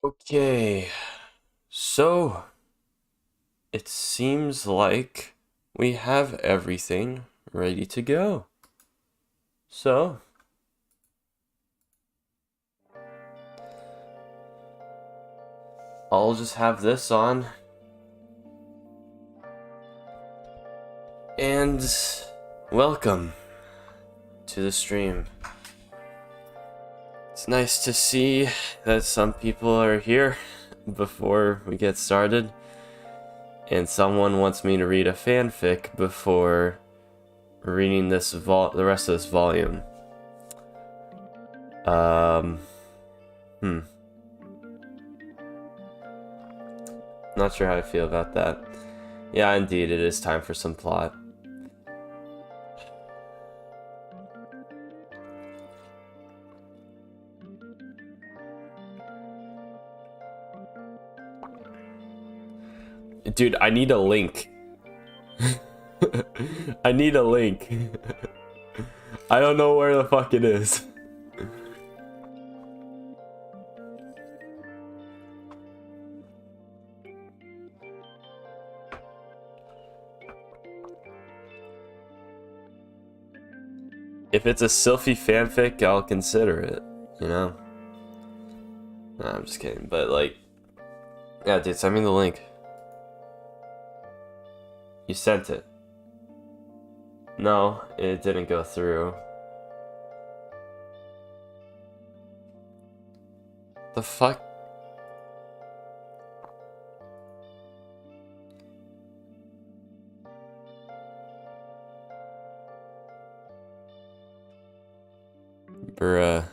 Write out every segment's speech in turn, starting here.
Okay, so it seems like we have everything ready to go. So, I'll just have this on. And welcome to the stream. It's nice to see that some people are here before we get started. And someone wants me to read a fanfic before reading the rest of this volume. Not sure how I feel about that. Yeah, indeed, it is time for some plot. Dude, I need a link. I need a link. I don't know where the fuck it is. If it's a Sylphie fanfic, I'll consider it, you know? Nah, I'm just kidding, but like... Yeah, dude, send me the link. You sent it. No, it didn't go through. The fuck? Bruh.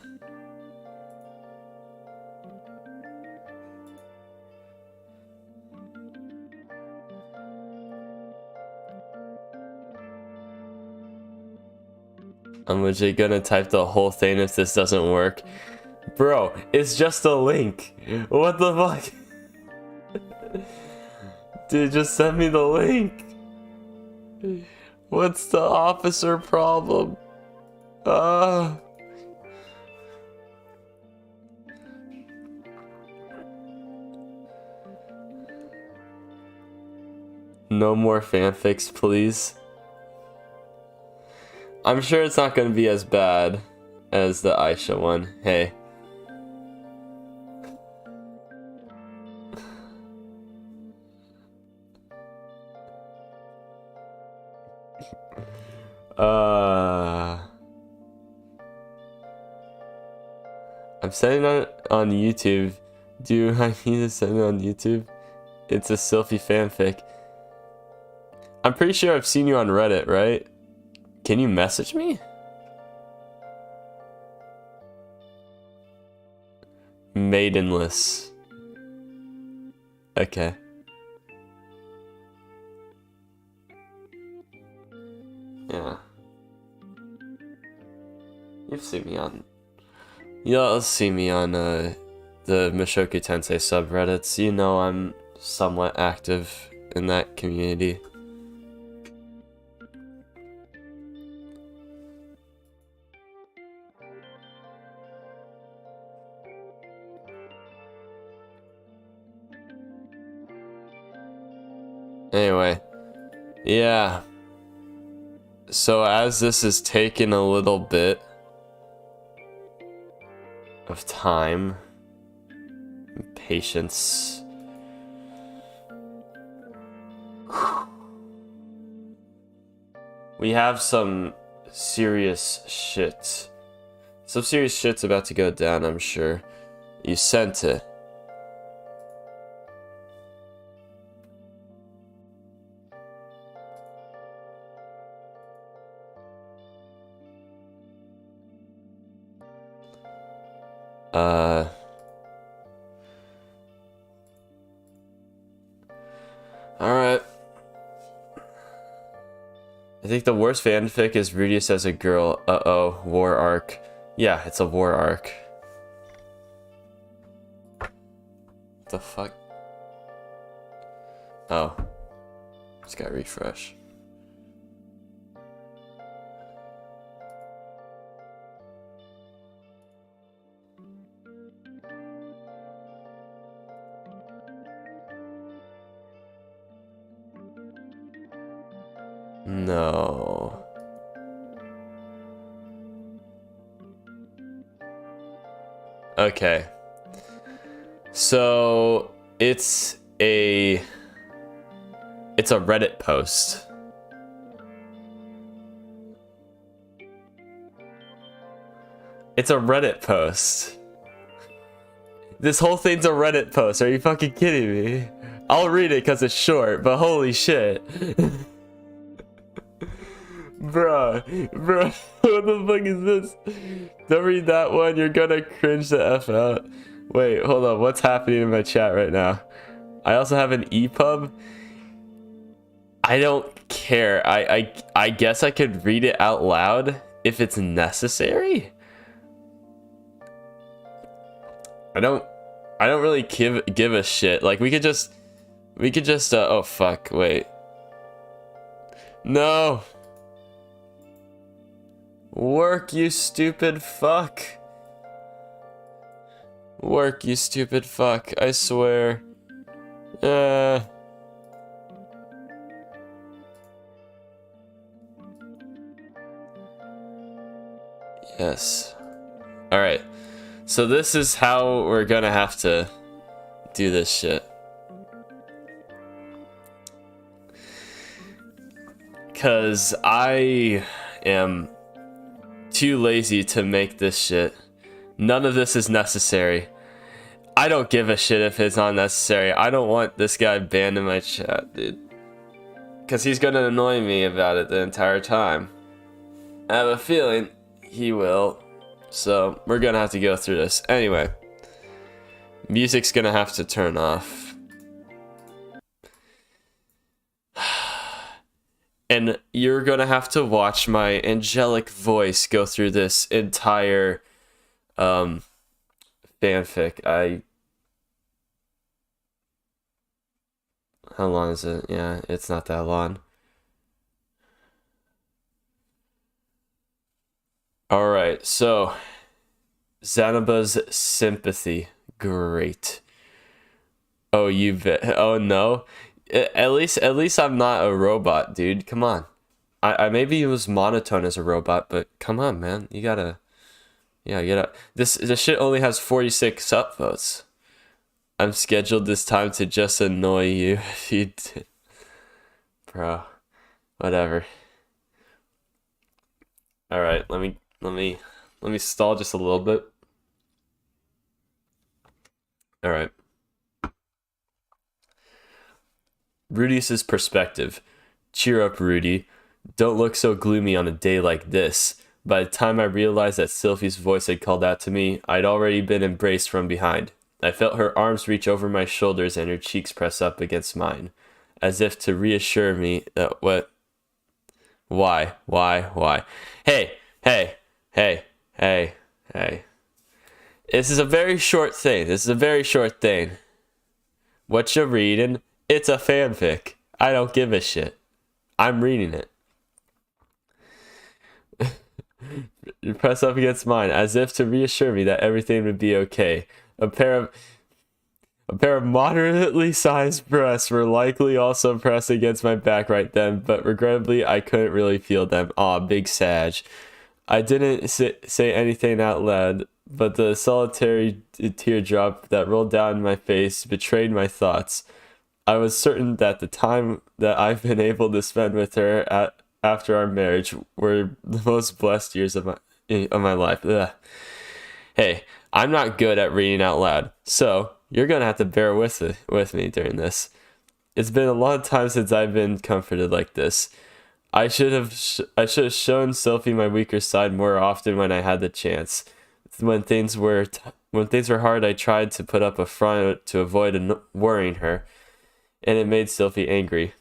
I'm legit gonna type the whole thing if this doesn't work. Bro, it's just a link. What the fuck? Dude, just send me the link. What's the officer problem? No more fanfics, please. I'm sure it's not gonna be as bad as the Aisha one. Hey. I'm sending it on YouTube. Do I need to send it on YouTube? It's a Sylphie fanfic. I'm pretty sure I've seen you on Reddit, right? Can you message me? Maidenless. Okay. Yeah. You've seen me on... You'll see me on the Mushoku Tensei subreddits. You know I'm somewhat active in that community. Anyway, yeah. So as this is taking a little bit of time, and patience, we have some serious shit. Some serious shit's about to go down, I'm sure. You sent it. Alright. I think the worst fanfic is Rudeus as a girl. Uh-oh, war arc. Yeah, it's a war arc. What the fuck? Oh. Just gotta refresh. No. Okay. So it's a Reddit post. It's a Reddit post. This whole thing's a Reddit post. Are you fucking kidding me? I'll read it because it's short, but holy shit. Bruh, what the fuck is this? Don't read that one, you're gonna cringe the F out. Wait, hold on, what's happening in my chat right now? I also have an EPUB. I don't care. I guess I could read it out loud if it's necessary. I don't really give a shit. Like we could just oh fuck, wait. No. Work, you stupid fuck. Work, you stupid fuck. I swear. Yes. Alright. So this is how we're gonna have to do this shit. Cause I am too lazy to make this shit. None of this is necessary. I don't give a shit if it's not necessary. I don't want this guy banned in my chat, dude. Cause he's gonna annoy me about it the entire time. I have a feeling he will. So we're gonna have to go through this. Anyway. Music's gonna have to turn off. And you're gonna have to watch my angelic voice go through this entire fanfic. How long is it? Yeah, it's not that long. Alright, so Zanoba's sympathy. Great. Oh, oh no. At least I'm not a robot, dude. Come on. I maybe it was monotone as a robot, but come on, man. You gotta this shit only has 46 upvotes. I'm scheduled this time to just annoy you if you did. Bro. Whatever. Alright, let me stall just a little bit. Alright. Rudeus's perspective. Cheer up, Rudy. Don't look so gloomy on a day like this. By the time I realized that Sylphie's voice had called out to me, I'd already been embraced from behind. I felt her arms reach over my shoulders and her cheeks press up against mine, as if to reassure me that Why? Hey. This is a very short thing. What you reading? It's a fanfic. I don't give a shit. I'm reading it. You press up against mine, as if to reassure me that everything would be okay. A pair of moderately sized breasts were likely also pressed against my back right then, but regrettably I couldn't really feel them. Aw, big sag. I didn't say anything out loud, but the solitary teardrop that rolled down my face betrayed my thoughts. I was certain that the time that I've been able to spend with her after our marriage were the most blessed years of my life. Ugh. Hey, I'm not good at reading out loud, so you're gonna have to bear with me during this. It's been a long time since I've been comforted like this. I should have shown Sylphie my weaker side more often when I had the chance. When things were hard, I tried to put up a front to avoid worrying her, and it made Sylphie angry.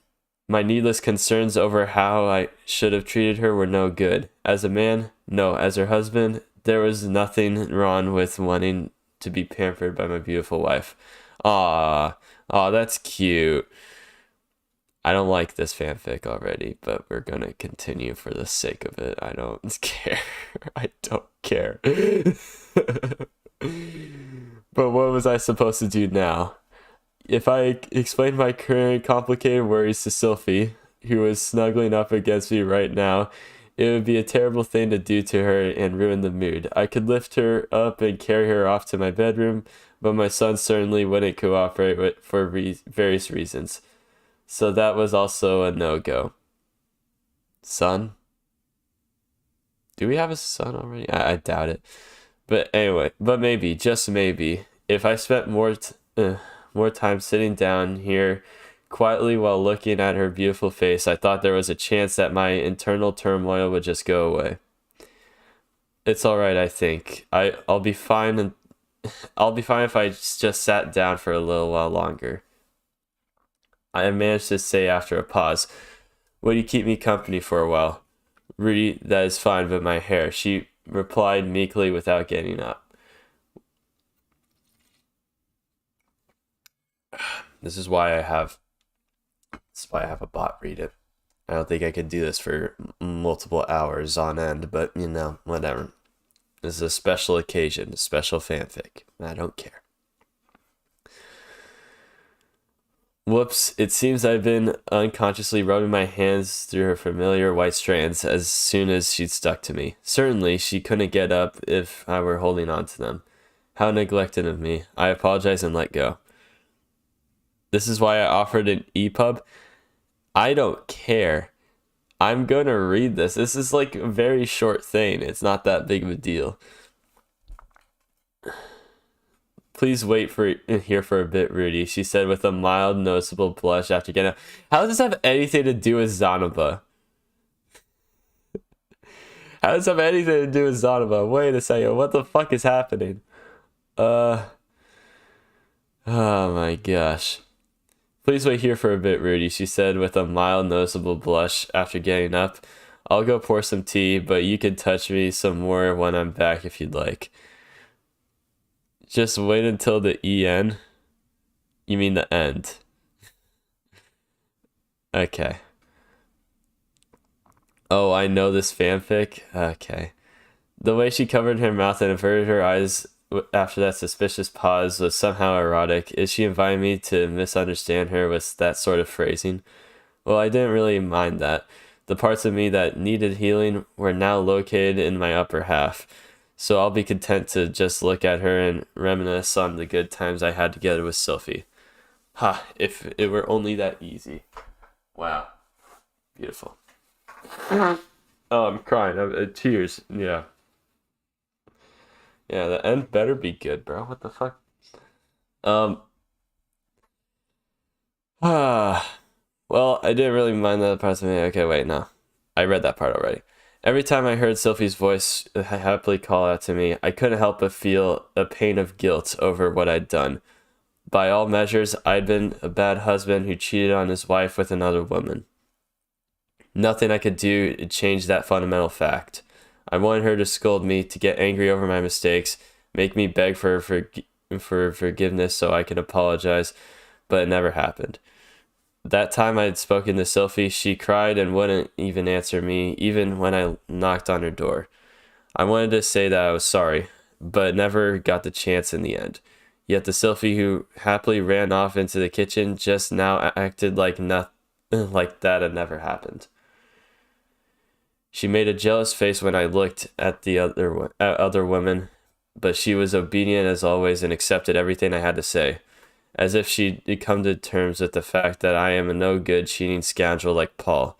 My needless concerns over how I should have treated her were no good. As a man, no. As her husband, there was nothing wrong with wanting to be pampered by my beautiful wife. Aw, that's cute. I don't like this fanfic already, but we're gonna continue for the sake of it. I don't care. I don't care. But what was I supposed to do now? If I explained my current complicated worries to Sylphie, who was snuggling up against me right now. It would be a terrible thing to do to her and ruin the mood. I could lift her up and carry her off to my bedroom, but my son certainly wouldn't cooperate for various reasons. So that was also a no-go. Son? Do we have a son already? I doubt it. But anyway, but maybe, just maybe, if I spent more time sitting down here quietly while looking at her beautiful face, I thought there was a chance that my internal turmoil would just go away. It's all right, I think. I'll be fine, and I'll be fine if I just sat down for a little while longer. I managed to say after a pause, "Would you keep me company for a while?" "Rudy, that is fine, but my hair," she replied meekly without getting up. This is why I have a bot read it. I don't think I could do this for multiple hours on end, but you know, whatever. This is a special occasion, a special fanfic. I don't care. Whoops, it seems I've been unconsciously rubbing my hands through her familiar white strands as soon as she'd stuck to me. Certainly, she couldn't get up if I were holding on to them. How neglected of me. I apologize and let go. This is why I offered an EPUB. I don't care. I'm going to read this. This is like a very short thing. It's not that big of a deal. Please wait here for a bit, Rudy, she said with a mild, noticeable blush after getting up. How does this have anything to do with Zanoba? How does this have anything to do with Zanoba? Wait a second, what the fuck is happening? Oh my gosh. Please wait here for a bit, Rudy, she said with a mild, noticeable blush after getting up. I'll go pour some tea, but you can touch me some more when I'm back if you'd like. Just wait until the EN? You mean the end? Okay. Oh, I know this fanfic? Okay. The way she covered her mouth and averted her eyes after that suspicious pause was somehow erotic. Is she inviting me to misunderstand her with that sort of phrasing? Well, I didn't really mind that. The parts of me that needed healing were now located in my upper half. So I'll be content to just look at her and reminisce on the good times I had together with Sophie. Ha, if it were only that easy. Wow. Beautiful. Oh, I'm crying. Tears. Yeah. Yeah, the end better be good, bro. What the fuck? Well, I didn't really mind that part of me. Okay, wait, no. I read that part already. Every time I heard Sophie's voice happily call out to me, I couldn't help but feel a pain of guilt over what I'd done. By all measures, I'd been a bad husband who cheated on his wife with another woman. Nothing I could do to change that fundamental fact. I wanted her to scold me, to get angry over my mistakes, make me beg for forgiveness so I could apologize, but it never happened. That time I had spoken to Sophie, she cried and wouldn't even answer me, even when I knocked on her door. I wanted to say that I was sorry, but never got the chance in the end. Yet the Sophie who happily ran off into the kitchen just now acted like like that had never happened. She made a jealous face when I looked at the other women, but she was obedient as always and accepted everything I had to say. As if she'd come to terms with the fact that I am a no-good cheating scoundrel like Paul.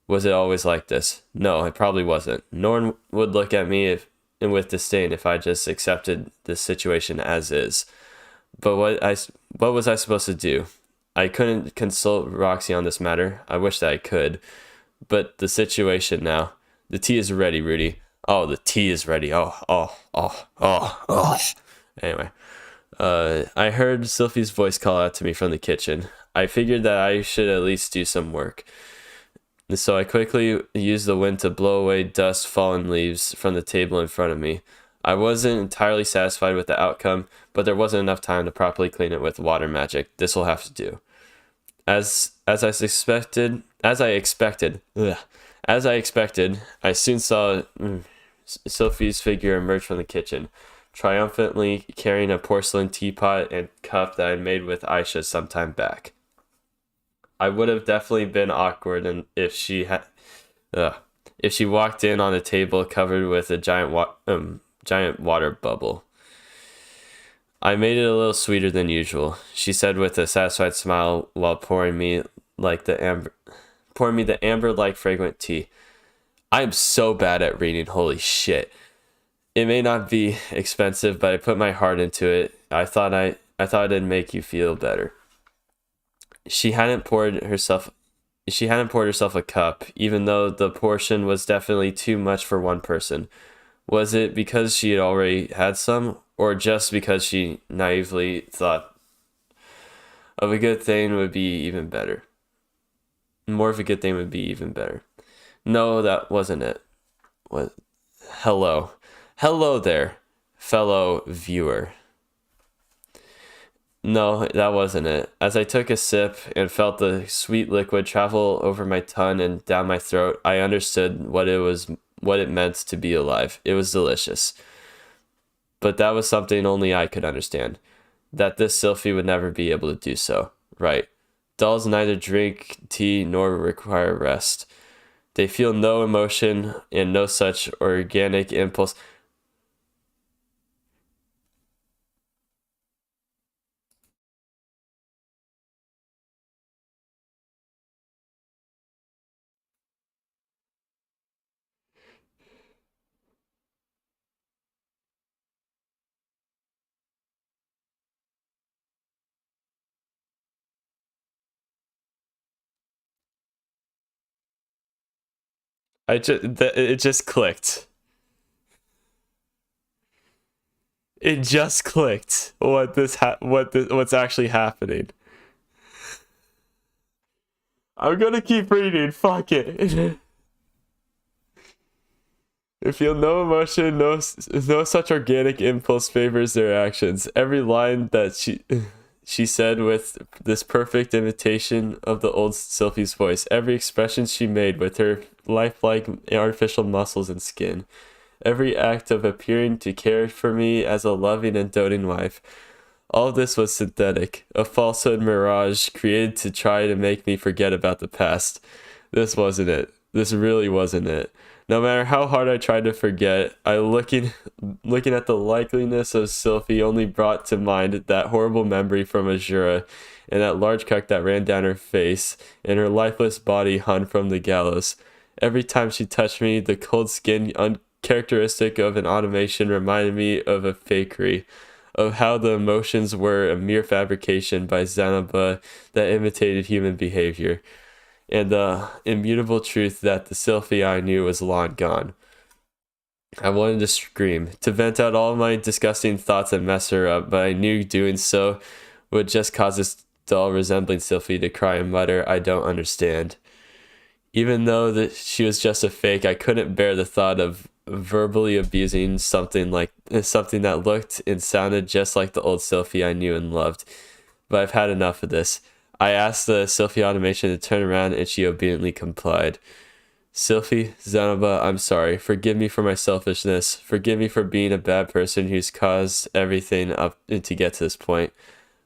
Was it always like this? No, it probably wasn't. No one would look at me with disdain if I just accepted this situation as is. But what was I supposed to do? I couldn't consult Roxy on this matter. I wish that I could. But the situation now. The tea is ready, Rudy. Oh, the tea is ready. Oh. Anyway. I heard Sophie's voice call out to me from the kitchen. I figured that I should at least do some work. So I quickly used the wind to blow away dust, fallen leaves from the table in front of me. I wasn't entirely satisfied with the outcome, but there wasn't enough time to properly clean it with water magic. This will have to do. As I expected, I soon saw Sophie's figure emerge from the kitchen, triumphantly carrying a porcelain teapot and cup that I made with Aisha some time back. I would have definitely been awkward, and if she walked in on a table covered with a giant water bubble. I made it a little sweeter than usual, she said with a satisfied smile while pouring me the amber-like fragrant tea. I am so bad at reading, holy shit. It may not be expensive, but I put my heart into it. I thought it'd make you feel better. She hadn't poured herself a cup, even though the portion was definitely too much for one person. Was it because she had already had some, or just because she naively thought of a good thing would be even better? More of a good thing would be even better. No, that wasn't it. What? Hello. Hello there, fellow viewer. No, that wasn't it. As I took a sip and felt the sweet liquid travel over my tongue and down my throat, I understood what it meant to be alive. It was delicious. But that was something only I could understand. That this Sylphie would never be able to do so. Right. Dolls neither drink tea nor require rest. They feel no emotion and no such organic impulse. It just clicked. It just clicked what's actually happening. I'm gonna keep reading. Fuck it. They feel no emotion, no such organic impulse favors their actions. Every line that she said with this perfect imitation of the old Sylphie's voice. Every expression she made with her lifelike artificial muscles and skin. Every act of appearing to care for me as a loving and doting wife. All of this was synthetic, a falsehood mirage created to try to make me forget about the past. This wasn't it. This really wasn't it. No matter how hard I tried to forget, looking at the likeliness of Sylphie only brought to mind that horrible memory from Azura, and that large cut that ran down her face, and her lifeless body hung from the gallows. Every time she touched me, the cold skin uncharacteristic of an automation reminded me of a fakery, of how the emotions were a mere fabrication by Zanoba that imitated human behavior, and the immutable truth that the Sylphie I knew was long gone. I wanted to scream, to vent out all my disgusting thoughts and mess her up, but I knew doing so would just cause this doll resembling Sylphie to cry and mutter, "I don't understand." Even though that she was just a fake, I couldn't bear the thought of verbally abusing something that looked and sounded just like the old Sylphie I knew and loved. But I've had enough of this. I asked the Sylphie automation to turn around, and she obediently complied. Sylphie, Zanoba, I'm sorry. Forgive me for my selfishness. Forgive me for being a bad person who's caused everything up to get to this point.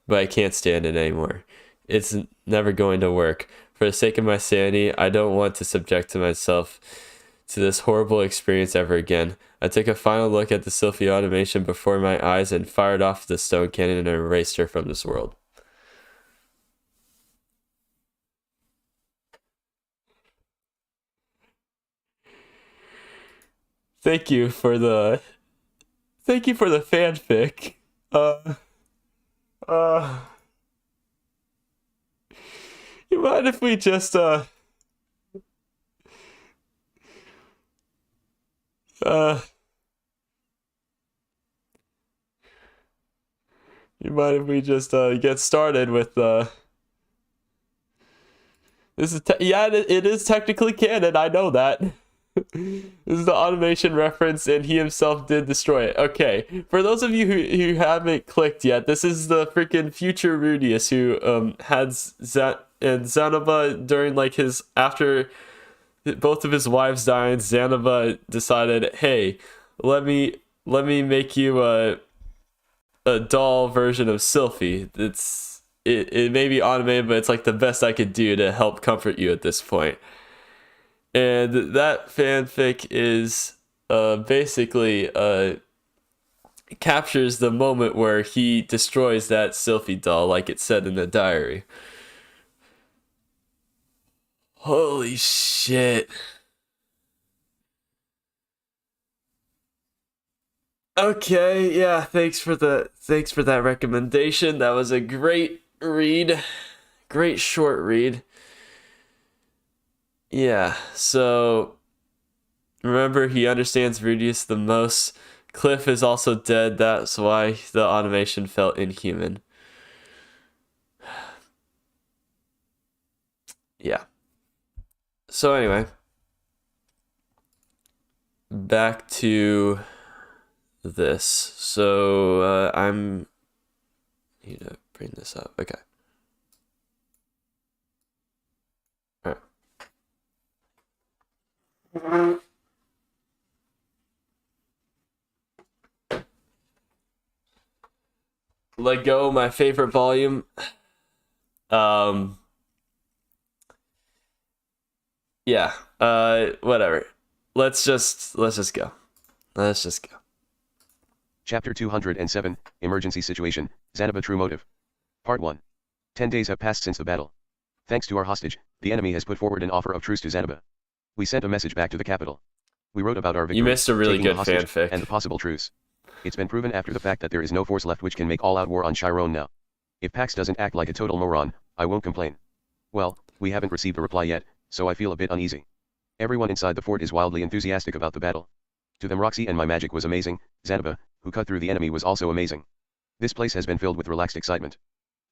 But I can't stand it anymore. It's never going to work. For the sake of my sanity, I don't want to subject myself to this horrible experience ever again. I took a final look at the Sylphie automation before my eyes and fired off the stone cannon and erased her from this world. Thank you for the fanfic. Uh uh you mind if we just uh you mind if we just get started with this is yeah, it is technically canon, I know that. This is the automation reference, and he himself did destroy it. Okay, for those of you who haven't clicked yet, this is the freaking future Rudeus who had Zanoba during like his after both of his wives dying. Zanoba decided, hey, let me make you a doll version of Sylphie. it may be automated, but it's like the best I could do to help comfort you at this point. And that fanfic is basically captures the moment where he destroys that Sylphie doll, like it said in the diary. Holy shit. Okay, yeah, thanks for that recommendation. That was a great read. Great short read. Yeah, so remember, he understands Rudeus the most. Cliff is also dead, that's why the automation felt inhuman. Yeah. So anyway, back to this. So I'm need to bring this up. Okay. All right. Let Go, my favorite volume. Yeah. Whatever. Let's just go. Let's just go. Chapter 207, Emergency Situation, Zanoba True Motive. Part 1. 10 days have passed since the battle. Thanks to our hostage, the enemy has put forward an offer of truce to Zanoba. We sent a message back to the capital. We wrote about our victory, you missed a really good fanfic, and the possible truce. It's been proven after the fact that there is no force left which can make all-out war on Chiron now. If Pax doesn't act like a total moron, I won't complain. Well, we haven't received a reply yet, so I feel a bit uneasy. Everyone inside the fort is wildly enthusiastic about the battle. To them Roxy and my magic was amazing, Zanoba, who cut through the enemy, was also amazing. This place has been filled with relaxed excitement.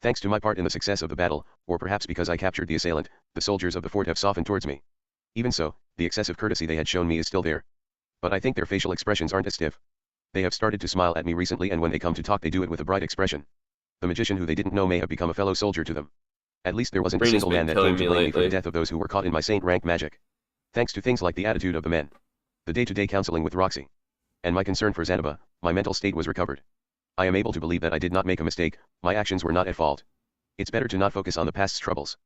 Thanks to my part in the success of the battle, or perhaps because I captured the assailant, the soldiers of the fort have softened towards me. Even so, the excessive courtesy they had shown me is still there. But I think their facial expressions aren't as stiff. They have started to smile at me recently, and when they come to talk they do it with a bright expression. The magician who they didn't know may have become a fellow soldier to them. At least there wasn't a single man that came to blame me for the death of those who were caught in my saint-rank magic. Thanks to things like the attitude of the men, the day-to-day counseling with Roxy, and my concern for Zanoba, my mental state was recovered. I am able to believe that I did not make a mistake, my actions were not at fault. It's better to not focus on the past's troubles.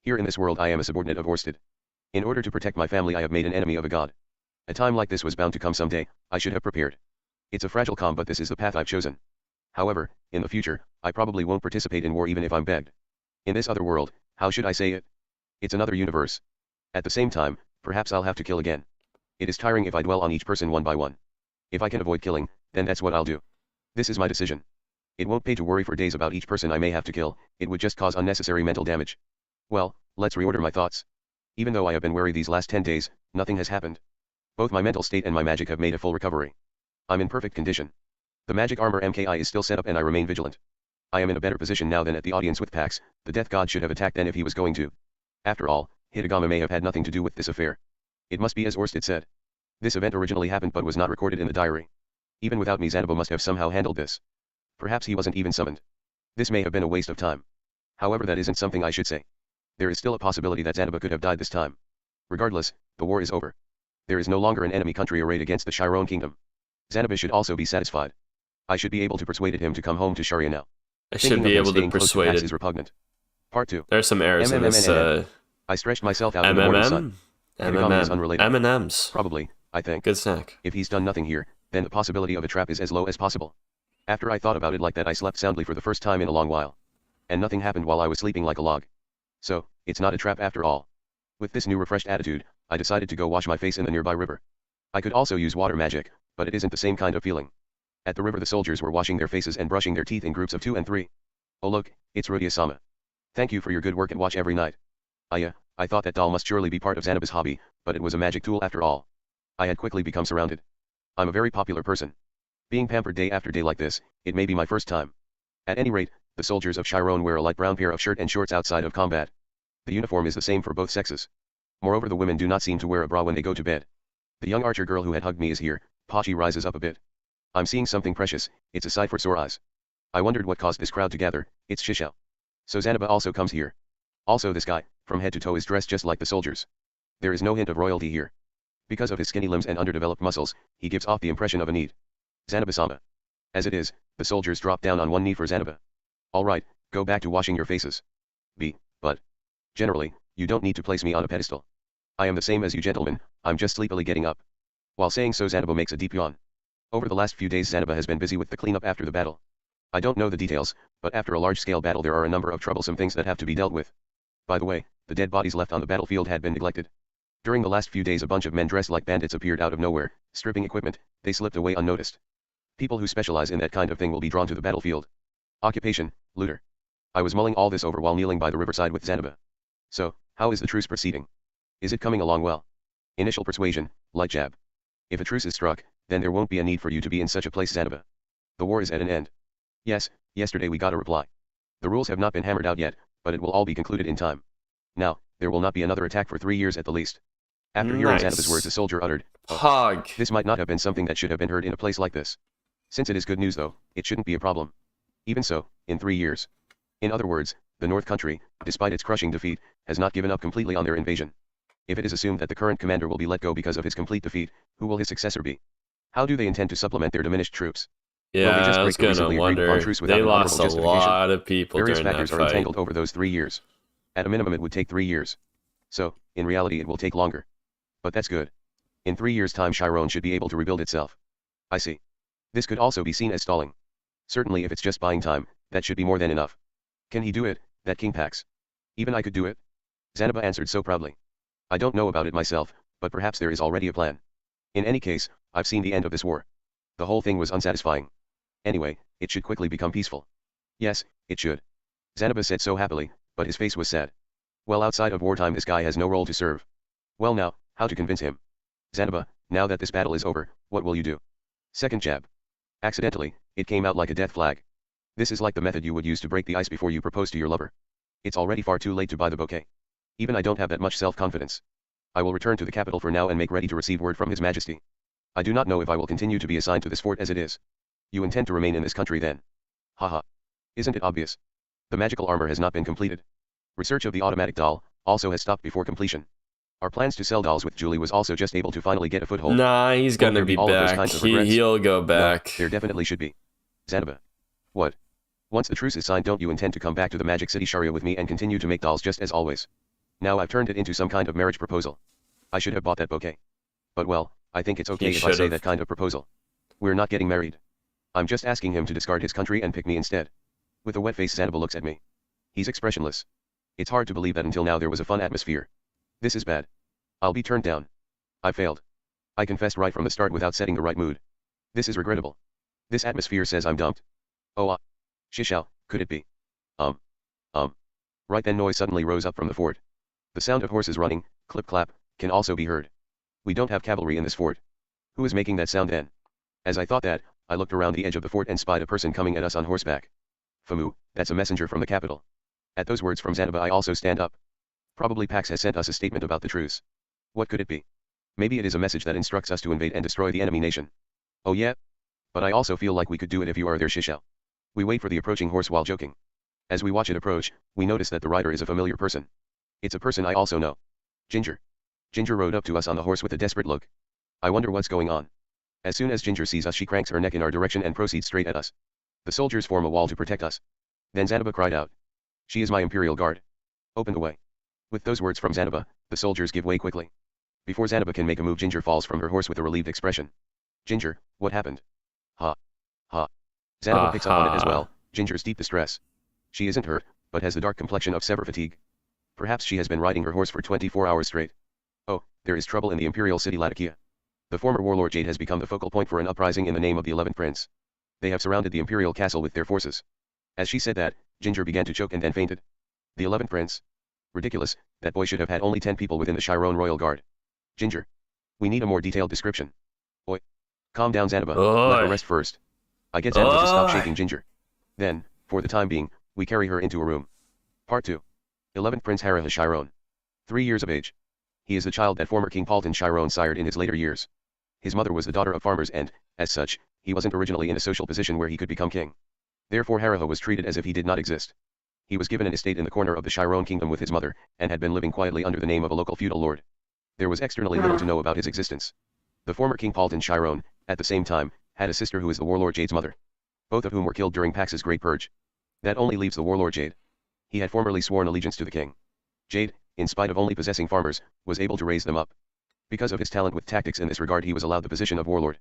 Here in this world I am a subordinate of Orsted. In order to protect my family I have made an enemy of a god. A time like this was bound to come someday, I should have prepared. It's a fragile calm, but this is the path I've chosen. However, in the future, I probably won't participate in war even if I'm begged. In this other world, how should I say it? It's another universe. At the same time, perhaps I'll have to kill again. It is tiring if I dwell on each person one by one. If I can avoid killing, then that's what I'll do. This is my decision. It won't pay to worry for days about each person I may have to kill, it would just cause unnecessary mental damage. Well, let's reorder my thoughts. Even though I have been wary these last 10 days, nothing has happened. Both my mental state and my magic have made a full recovery. I'm in perfect condition. The magic armor MKI is still set up and I remain vigilant. I am in a better position now than at the audience with Pax. The death god should have attacked then if he was going to. After all, Hitagama may have had nothing to do with this affair. It must be as Orsted said. This event originally happened but was not recorded in the diary. Even without me Zanoba must have somehow handled this. Perhaps he wasn't even summoned. This may have been a waste of time. However, that isn't something I should say. There is still a possibility that Zanoba could have died this time. Regardless, the war is over. There is no longer an enemy country arrayed against the Chiron kingdom. Zanoba should also be satisfied. I should be able to persuade him to come home to Sharia now. I should be able to persuade it. Is repugnant. Part 2. There are some errors in this. I stretched myself out in the morning sun. M&Ms. Probably, I think. Good snack. If he's done nothing here, then the possibility of a trap is as low as possible. After I thought about it like that I slept soundly for the first time in a long while. And nothing happened while I was sleeping like a log. So, it's not a trap after all. With this new refreshed attitude, I decided to go wash my face in the nearby river. I could also use water magic, but it isn't the same kind of feeling. At the river the soldiers were washing their faces and brushing their teeth in groups of 2 and 3. Oh look, it's Rudeus-sama. Thank you for your good work at watch every night. I thought that doll must surely be part of Zanoba's hobby, but it was a magic tool after all. I had quickly become surrounded. I'm a very popular person. Being pampered day after day like this, it may be my first time. At any rate, the soldiers of Chiron wear a light brown pair of shirt and shorts outside of combat. The uniform is the same for both sexes. Moreover, the women do not seem to wear a bra when they go to bed. The young archer girl who had hugged me is here. Pachi rises up a bit. I'm seeing something precious, it's a sight for sore eyes. I wondered what caused this crowd to gather, it's Shishao. So Zanoba also comes here. Also this guy, from head to toe is dressed just like the soldiers. There is no hint of royalty here. Because of his skinny limbs and underdeveloped muscles, he gives off the impression of a need. Zanoba-sama. As it is, the soldiers drop down on one knee for Zanoba. Alright, Go back to washing your faces. B. But. Generally, you don't need to place me on a pedestal. I am the same as you gentlemen, I'm just sleepily getting up. While saying so, Zanoba makes a deep yawn. Over the last few days Zanoba has been busy with the cleanup after the battle. I don't know the details, but after a large-scale battle there are a number of troublesome things that have to be dealt with. By the way, the dead bodies left on the battlefield had been neglected. During the last few days a bunch of men dressed like bandits appeared out of nowhere, stripping equipment, they slipped away unnoticed. People who specialize in that kind of thing will be drawn to the battlefield. Occupation, looter. I was mulling all this over while kneeling by the riverside with Zanoba. So, how is the truce proceeding? Is it coming along well? Initial persuasion, light jab. If a truce is struck, then there won't be a need for you to be in such a place, Zanoba. The war is at an end. Yes, yesterday we got a reply. The rules have not been hammered out yet, but it will all be concluded in time. Now, there will not be another attack for 3 years at the least. After hearing Zanoba's words a soldier uttered, "Oh, Pog. this might not have been something that should have been heard in a place like this. Since it is good news though, it shouldn't be a problem. Even so, in 3 years. In other words, the North Country, despite its crushing defeat, has not given up completely on their invasion. If it is assumed that the current commander will be let go because of his complete defeat, who will his successor be? How do they intend to supplement their diminished troops? Yeah, I was gonna wonder. They lost a lot of people Various during that factors are fight. entangled over those 3 years. At a minimum it would take 3 years. So, in reality it will take longer. But that's good. In 3 years' time Chiron should be able to rebuild itself. I see. This could also be seen as stalling. Certainly if it's just buying time, that should be more than enough. Can he do it, that King Pax? Even I could do it? Zanoba answered so proudly. I don't know about it myself, but perhaps there is already a plan. In any case, I've seen the end of this war. The whole thing was unsatisfying. Anyway, it should quickly become peaceful. Yes, it should. Zanoba said so happily, but his face was sad. Well, outside of wartime this guy has no role to serve. Well now, how to convince him? Zanoba, now that this battle is over, what will you do? Second jab. Accidentally, it came out like a death flag. This is like the method you would use to break the ice before you propose to your lover. It's already far too late to buy the bouquet. Even I don't have that much self-confidence. I will return to the capital for now and make ready to receive word from His Majesty. I do not know if I will continue to be assigned to this fort as it is. You intend to remain in this country then? Haha. Isn't it obvious? The magical armor has not been completed. Research of the automatic doll also has stopped before completion. Our plans to sell dolls with Julie was also just able to finally get a foothold. Nah, he's gonna be back. He'll go back. No, there definitely should be. Zanoba. What? Once the truce is signed, don't you intend to come back to the Magic City Sharia with me and continue to make dolls just as always? Now I've turned it into some kind of marriage proposal. I should have bought that bouquet. But well, I think it's okay if I say that kind of proposal. We're not getting married. I'm just asking him to discard his country and pick me instead. With a wet face Zanoba looks at me. He's expressionless. It's hard to believe that until now there was a fun atmosphere. This is bad. I'll be turned down. I failed. I confessed right from the start without setting the right mood. This is regrettable. This atmosphere says I'm dumped. Oh Shishao, could it be? Right then noise suddenly rose up from the fort. The sound of horses running, clip-clap, can also be heard. We don't have cavalry in this fort. Who is making that sound then? As I thought that, I looked around the edge of the fort and spied a person coming at us on horseback. Famu, that's a messenger from the capital. At those words from Zanoba I also stand up. Probably Pax has sent us a statement about the truce. What could it be? Maybe it is a message that instructs us to invade and destroy the enemy nation. Oh yeah? But I also feel like we could do it if you are there, Shishao. We wait for the approaching horse while joking. As we watch it approach, we notice that the rider is a familiar person. It's a person I also know. Ginger. Ginger rode up to us on the horse with a desperate look. I wonder what's going on. As soon as Ginger sees us she cranks her neck in our direction and proceeds straight at us. The soldiers form a wall to protect us. Then Zanoba cried out. She is my Imperial Guard. Open the way. With those words from Zanoba, the soldiers give way quickly. Before Zanoba can make a move Ginger falls from her horse with a relieved expression. Ginger, what happened? Ha. Ha. Zanoba picks up on it as well, Ginger's deep distress. She isn't hurt, but has the dark complexion of severe fatigue. Perhaps she has been riding her horse for 24 hours straight. Oh, there is trouble in the Imperial City Latakia. The former warlord Jade has become the focal point for an uprising in the name of the 11th Prince. They have surrounded the Imperial Castle with their forces. As she said that, Ginger began to choke and then fainted. The 11th Prince? Ridiculous, that boy should have had only 10 people within the Chiron Royal Guard. Ginger. We need a more detailed description. Oi. Calm down Zanoba, let her rest first. I get Zanoba to stop shaking Ginger. Then, for the time being, we carry her into a room. Part 2. 11th Prince Haraha Chiron. 3 years of age. He is the child that former King Palton Chiron sired in his later years. His mother was the daughter of farmers and, as such, he wasn't originally in a social position where he could become king. Therefore Haraha was treated as if he did not exist. He was given an estate in the corner of the Chiron kingdom with his mother, and had been living quietly under the name of a local feudal lord. There was externally little to know about his existence. The former King Palton Chiron, at the same time, had a sister who is the warlord Jade's mother. Both of whom were killed during Pax's Great Purge. That only leaves the warlord Jade. He had formerly sworn allegiance to the king. Jade, in spite of only possessing farmers, was able to raise them up. Because of his talent with tactics in this regard, he was allowed the position of warlord.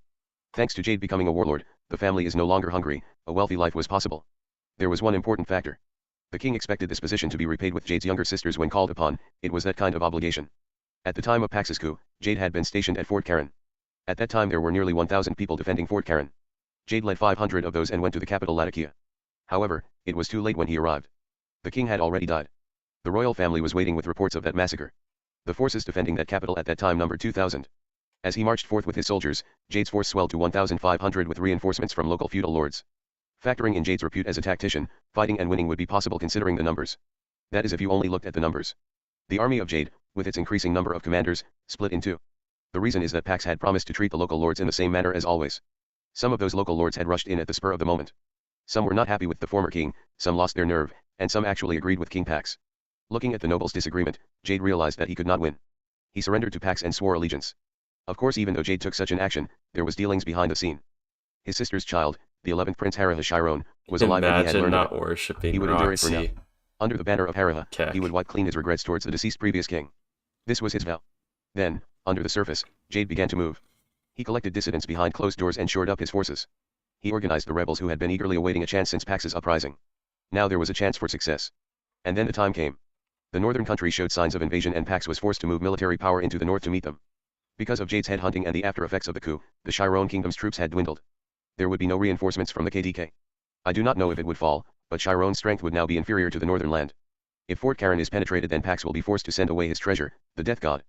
Thanks to Jade becoming a warlord, the family is no longer hungry, a wealthy life was possible. There was one important factor. The king expected this position to be repaid with Jade's younger sisters when called upon. It was that kind of obligation. At the time of Pax's coup, Jade had been stationed at Fort Karen. At that time there were nearly 1,000 people defending Fort Karen. Jade led 500 of those and went to the capital Latakia. However, it was too late when he arrived. The king had already died. The royal family was waiting with reports of that massacre. The forces defending that capital at that time numbered 2,000. As he marched forth with his soldiers, Jade's force swelled to 1,500 with reinforcements from local feudal lords. Factoring in Jade's repute as a tactician, fighting and winning would be possible considering the numbers. That is if you only looked at the numbers. The army of Jade, with its increasing number of commanders, split in two. The reason is that Pax had promised to treat the local lords in the same manner as always. Some of those local lords had rushed in at the spur of the moment. Some were not happy with the former king, some lost their nerve, and some actually agreed with King Pax. Looking at the nobles' disagreement, Jade realized that he could not win. He surrendered to Pax and swore allegiance. Of course, even though Jade took such an action, there was dealings behind the scene. His sister's child, the 11th Prince Haraha Chiron, was alive and he had learned not of it. worshipping He would endure it for Roxy. now. Under the banner of Haraha, Keck. he would wipe clean his regrets towards the deceased previous king. This was his vow. Then, under the surface, Jade began to move. He collected dissidents behind closed doors and shored up his forces. He organized the rebels who had been eagerly awaiting a chance since Pax's uprising. Now there was a chance for success. And then the time came. The northern country showed signs of invasion and Pax was forced to move military power into the north to meet them. Because of Jade's headhunting and the after effects of the coup, the Chiron kingdom's troops had dwindled. There would be no reinforcements from the KDK. I do not know if it would fall, but Chiron's strength would now be inferior to the northern land. If Fort Karen is penetrated, then Pax will be forced to send away his treasure, the death god.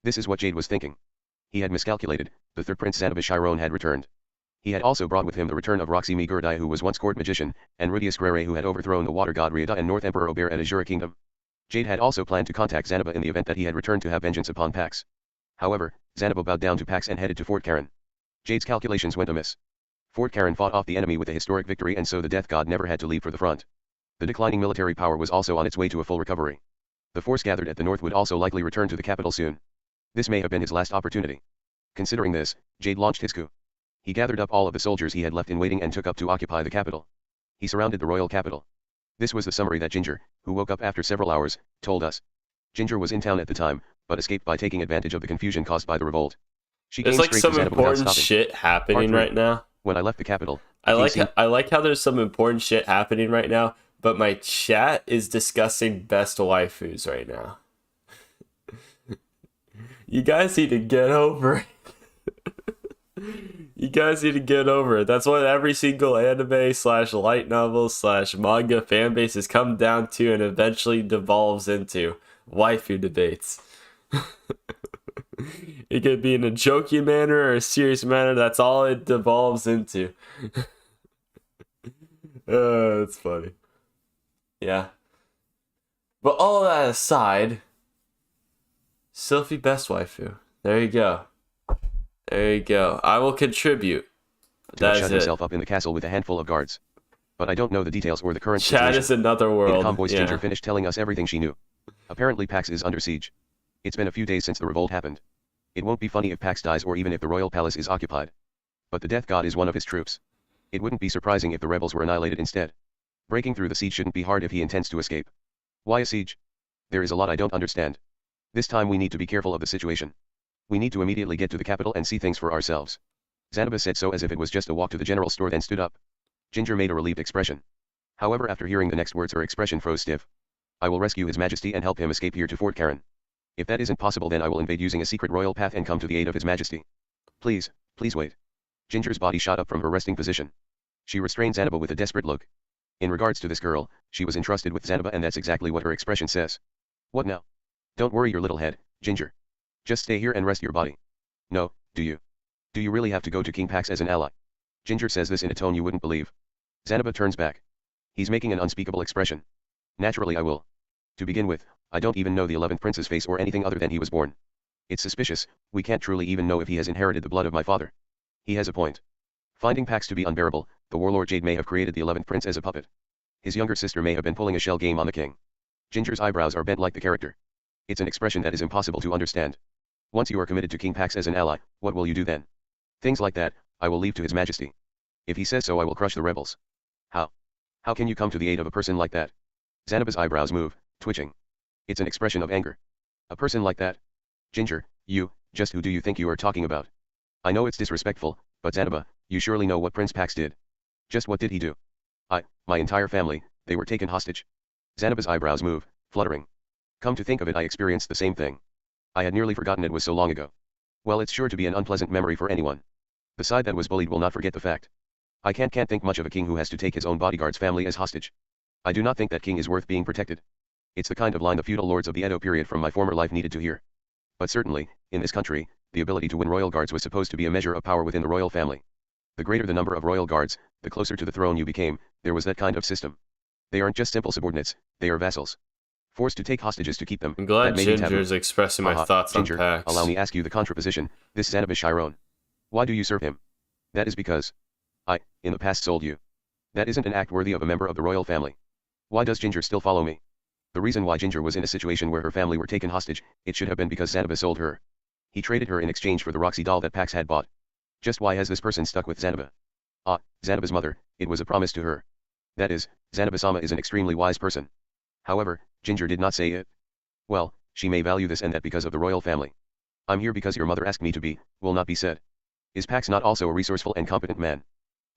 This is what Jade was thinking. He had miscalculated. The third prince Zanoba Chiron had returned. He had also brought with him the return of Roxy Migurdai, who was once court magician, and Rudeus Grere, who had overthrown the water god Riada and North Emperor Ober at Azura Kingdom. Jade had also planned to contact Zanoba in the event that he had returned to have vengeance upon Pax. However, Zanoba bowed down to Pax and headed to Fort Karen. Jade's calculations went amiss. Fort Karen fought off the enemy with a historic victory, and so the death god never had to leave for the front. The declining military power was also on its way to a full recovery. The force gathered at the north would also likely return to the capital soon. This may have been his last opportunity. Considering this, Jade launched his coup. He gathered up all of the soldiers he had left in waiting and took up to occupy the capital. He surrounded the royal capital. This was the summary that Ginger, who woke up after several hours, told us. Ginger was in town at the time, but escaped by taking advantage of the confusion caused by the revolt. She There's came like straight some to Zanoba without important stopping. shit happening Part right three. now. When I left the capital, I King like how there's some important shit happening right now, but my chat is discussing best waifus right now. You guys need to get over it. You guys need to get over it. That's what every single anime / light novel / manga fan base has come down to and eventually devolves into waifu debates. It could be in a jokey manner or a serious manner. That's all it devolves into. It's funny. Yeah. But all that aside, Sylphie best waifu. There you go. There you go. I will contribute. to shut himself up in the castle with a handful of guards. But I don't know the details or the current situation. Chat is another In a world. calm voice, Yeah. Ginger finished telling us everything she knew. Apparently Pax is under siege. It's been a few days since the revolt happened. It won't be funny if Pax dies or even if the royal palace is occupied. But the death god is one of his troops. It wouldn't be surprising if the rebels were annihilated instead. Breaking through the siege shouldn't be hard if he intends to escape. Why a siege? There is a lot I don't understand. This time we need to be careful of the situation. We need to immediately get to the capital and see things for ourselves. Zanoba said so as if it was just a walk to the general store, then stood up. Ginger made a relieved expression. However, after hearing the next words, her expression froze stiff. I will rescue His Majesty and help him escape here to Fort Karen. If that isn't possible, then I will invade using a secret royal path and come to the aid of His Majesty. Please, please wait. Ginger's body shot up from her resting position. She restrained Zanoba with a desperate look. In regards to this girl, she was entrusted with Zanoba, and that's exactly what her expression says. What now? Don't worry your little head, Ginger. Just stay here and rest your body. No, do you? Do you really have to go to King Pax as an ally? Ginger says this in a tone you wouldn't believe. Zanoba turns back. He's making an unspeakable expression. Naturally I will. To begin with, I don't even know the 11th prince's face or anything other than he was born. It's suspicious, we can't truly even know if he has inherited the blood of my father. He has a point. Finding Pax to be unbearable, the warlord Jade may have created the 11th prince as a puppet. His younger sister may have been pulling a shell game on the king. Ginger's eyebrows are bent like the character. It's an expression that is impossible to understand. Once you are committed to King Pax as an ally, what will you do then? Things like that, I will leave to His Majesty. If he says so, I will crush the rebels. How? How can you come to the aid of a person like that? Zanoba's eyebrows move, twitching. It's an expression of anger. A person like that? Ginger, you, just who do you think you are talking about? I know it's disrespectful, but Zanoba, you surely know what Prince Pax did. Just what did he do? My entire family, they were taken hostage. Zanoba's eyebrows move, fluttering. Come to think of it, I experienced the same thing. I had nearly forgotten it was so long ago. Well, it's sure to be an unpleasant memory for anyone. The side that was bullied will not forget the fact. I can't think much of a king who has to take his own bodyguard's family as hostage. I do not think that king is worth being protected. It's the kind of line the feudal lords of the Edo period from my former life needed to hear. But certainly, in this country, the ability to win royal guards was supposed to be a measure of power within the royal family. The greater the number of royal guards, the closer to the throne you became. There was that kind of system. They aren't just simple subordinates, they are vassals. Forced to take hostages to keep them. I'm glad Ginger's expressing my thoughts Ginger, on Pax. Allow me ask you the contraposition, this Zanoba Chiron. Why do you serve him? That is because I, in the past, sold you. That isn't an act worthy of a member of the royal family. Why does Ginger still follow me? The reason why Ginger was in a situation where her family were taken hostage, it should have been because Zanoba sold her. He traded her in exchange for the Roxy doll that Pax had bought. Just why has this person stuck with Zanoba? Zanoba's mother, it was a promise to her. That is, Zanoba-sama is an extremely wise person. However, Ginger did not say it. Well, she may value this and that because of the royal family. I'm here because your mother asked me to be, will not be said. Is Pax not also a resourceful and competent man?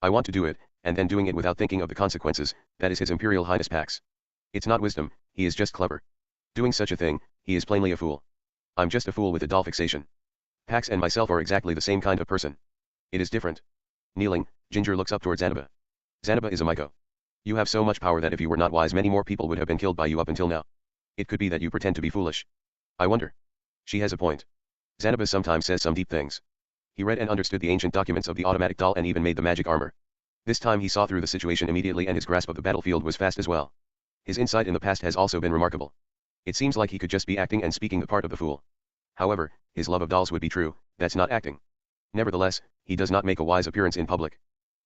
I want to do it, and then doing it without thinking of the consequences, that is His Imperial Highness Pax. It's not wisdom, he is just clever. Doing such a thing, he is plainly a fool. I'm just a fool with a doll fixation. Pax and myself are exactly the same kind of person. It is different. Kneeling, Ginger looks up towards Zanoba. Zanoba is a Maiko. You have so much power that if you were not wise many more people would have been killed by you up until now. It could be that you pretend to be foolish. I wonder. She has a point. Zanoba sometimes says some deep things. He read and understood the ancient documents of the automatic doll and even made the magic armor. This time he saw through the situation immediately and his grasp of the battlefield was fast as well. His insight in the past has also been remarkable. It seems like he could just be acting and speaking the part of the fool. However, his love of dolls would be true, that's not acting. Nevertheless, he does not make a wise appearance in public.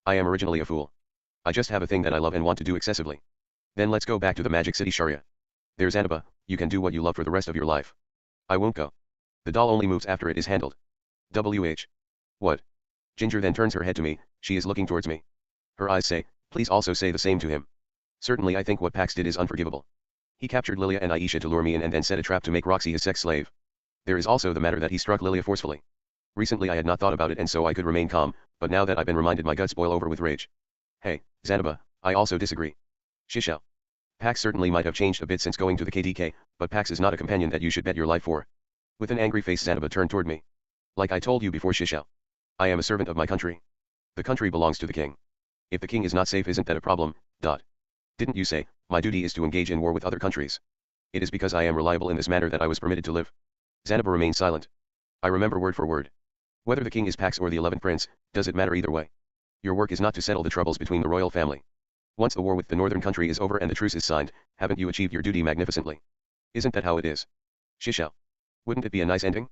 I am originally a fool. I just have a thing that I love and want to do excessively. Then let's go back to the Magic City Sharia. There's Zanoba, you can do what you love for the rest of your life. I won't go. The doll only moves after it is handled. WH. What? Ginger then turns her head to me, she is looking towards me. Her eyes say, please also say the same to him. Certainly I think what Pax did is unforgivable. He captured Lilia and Aisha to lure me in and then set a trap to make Roxy his sex slave. There is also the matter that he struck Lilia forcefully. Recently I had not thought about it and so I could remain calm, but now that I've been reminded my guts boil over with rage. Hey, Zanoba, I also disagree. Shisha. Pax certainly might have changed a bit since going to the KDK, but Pax is not a companion that you should bet your life for. With an angry face Zanoba turned toward me. Like I told you before Shisha. I am a servant of my country. The country belongs to the king. If the king is not safe isn't that a problem, Didn't you say, my duty is to engage in war with other countries? It is because I am reliable in this matter that I was permitted to live. Zanoba remained silent. I remember word for word. Whether the king is Pax or the 11th prince, does it matter either way? Your work is not to settle the troubles between the royal family. Once the war with the northern country is over and the truce is signed, haven't you achieved your duty magnificently? Isn't that how it is? Shisha. Wouldn't it be a nice ending?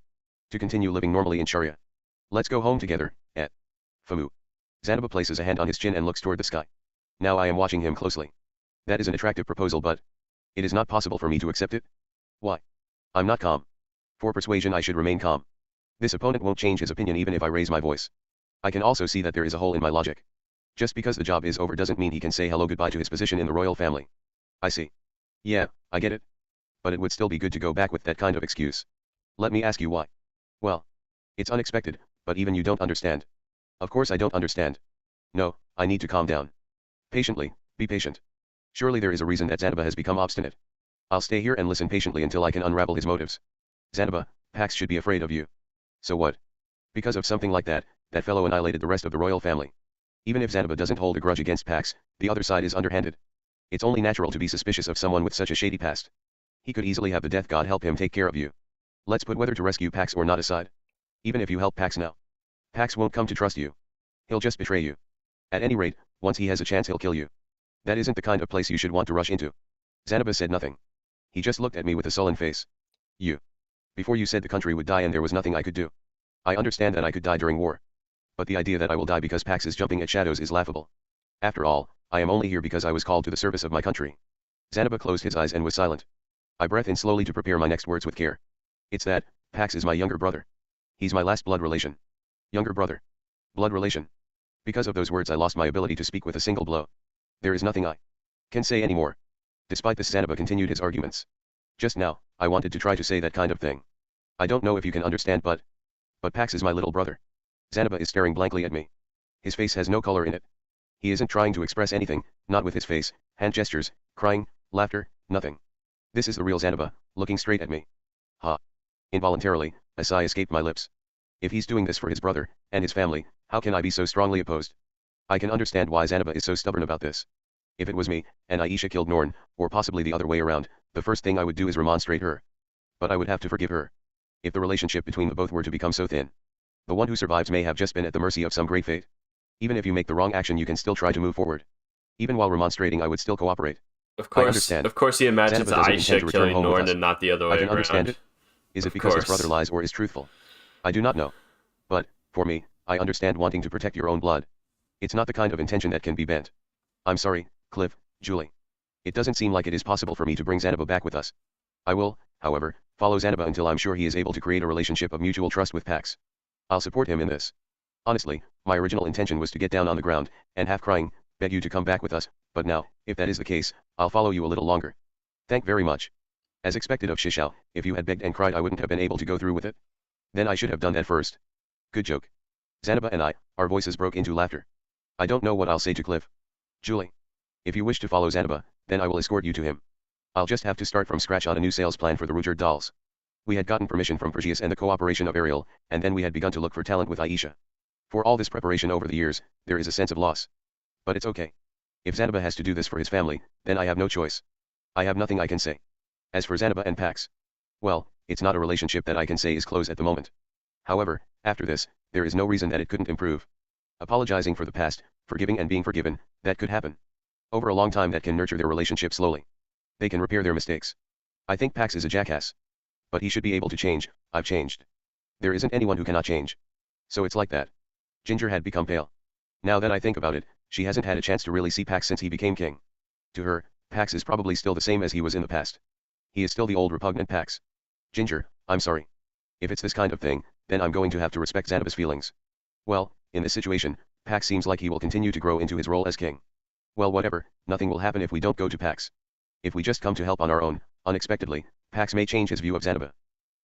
To continue living normally in Sharia. Let's go home together, Famu. Zanoba places a hand on his chin and looks toward the sky. Now I am watching him closely. That is an attractive proposal but it is not possible for me to accept it? Why? I'm not calm. For persuasion I should remain calm. This opponent won't change his opinion even if I raise my voice. I can also see that there is a hole in my logic. Just because the job is over doesn't mean he can say hello goodbye to his position in the royal family. I see. Yeah, I get it. But it would still be good to go back with that kind of excuse. Let me ask you why. Well, it's unexpected, but even you don't understand. Of course I don't understand. No, I need to calm down. Patiently, be patient. Surely there is a reason that Zanoba has become obstinate. I'll stay here and listen patiently until I can unravel his motives. Zanoba, Pax should be afraid of you. So what? Because of something like that, that fellow annihilated the rest of the royal family. Even if Zanoba doesn't hold a grudge against Pax, the other side is underhanded. It's only natural to be suspicious of someone with such a shady past. He could easily have the death god help him take care of you. Let's put whether to rescue Pax or not aside. Even if you help Pax now, Pax won't come to trust you. He'll just betray you. At any rate, once he has a chance he'll kill you. That isn't the kind of place you should want to rush into. Zanoba said nothing. He just looked at me with a sullen face. Before you said the country would die and there was nothing I could do. I understand that I could die during war. But the idea that I will die because Pax is jumping at shadows is laughable. After all, I am only here because I was called to the service of my country. Zanoba closed his eyes and was silent. I breathed in slowly to prepare my next words with care. It's that, Pax is my younger brother. He's my last blood relation. Younger brother. Blood relation. Because of those words I lost my ability to speak with a single blow. There is nothing I Can't say anymore. Despite this, Zanoba continued his arguments. Just now, I wanted to try to say that kind of thing. I don't know if you can understand, but Pax is my little brother. Zanoba is staring blankly at me. His face has no color in it. He isn't trying to express anything, not with his face, hand gestures, crying, laughter, nothing. This is the real Zanoba, looking straight at me. Ha. Involuntarily, a sigh escaped my lips. If he's doing this for his brother, and his family, how can I be so strongly opposed? I can understand why Zanoba is so stubborn about this. If it was me, and Aisha killed Norn, or possibly the other way around, the first thing I would do is remonstrate her. But I would have to forgive her. If the relationship between the both were to become so thin, the one who survives may have just been at the mercy of some great fate. Even if you make the wrong action, you can still try to move forward. Even while remonstrating, I would still cooperate. Of course he imagines Zanoba doesn't intend to Aisha return killing home with Norn us. and not the other way I can around. understand it. Is it because his brother lies or is truthful? I do not know. But, for me, I understand wanting to protect your own blood. It's not the kind of intention that can be bent. I'm sorry, Cliff, Julie. It doesn't seem like it is possible for me to bring Zanoba back with us. I will, however, follow Zanoba until I'm sure he is able to create a relationship of mutual trust with Pax. I'll support him in this. Honestly, my original intention was to get down on the ground, and half crying, beg you to come back with us, but now, if that is the case, I'll follow you a little longer. Thank very much. As expected of Shishao, if you had begged and cried I wouldn't have been able to go through with it. Then I should have done that first. Good joke. Zanoba and I, our voices broke into laughter. I don't know what I'll say to Cliff. Julie. If you wish to follow Zanoba, then I will escort you to him. I'll just have to start from scratch on a new sales plan for the Rudeus dolls. We had gotten permission from Perseus and the cooperation of Ariel, and then we had begun to look for talent with Aisha. For all this preparation over the years, there is a sense of loss. But it's okay. If Zanoba has to do this for his family, then I have no choice. I have nothing I can say. As for Zanoba and Pax, well, it's not a relationship that I can say is close at the moment. However, after this, there is no reason that it couldn't improve. Apologizing for the past, forgiving and being forgiven, that could happen. Over a long time that can nurture their relationship slowly. They can repair their mistakes. I think Pax is a jackass. But he should be able to change. I've changed. There isn't anyone who cannot change. So it's like that. Ginger had become pale. Now that I think about it, she hasn't had a chance to really see Pax since he became king. To her, Pax is probably still the same as he was in the past. He is still the old repugnant Pax. Ginger, I'm sorry. If it's this kind of thing, then I'm going to have to respect Zanoba's feelings. Well, in this situation, Pax seems like he will continue to grow into his role as king. Well, whatever, nothing will happen if we don't go to Pax. If we just come to help on our own, unexpectedly, Pax may change his view of Zanoba.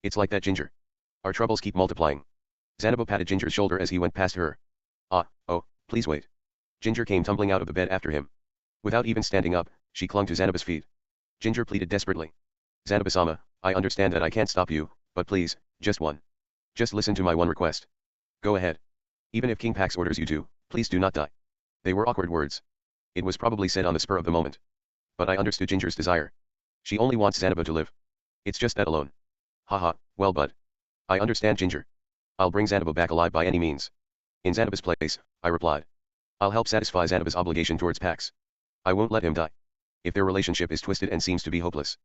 It's like that, Ginger. Our troubles keep multiplying. Zanoba patted Ginger's shoulder as he went past her. Oh, please wait. Ginger came tumbling out of the bed after him. Without even standing up, she clung to Zanoba's feet. Ginger pleaded desperately. Zanoba-sama, I understand that I can't stop you, but please, just one. Just listen to my one request. Go ahead. Even if King Pax orders you to, please do not die. They were awkward words. It was probably said on the spur of the moment. But I understood Ginger's desire. She only wants Zanoba to live. It's just that alone. Haha, well but. I understand, Ginger. I'll bring Zanoba back alive by any means. In Zanoba's place, I replied. I'll help satisfy Zanoba's obligation towards Pax. I won't let him die. If their relationship is twisted and seems to be hopeless,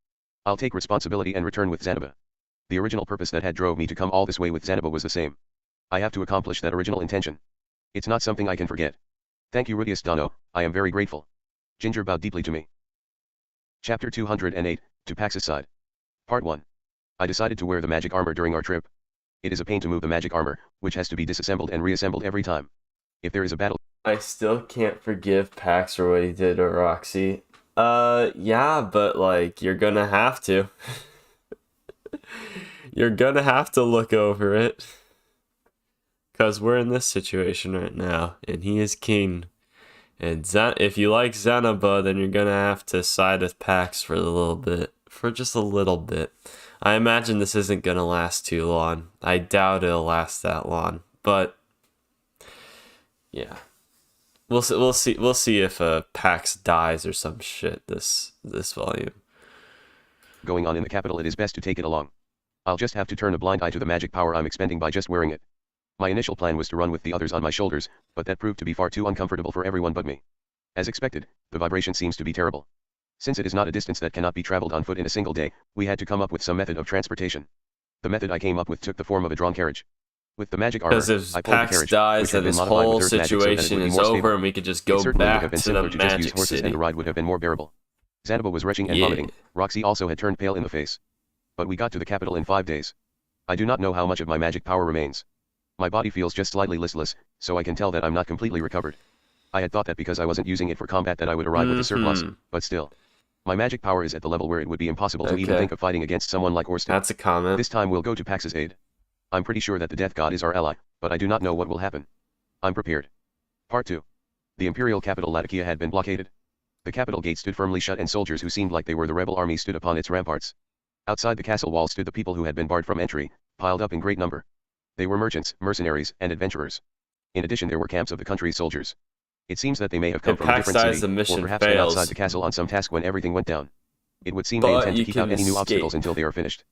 I'll take responsibility and return with Zanoba. The original purpose that had drove me to come all this way with Zanoba was the same. I have to accomplish that original intention. It's not something I can forget. Thank you, Rudeus Dono, I am very grateful. Ginger bowed deeply to me. Chapter 208, To Pax's Side. Part 1. I decided to wear the magic armor during our trip. It is a pain to move the magic armor, which has to be disassembled and reassembled every time. If there is a battle... I still can't forgive Pax for what he did to Roxy. Yeah, but, like, you're gonna have to. You're gonna have to look over it. Because we're in this situation right now, and he is king. And if you like Zanoba, then you're gonna have to side with Pax for a little bit. For just a little bit. I imagine this isn't gonna last too long. I doubt it'll last that long. But, yeah. We'll see if Pax dies or some shit this volume. Going on in the capital, it is best to take it along. I'll just have to turn a blind eye to the magic power I'm expending by just wearing it. My initial plan was to run with the others on my shoulders, but that proved to be far too uncomfortable for everyone but me. As expected, the vibration seems to be terrible. Since it is not a distance that cannot be traveled on foot in a single day, we had to come up with some method of transportation. The method I came up with took the form of a drawn carriage. With the magic armor, because if I pulled the Pax carriage, dies, then which this had been modified whole with earth magic so that it would situation be is more over, stable. and we could just It go certainly would back have been to simpler the to just use Magic horses, and City. the ride would have been more bearable. Zanoba was retching and Yeah. vomiting. Roxy also had turned pale in the face. But we got to the capital in 5 days. I do not know how much of my magic power remains. My body feels just slightly listless, so I can tell that I'm not completely recovered. I had thought that because I wasn't using it for combat that I would arrive with a surplus, but still. My magic power is at the level where it would be impossible to even think of fighting against someone like Orsted. That's a comment. This time we'll go to Pax's aid. I'm pretty sure that the Death God is our ally, but I do not know what will happen. I'm prepared. Part 2. The imperial capital Latakia had been blockaded. The capital gate stood firmly shut and soldiers who seemed like they were the rebel army stood upon its ramparts. Outside the castle walls stood the people who had been barred from entry, piled up in great number. They were merchants, mercenaries, and adventurers. In addition there were camps of the country's soldiers. It seems that they may have come from a different city, or perhaps been outside the castle on some task when everything went down. It would seem they intend to keep out any new obstacles until they are finished.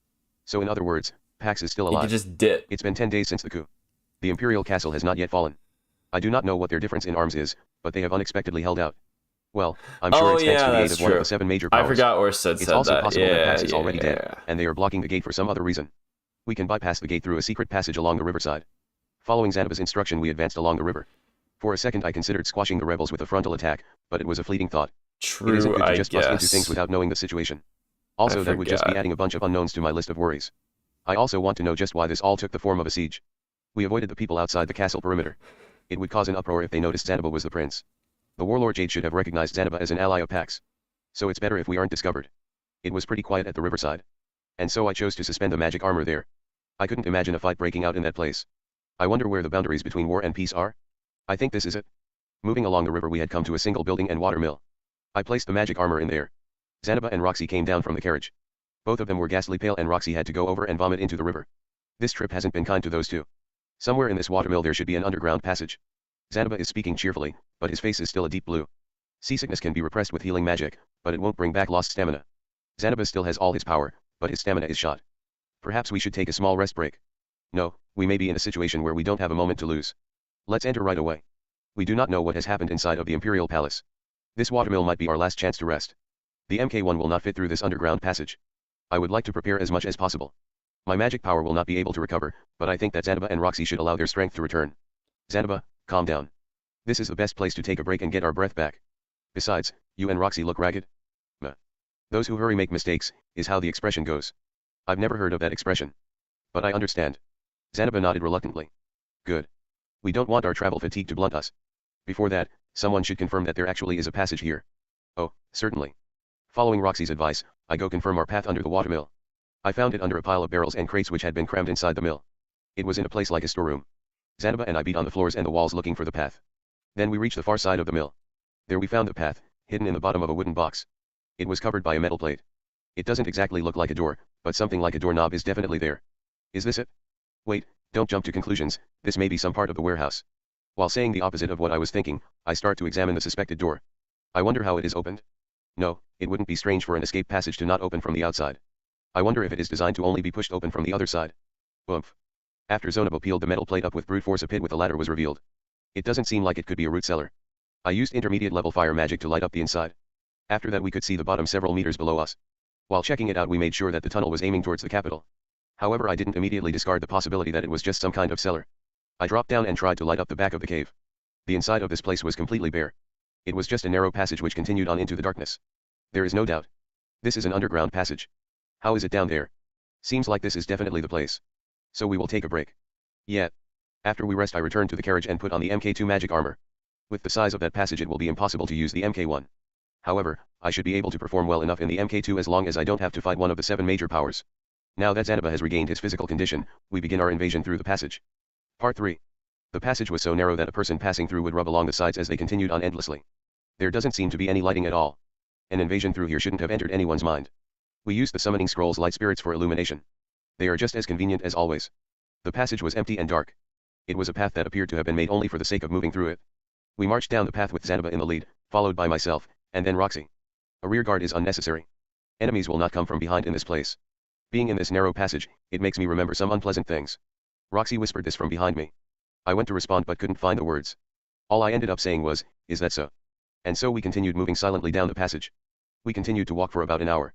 So in other words, Pax is still alive. You can just dip. It's been 10 days since the coup. The imperial castle has not yet fallen. I do not know what their difference in arms is, but they have unexpectedly held out. Well, I'm sure it's thanks to the aid of one of the 7 major powers. I forgot Orsted said that. It's also possible that Pax is already dead, and they are blocking the gate for some other reason. We can bypass the gate through a secret passage along the riverside. Following Zanoba's instruction we advanced along the river. For a second I considered squashing the rebels with a frontal attack, but it was a fleeting thought. True, it isn't good to just guess. bust into things without knowing the situation. Also that would just be adding a bunch of unknowns to my list of worries. I also want to know just why this all took the form of a siege. We avoided the people outside the castle perimeter. It would cause an uproar if they noticed Zanoba was the prince. The warlord Jade should have recognized Zanoba as an ally of Pax. So it's better if we aren't discovered. It was pretty quiet at the riverside. And so I chose to suspend the magic armor there. I couldn't imagine a fight breaking out in that place. I wonder where the boundaries between war and peace are? I think this is it. Moving along the river we had come to a single building and water mill. I placed the magic armor in there. Zanoba and Roxy came down from the carriage. Both of them were ghastly pale and Roxy had to go over and vomit into the river. This trip hasn't been kind to those two. Somewhere in this watermill there should be an underground passage. Zanoba is speaking cheerfully, but his face is still a deep blue. Seasickness can be repressed with healing magic, but it won't bring back lost stamina. Zanoba still has all his power, but his stamina is shot. Perhaps we should take a small rest break. No, we may be in a situation where we don't have a moment to lose. Let's enter right away. We do not know what has happened inside of the Imperial Palace. This watermill might be our last chance to rest. The MK1 will not fit through this underground passage. I would like to prepare as much as possible. My magic power will not be able to recover, but I think that Zanoba and Roxy should allow their strength to return. Zanoba, calm down. This is the best place to take a break and get our breath back. Besides, you and Roxy look ragged. Those who hurry make mistakes, is how the expression goes. I've never heard of that expression. But I understand. Zanoba nodded reluctantly. Good. We don't want our travel fatigue to blunt us. Before that, someone should confirm that there actually is a passage here. Oh, certainly. Following Roxy's advice, I go confirm our path under the watermill. I found it under a pile of barrels and crates which had been crammed inside the mill. It was in a place like a storeroom. Zanoba and I beat on the floors and the walls looking for the path. Then we reached the far side of the mill. There we found the path, hidden in the bottom of a wooden box. It was covered by a metal plate. It doesn't exactly look like a door, but something like a doorknob is definitely there. Is this it? Wait, don't jump to conclusions, this may be some part of the warehouse. While saying the opposite of what I was thinking, I start to examine the suspected door. I wonder how it is opened. No, it wouldn't be strange for an escape passage to not open from the outside. I wonder if it is designed to only be pushed open from the other side. Oomph. After Zanoba peeled the metal plate up with brute force, a pit with a ladder was revealed. It doesn't seem like it could be a root cellar. I used intermediate level fire magic to light up the inside. After that we could see the bottom several meters below us. While checking it out we made sure that the tunnel was aiming towards the capital. However, I didn't immediately discard the possibility that it was just some kind of cellar. I dropped down and tried to light up the back of the cave. The inside of this place was completely bare. It was just a narrow passage which continued on into the darkness. There is no doubt. This is an underground passage. How is it down there? Seems like this is definitely the place. So we will take a break. Yeah. After we rest I return to the carriage and put on the MK2 magic armor. With the size of that passage it will be impossible to use the MK1. However, I should be able to perform well enough in the MK2 as long as I don't have to fight one of the 7 major powers. Now that Zanoba has regained his physical condition, we begin our invasion through the passage. Part 3. The passage was so narrow that a person passing through would rub along the sides as they continued on endlessly. There doesn't seem to be any lighting at all. An invasion through here shouldn't have entered anyone's mind. We used the summoning scroll's light spirits for illumination. They are just as convenient as always. The passage was empty and dark. It was a path that appeared to have been made only for the sake of moving through it. We marched down the path with Zanoba in the lead, followed by myself, and then Roxy. A rear guard is unnecessary. Enemies will not come from behind in this place. Being in this narrow passage, it makes me remember some unpleasant things. Roxy whispered this from behind me. I went to respond but couldn't find the words. All I ended up saying was, "Is that so?" And so we continued moving silently down the passage. We continued to walk for about an hour.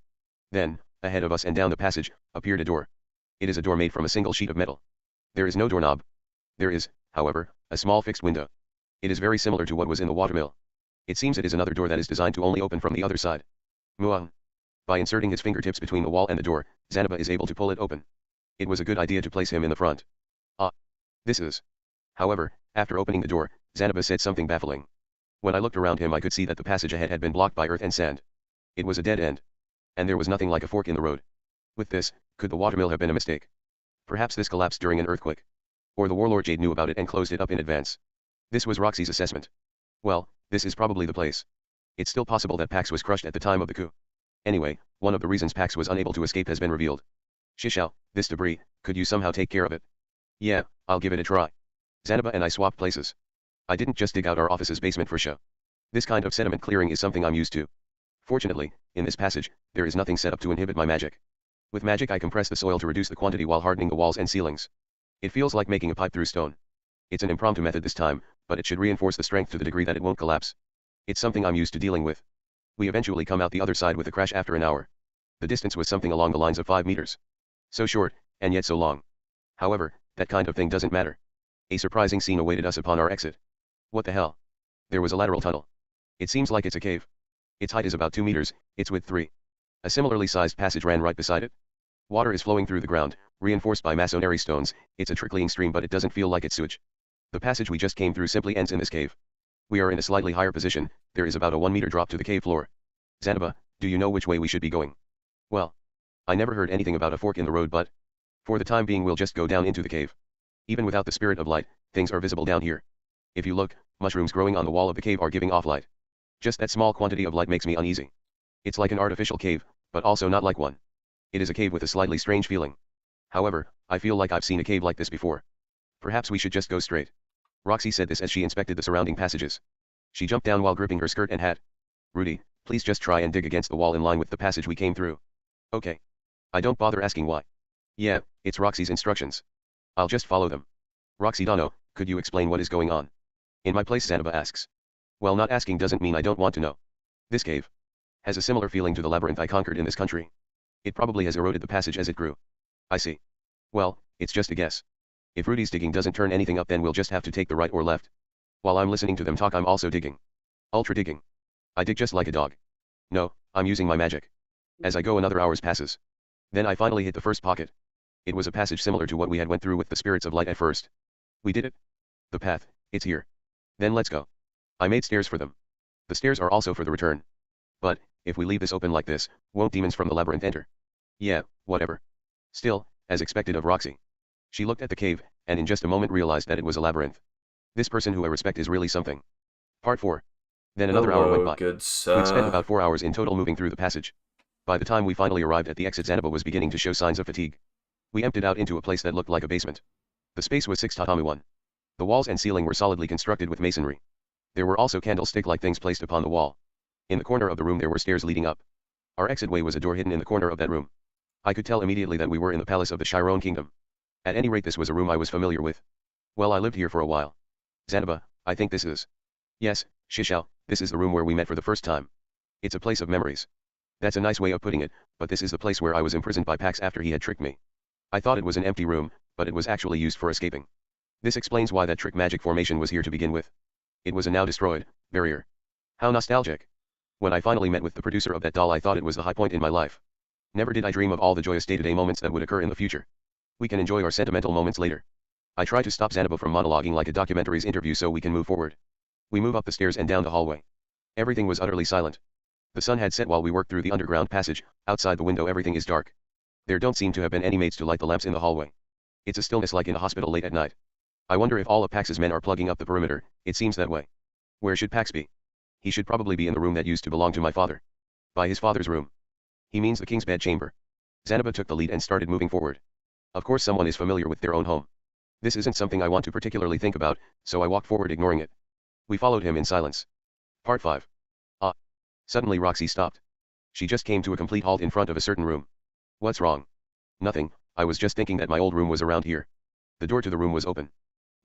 Then, ahead of us and down the passage, appeared a door. It is a door made from a single sheet of metal. There is no doorknob. There is, however, a small fixed window. It is very similar to what was in the watermill. It seems it is another door that is designed to only open from the other side. Muah. By inserting his fingertips between the wall and the door, Zanoba is able to pull it open. It was a good idea to place him in the front. This is. However, after opening the door, Zanoba said something baffling. When I looked around him I could see that the passage ahead had been blocked by earth and sand. It was a dead end. And there was nothing like a fork in the road. With this, could the watermill have been a mistake? Perhaps this collapsed during an earthquake. Or the warlord Jade knew about it and closed it up in advance. This was Roxy's assessment. Well, this is probably the place. It's still possible that Pax was crushed at the time of the coup. Anyway, one of the reasons Pax was unable to escape has been revealed. Shishao, this debris, could you somehow take care of it? Yeah, I'll give it a try. Zanoba and I swapped places. I didn't just dig out our office's basement for show. This kind of sediment clearing is something I'm used to. Fortunately, in this passage, there is nothing set up to inhibit my magic. With magic I compress the soil to reduce the quantity while hardening the walls and ceilings. It feels like making a pipe through stone. It's an impromptu method this time, but it should reinforce the strength to the degree that it won't collapse. It's something I'm used to dealing with. We eventually come out the other side with a crash after an hour. The distance was something along the lines of 5 meters. So short, and yet so long. However, that kind of thing doesn't matter. A surprising scene awaited us upon our exit. What the hell? There was a lateral tunnel. It seems like it's a cave. Its height is about 2 meters, its width 3. A similarly sized passage ran right beside it. Water is flowing through the ground, reinforced by masonry stones. It's a trickling stream but it doesn't feel like it's sewage. The passage we just came through simply ends in this cave. We are in a slightly higher position, there is about a 1 meter drop to the cave floor. Zanoba, do you know which way we should be going? Well, I never heard anything about a fork in the road but, for the time being we'll just go down into the cave. Even without the spirit of light, things are visible down here. If you look, mushrooms growing on the wall of the cave are giving off light. Just that small quantity of light makes me uneasy. It's like an artificial cave, but also not like one. It is a cave with a slightly strange feeling. However, I feel like I've seen a cave like this before. Perhaps we should just go straight. Roxy said this as she inspected the surrounding passages. She jumped down while gripping her skirt and hat. Rudy, please just try and dig against the wall in line with the passage we came through. Okay. I don't bother asking why. Yeah, it's Roxy's instructions. I'll just follow them. Roxy Dono, could you explain what is going on? In my place Zanoba asks. Well, not asking doesn't mean I don't want to know. This cave has a similar feeling to the labyrinth I conquered in this country. It probably has eroded the passage as it grew. I see. Well, it's just a guess. If Rudy's digging doesn't turn anything up then we'll just have to take the right or left. While I'm listening to them talk I'm also digging. Ultra digging. I dig just like a dog. No, I'm using my magic. As I go another hours passes. Then I finally hit the first pocket. It was a passage similar to what we had went through with the spirits of light at first. We did it. The path, it's here. Then let's go. I made stairs for them. The stairs are also for the return. But, if we leave this open like this, won't demons from the labyrinth enter? Yeah, whatever. Still, as expected of Roxy. She looked at the cave, and in just a moment realized that it was a labyrinth. This person who I respect is really something. Part 4. Then another hour went by. Good We'd spent about 4 hours in total moving through the passage. By the time we finally arrived at the exit Zanoba was beginning to show signs of fatigue. We emptied out into a place that looked like a basement. The space was 6 tatami 1. The walls and ceiling were solidly constructed with masonry. There were also candlestick-like things placed upon the wall. In the corner of the room there were stairs leading up. Our exitway was a door hidden in the corner of that room. I could tell immediately that we were in the palace of the Chiron Kingdom. At any rate this was a room I was familiar with. Well, I lived here for a while. Zanoba, I think this is. Yes, Shishao, this is the room where we met for the first time. It's a place of memories. That's a nice way of putting it, but this is the place where I was imprisoned by Pax after he had tricked me. I thought it was an empty room, but it was actually used for escaping. This explains why that trick magic formation was here to begin with. It was a now destroyed barrier. How nostalgic. When I finally met with the producer of that doll I thought it was the high point in my life. Never did I dream of all the joyous day-to-day moments that would occur in the future. We can enjoy our sentimental moments later. I try to stop Zanoba from monologuing like a documentary's interview so we can move forward. We move up the stairs and down the hallway. Everything was utterly silent. The sun had set while we worked through the underground passage. Outside the window everything is dark. There don't seem to have been any maids to light the lamps in the hallway. It's a stillness like in a hospital late at night. I wonder if all of Pax's men are plugging up the perimeter. It seems that way. Where should Pax be? He should probably be in the room that used to belong to my father. By his father's room. He means the king's bedchamber. Zanoba took the lead and started moving forward. Of course someone is familiar with their own home. This isn't something I want to particularly think about, so I walked forward ignoring it. We followed him in silence. Part 5. Ah. Suddenly Roxy stopped. She just came to a complete halt in front of a certain room. What's wrong? Nothing, I was just thinking that my old room was around here. The door to the room was open.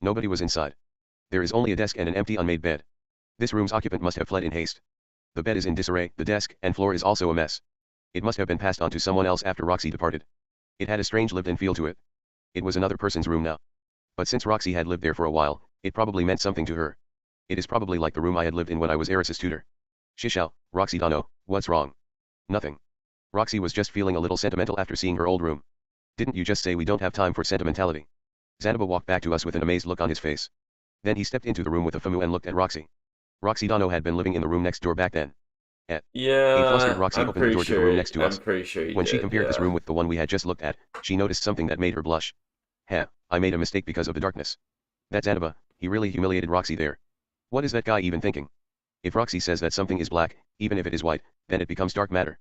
Nobody was inside. There is only a desk and an empty unmade bed. This room's occupant must have fled in haste. The bed is in disarray, the desk and floor is also a mess. It must have been passed on to someone else after Roxy departed. It had a strange lived-in feel to it. It was another person's room now. But since Roxy had lived there for a while, it probably meant something to her. It is probably like the room I had lived in when I was Eris's tutor. Shishao, Roxy Dano, what's wrong? Nothing. Roxy was just feeling a little sentimental after seeing her old room. Didn't you just say we don't have time for sentimentality? Zanoba walked back to us with an amazed look on his face. Then he stepped into the room with a Famu and looked at Roxy. Roxy Dano had been living in the room next door back then. A flustered Yeah, Roxy I'm opened the pretty door to the sure. room next to I'm us. pretty sure he When she did. compared this Yeah. room with the one we had just looked at, she noticed something that made her blush. Heh, I made a mistake because of the darkness. That's Zanoba, he really humiliated Roxy there. What is that guy even thinking? If Roxy says that something is black, even if it is white, then it becomes dark matter.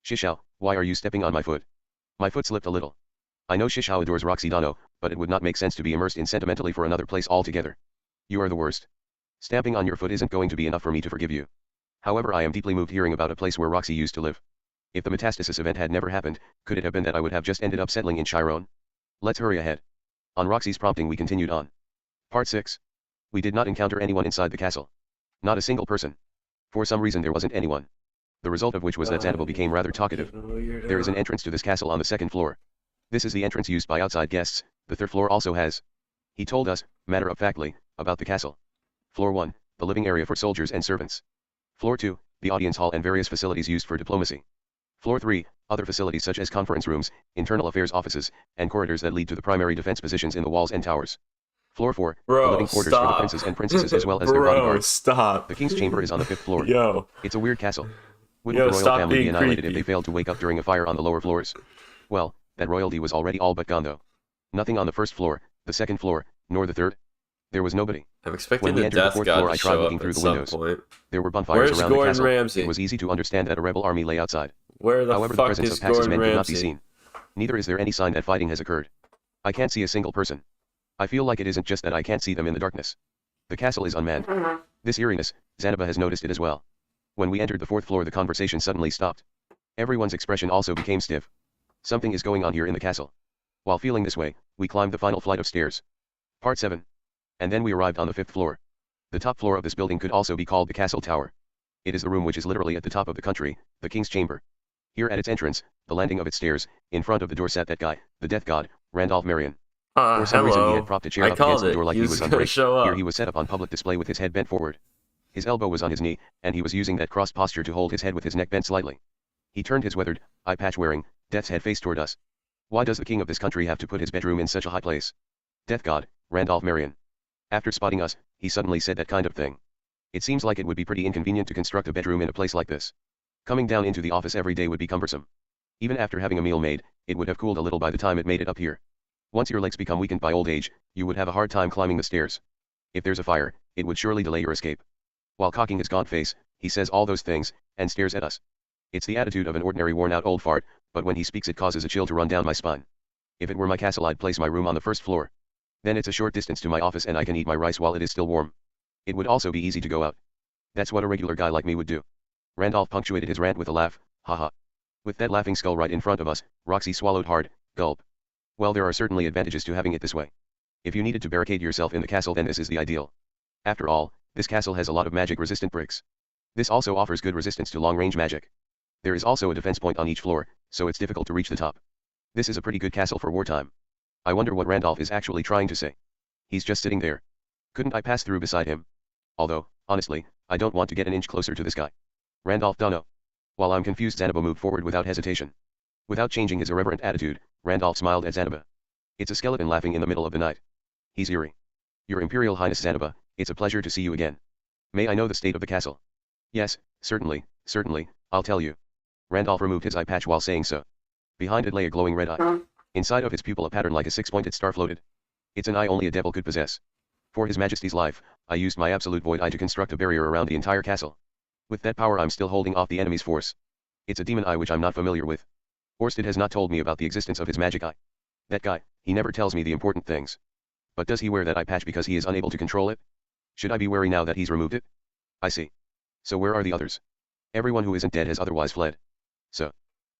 Shishao, why are you stepping on my foot? My foot slipped a little. I know Shishao adores Roxy Dano, but it would not make sense to be immersed in sentimentally for another place altogether. You are the worst. Stamping on your foot isn't going to be enough for me to forgive you. However, I am deeply moved hearing about a place where Roxy used to live. If the metastasis event had never happened, could it have been that I would have just ended up settling in Chiron? Let's hurry ahead. On Roxy's prompting we continued on. Part 6. We did not encounter anyone inside the castle. Not a single person. For some reason there wasn't anyone. The result of which was that Zanoba became rather talkative. There is an entrance to this castle on the second floor. This is the entrance used by outside guests, the third floor also has. He told us, matter-of-factly, about the castle. Floor 1, the living area for soldiers and servants. Floor 2, the audience hall and various facilities used for diplomacy. Floor 3, other facilities such as conference rooms, internal affairs offices, and corridors that lead to the primary defense positions in the walls and towers. Floor 4, the Bro, living quarters for the stop. princes and princesses as well as their Bro, bodyguards. stop. The king's chamber is on the 5th floor. Yo. It's a weird castle. Wouldn't Yo, the royal stop family be being annihilated if creepy. they failed to wake up during a fire on the lower floors? Well, that royalty was already all but gone though. Nothing on the first floor, the second floor, nor the third. There was nobody. I'm expecting When we the entered the death fourth god floor, to I tried show looking up through at the some windows. point. There were bonfires Where's around the Gordon castle. Ramsay? It was easy to understand that a rebel army lay outside. Where the However, the fuck presence is of Pax's Gordon men could not be Ramsay? seen. Neither is there any sign that fighting has occurred. I can't see a single person. I feel like it isn't just that I can't see them in the darkness. The castle is unmanned. This eeriness, Zanoba has noticed it as well. When we entered the fourth floor, the conversation suddenly stopped. Everyone's expression also became stiff. Something is going on here in the castle. While feeling this way, we climbed the final flight of stairs. Part 7. And then we arrived on the 5th floor. The top floor of this building could also be called the castle tower. It is the room which is literally at the top of the country, the king's chamber. Here at its entrance, the landing of its stairs, in front of the door sat that guy, the death god, Randolph Marianne. For some reason he had propped a chair up against the door like he was on break. Here he was set up on public display with his head bent forward. His elbow was on his knee, and he was using that crossed posture to hold his head with his neck bent slightly. He turned his weathered, eye patch wearing, death's head face toward us. Why does the king of this country have to put his bedroom in such a high place? Death god, Randolph Marianne. After spotting us, he suddenly said that kind of thing. It seems like it would be pretty inconvenient to construct a bedroom in a place like this. Coming down into the office every day would be cumbersome. Even after having a meal made, it would have cooled a little by the time it made it up here. Once your legs become weakened by old age, you would have a hard time climbing the stairs. If there's a fire, it would surely delay your escape. While cocking his gaunt face, he says all those things, and stares at us. It's the attitude of an ordinary worn-out old fart, but when he speaks it causes a chill to run down my spine. If it were my castle I'd place my room on the first floor. Then it's a short distance to my office and I can eat my rice while it is still warm. It would also be easy to go out. That's what a regular guy like me would do. Randolph punctuated his rant with a laugh, haha. With that laughing skull right in front of us, Roxy swallowed hard, gulp. Well, there are certainly advantages to having it this way. If you needed to barricade yourself in the castle, then this is the ideal. After all, this castle has a lot of magic-resistant bricks. This also offers good resistance to long-range magic. There is also a defense point on each floor, so it's difficult to reach the top. This is a pretty good castle for wartime. I wonder what Randolph is actually trying to say. He's just sitting there. Couldn't I pass through beside him? Although, honestly, I don't want to get an inch closer to this guy. Randolph Dono. While I'm confused, Zanoba moved forward without hesitation. Without changing his irreverent attitude, Randolph smiled at Zanoba. It's a skeleton laughing in the middle of the night. He's eerie. Your Imperial Highness Zanoba, it's a pleasure to see you again. May I know the state of the castle? Yes, certainly, I'll tell you. Randolph removed his eye patch while saying so. Behind it lay a glowing red eye. Inside of his pupil a pattern like a six-pointed star floated. It's an eye only a devil could possess. For His Majesty's life, I used my absolute void eye to construct a barrier around the entire castle. With that power I'm still holding off the enemy's force. It's a demon eye which I'm not familiar with. Orsted has not told me about the existence of his magic eye. That guy, he never tells me the important things. But does he wear that eye patch because he is unable to control it? Should I be wary now that he's removed it? I see. So where are the others? Everyone who isn't dead has otherwise fled. So,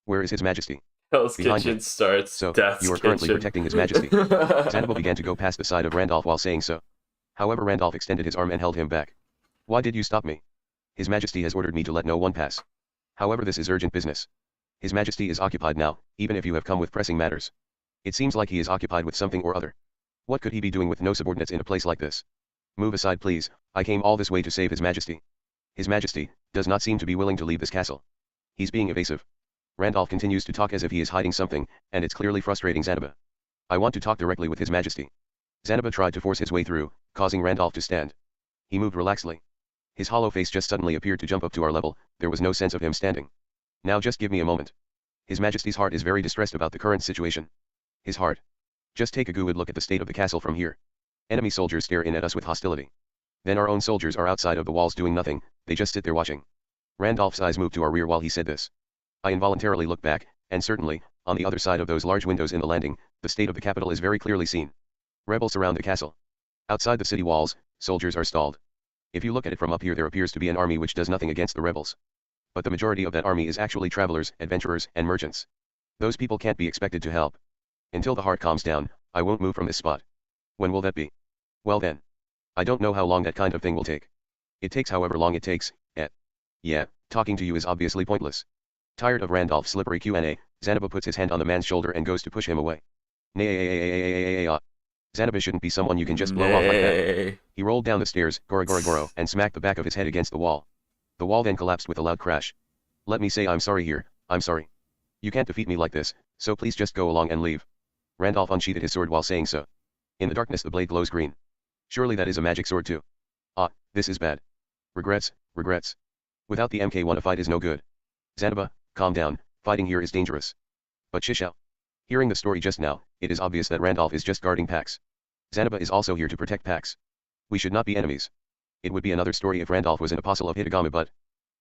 where is His Majesty? Hell's Behind Kitchen him. starts. So, Death's you are currently Kitchen. protecting His Majesty. Zanoba began to go past the side of Randolph while saying so. However, Randolph extended his arm and held him back. Why did you stop me? His Majesty has ordered me to let no one pass. However, this is urgent business. His Majesty is occupied now, even if you have come with pressing matters. It seems like he is occupied with something or other. What could he be doing with no subordinates in a place like this? Move aside please, I came all this way to save His Majesty. His Majesty does not seem to be willing to leave this castle. He's being evasive. Randolph continues to talk as if he is hiding something, and it's clearly frustrating Zanoba. I want to talk directly with His Majesty. Zanoba tried to force his way through, causing Randolph to stand. He moved relaxedly. His hollow face just suddenly appeared to jump up to our level, there was no sense of him standing. Now just give me a moment. His Majesty's heart is very distressed about the current situation. His heart. Just take a good look at the state of the castle from here. Enemy soldiers stare in at us with hostility. Then our own soldiers are outside of the walls doing nothing, they just sit there watching. Randolph's eyes moved to our rear while he said this. I involuntarily looked back, and certainly, on the other side of those large windows in the landing, the state of the capital is very clearly seen. Rebels surround the castle. Outside the city walls, soldiers are stalled. If you look at it from up here, there appears to be an army which does nothing against the rebels. But the majority of that army is actually travelers, adventurers, and merchants. Those people can't be expected to help. Until the heart calms down, I won't move from this spot. When will that be? Well then. I don't know how long that kind of thing will take. It takes however long it takes, Yeah, talking to you is obviously pointless. Tired of Randolph's slippery Q&A, Zanoba puts his hand on the man's shoulder and goes to push him away. Nay. Zanoba shouldn't be someone you can just blow off like that. He rolled down the stairs, goro, and smacked the back of his head against the wall. The wall then collapsed with a loud crash. Let me say I'm sorry here, I'm sorry. You can't defeat me like this, so please just go along and leave. Randolph unsheathed his sword while saying so. In the darkness the blade glows green. Surely that is a magic sword too. Ah, this is bad. Regrets. Without the MK1 a fight is no good. Zanoba, calm down, fighting here is dangerous. But Shishao. Hearing the story just now, it is obvious that Randolph is just guarding Pax. Zanoba is also here to protect Pax. We should not be enemies. It would be another story if Randolph was an apostle of Hitagami, but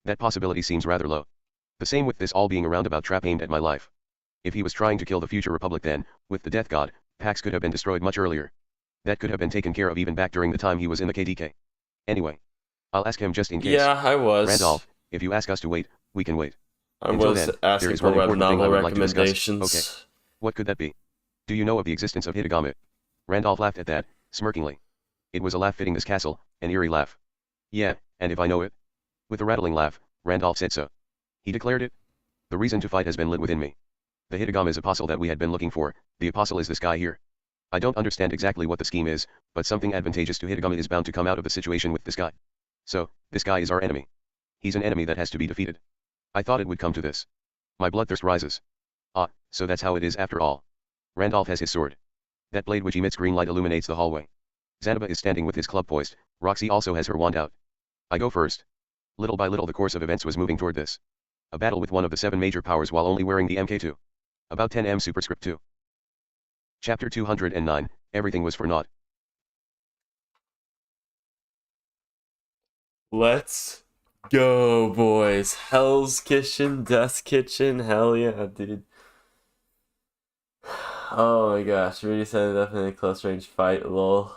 that possibility seems rather low. The same with this all being a roundabout trap aimed at my life. If he was trying to kill the future republic then, with the death god, Pax could have been destroyed much earlier. That could have been taken care of even back during the time he was in the KDK. Anyway. I'll ask him just in case. Yeah, I was. Randolph, if you ask us to wait, we can wait. I Until was then, asking there is for one web important thing I novel would like to discuss. recommendations. Okay. What could that be? Do you know of the existence of Hitagami? Randolph laughed at that, smirkingly. It was a laugh fitting this castle, an eerie laugh. Yeah, and if I know it? With a rattling laugh, Randolph said so. He declared it. The reason to fight has been lit within me. The Hitagami's apostle that we had been looking for, the apostle is this guy here. I don't understand exactly what the scheme is, but something advantageous to Hitagami is bound to come out of the situation with this guy. So, this guy is our enemy. He's an enemy that has to be defeated. I thought it would come to this. My bloodthirst rises. Ah, so that's how it is after all. Randolph has his sword. That blade which emits green light illuminates the hallway. Zanoba is standing with his club poised, Roxy also has her wand out. I go first. Little by little the course of events was moving toward this. A battle with one of the 7 major powers while only wearing the MK2. About 10 M superscript 2. Chapter 209, Everything was for naught. Let's go, boys. Hell's Kitchen, Death's Kitchen, hell yeah, dude. Oh my gosh, really said definitely a close range fight, lol.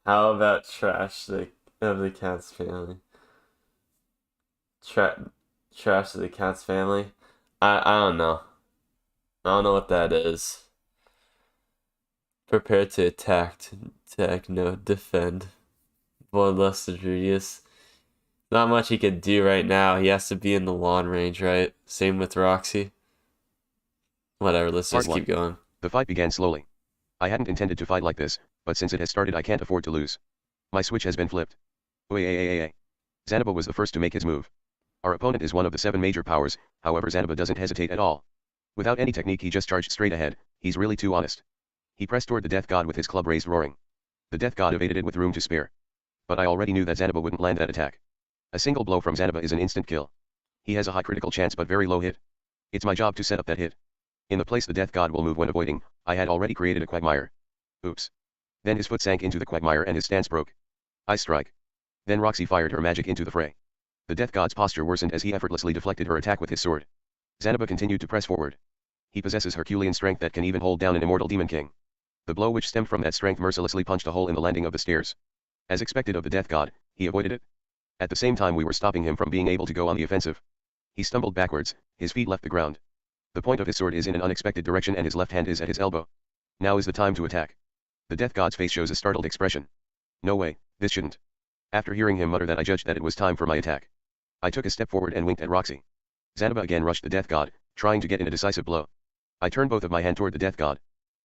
How about trash of the Cat's family? Trash of the Cat's family? I don't know. I don't know what that is. Prepare to attack, no, defend. Bloodlust of Rudeus. Not much he can do right now. He has to be in the lawn range, right? Same with Roxy. Whatever, let's just keep going. The fight began slowly. I hadn't intended to fight like this, but since it has started I can't afford to lose. My switch has been flipped. Zanoba was the first to make his move. Our opponent is one of the 7 major powers, however Zanoba doesn't hesitate at all. Without any technique he just charged straight ahead, he's really too honest. He pressed toward the death god with his club raised roaring. The death god evaded it with room to spare. But I already knew that Zanoba wouldn't land that attack. A single blow from Zanoba is an instant kill. He has a high critical chance but very low hit. It's my job to set up that hit. In the place the death god will move when avoiding, I had already created a quagmire. Oops. Then his foot sank into the quagmire and his stance broke. I strike. Then Roxy fired her magic into the fray. The death god's posture worsened as he effortlessly deflected her attack with his sword. Zanoba continued to press forward. He possesses Herculean strength that can even hold down an immortal demon king. The blow which stemmed from that strength mercilessly punched a hole in the landing of the stairs. As expected of the death god, he avoided it. At the same time we were stopping him from being able to go on the offensive. He stumbled backwards, his feet left the ground. The point of his sword is in an unexpected direction and his left hand is at his elbow. Now is the time to attack. The death god's face shows a startled expression. No way, this shouldn't. After hearing him mutter that I judged that it was time for my attack. I took a step forward and winked at Roxy. Zanoba again rushed the death god, trying to get in a decisive blow. I turned both of my hand toward the death god.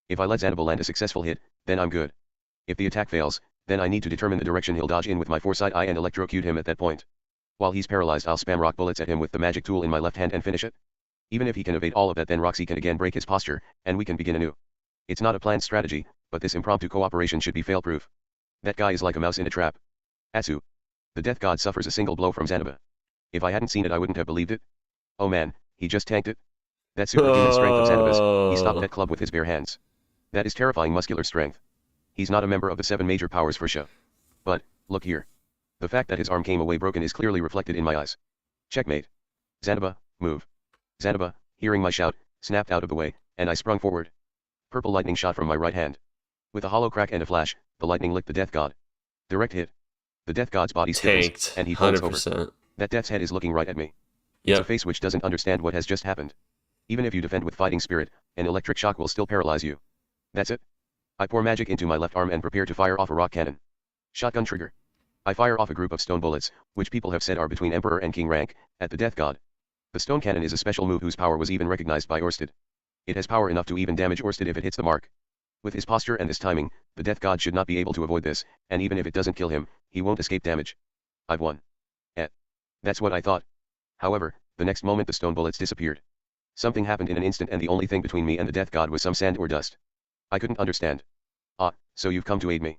If I let Zanoba land a successful hit, then I'm good. If the attack fails, then I need to determine the direction he'll dodge in with my foresight eye and electrocute him at that point. While he's paralyzed I'll spam rock bullets at him with the magic tool in my left hand and finish it. Even if he can evade all of that then Roxy can again break his posture, and we can begin anew. It's not a planned strategy, but this impromptu cooperation should be fail-proof. That guy is like a mouse in a trap. Atsu. The death god suffers a single blow from Zanoba. If I hadn't seen it I wouldn't have believed it. Oh man, he just tanked it. That superhuman strength of Zanoba's, he stopped that club with his bare hands. That is terrifying muscular strength. He's not a member of the 7 major powers for show. But, look here. The fact that his arm came away broken is clearly reflected in my eyes. Checkmate. Zanoba, move. Zanoba, hearing my shout, snapped out of the way, and I sprung forward. Purple lightning shot from my right hand. With a hollow crack and a flash, the lightning licked the death god. Direct hit. The death god's body stiffens, and he falls over. That death's head is looking right at me. It's a face which doesn't understand what has just happened. Even if you defend with fighting spirit, an electric shock will still paralyze you. That's it. I pour magic into my left arm and prepare to fire off a rock cannon. Shotgun trigger. I fire off a group of stone bullets, which people have said are between Emperor and King rank, at the death god. The stone cannon is a special move whose power was even recognized by Orsted. It has power enough to even damage Orsted if it hits the mark. With his posture and this timing, the death god should not be able to avoid this, and even if it doesn't kill him, he won't escape damage. I've won. That's what I thought. However, the next moment the stone bullets disappeared. Something happened in an instant and the only thing between me and the death god was some sand or dust. I couldn't understand. Ah, so you've come to aid me.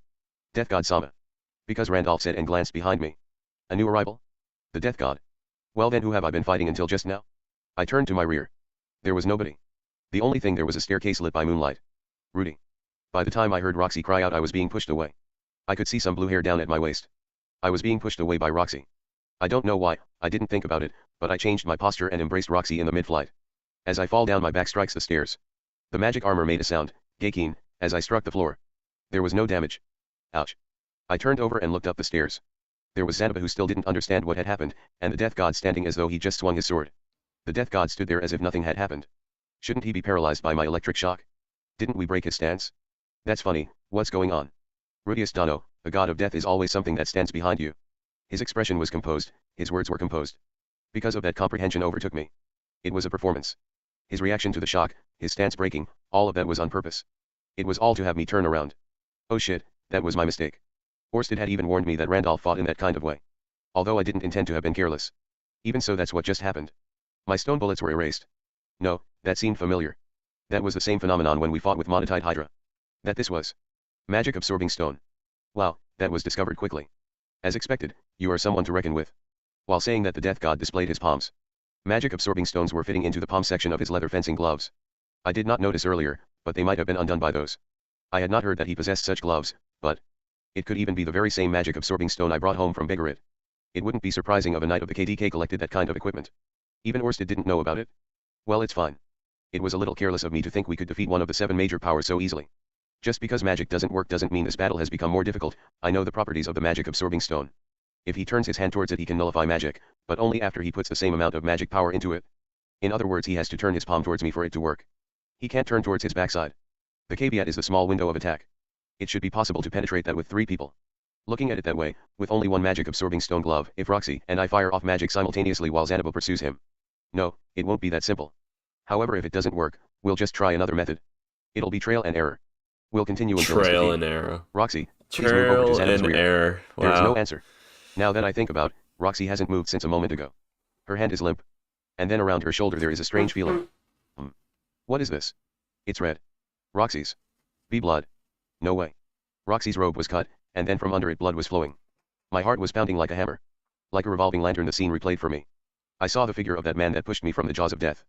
Death god Sama. Because Randolph said and glanced behind me. A new arrival? The death god. Well then who have I been fighting until just now? I turned to my rear. There was nobody. The only thing there was a staircase lit by moonlight. Rudy. By the time I heard Roxy cry out I was being pushed away. I could see some blue hair down at my waist. I was being pushed away by Roxy. I don't know why, I didn't think about it, but I changed my posture and embraced Roxy in the mid-flight. As I fall down my back strikes the stairs. The magic armor made a sound, Geikin, as I struck the floor. There was no damage. Ouch. I turned over and looked up the stairs. There was Zanoba who still didn't understand what had happened, and the death god standing as though he just swung his sword. The death god stood there as if nothing had happened. Shouldn't he be paralyzed by my electric shock? Didn't we break his stance? That's funny, what's going on? Rudeus Dano, the god of death is always something that stands behind you. His expression was composed, his words were composed. Because of that comprehension overtook me. It was a performance. His reaction to the shock, his stance breaking, all of that was on purpose. It was all to have me turn around. Oh shit, that was my mistake. Orsted had even warned me that Randolph fought in that kind of way. Although I didn't intend to have been careless. Even so that's what just happened. My stone bullets were erased. No, that seemed familiar. That was the same phenomenon when we fought with Monetite Hydra. That this was. Magic absorbing stone. Wow, that was discovered quickly. As expected, you are someone to reckon with. While saying that the death god displayed his palms. Magic absorbing stones were fitting into the palm section of his leather fencing gloves. I did not notice earlier, but they might have been undone by those. I had not heard that he possessed such gloves, but it could even be the very same magic absorbing stone I brought home from Bigorit. It wouldn't be surprising of a knight of the KDK collected that kind of equipment. Even Orsted didn't know about it. Well, it's fine. It was a little careless of me to think we could defeat one of the 7 major powers so easily. Just because magic doesn't work doesn't mean this battle has become more difficult. I know the properties of the magic absorbing stone. If he turns his hand towards it he can nullify magic, but only after he puts the same amount of magic power into it. In other words he has to turn his palm towards me for it to work. He can't turn towards his backside. The caveat is the small window of attack. It should be possible to penetrate that with 3 people. Looking at it that way, with only one magic absorbing stone glove, if Roxy and I fire off magic simultaneously while Zanoba pursues him. No, it won't be that simple. However if it doesn't work, we'll just try another method. It'll be trial and error. We'll continue until trial and error. Roxy, please move over to Zanoba's rear. Error. Wow. There's no answer. Now that I think about, Roxy hasn't moved since a moment ago. Her hand is limp. And then around her shoulder there is a strange feeling. What is this? It's red. Roxy's. Be blood. No way. Roxy's robe was cut, and then from under it blood was flowing. My heart was pounding like a hammer. Like a revolving lantern the scene replayed for me. I saw the figure of that man that pushed me from the jaws of death.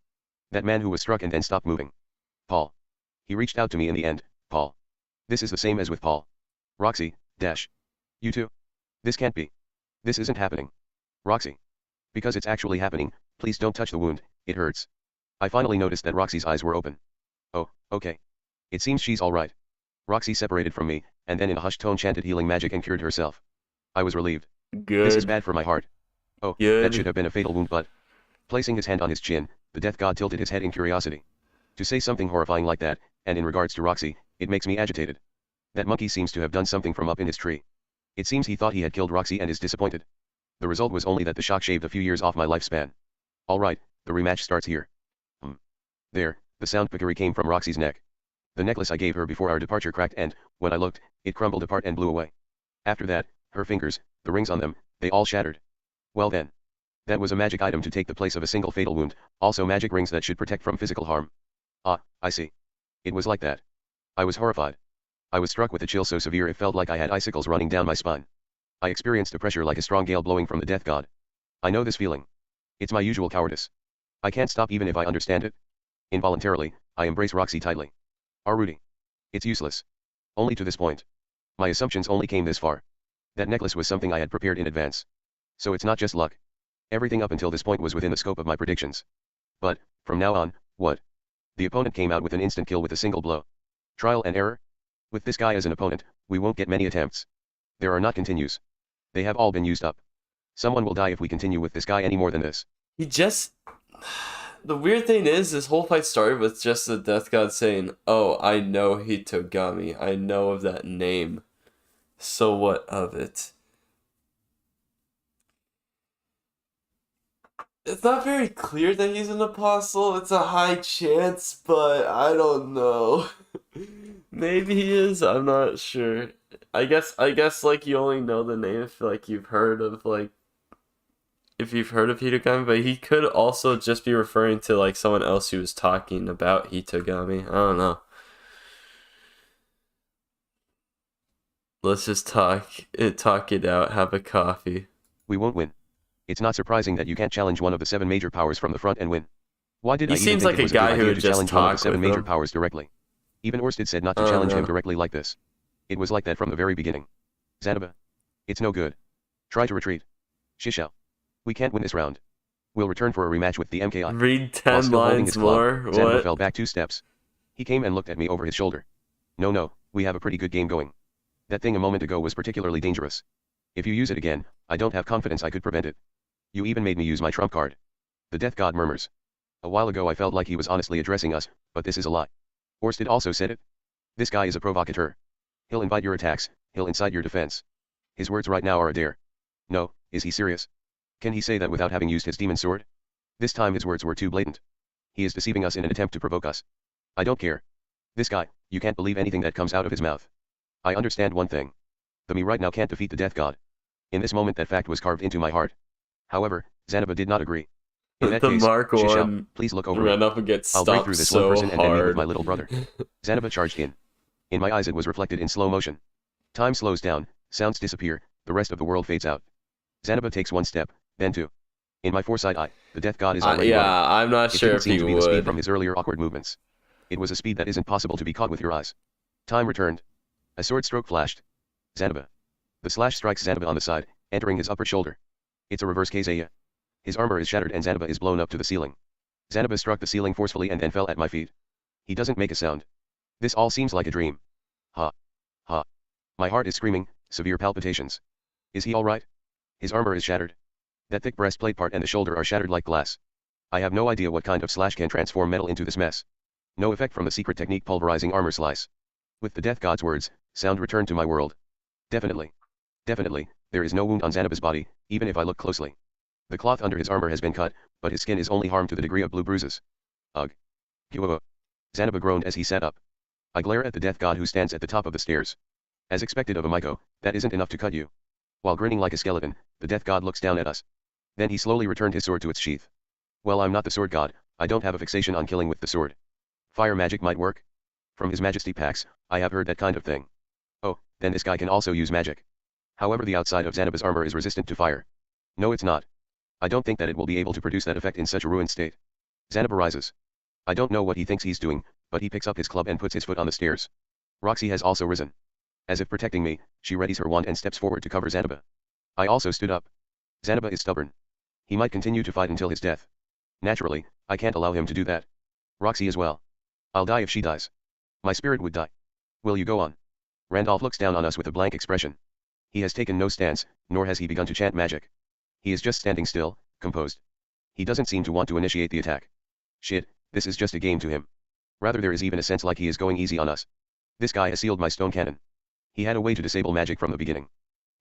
That man who was struck and then stopped moving. Paul. He reached out to me in the end, Paul. This is the same as with Paul. Roxy, dash. You too? This can't be. This isn't happening. Roxy. Because it's actually happening, please don't touch the wound, it hurts. I finally noticed that Roxy's eyes were open. Oh, okay. It seems she's alright. Roxy separated from me, and then in a hushed tone chanted healing magic and cured herself. I was relieved. Good. This is bad for my heart. Oh, Good. That should have been a fatal wound but... Placing his hand on his chin, the death god tilted his head in curiosity. To say something horrifying like that, and in regards to Roxy, it makes me agitated. That monkey seems to have done something from up in his tree. It seems he thought he had killed Roxy and is disappointed. The result was only that the shock shaved a few years off my lifespan. Alright, the rematch starts here. There, the sound pickery came from Roxy's neck. The necklace I gave her before our departure cracked and, when I looked, it crumbled apart and blew away. After that, her fingers, the rings on them, they all shattered. Well then. That was a magic item to take the place of a single fatal wound, also magic rings that should protect from physical harm. Ah, I see. It was like that. I was horrified. I was struck with a chill so severe it felt like I had icicles running down my spine. I experienced a pressure like a strong gale blowing from the death god. I know this feeling. It's my usual cowardice. I can't stop even if I understand it. Involuntarily, I embrace Roxy tightly. Rudy. It's useless. Only to this point. My assumptions only came this far. That necklace was something I had prepared in advance. So it's not just luck. Everything up until this point was within the scope of my predictions. But, from now on, what? The opponent came out with an instant kill with a single blow. Trial and error? With this guy as an opponent, we won't get many attempts. There are not continues. They have all been used up. Someone will die if we continue with this guy any more than this. He just... The weird thing is, this whole fight started with just the Death God saying, "Oh, I know Hitogami. I know of that name. So what of it?" It's not very clear that he's an apostle. It's a high chance, but I don't know. Maybe he is. I'm not sure. I guess like you only know the name if like you've heard of Hitogami, but he could also just be referring to like someone else who was talking about Hitogami. I don't know. Let's just talk it out, have a coffee. We won't win. It's not surprising that you can't challenge one of the 7 major powers from the front and win. Why did I even seems think like it a was guy good who idea would to just challenge one of the talk 7 with major him. powers directly? Even Orsted said not to challenge him directly like this. It was like that from the very beginning. Zanoba. It's no good. Try to retreat. Shishao. We can't win this round. We'll return for a rematch with the MKI. Read While 10 still holding lines his club, more? Zanoba What? fell back 2 steps. He came and looked at me over his shoulder. No, we have a pretty good game going. That thing a moment ago was particularly dangerous. If you use it again, I don't have confidence I could prevent it. You even made me use my trump card. The death god murmurs. A while ago I felt like he was honestly addressing us, but this is a lie. Orsted also said it. This guy is a provocateur. He'll invite your attacks, he'll incite your defense. His words right now are a dare. No, is he serious? Can he say that without having used his demon sword? This time his words were too blatant. He is deceiving us in an attempt to provoke us. I don't care. This guy, you can't believe anything that comes out of his mouth. I understand one thing. The me right now can't defeat the death god. In this moment that fact was carved into my heart. However, Zanoba did not agree. In that The case, Mark Shishao, 1 please look over ran me. up and get I'll break stopped through this so one person and then meet with hard. my little brother. Zanoba charged in. In my eyes it was reflected in slow motion. Time slows down, sounds disappear, the rest of the world fades out. Zanoba takes 1 step, then 2. In my foresight eye, the death god is already running. Yeah, I'm not It sure didn't if seem he to be the speed would. from his earlier awkward movements. It was a speed that isn't possible to be caught with your eyes. Time returned. A sword stroke flashed. Zanoba. The slash strikes Zanoba on the side, entering his upper shoulder. It's a reverse Kazaya. His armor is shattered and Zanoba is blown up to the ceiling. Zanoba struck the ceiling forcefully and then fell at my feet. He doesn't make a sound. This all seems like a dream. Ha. Ha. My heart is screaming, severe palpitations. Is he alright? His armor is shattered. That thick breastplate part and the shoulder are shattered like glass. I have no idea what kind of slash can transform metal into this mess. No effect from the secret technique pulverizing armor slice. With the death god's words, sound returned to my world. Definitely. Definitely, there is no wound on Zanoba's body, even if I look closely. The cloth under his armor has been cut, but his skin is only harmed to the degree of blue bruises. Ugh. Kiwoo. Zanoba groaned as he sat up. I glare at the death god who stands at the top of the stairs. As expected of a Maiko, that isn't enough to cut you. While grinning like a skeleton, the death god looks down at us. Then he slowly returned his sword to its sheath. Well, I'm not the sword god, I don't have a fixation on killing with the sword. Fire magic might work. From his majesty packs, I have heard that kind of thing. Oh, then this guy can also use magic. However, the outside of Zanoba's armor is resistant to fire. No, it's not. I don't think that it will be able to produce that effect in such a ruined state. Zanoba rises. I don't know what he thinks he's doing, but he picks up his club and puts his foot on the stairs. Roxy has also risen. As if protecting me, she readies her wand and steps forward to cover Zanoba. I also stood up. Zanoba is stubborn. He might continue to fight until his death. Naturally, I can't allow him to do that. Roxy as well. I'll die if she dies. My spirit would die. Will you go on? Randolph looks down on us with a blank expression. He has taken no stance, nor has he begun to chant magic. He is just standing still, composed. He doesn't seem to want to initiate the attack. Shit, this is just a game to him. Rather, there is even a sense like he is going easy on us. This guy has sealed my stone cannon. He had a way to disable magic from the beginning.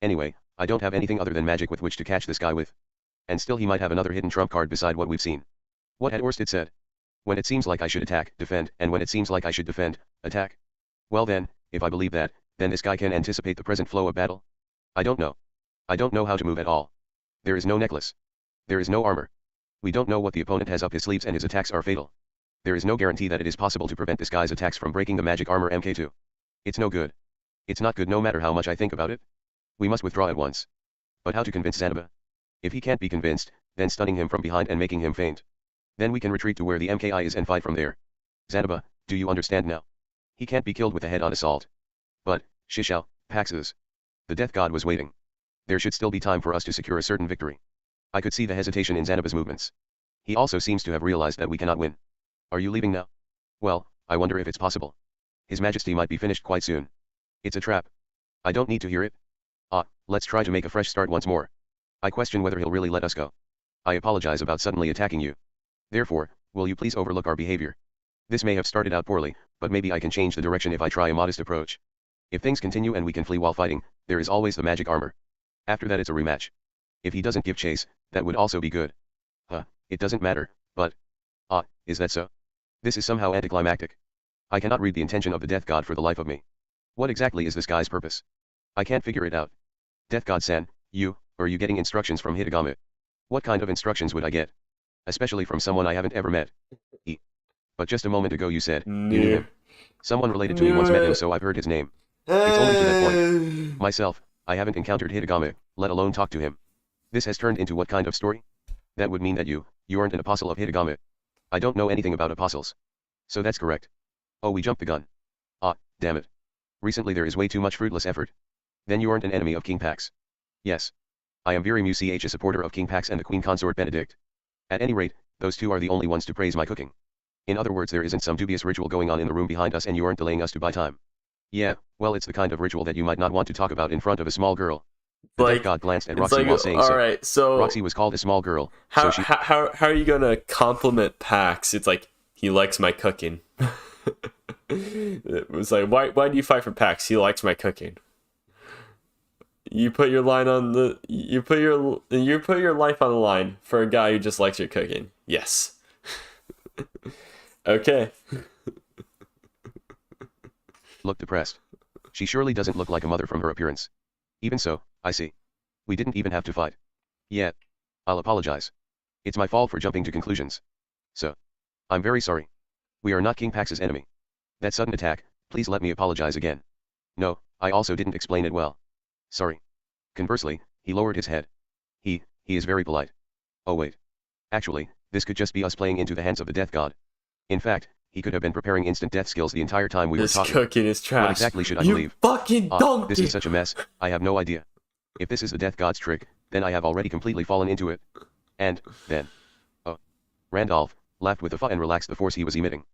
Anyway, I don't have anything other than magic with which to catch this guy with. And still he might have another hidden trump card beside what we've seen. What had Orsted said? When it seems like I should attack, defend, and when it seems like I should defend, attack. Well then, if I believe that, then this guy can anticipate the present flow of battle. I don't know. I don't know how to move at all. There is no necklace. There is no armor. We don't know what the opponent has up his sleeves and his attacks are fatal. There is no guarantee that it is possible to prevent this guy's attacks from breaking the magic armor MK2. It's no good. It's not good no matter how much I think about it. We must withdraw at once. But how to convince Zanoba? If he can't be convinced, then stunning him from behind and making him faint. Then we can retreat to where the MKI is and fight from there. Zanoba, do you understand now? He can't be killed with a head-on assault. But, Shishao, Pax's. The death god was waiting. There should still be time for us to secure a certain victory. I could see the hesitation in Zanoba's movements. He also seems to have realized that we cannot win. Are you leaving now? Well, I wonder if it's possible. His Majesty might be finished quite soon. It's a trap. I don't need to hear it. Let's try to make a fresh start once more. I question whether he'll really let us go. I apologize about suddenly attacking you. Therefore, will you please overlook our behavior? This may have started out poorly, but maybe I can change the direction if I try a modest approach. If things continue and we can flee while fighting, there is always the magic armor. After that it's a rematch. If he doesn't give chase, that would also be good. It doesn't matter, but... is that so? This is somehow anticlimactic. I cannot read the intention of the death god for the life of me. What exactly is this guy's purpose? I can't figure it out. Death god-san, are you getting instructions from Hitagami? What kind of instructions would I get? Especially from someone I haven't ever met. But just a moment ago you said, you knew him. Someone related to me once met him, so I've heard his name. It's only to that point. Myself, I haven't encountered Hitagami, let alone talked to him. This has turned into what kind of story? That would mean that you aren't an apostle of Hitagami. I don't know anything about apostles. So that's correct. Oh, we jumped the gun. Damn it. Recently there is way too much fruitless effort. Then you aren't an enemy of King Pax. Yes. I am very much a supporter of King Pax and the Queen Consort Benedict. At any rate, those two are the only ones to praise my cooking. In other words, there isn't some dubious ritual going on in the room behind us and you aren't delaying us to buy time. Yeah, well, it's the kind of ritual that you might not want to talk about in front of a small girl. The death god glanced at Roxy while saying so. Alright, so... Roxy was called a small girl, how, so she... How are you gonna compliment Pax? It's like, he likes my cooking. It was like, why do you fight for Pax? He likes my cooking. You put your line on the... You put your life on the line for a guy who just likes your cooking. Yes. Okay. Looked depressed. She surely doesn't look like a mother from her appearance. Even so, I see. We didn't even have to fight. Yeah. I'll apologize. It's my fault for jumping to conclusions. So. I'm very sorry. We are not King Pax's enemy. That sudden attack, please let me apologize again. No, I also didn't explain it well. Sorry. Conversely, he lowered his head. He is very polite. Oh wait. Actually, this could just be us playing into the hands of the death god. In fact, he could have been preparing instant death skills the entire time we were talking. This cooking is trash. What exactly should I believe? Fucking donkey! This is such a mess, I have no idea. If this is the death god's trick, then I have already completely fallen into it. And, then... Randolph laughed with a and relaxed the force he was emitting.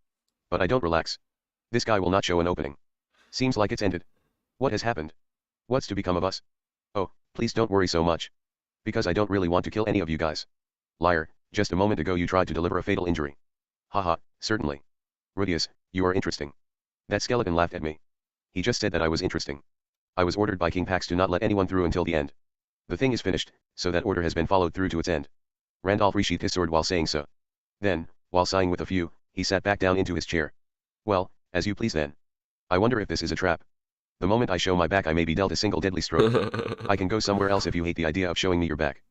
But I don't relax. This guy will not show an opening. Seems like it's ended. What has happened? What's to become of us? Oh, please don't worry so much. Because I don't really want to kill any of you guys. Liar, just a moment ago you tried to deliver a fatal injury. Haha, certainly. Rudeus, you are interesting. That skeleton laughed at me. He just said that I was interesting. I was ordered by King Pax to not let anyone through until the end. The thing is finished, so that order has been followed through to its end. Randolph resheathed his sword while saying so. Then, while sighing with a few, he sat back down into his chair. Well, as you please then. I wonder if this is a trap. The moment I show my back I may be dealt a single deadly stroke. I can go somewhere else if you hate the idea of showing me your back.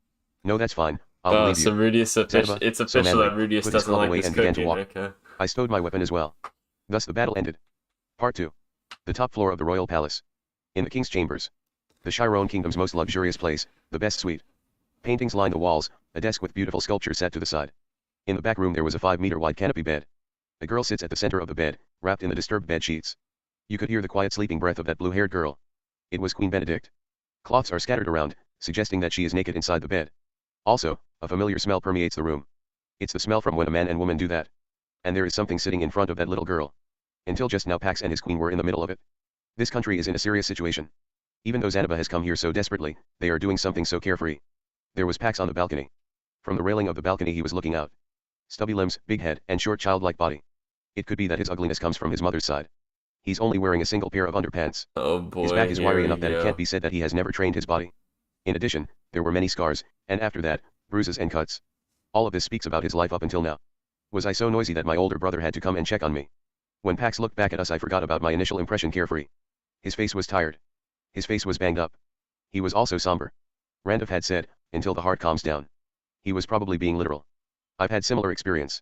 No, that's fine. I'll leave you. So Rudeus it's official that Rudeus doesn't like this cooking. Okay. I stowed my weapon as well. Thus the battle ended. Part 2. The top floor of the royal palace. In the king's chambers. The Chiron kingdom's most luxurious place, the best suite. Paintings lined the walls, a desk with beautiful sculpture set to the side. In the back room there was a 5-meter wide canopy bed. A girl sits at the center of the bed, wrapped in the disturbed bed sheets. You could hear the quiet sleeping breath of that blue-haired girl. It was Queen Benedict. Cloths are scattered around, suggesting that she is naked inside the bed. Also, a familiar smell permeates the room. It's the smell from when a man and woman do that. And there is something sitting in front of that little girl. Until just now Pax and his queen were in the middle of it. This country is in a serious situation. Even though Zanoba has come here so desperately, they are doing something so carefree. There was Pax on the balcony. From the railing of the balcony he was looking out. Stubby limbs, big head, and short childlike body. It could be that his ugliness comes from his mother's side. He's only wearing a single pair of underpants. Oh boy, his back is wiry enough that it can't be said that he has never trained his body. In addition, there were many scars, and after that, bruises and cuts. All of this speaks about his life up until now. Was I so noisy that my older brother had to come and check on me? When Pax looked back at us I forgot about my initial impression carefree. His face was tired. His face was banged up. He was also somber. Randolph had said, until the heart calms down. He was probably being literal. I've had similar experience.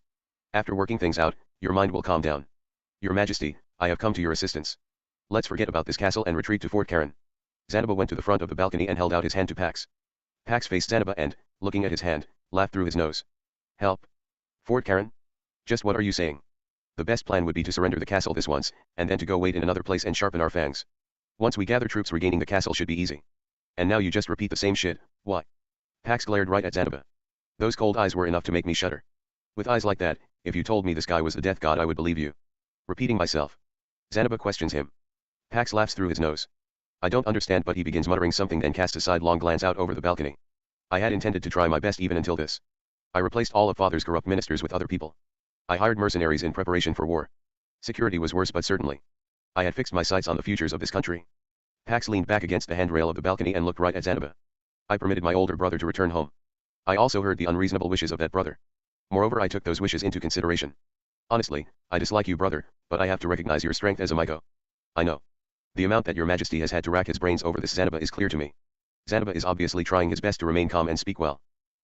After working things out, your mind will calm down. Your Majesty, I have come to your assistance. Let's forget about this castle and retreat to Fort Karen. Zanoba went to the front of the balcony and held out his hand to Pax. Pax faced Zanoba and, looking at his hand, laughed through his nose. Help. Fort Karen? Just what are you saying? The best plan would be to surrender the castle this once, and then to go wait in another place and sharpen our fangs. Once we gather troops, regaining the castle should be easy. And now you just repeat the same shit, why? Pax glared right at Zanoba. Those cold eyes were enough to make me shudder. With eyes like that, if you told me this guy was the death god I would believe you. Repeating myself. Zanoba questions him. Pax laughs through his nose. I don't understand, but he begins muttering something, then casts a sidelong glance out over the balcony. I had intended to try my best even until this. I replaced all of father's corrupt ministers with other people. I hired mercenaries in preparation for war. Security was worse, but certainly. I had fixed my sights on the futures of this country. Pax leaned back against the handrail of the balcony and looked right at Zanoba. I permitted my older brother to return home. I also heard the unreasonable wishes of that brother. Moreover, I took those wishes into consideration. Honestly, I dislike you, brother, but I have to recognize your strength as a Maiko. I know. The amount that your majesty has had to rack his brains over this Zanoba is clear to me. Zanoba is obviously trying his best to remain calm and speak well.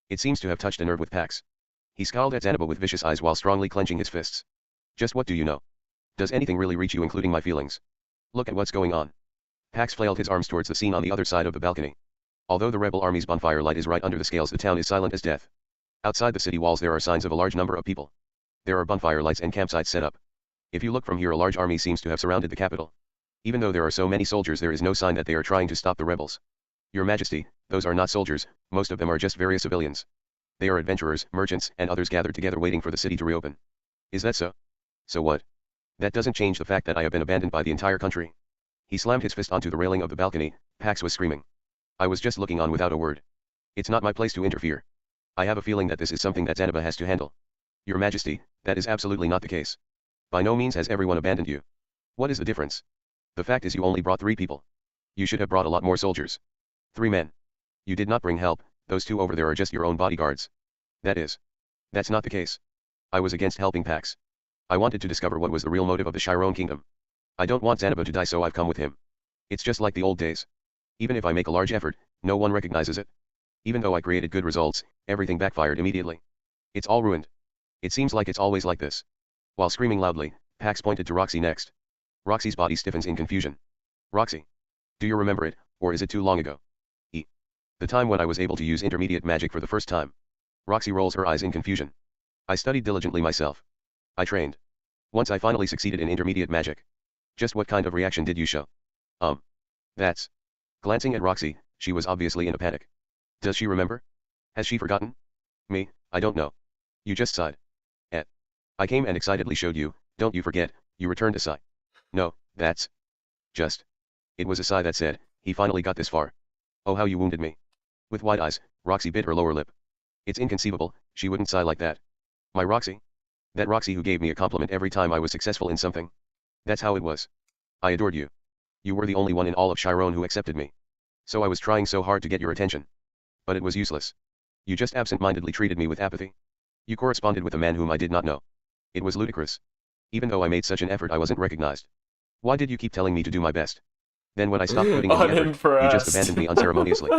It seems to have touched a nerve with Pax. He scowled at Zanoba with vicious eyes while strongly clenching his fists. Just what do you know? Does anything really reach you, including my feelings? Look at what's going on. Pax flailed his arms towards the scene on the other side of the balcony. Although the rebel army's bonfire light is right under the scales, the town is silent as death. Outside the city walls there are signs of a large number of people. There are bonfire lights and campsites set up. If you look from here, a large army seems to have surrounded the capital. Even though there are so many soldiers, there is no sign that they are trying to stop the rebels. Your Majesty, those are not soldiers, most of them are just various civilians. They are adventurers, merchants, and others gathered together waiting for the city to reopen. Is that so? So what? That doesn't change the fact that I have been abandoned by the entire country. He slammed his fist onto the railing of the balcony. Pax was screaming. I was just looking on without a word. It's not my place to interfere. I have a feeling that this is something that Zanoba has to handle. Your Majesty, that is absolutely not the case. By no means has everyone abandoned you. What is the difference? The fact is you only brought 3 people. You should have brought a lot more soldiers. 3 men. You did not bring help, those 2 over there are just your own bodyguards. That's not the case. I was against helping Pax. I wanted to discover what was the real motive of the Chiron Kingdom. I don't want Zanoba to die, so I've come with him. It's just like the old days. Even if I make a large effort, no one recognizes it. Even though I created good results, everything backfired immediately. It's all ruined. It seems like it's always like this. While screaming loudly, Pax pointed to Roxy next. Roxy's body stiffens in confusion. Roxy. Do you remember it, or is it too long ago? The time when I was able to use intermediate magic for the first time. Roxy rolls her eyes in confusion. I studied diligently myself. I trained. Once I finally succeeded in intermediate magic. Just what kind of reaction did you show? That's. Glancing at Roxy, she was obviously in a panic. Does she remember? Has she forgotten? Me, I don't know. You just sighed. I came and excitedly showed you, don't you forget, you returned a sigh. No, that's. Just. It was a sigh that said, he finally got this far. Oh, how you wounded me. With wide eyes, Roxy bit her lower lip. It's inconceivable, she wouldn't sigh like that. My Roxy? That Roxy who gave me a compliment every time I was successful in something. That's how it was. I adored you. You were the only one in all of Chiron who accepted me. So I was trying so hard to get your attention. But it was useless. You just absent-mindedly treated me with apathy. You corresponded with a man whom I did not know. It was ludicrous. Even though I made such an effort, I wasn't recognized. Why did you keep telling me to do my best? Then when I stopped putting in the effort, you just abandoned me unceremoniously.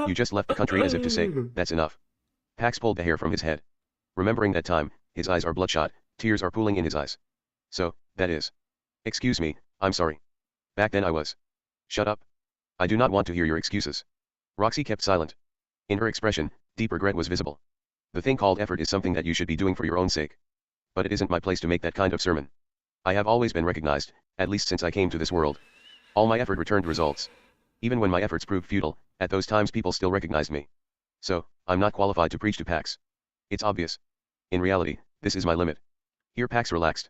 You just left the country as if to say, that's enough. Pax pulled the hair from his head. Remembering that time, his eyes are bloodshot, tears are pooling in his eyes. So, that is. Excuse me, I'm sorry. Back then I was. Shut up. I do not want to hear your excuses. Roxy kept silent. In her expression, deep regret was visible. The thing called effort is something that you should be doing for your own sake. But it isn't my place to make that kind of sermon. I have always been recognized, at least since I came to this world. All my effort returned results. Even when my efforts proved futile, at those times people still recognized me. So, I'm not qualified to preach to Pax. It's obvious. In reality, this is my limit. Here Pax relaxed.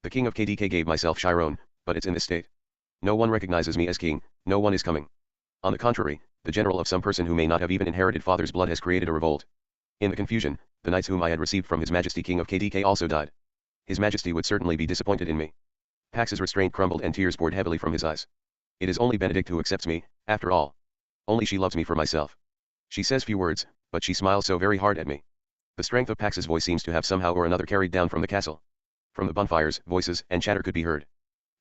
The king of KDK gave myself Chiron, but it's in this state. No one recognizes me as king, no one is coming. On the contrary, the general of some person who may not have even inherited father's blood has created a revolt. In the confusion, the knights whom I had received from His Majesty King of KDK also died. His Majesty would certainly be disappointed in me. Pax's restraint crumbled and tears poured heavily from his eyes. It is only Benedict who accepts me, after all. Only she loves me for myself. She says few words, but she smiles so very hard at me. The strength of Pax's voice seems to have somehow or another carried down from the castle. From the bonfires, voices and chatter could be heard.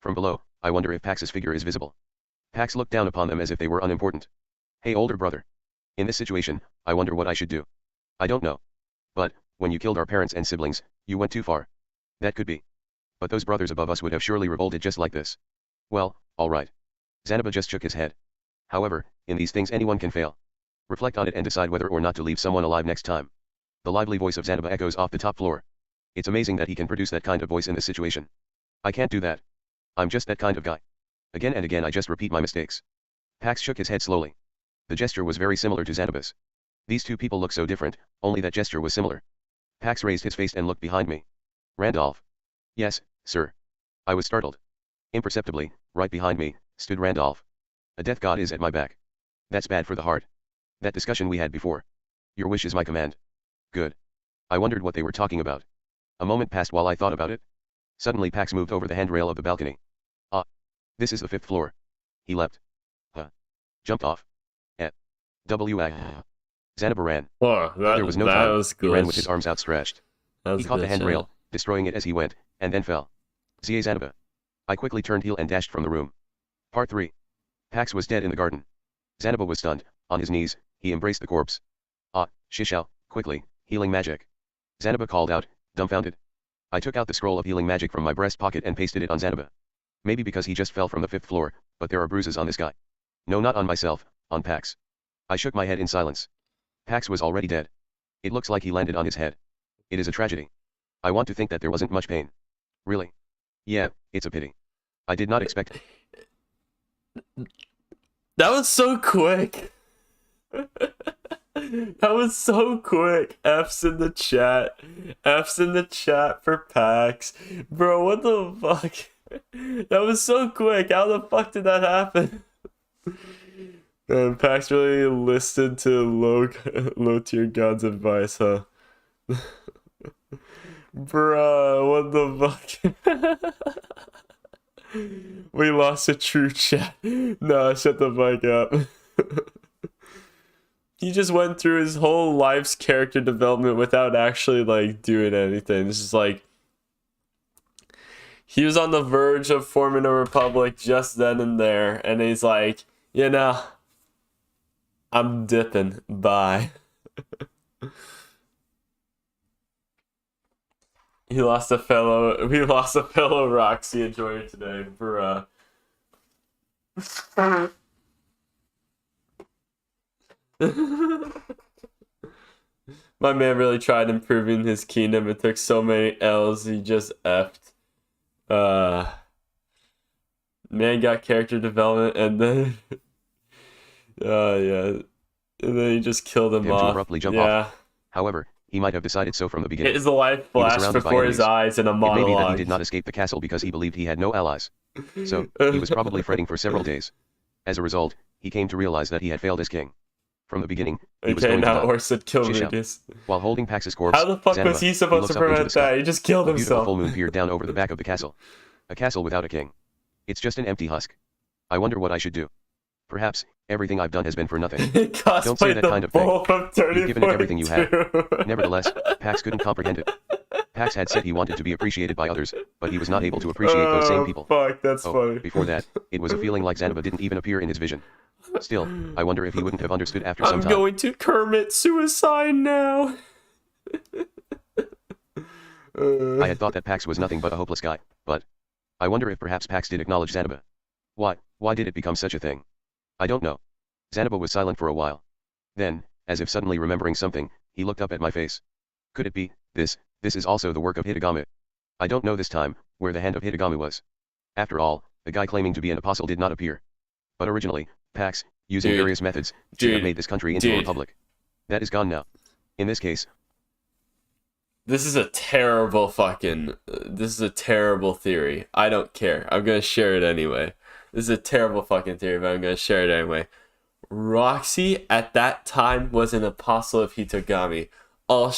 From below, I wonder if Pax's figure is visible. Pax looked down upon them as if they were unimportant. Hey older brother. In this situation, I wonder what I should do. I don't know. But, when you killed our parents and siblings, you went too far. That could be. But those brothers above us would have surely revolted just like this. Well, all right. Zanoba just shook his head. However, in these things anyone can fail. Reflect on it and decide whether or not to leave someone alive next time. The lively voice of Zanoba echoes off the top floor. It's amazing that he can produce that kind of voice in this situation. I can't do that. I'm just that kind of guy. Again and again I just repeat my mistakes. Pax shook his head slowly. The gesture was very similar to Zanoba's. These two people look so different, only that gesture was similar. Pax raised his face and looked behind me. Randolph. Yes, sir. I was startled. Imperceptibly, right behind me, stood Randolph. A death god is at my back. That's bad for the heart. That discussion we had before. Your wish is my command. Good. I wondered what they were talking about. A moment passed while I thought about it. Suddenly Pax moved over the handrail of the balcony. Ah. This is the 5th floor. He leapt. Jumped off. Zanoba ran. Whoa, There was no time. was He ran with his arms outstretched. He caught the glitch, handrail, destroying it as he went, and then fell. Zanoba. I quickly turned heel and dashed from the room. Part 3. Pax was dead in the garden. Zanoba was stunned. On his knees, he embraced the corpse. Ah, Shishao, quickly, healing magic. Zanoba called out, dumbfounded. I took out the scroll of healing magic from my breast pocket and pasted it on Zanoba. Maybe because he just fell from the 5th floor, but there are bruises on this guy. No, not on myself, on Pax. I shook my head in silence. Pax was already dead. It looks like he landed on his head. It is a tragedy. I want to think that there wasn't much pain. Really? Yeah, it's a pity. I did not expect it. That was so quick. That was so quick. F's in the chat. F's in the chat for Pax. Bro, what the fuck? That was so quick. How the fuck did that happen? And Pax really listened to low tier god's advice, huh? Bruh, what the fuck? We lost a true chat. No, shut the fuck up. He just went through his whole life's character development without actually like doing anything. It's just like he was on the verge of forming a republic just then and there, and he's like, you know, I'm dipping. Bye. We lost a fellow Roxy enjoyer today, bruh. My man really tried improving his kingdom. It took so many L's, he just effed. Man got character development and then yeah. And then he just killed him off. To abruptly jump off. However, he might have decided so from the beginning. His life flashed before his eyes in a monologue. It may be that he did not escape the castle because he believed he had no allies. So, he was probably fretting for several days. As a result, he came to realize that he had failed as king. From the beginning, he was going to die. Orson killed Rudeus. While holding Pax's corpse, how the fuck Zanoba, was he supposed to prevent that? He just killed himself. A beautiful full moon peered down over the back of the castle. A castle without a king. It's just an empty husk. I wonder what I should do. Perhaps, everything I've done has been for nothing. Don't say that kind of thing. You've given it everything you had. Nevertheless, Pax couldn't comprehend it. Pax had said he wanted to be appreciated by others, but he was not able to appreciate those same people. Fuck, that's funny. Before that, it was a feeling like Zanoba didn't even appear in his vision. Still, I wonder if he wouldn't have understood after some time. I'm going to commit suicide now. I had thought that Pax was nothing but a hopeless guy, but I wonder if perhaps Pax did acknowledge Zanoba. Why did it become such a thing? I don't know. Zanoba was silent for a while. Then, as if suddenly remembering something, he looked up at my face. Could it be, this is also the work of Hitagami? I don't know this time, where the hand of Hitagami was. After all, the guy claiming to be an apostle did not appear. But originally, Pax, using various methods, should have made this country into a republic. That is gone now. In this case... This is a terrible theory. I don't care. I'm gonna share it anyway. This is a terrible fucking theory, but I'm gonna share it anyway. Roxy at that time was an apostle of Hitagami. All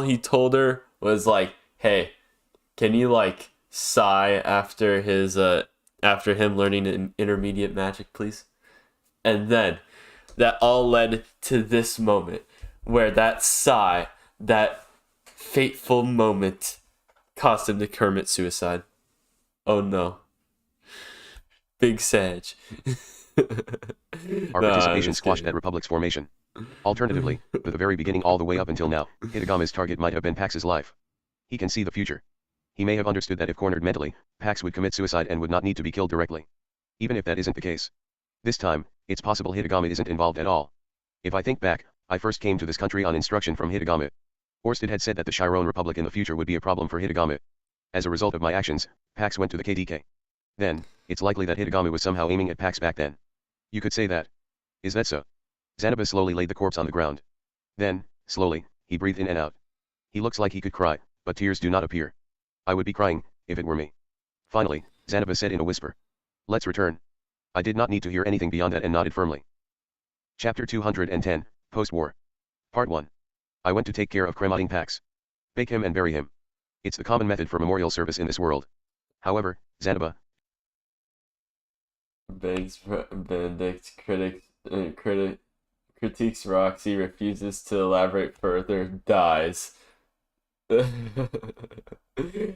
he told her was like, "Hey, can you like sigh after him learning intermediate magic, please?" And then that all led to this moment where that sigh, that fateful moment, caused him to commit suicide. Oh no. Big Sag. Our participation squashed that republic's formation. Alternatively, from the very beginning all the way up until now, Hitagami's target might have been Pax's life. He can see the future. He may have understood that if cornered mentally, Pax would commit suicide and would not need to be killed directly. Even if that isn't the case. This time, It's possible Hitagami isn't involved at all. If I think back, I first came to this country on instruction from Hitagami. Orsted had said that the Chiron Republic in the future would be a problem for Hitagami. As a result of my actions, Pax went to the KDK. Then, it's likely that Hitagami was somehow aiming at Pax back then. You could say that. Is that so? Zanoba slowly laid the corpse on the ground. Then, slowly, he breathed in and out. He looks like he could cry, but tears do not appear. I would be crying, if it were me. Finally, Zanoba said in a whisper. Let's return. I did not need to hear anything beyond that and nodded firmly. Chapter 210, Post-War. Part 1. I went to take care of cremating Pax. Bake him and bury him. It's the common method for memorial service in this world. However, Zanoba Benedict critiques Roxy, refuses to elaborate further, dies.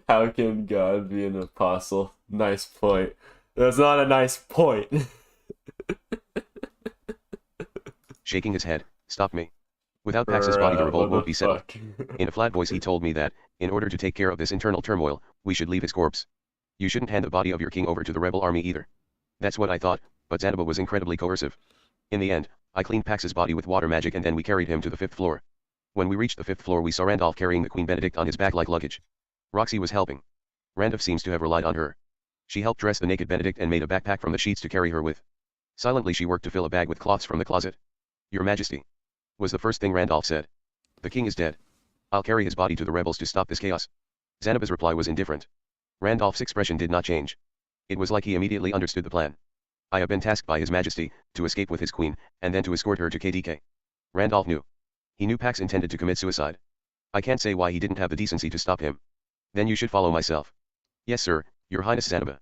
How can God be an apostle? Nice point. That's not a nice point. shaking his head, stopped me. Without Pax's body the revolt won't be settled. In a flat voice he told me that, in order to take care of this internal turmoil, we should leave his corpse. You shouldn't hand the body of your king over to the rebel army either. That's what I thought, but Zanoba was incredibly coercive. In the end, I cleaned Pax's body with water magic and then we carried him to the 5th floor. When we reached the 5th floor we saw Randolph carrying the Queen Benedict on his back like luggage. Roxy was helping. Randolph seems to have relied on her. She helped dress the naked Benedict and made a backpack from the sheets to carry her with. Silently she worked to fill a bag with cloths from the closet. Your Majesty, was the first thing Randolph said. The king is dead. I'll carry his body to the rebels to stop this chaos. Zanoba's reply was indifferent. Randolph's expression did not change. It was like he immediately understood the plan. I have been tasked by His Majesty, to escape with his queen, and then to escort her to KDK. Randolph knew. He knew Pax intended to commit suicide. I can't say why he didn't have the decency to stop him. Then you should follow myself. Yes sir, Your Highness Zanoba.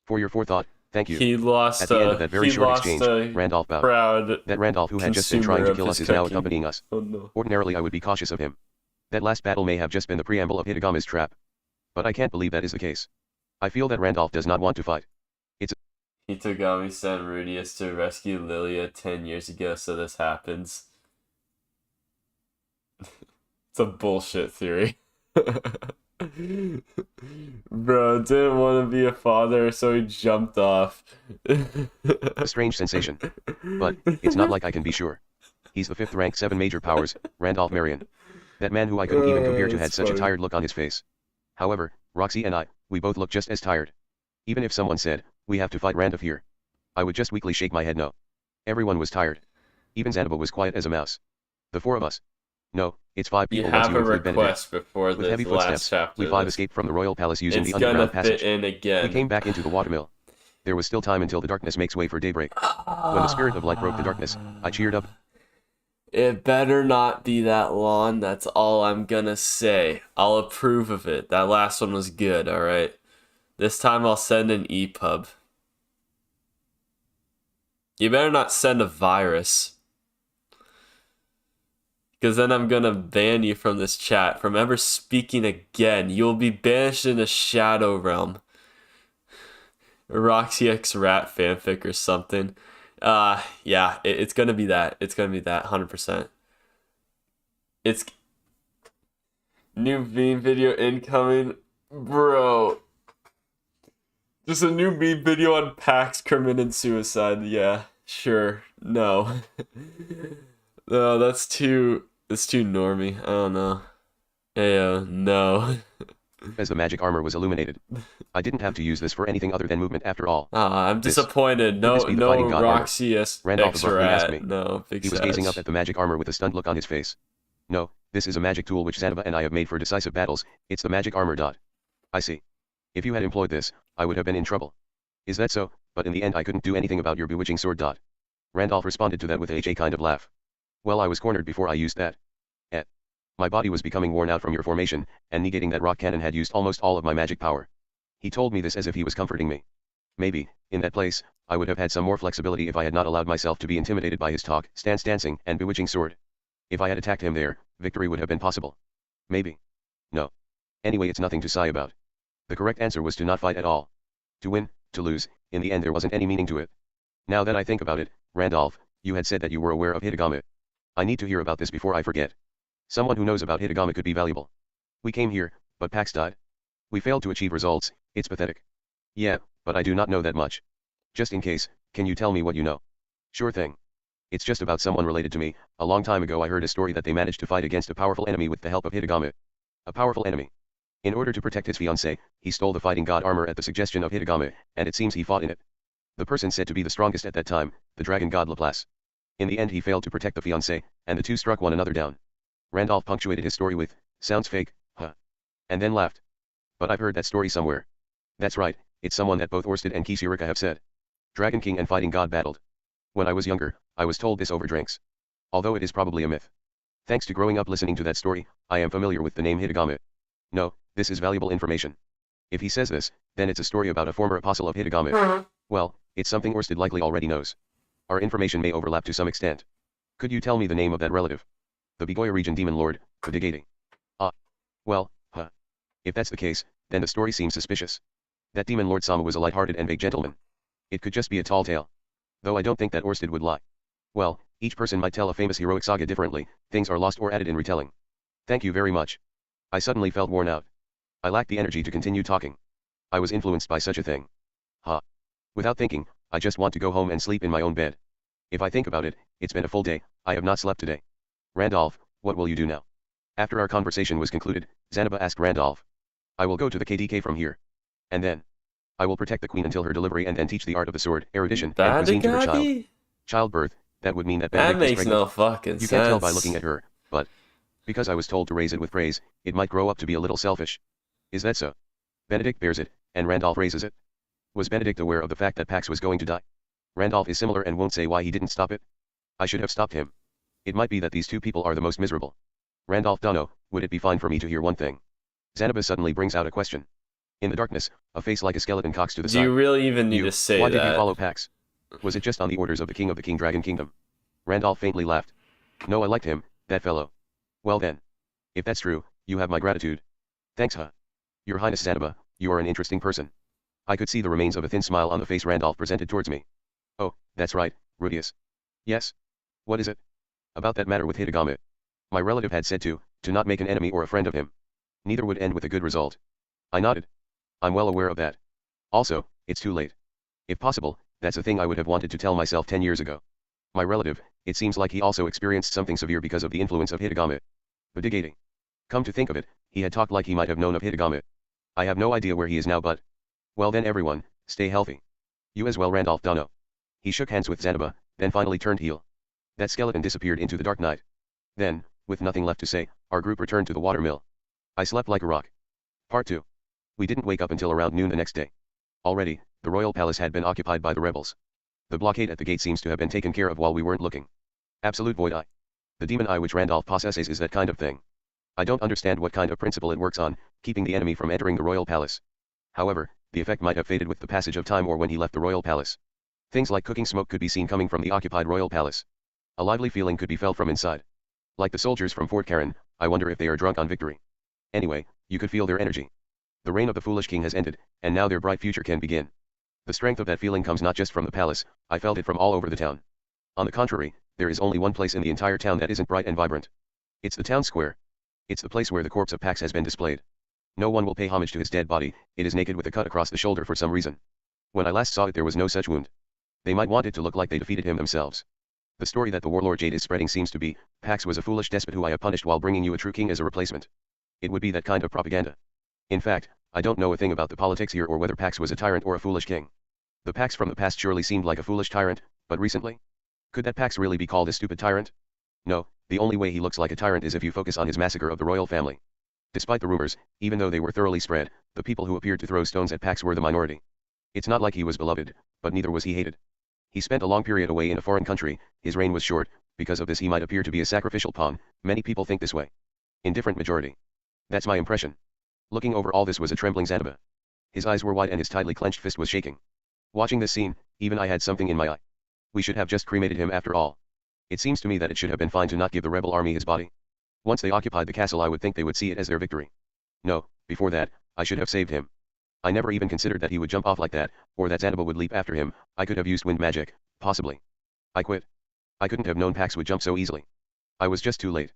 For your forethought, thank you. He lost At the end of that very short exchange, Randolph bowed. That Randolph who had just been trying to kill us is now accompanying us. Oh, no. Ordinarily I would be cautious of him. That last battle may have just been the preamble of Hitagami's trap. But I can't believe that is the case. I feel that Randolph does not want to fight. Hitagami sent Rudeus to rescue Lilia 10 years ago, so this happens. It's a bullshit theory. Bro, didn't want to be a father, so he jumped off. A strange sensation. But, it's not like I can be sure. He's the 5th rank 7 major powers, Randolph Marianne. That man who I couldn't even compare to had such a tired look on his face. However, Roxy and I, we both look just as tired. Even if someone said, we have to fight Randolph here, I would just weakly shake my head no. Everyone was tired. Even Zanoba was quiet as a mouse. The 4 of us. No, it's 5 people. You have a request before this heavy last footsteps, chapter. we 5 escaped from the royal palace using the underground passage. Fit in again. We came back into the watermill. There was still time until the darkness makes way for daybreak. When the spirit of light broke the darkness, I cheered up. It better not be that long, that's all I'm gonna say. I'll approve of it. That last one was good, alright? This time I'll send an EPUB. You better not send a virus. Because then I'm gonna ban you from this chat. From ever speaking again, you'll be banished in the Shadow Realm. Roxy X Rat fanfic or something. Yeah, it's gonna be that. It's gonna be that, 100%. It's... New meme video incoming. Bro. Just a new meme video on Pax committing suicide. Yeah, sure. No. No, that's too... It's too normie. I don't know. Ayo, no. As the magic armor was illuminated. I didn't have to use this for anything other than movement after all. I'm disappointed. No Roxy Randolph abruptly asked me. No, he was gazing up at the magic armor with a stunned look on his face. No, this is a magic tool which Zanoba and I have made for decisive battles. It's the magic armor. I see. If you had employed this, I would have been in trouble. Is that so? But in the end I couldn't do anything about your bewitching sword. Randolph responded to that with a kind of laugh. Well, I was cornered before I used that. My body was becoming worn out from your formation, and negating that rock cannon had used almost all of my magic power. He told me this as if he was comforting me. Maybe, in that place, I would have had some more flexibility if I had not allowed myself to be intimidated by his talk, stance dancing, and bewitching sword. If I had attacked him there, victory would have been possible. Maybe. No. Anyway, it's nothing to sigh about. The correct answer was to not fight at all. To win, to lose, in the end there wasn't any meaning to it. Now that I think about it, Randolph, you had said that you were aware of Hitagami. I need to hear about this before I forget. Someone who knows about Hitagami could be valuable. We came here, but Pax died. We failed to achieve results, it's pathetic. Yeah, but I do not know that much. Just in case, can you tell me what you know? Sure thing. It's just about someone related to me. A long time ago I heard a story that they managed to fight against a powerful enemy with the help of Hitagame. A powerful enemy. In order to protect his fiancée, he stole the fighting god armor at the suggestion of Hitagame, and it seems he fought in it. The person said to be the strongest at that time, the dragon god Laplace. In the end he failed to protect the fiancée, and the two struck one another down. Randolph punctuated his story with, "Sounds fake, huh?" And then laughed. "But I've heard that story somewhere." "That's right, it's someone that both Orsted and Kisirika have said. Dragon King and fighting god battled. When I was younger, I was told this over drinks. Although it is probably a myth. Thanks to growing up listening to that story, I am familiar with the name Hitagame. No, this is valuable information. If he says this, then it's a story about a former apostle of Hitagame. Well, it's something Orsted likely already knows. Our information may overlap to some extent. Could you tell me the name of that relative? The Bigoya region demon lord, the Digati. Ah. Well, huh. If that's the case, then the story seems suspicious. That demon lord Sama was a light-hearted and vague gentleman. It could just be a tall tale. Though I don't think that Orsted would lie. Well, each person might tell a famous heroic saga differently, things are lost or added in retelling. Thank you very much. I suddenly felt worn out. I lacked the energy to continue talking. I was influenced by such a thing. Without thinking, I just want to go home and sleep in my own bed. If I think about it, it's been a full day, I have not slept today. Randolph, what will you do now? After our conversation was concluded, Zanoba asked Randolph. I will go to the KDK from here. And then, I will protect the queen until her delivery and then teach the art of the sword, erudition, and cuisine to her child. Childbirth, that would mean that That Benedict is makes pregnant. no fucking sense. You can't tell by looking at her, but because I was told to raise it with praise, it might grow up to be a little selfish. Is that so? Benedict bears it, and Randolph raises it. Was Benedict aware of the fact that Pax was going to die? Randolph is similar and won't say why he didn't stop it. I should have stopped him. It might be that these two people are the most miserable. Randolph Dono, would it be fine for me to hear one thing? Zanoba suddenly brings out a question. In the darkness, a face like a skeleton cocks to the side. Do you really even need to say why that? Why did you follow Pax? Was it just on the orders of the king of the King Dragon Kingdom? Randolph faintly laughed. No, I liked him, that fellow. Well then. If that's true, you have my gratitude. Thanks, huh? Your Highness Zanoba, you are an interesting person. I could see the remains of a thin smile on the face Randolph presented towards me. Oh, that's right, Rudeus. Yes? What is it? About that matter with Hitagame. My relative had said to not make an enemy or a friend of him. Neither would end with a good result. I nodded. I'm well aware of that. Also, it's too late. If possible, that's a thing I would have wanted to tell myself 10 years ago. My relative, it seems like he also experienced something severe because of the influence of Hitagame. But come to think of it, he had talked like he might have known of Hitagame. I have no idea where he is now, but... Well then everyone, stay healthy. You as well, Randolph Dono. He shook hands with Zanoba, then finally turned heel. That skeleton disappeared into the dark night. Then, with nothing left to say, our group returned to the watermill. I slept like a rock. Part 2. We didn't wake up until around noon the next day. Already, the royal palace had been occupied by the rebels. The blockade at the gate seems to have been taken care of while we weren't looking. Absolute void eye. The demon eye which Randolph possesses is that kind of thing. I don't understand what kind of principle it works on, keeping the enemy from entering the royal palace. However, the effect might have faded with the passage of time or when he left the royal palace. Things like cooking smoke could be seen coming from the occupied royal palace. A lively feeling could be felt from inside. Like the soldiers from Fort Karen, I wonder if they are drunk on victory. Anyway, you could feel their energy. The reign of the foolish king has ended, and now their bright future can begin. The strength of that feeling comes not just from the palace, I felt it from all over the town. On the contrary, there is only one place in the entire town that isn't bright and vibrant. It's the town square. It's the place where the corpse of Pax has been displayed. No one will pay homage to his dead body, it is naked with a cut across the shoulder for some reason. When I last saw it there was no such wound. They might want it to look like they defeated him themselves. The story that the warlord Jade is spreading seems to be, Pax was a foolish despot who I have punished while bringing you a true king as a replacement. It would be that kind of propaganda. In fact, I don't know a thing about the politics here or whether Pax was a tyrant or a foolish king. The Pax from the past surely seemed like a foolish tyrant, but recently? Could that Pax really be called a stupid tyrant? No, the only way he looks like a tyrant is if you focus on his massacre of the royal family. Despite the rumors, even though they were thoroughly spread, the people who appeared to throw stones at Pax were the minority. It's not like he was beloved, but neither was he hated. He spent a long period away in a foreign country, his reign was short, because of this he might appear to be a sacrificial pawn, many people think this way. Indifferent majority. That's my impression. Looking over all this was a trembling Zanoba. His eyes were wide and his tightly clenched fist was shaking. Watching this scene, even I had something in my eye. We should have just cremated him after all. It seems to me that it should have been fine to not give the rebel army his body. Once they occupied the castle I would think they would see it as their victory. No, before that, I should have saved him. I never even considered that he would jump off like that, or that Zanoba would leap after him. I could have used wind magic, possibly. I quit. I couldn't have known Pax would jump so easily. I was just too late.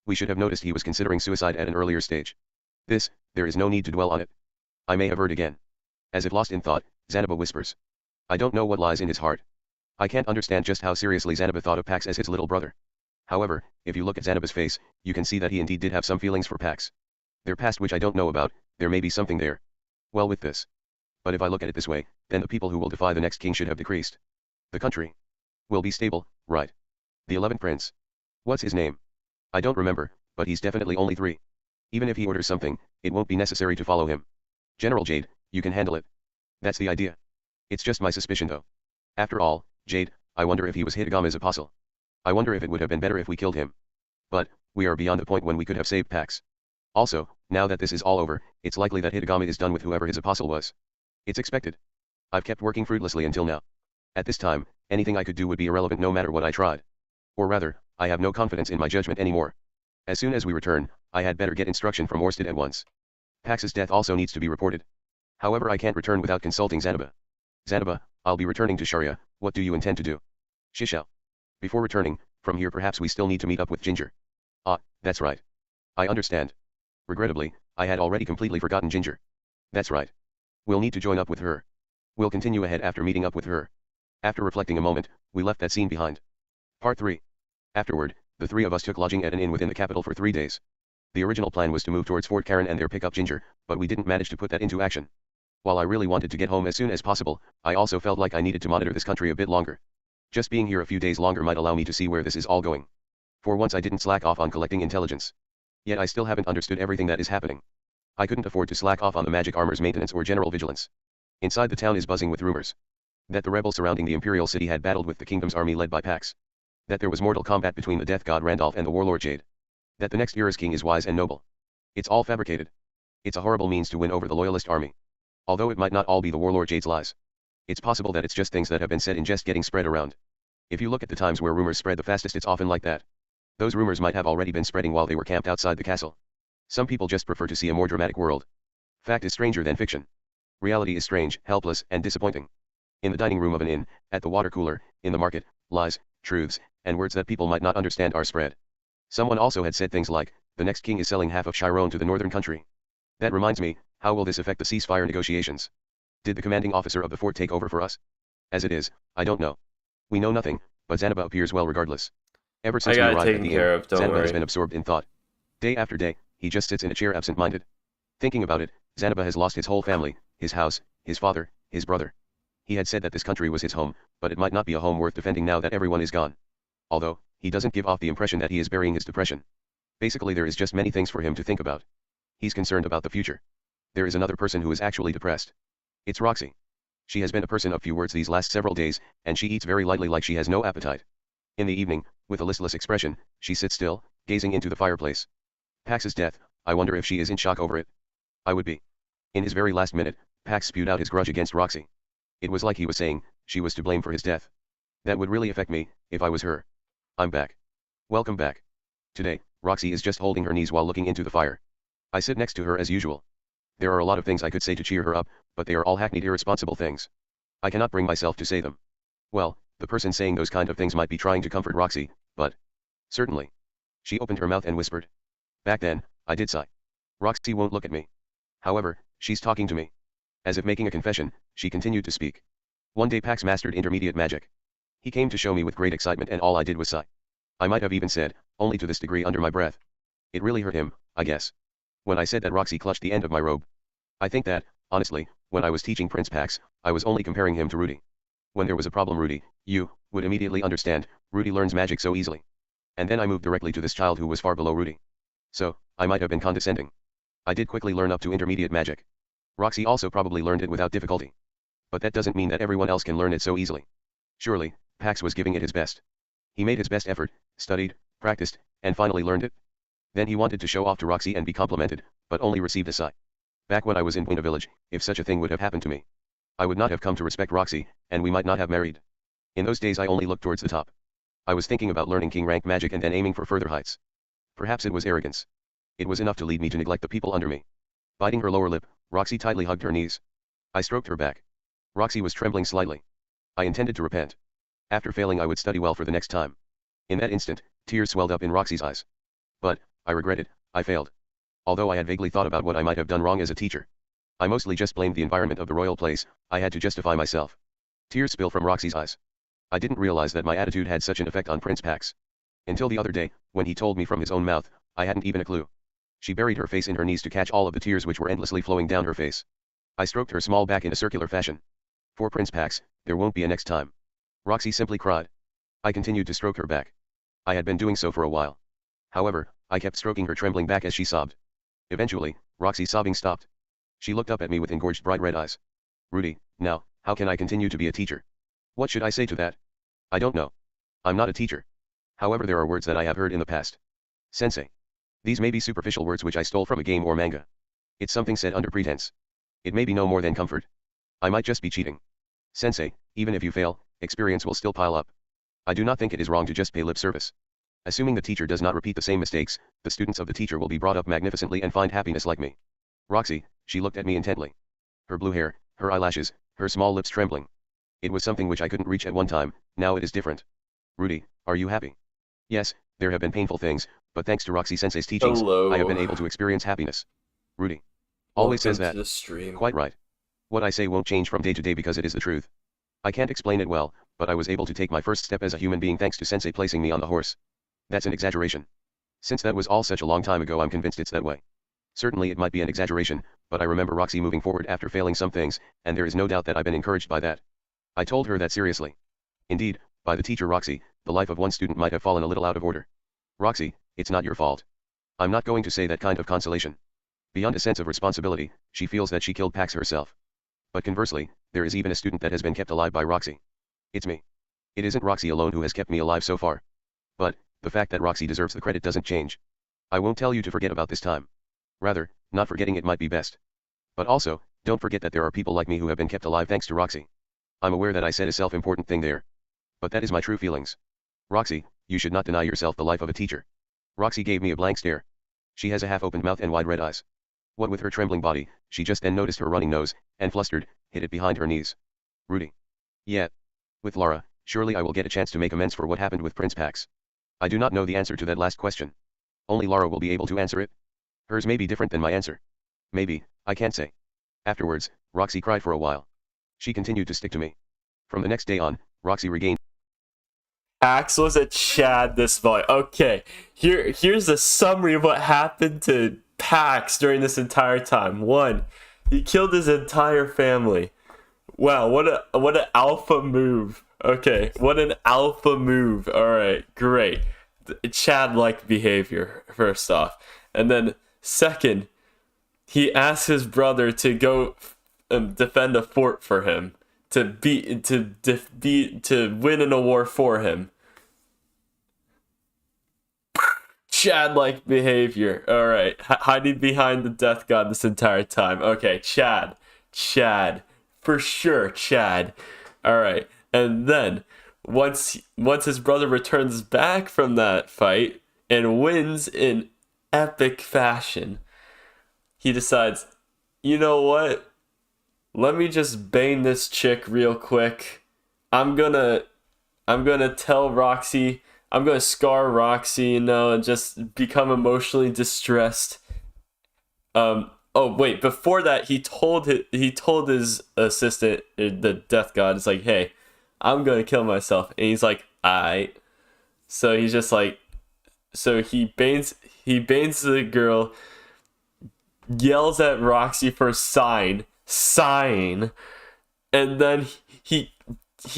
We should have noticed he was considering suicide at an earlier stage. There is no need to dwell on it. I may have erred again. As if lost in thought, Zanoba whispers. I don't know what lies in his heart. I can't understand just how seriously Zanoba thought of Pax as his little brother. However, if you look at Zanoba's face, you can see that he indeed did have some feelings for Pax. Their past which I don't know about, there may be something there. Well with this. But if I look at it this way, then the people who will defy the next king should have decreased. The country will be stable, right? The 11th prince. What's his name? I don't remember, but he's definitely only 3. Even if he orders something, it won't be necessary to follow him. General Jade, you can handle it. That's the idea. It's just my suspicion though. After all, Jade, I wonder if he was Hitagama's apostle. I wonder if it would have been better if we killed him. But, we are beyond the point when we could have saved Pax. Also, now that this is all over, it's likely that Hitagama is done with whoever his apostle was. It's expected. I've kept working fruitlessly until now. At this time, anything I could do would be irrelevant no matter what I tried. Or rather, I have no confidence in my judgment anymore. As soon as we return, I had better get instruction from Orsted at once. Pax's death also needs to be reported. However, I can't return without consulting Zanoba. Zanoba, I'll be returning to Sharia, what do you intend to do? Shishao. Before returning, from here perhaps we still need to meet up with Ginger. Ah, that's right. I understand. Regrettably, I had already completely forgotten Ginger. That's right. We'll need to join up with her. We'll continue ahead after meeting up with her. After reflecting a moment, we left that scene behind. Part 3. Afterward, the 3 of us took lodging at an inn within the capital for 3 days. The original plan was to move towards Fort Karen and there pick up Ginger, but we didn't manage to put that into action. While I really wanted to get home as soon as possible, I also felt like I needed to monitor this country a bit longer. Just being here a few days longer might allow me to see where this is all going. For once I didn't slack off on collecting intelligence. Yet I still haven't understood everything that is happening. I couldn't afford to slack off on the magic armor's maintenance or general vigilance. Inside the town is buzzing with rumors. That the rebels surrounding the imperial city had battled with the kingdom's army led by Pax. That there was mortal combat between the death god Randolph and the warlord Jade. That the next era's king is wise and noble. It's all fabricated. It's a horrible means to win over the loyalist army. Although it might not all be the warlord Jade's lies. It's possible that it's just things that have been said in jest getting spread around. If you look at the times where rumors spread the fastest, it's often like that. Those rumors might have already been spreading while they were camped outside the castle. Some people just prefer to see a more dramatic world. Fact is stranger than fiction. Reality is strange, helpless, and disappointing. In the dining room of an inn, at the water cooler, in the market, lies, truths, and words that people might not understand are spread. Someone also had said things like, the next king is selling half of Chiron to the northern country. That reminds me, how will this affect the ceasefire negotiations? Did the commanding officer of the fort take over for us? As it is, I don't know. We know nothing, but Zanoba appears well regardless. Ever since we arrived at the inn, Zanoba has been absorbed in thought. Day after day, he just sits in a chair absent-minded. Thinking about it, Zanoba has lost his whole family, his house, his father, his brother. He had said that this country was his home, but it might not be a home worth defending now that everyone is gone. Although, he doesn't give off the impression that he is burying his depression. Basically there is just many things for him to think about. He's concerned about the future. There is another person who is actually depressed. It's Roxy. She has been a person of few words these last several days, and she eats very lightly like she has no appetite. In the evening, with a listless expression, she sits still, gazing into the fireplace. Pax's death, I wonder if she is in shock over it. I would be. In his very last minute, Pax spewed out his grudge against Roxy. It was like he was saying, she was to blame for his death. That would really affect me, if I was her. I'm back. Welcome back. Today, Roxy is just holding her knees while looking into the fire. I sit next to her as usual. There are a lot of things I could say to cheer her up, but they are all hackneyed irresponsible things. I cannot bring myself to say them. Well, the person saying those kind of things might be trying to comfort Roxy, but... certainly. She opened her mouth and whispered. Back then, I did sigh. Roxy won't look at me. However, she's talking to me. As if making a confession, she continued to speak. One day Pax mastered intermediate magic. He came to show me with great excitement and all I did was sigh. I might have even said, only to this degree under my breath. It really hurt him, I guess. When I said that Roxy clutched the end of my robe. I think that, honestly, when I was teaching Prince Pax, I was only comparing him to Rudy. When there was a problem Rudy, you, would immediately understand, Rudy learns magic so easily. And then I moved directly to this child who was far below Rudy. So, I might have been condescending. I did quickly learn up to intermediate magic. Roxy also probably learned it without difficulty. But that doesn't mean that everyone else can learn it so easily. Surely, Pax was giving it his best. He made his best effort, studied, practiced, and finally learned it. Then he wanted to show off to Roxy and be complimented, but only received a sigh. Back when I was in Buena Village, if such a thing would have happened to me, I would not have come to respect Roxy, and we might not have married. In those days I only looked towards the top. I was thinking about learning king rank magic and then aiming for further heights. Perhaps it was arrogance. It was enough to lead me to neglect the people under me. Biting her lower lip, Roxy tightly hugged her knees. I stroked her back. Roxy was trembling slightly. I intended to repent. After failing I would study well for the next time. In that instant, tears swelled up in Roxy's eyes. But, I regretted, I failed. Although I had vaguely thought about what I might have done wrong as a teacher. I mostly just blamed the environment of the royal place, I had to justify myself. Tears spill from Roxy's eyes. I didn't realize that my attitude had such an effect on Prince Pax. Until the other day, when he told me from his own mouth, I hadn't even a clue. She buried her face in her knees to catch all of the tears which were endlessly flowing down her face. I stroked her small back in a circular fashion. For Prince Pax, there won't be a next time. Roxy simply cried. I continued to stroke her back. I had been doing so for a while. However, I kept stroking her trembling back as she sobbed. Eventually, Roxy's sobbing stopped. She looked up at me with engorged bright red eyes. Rudy, now, how can I continue to be a teacher? What should I say to that? I don't know. I'm not a teacher. However, there are words that I have heard in the past. Sensei. These may be superficial words which I stole from a game or manga. It's something said under pretense. It may be no more than comfort. I might just be cheating. Sensei, even if you fail, experience will still pile up. I do not think it is wrong to just pay lip service. Assuming the teacher does not repeat the same mistakes, the students of the teacher will be brought up magnificently and find happiness like me. Roxy, she looked at me intently. Her blue hair, her eyelashes, her small lips trembling. It was something which I couldn't reach at one time, now it is different. Rudy, are you happy? Yes, there have been painful things, but thanks to Roxy Sensei's teachings, I have been able to experience happiness. Rudy. Always says that. Quite right. What I say won't change from day to day because it is the truth. I can't explain it well, but I was able to take my first step as a human being thanks to Sensei placing me on the horse. That's an exaggeration. Since that was all such a long time ago, I'm convinced it's that way. Certainly it might be an exaggeration, but I remember Roxy moving forward after failing some things, and there is no doubt that I've been encouraged by that. I told her that seriously. Indeed, by the teacher Roxy, the life of one student might have fallen a little out of order. Roxy, it's not your fault. I'm not going to say that kind of consolation. Beyond a sense of responsibility, she feels that she killed Pax herself. But conversely, there is even a student that has been kept alive by Roxy. It's me. It isn't Roxy alone who has kept me alive so far. But, the fact that Roxy deserves the credit doesn't change. I won't tell you to forget about this time. Rather, not forgetting it might be best. But also, don't forget that there are people like me who have been kept alive thanks to Roxy. I'm aware that I said a self-important thing there. But that is my true feelings. Roxy, you should not deny yourself the life of a teacher. Roxy gave me a blank stare. She has a half-opened mouth and wide red eyes. What with her trembling body, she just then noticed her running nose, and flustered, hid it behind her knees. Rudy. Yeah. With Lara, surely I will get a chance to make amends for what happened with Prince Pax. I do not know the answer to that last question. Only Lara will be able to answer it. Hers may be different than my answer. Maybe, I can't say. Afterwards, Roxy cried for a while. She continued to stick to me. From the next day on, Roxy regained. Pax was a Chad this volume. Okay, here's a summary of what happened to Pax during this entire time. 1, he killed his entire family. Wow, what an alpha move. Okay, what an alpha move. Alright, great. Chad-like behavior, first off. And then, second, he asked his brother to go defend a fort for him. To win in a war for him. Chad-like behavior. Alright, hiding behind the death god this entire time. Okay, Chad. For sure, Chad. Alright, and then, once his brother returns back from that fight, and wins in epic fashion, he decides, you know what? Let me just bang this chick real quick. I'm gonna tell Roxy, I'm gonna scar Roxy, and just become emotionally distressed. Oh wait, before that, he told his assistant, the death god, it's like, hey, I'm gonna kill myself, and he's like, aight. So he's just like, so he bangs the girl, yells at Roxy for sign, and then he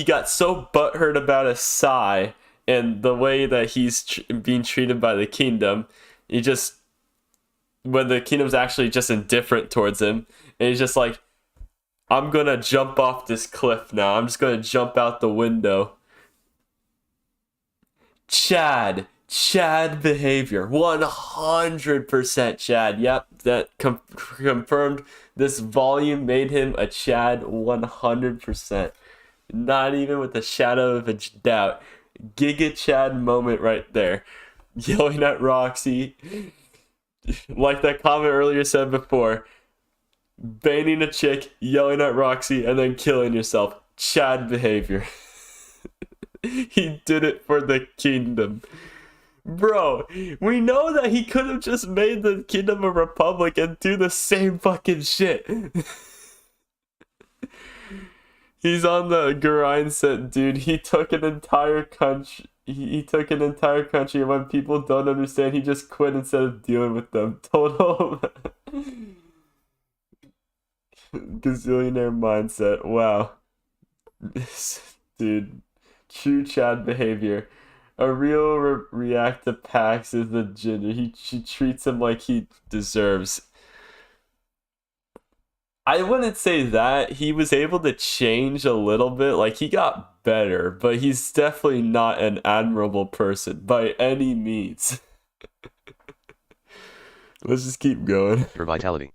got so butthurt about a sigh and the way that he's being treated by the kingdom, when the kingdom's actually just indifferent towards him, and he's just like, I'm gonna jump off this cliff now, I'm just gonna jump out the window. Chad behavior, 100% Chad. Yep, that confirmed. This volume made him a Chad 100%. Not even with a shadow of a doubt. Giga Chad moment right there. Yelling at Roxy. Like that comment earlier said before. Banning a chick, yelling at Roxy, and then killing yourself. Chad behavior. He did it for the kingdom. Bro, we know that he could have just made the kingdom a republic and do the same fucking shit. He's on the grind set, dude. He took an entire country. He took an entire country, and when people don't understand, he just quit instead of dealing with them. Total gazillionaire mindset. Wow. Dude, true Chad behavior. A real react to Pax is the ginger. She treats him like he deserves. I wouldn't say that. He was able to change a little bit. Like, he got better, but he's definitely not an admirable person by any means. Let's just keep going. Her vitality.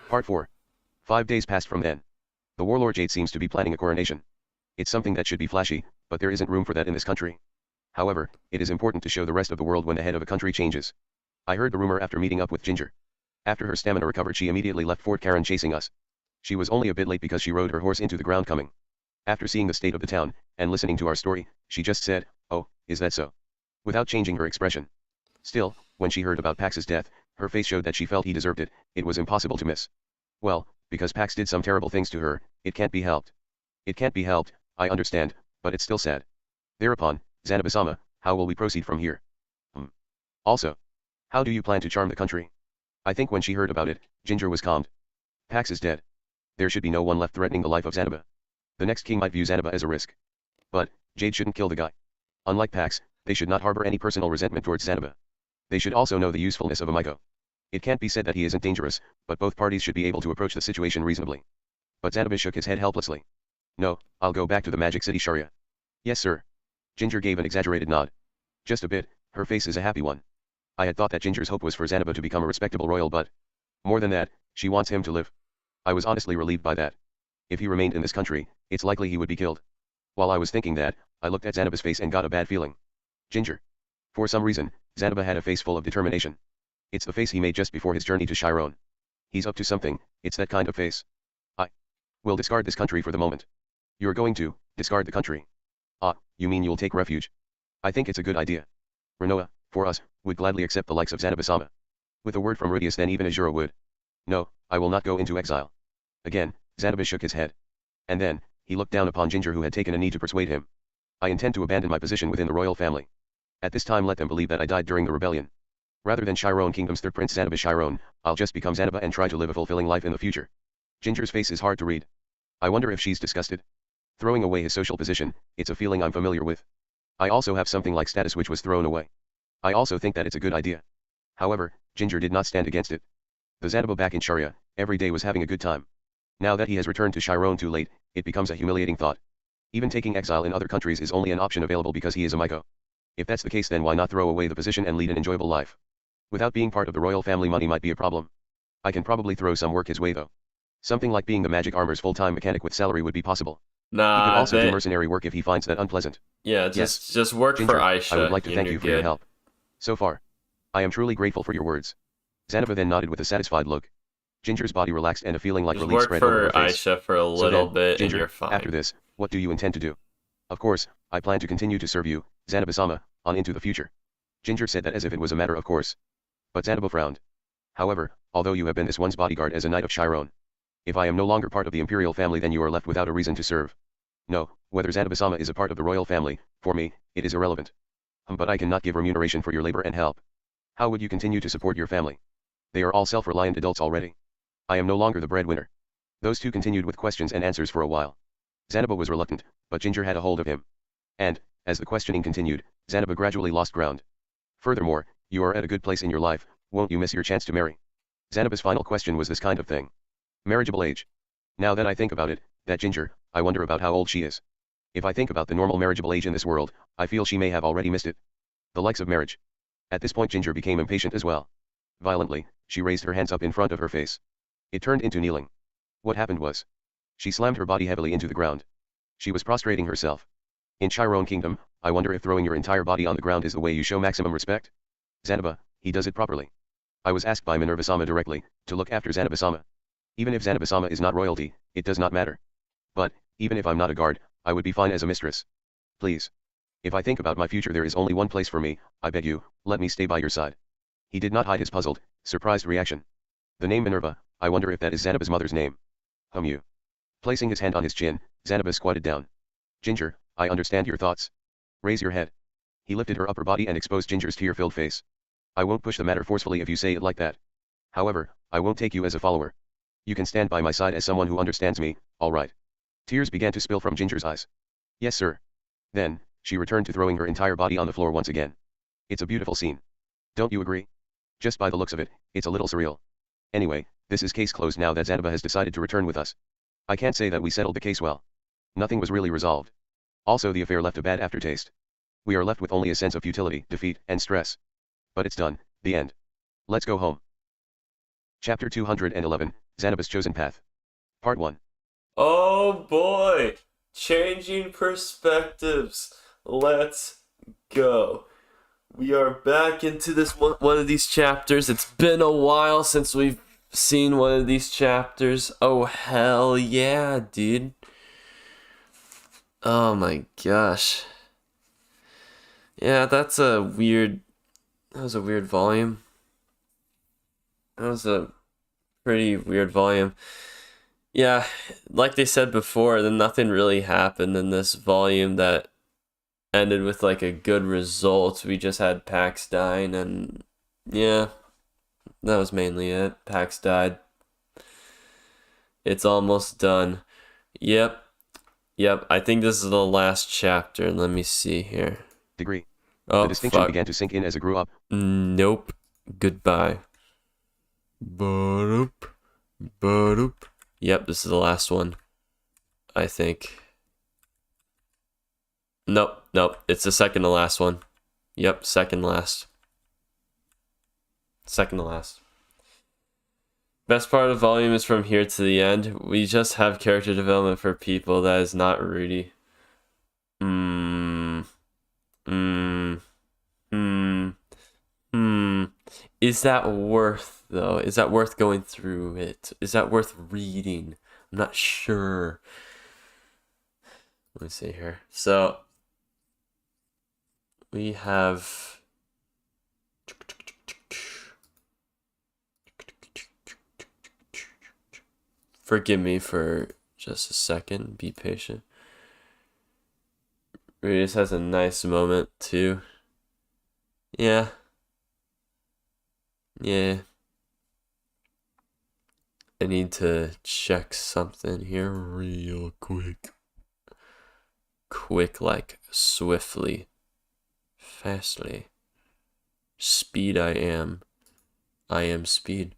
Part 4. 5 days passed from then. The warlord Jade seems to be planning a coronation. It's something that should be flashy, but there isn't room for that in this country. However, it is important to show the rest of the world when the head of a country changes. I heard the rumor after meeting up with Ginger. After her stamina recovered, she immediately left Fort Karen chasing us. She was only a bit late because she rode her horse into the ground coming. After seeing the state of the town, and listening to our story, she just said, "Oh, is that so?" Without changing her expression. Still, when she heard about Pax's death, her face showed that she felt he deserved it. It was impossible to miss. Well, because Pax did some terrible things to her, it can't be helped. It can't be helped, I understand, but it's still sad. Thereupon, Zanoba-sama, how will we proceed from here? Also, how do you plan to charm the country? I think when she heard about it, Ginger was calmed. Pax is dead. There should be no one left threatening the life of Zanoba. The next king might view Zanoba as a risk. But, Jade shouldn't kill the guy. Unlike Pax, they should not harbor any personal resentment towards Zanoba. They should also know the usefulness of a Maiko. It can't be said that he isn't dangerous, but both parties should be able to approach the situation reasonably. But Zanoba shook his head helplessly. No, I'll go back to the Magic City Sharia. Yes sir. Ginger gave an exaggerated nod. Just a bit, her face is a happy one. I had thought that Ginger's hope was for Zanoba to become a respectable royal, but more than that, she wants him to live. I was honestly relieved by that. If he remained in this country, it's likely he would be killed. While I was thinking that, I looked at Zanoba's face and got a bad feeling. Ginger. For some reason, Zanoba had a face full of determination. It's the face he made just before his journey to Chiron. He's up to something, it's that kind of face. I will discard this country for the moment. You're going to discard the country? Ah, you mean you'll take refuge? I think it's a good idea. Renoa, for us, would gladly accept the likes of Zanoba-sama. With a word from Rudeus, then even Azura would. No, I will not go into exile. Again, Zanoba shook his head. And then, he looked down upon Ginger, who had taken a knee to persuade him. I intend to abandon my position within the royal family. At this time let them believe that I died during the rebellion. Rather than Chiron Kingdom's third prince Zanoba Chiron, I'll just become Zanoba and try to live a fulfilling life in the future. Ginger's face is hard to read. I wonder if she's disgusted. Throwing away his social position, it's a feeling I'm familiar with. I also have something like status which was thrown away. I also think that it's a good idea. However, Ginger did not stand against it. The Zanoba back in Sharia, every day was having a good time. Now that he has returned to Chiron too late, it becomes a humiliating thought. Even taking exile in other countries is only an option available because he is a Maiko. If that's the case, then why not throw away the position and lead an enjoyable life? Without being part of the royal family, money might be a problem. I can probably throw some work his way though. Something like being the magic armor's full-time mechanic with salary would be possible. Nah, he could also do mercenary work if he finds that unpleasant. Yeah, just work Ginger, for Aisha. I would like to thank you for your help. So far. I am truly grateful for your words. Zanoba then nodded with a satisfied look. Ginger's body relaxed and a feeling like relief spread over her face. Work for Aisha for a little bit Ginger, and you're fine. After this, what do you intend to do? Of course, I plan to continue to serve you, Zanoba-sama, on into the future. Ginger said that as if it was a matter of course. But Zanoba frowned. However, although you have been this one's bodyguard as a knight of Chiron, if I am no longer part of the imperial family, then you are left without a reason to serve. No, whether Zanoba-sama is a part of the royal family, for me, it is irrelevant. But I cannot give remuneration for your labor and help. How would you continue to support your family? They are all self-reliant adults already. I am no longer the breadwinner. Those two continued with questions and answers for a while. Zanoba was reluctant, but Ginger had a hold of him. And, as the questioning continued, Zanoba gradually lost ground. Furthermore, you are at a good place in your life, won't you miss your chance to marry? Zanoba's final question was this kind of thing. Marriageable age. Now that I think about it, that Ginger, I wonder about how old she is. If I think about the normal marriageable age in this world, I feel she may have already missed it. The likes of marriage. At this point Ginger became impatient as well. Violently, she raised her hands up in front of her face. It turned into kneeling. What happened was, she slammed her body heavily into the ground. She was prostrating herself. In Chiron Kingdom, I wonder if throwing your entire body on the ground is the way you show maximum respect? Zanoba, he does it properly. I was asked by Minerva-sama directly, to look after Zanoba-sama. Even if Zanoba-sama is not royalty, it does not matter. But, even if I'm not a guard, I would be fine as a mistress. Please. If I think about my future, there is only one place for me, I beg you, let me stay by your side. He did not hide his puzzled, surprised reaction. The name Minerva, I wonder if that is Zanoba's mother's name. You. Placing his hand on his chin, Zanoba squatted down. Ginger, I understand your thoughts. Raise your head. He lifted her upper body and exposed Ginger's tear-filled face. I won't push the matter forcefully if you say it like that. However, I won't take you as a follower. You can stand by my side as someone who understands me, alright. Tears began to spill from Ginger's eyes. Yes sir. Then, she returned to throwing her entire body on the floor once again. It's a beautiful scene. Don't you agree? Just by the looks of it, it's a little surreal. Anyway, this is case closed now that Zanoba has decided to return with us. I can't say that we settled the case well. Nothing was really resolved. Also the affair left a bad aftertaste. We are left with only a sense of futility, defeat, and stress. But it's done, the end. Let's go home. Chapter 211, Zanoba's Chosen Path. Part 1. Oh boy! Changing perspectives. Let's go. We are back into this one of these chapters. It's been a while since we've seen one of these chapters. Oh hell yeah, dude. Oh my gosh. Yeah, that was a weird volume. That was a pretty weird volume. Yeah, like they said before, then nothing really happened in this volume that ended with like a good result. We just had Pax dying, and yeah, that was mainly it. Pax died. It's almost done. Yep. I think this is the last chapter. Let me see here. Degree. Oh, the distinction fuck. began to sink in as it grew up. Nope. Goodbye. Ba-doop. Yep, this is the last one. I think. Nope. It's the second to last one. Yep, second to last. Best part of the volume is from here to the end. We just have character development for people that is not Rudy. Is that worth, though? Is that worth going through it? Is that worth reading? I'm not sure. Let me see here. So, we have... Forgive me for just a second. Be patient. Rudeus has a nice moment, too. Yeah. I need to check something here real quick. Quick, like swiftly. Fastly. Speed I am. I am speed.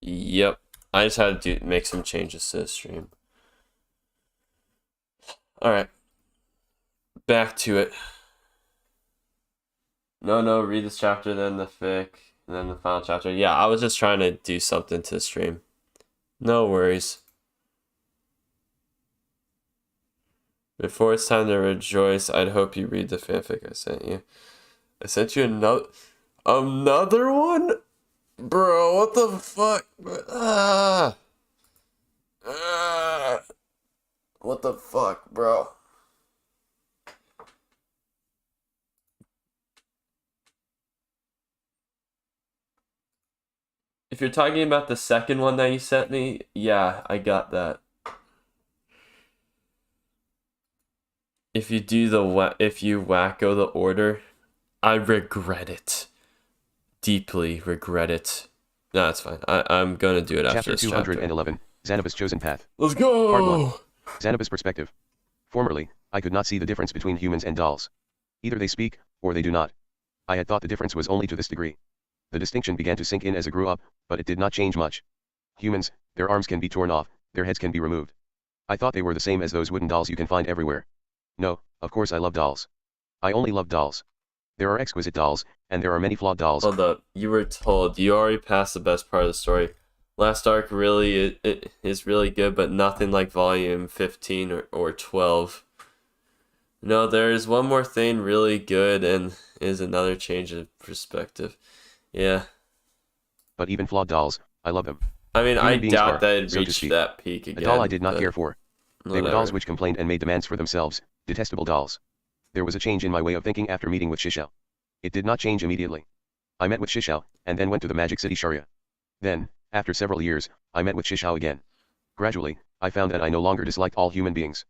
Yep, I just had to make some changes to the stream. Alright, back to it. No, read this chapter, then the fic, and then the final chapter. Yeah, I was just trying to do something to the stream. No worries. Before it's time to rejoice, I'd hope you read the fanfic I sent you. I sent you another one? Bro, what the fuck? What the fuck, bro? If you're talking about the second one that you sent me, yeah, I got that. If you do if you wacko the order, I regret it. Deeply regret it. No, that's fine. I'm gonna do it after this chapter. Chapter 211, Zanoba's Chosen Path. Let's go! Part 1. Zanoba's perspective. Formerly, I could not see the difference between humans and dolls. Either they speak, or they do not. I had thought the difference was only to this degree. The distinction began to sink in as it grew up, but it did not change much. Humans, their arms can be torn off, their heads can be removed. I thought they were the same as those wooden dolls you can find everywhere. No, of course I love dolls. I only love dolls. There are exquisite dolls, and there are many flawed dolls. Hold up. You were told you already passed the best part of the story. Last arc really it is really good, but nothing like volume 15 or 12. No, there is one more thing really good, and is another change of perspective. Yeah. But even flawed dolls, I love them. I mean, Human I beings doubt are, that it so to reached speak, that peak again. A doll I did not but care for. They were dolls which complained and made demands for themselves, detestable dolls. There was a change in my way of thinking after meeting with Shishao. It did not change immediately. I met with Shishao, and then went to the Magic City Sharia. Then, after several years, I met with Shishao again. Gradually, I found that I no longer disliked all human beings.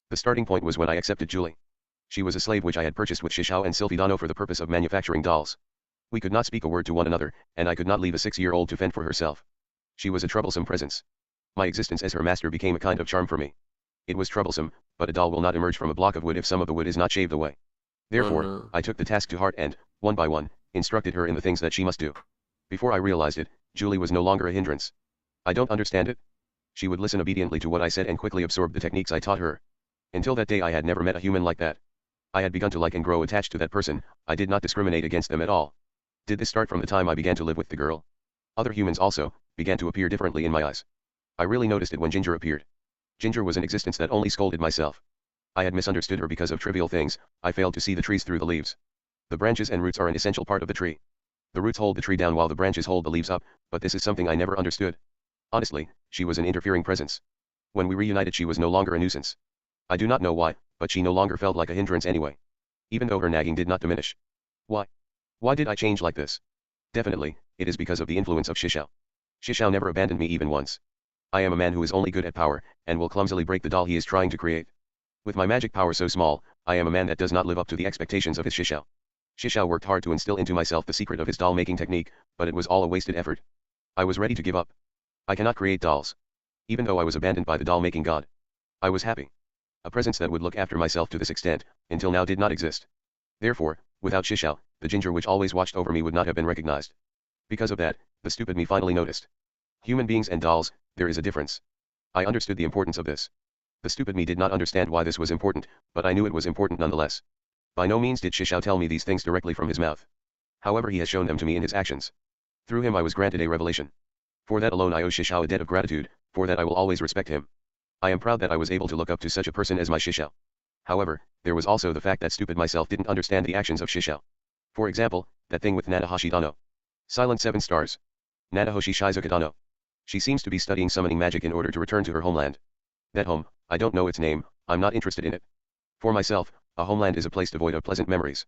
The starting point was when I accepted Julie. She was a slave which I had purchased with Shishao and Sylvie Dano for the purpose of manufacturing dolls. We could not speak a word to one another, and I could not leave a 6-year-old to fend for herself. She was a troublesome presence. My existence as her master became a kind of charm for me. It was troublesome, but a doll will not emerge from a block of wood if some of the wood is not shaved away. Therefore, I took the task to heart and, one by one, instructed her in the things that she must do. Before I realized it, Julie was no longer a hindrance. I don't understand it. She would listen obediently to what I said and quickly absorb the techniques I taught her. Until that day I had never met a human like that. I had begun to like and grow attached to that person. I did not discriminate against them at all. Did this start from the time I began to live with the girl? Other humans also began to appear differently in my eyes. I really noticed it when Ginger appeared. Ginger was an existence that only scolded myself. I had misunderstood her because of trivial things. I failed to see the trees through the leaves. The branches and roots are an essential part of the tree. The roots hold the tree down while the branches hold the leaves up, but this is something I never understood. Honestly, she was an interfering presence. When we reunited she was no longer a nuisance. I do not know why, but she no longer felt like a hindrance anyway. Even though her nagging did not diminish. Why? Why did I change like this? Definitely, it is because of the influence of Shishao. Shishao never abandoned me even once. I am a man who is only good at power, and will clumsily break the doll he is trying to create. With my magic power so small, I am a man that does not live up to the expectations of his Shishao. Shishao worked hard to instill into myself the secret of his doll-making technique, but it was all a wasted effort. I was ready to give up. I cannot create dolls. Even though I was abandoned by the doll-making god. I was happy. A presence that would look after myself to this extent, until now did not exist. Therefore, without Shishao, the Ginger which always watched over me would not have been recognized. Because of that, the stupid me finally noticed. Human beings and dolls, there is a difference. I understood the importance of this. The stupid me did not understand why this was important, but I knew it was important nonetheless. By no means did Shishao tell me these things directly from his mouth. However, he has shown them to me in his actions. Through him I was granted a revelation. For that alone I owe Shishao a debt of gratitude, for that I will always respect him. I am proud that I was able to look up to such a person as my Shishao. However, there was also the fact that stupid myself didn't understand the actions of Shishao. For example, that thing with Nanahoshi Dano. Silent 7 stars. Nanahoshi Shizuka Dano. She seems to be studying summoning magic in order to return to her homeland. That home, I don't know its name, I'm not interested in it. For myself, a homeland is a place devoid of pleasant memories.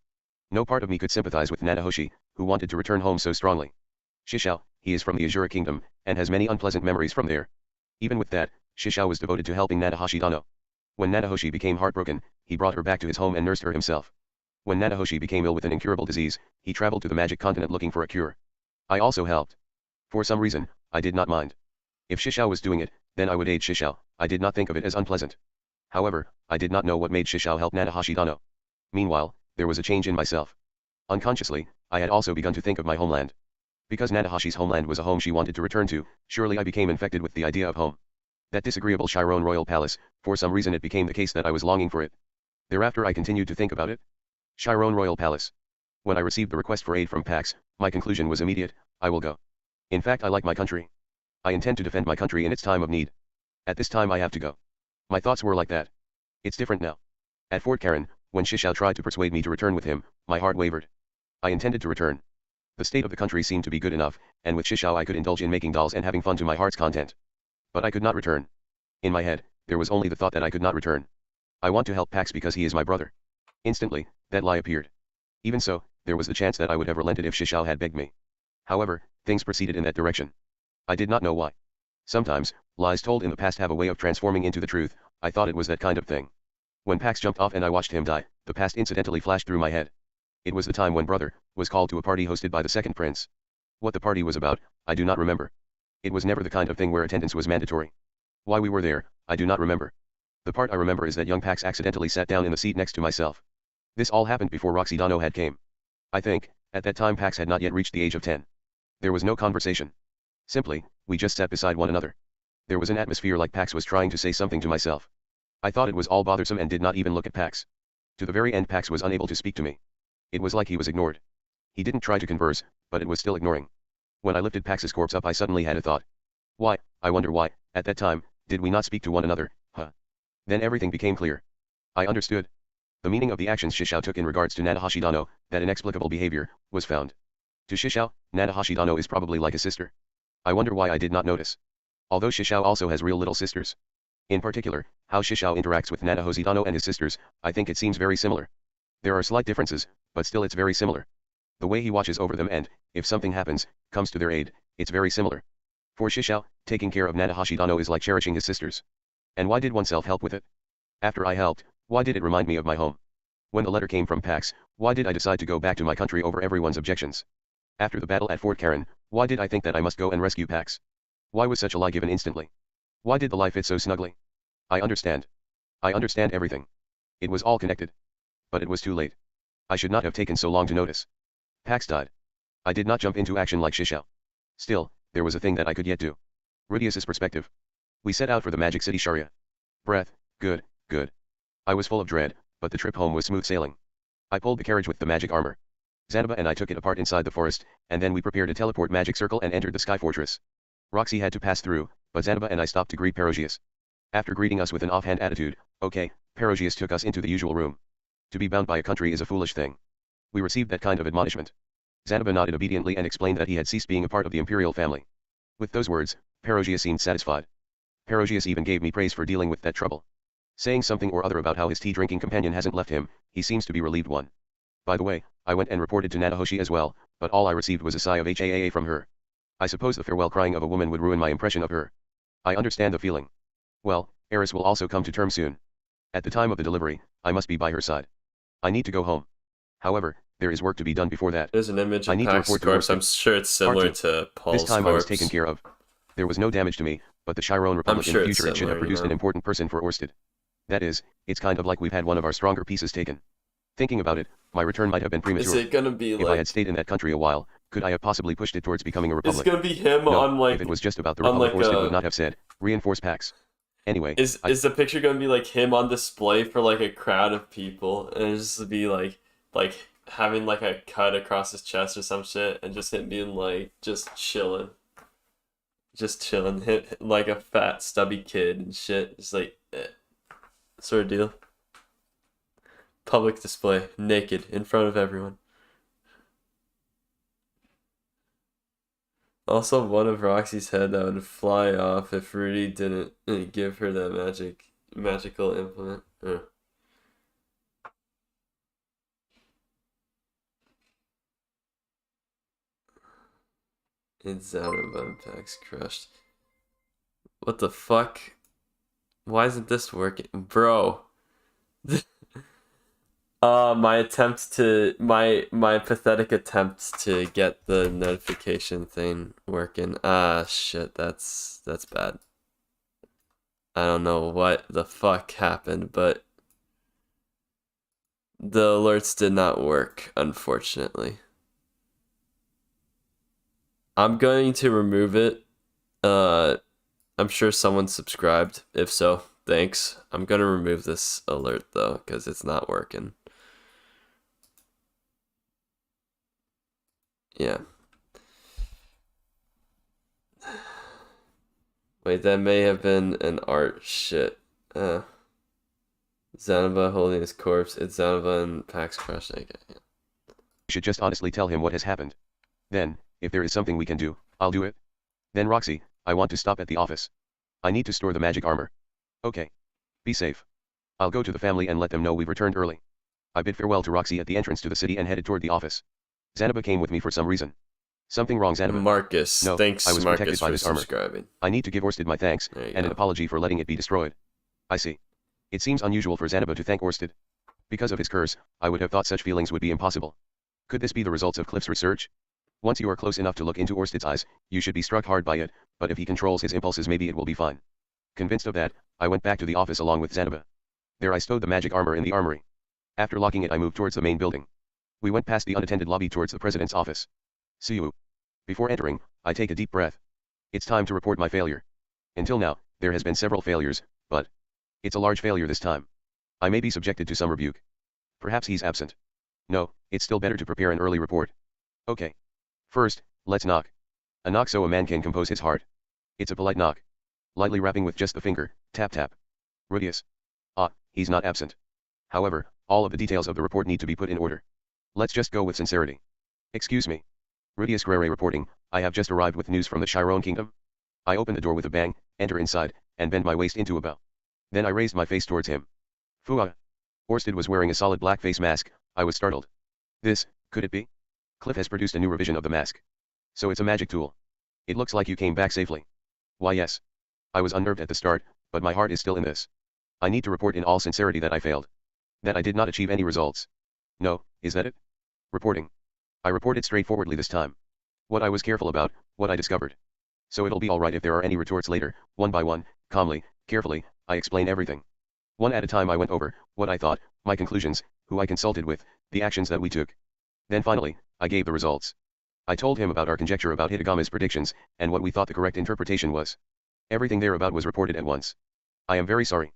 No part of me could sympathize with Nanahoshi, who wanted to return home so strongly. Shishao, he is from the Azura Kingdom, and has many unpleasant memories from there. Even with that, Shishao was devoted to helping Nanahoshi Dano. When Nanahoshi became heartbroken, he brought her back to his home and nursed her himself. When Nanahoshi became ill with an incurable disease, he traveled to the magic continent looking for a cure. I also helped. For some reason, I did not mind. If Shishao was doing it, then I would aid Shishao. I did not think of it as unpleasant. However, I did not know what made Shishao help Nanahoshi Dano. Meanwhile, there was a change in myself. Unconsciously, I had also begun to think of my homeland. Because Nanahashi's homeland was a home she wanted to return to, surely I became infected with the idea of home. That disagreeable Chiron Royal Palace, for some reason it became the case that I was longing for it. Thereafter I continued to think about it. Chiron Royal Palace. When I received the request for aid from Pax, my conclusion was immediate: I will go. In fact, I like my country. I intend to defend my country in its time of need. At this time I have to go. My thoughts were like that. It's different now. At Fort Karen, when Shishao tried to persuade me to return with him, my heart wavered. I intended to return. The state of the country seemed to be good enough, and with Shishao I could indulge in making dolls and having fun to my heart's content. But I could not return. In my head, there was only the thought that I could not return. I want to help Pax because he is my brother. Instantly, that lie appeared. Even so, there was the chance that I would have relented if Shishao had begged me. However, things proceeded in that direction. I did not know why. Sometimes, lies told in the past have a way of transforming into the truth. I thought it was that kind of thing. When Pax jumped off and I watched him die, the past incidentally flashed through my head. It was the time when Brother was called to a party hosted by the second prince. What the party was about, I do not remember. It was never the kind of thing where attendance was mandatory. Why we were there, I do not remember. The part I remember is that young Pax accidentally sat down in the seat next to myself. This all happened before Roxy Dano had came. I think, at that time Pax had not yet reached the age of 10. There was no conversation. Simply, we just sat beside one another. There was an atmosphere like Pax was trying to say something to myself. I thought it was all bothersome and did not even look at Pax. To the very end Pax was unable to speak to me. It was like he was ignored. He didn't try to converse, but it was still ignoring. When I lifted Pax's corpse up, I suddenly had a thought. Why, I wonder why, at that time, did we not speak to one another, huh? Then everything became clear. I understood. The meaning of the actions Shishao took in regards to Nanahashi Dano, that inexplicable behavior, was found. To Shishao, Nanahashi Dano is probably like a sister. I wonder why I did not notice. Although Shishao also has real little sisters. In particular, how Shishao interacts with Nanahoshi Dano and his sisters, I think it seems very similar. There are slight differences, but still it's very similar. The way he watches over them and, if something happens, comes to their aid, it's very similar. For Shishao, taking care of Nanahashi Dano is like cherishing his sisters. And why did oneself help with it? After I helped, why did it remind me of my home? When the letter came from Pax, why did I decide to go back to my country over everyone's objections? After the battle at Fort Karen, why did I think that I must go and rescue Pax? Why was such a lie given instantly? Why did the lie fit so snugly? I understand. I understand everything. It was all connected. But it was too late. I should not have taken so long to notice. Pax died. I did not jump into action like Shishao. Still, there was a thing that I could yet do. Rudeus's perspective. We set out for the Magic City Sharia. Breath, good, good. I was full of dread, but the trip home was smooth sailing. I pulled the carriage with the magic armor. Zanoba and I took it apart inside the forest, and then we prepared a teleport magic circle and entered the Sky Fortress. Roxy had to pass through, but Zanoba and I stopped to greet Perogius. After greeting us with an offhand attitude, okay, Perogius took us into the usual room. To be bound by a country is a foolish thing. We received that kind of admonishment. Zanoba nodded obediently and explained that he had ceased being a part of the imperial family. With those words, Perogius seemed satisfied. Perogius even gave me praise for dealing with that trouble. Saying something or other about how his tea-drinking companion hasn't left him, he seems to be relieved one. By the way, I went and reported to Nanahoshi as well, but all I received was a sigh of HAAA from her. I suppose the farewell crying of a woman would ruin my impression of her. I understand the feeling. Well, Eris will also come to term soon. At the time of the delivery, I must be by her side. I need to go home. However, there is work to be done before that. There's an image I of need to Pax report to corpse. Orsted. I'm sure it's similar Part two. to Paul's This time corpse. I was taken care of. There was no damage to me, but the Chiron Republic sure in the it's future it should similar, have produced you know. an important person for Orsted. That is, it's kind of like we've had one of our stronger pieces taken. Thinking about it, my return might have been Is premature. it gonna be If I like? had stayed in that country a while, could I have possibly pushed it towards becoming a Is republic? it gonna be him No, on like? if it was just about the on republic, like Orsted a- would not have said, reinforce Pax. Anyway, Is the picture gonna be like him on display for like a crowd of people, and it's just be like having like a cut across his chest or some shit, and just him being like just chilling, hit like a fat stubby kid and shit, just like sort of deal. Public display, naked in front of everyone. Also, one of Roxy's head that would fly off if Rudy didn't give her that magical implement. It's Zanoba Pax crushed. What the fuck? Why isn't this working, bro? My pathetic attempt to get the notification thing working. Shit, that's bad. I don't know what the fuck happened, but the alerts did not work, unfortunately. I'm going to remove it. I'm sure someone subscribed. If so, thanks. I'm gonna remove this alert though, because it's not working. Yeah. Wait, that may have been an art shit. Zanoba holding his corpse. It's Zanoba and Pax crushed. Okay. Yeah. You should just honestly tell him what has happened. Then, if there is something we can do, I'll do it. Then Roxy, I want to stop at the office. I need to store the magic armor. Okay. Be safe. I'll go to the family and let them know we've returned early. I bid farewell to Roxy at the entrance to the city and headed toward the office. Zanoba came with me for some reason. Something wrong, Zanoba? Marcus, No, thanks I was Marcus protected by for this armor. subscribing. I need to give Orsted my thanks, There you and an go. apology for letting it be destroyed. I see. It seems unusual for Zanoba to thank Orsted. Because of his curse, I would have thought such feelings would be impossible. Could this be the results of Cliff's research? Once you are close enough to look into Orsted's eyes, you should be struck hard by it, but if he controls his impulses maybe it will be fine. Convinced of that, I went back to the office along with Zanoba. There I stowed the magic armor in the armory. After locking it I moved towards the main building. We went past the unattended lobby towards the president's office. See you. Before entering, I take a deep breath. It's time to report my failure. Until now, there has been several failures, but it's a large failure this time. I may be subjected to some rebuke. Perhaps he's absent. No, it's still better to prepare an early report. Okay. First, let's knock. A knock so a man can compose his heart. It's a polite knock. Lightly rapping with just the finger, tap tap. Rudeus. Ah, he's not absent. However, all of the details of the report need to be put in order. Let's just go with sincerity. Excuse me. Rudeus Grere reporting, I have just arrived with news from the Chiron Kingdom. I open the door with a bang, enter inside, and bend my waist into a bow. Then I raised my face towards him. Fua. Orsted was wearing a solid black face mask. I was startled. This, could it be? Cliff has produced a new revision of the mask. So it's a magic tool. It looks like you came back safely. Why yes. I was unnerved at the start, but my heart is still in this. I need to report in all sincerity that I failed. That I did not achieve any results. No, is that it? Reporting. I reported straightforwardly this time. What I was careful about, what I discovered. So it'll be alright if there are any retorts later, one by one, calmly, carefully, I explain everything. One at a time I went over, what I thought, my conclusions, who I consulted with, the actions that we took. Then finally, I gave the results. I told him about our conjecture about Hitagama's predictions, and what we thought the correct interpretation was. Everything thereabout was reported at once. I am very sorry.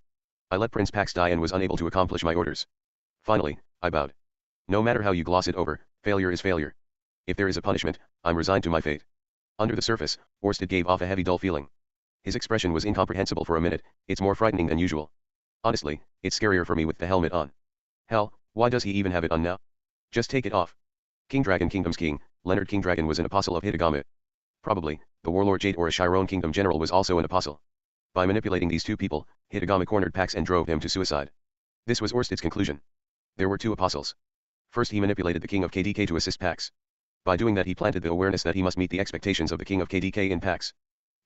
I let Prince Pax die and was unable to accomplish my orders. Finally, I bowed. No matter how you gloss it over, failure is failure. If there is a punishment, I'm resigned to my fate. Under the surface, Orsted gave off a heavy dull feeling. His expression was incomprehensible for a minute, it's more frightening than usual. Honestly, it's scarier for me with the helmet on. Hell, why does he even have it on now? Just take it off. King Dragon Kingdom's king, Leonard King Dragon was an apostle of Hitagama. Probably, the warlord Jade or a Chiron Kingdom general was also an apostle. By manipulating these two people, Hitagama cornered Pax and drove him to suicide. This was Orsted's conclusion. There were two apostles. First he manipulated the king of KDK to assist Pax. By doing that he planted the awareness that he must meet the expectations of the king of KDK in Pax.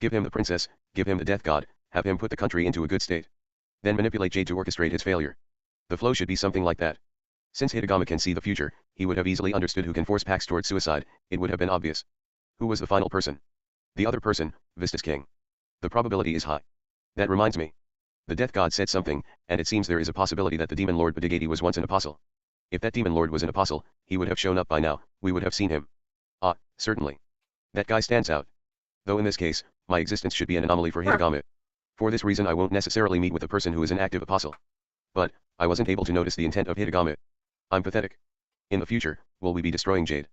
Give him the princess, give him the death god, have him put the country into a good state. Then manipulate Jade to orchestrate his failure. The flow should be something like that. Since Hitagama can see the future, he would have easily understood who can force Pax towards suicide, it would have been obvious. Who was the final person? The other person, Vista's king. The probability is high. That reminds me. The death god said something, and it seems there is a possibility that the demon lord Badagati was once an apostle. If that demon lord was an apostle, he would have shown up by now, we would have seen him. Ah, certainly. That guy stands out. Though in this case, my existence should be an anomaly for Hitagama. For this reason I won't necessarily meet with a person who is an active apostle. But, I wasn't able to notice the intent of Hitagama. I'm pathetic. In the future, will we be destroying Jade?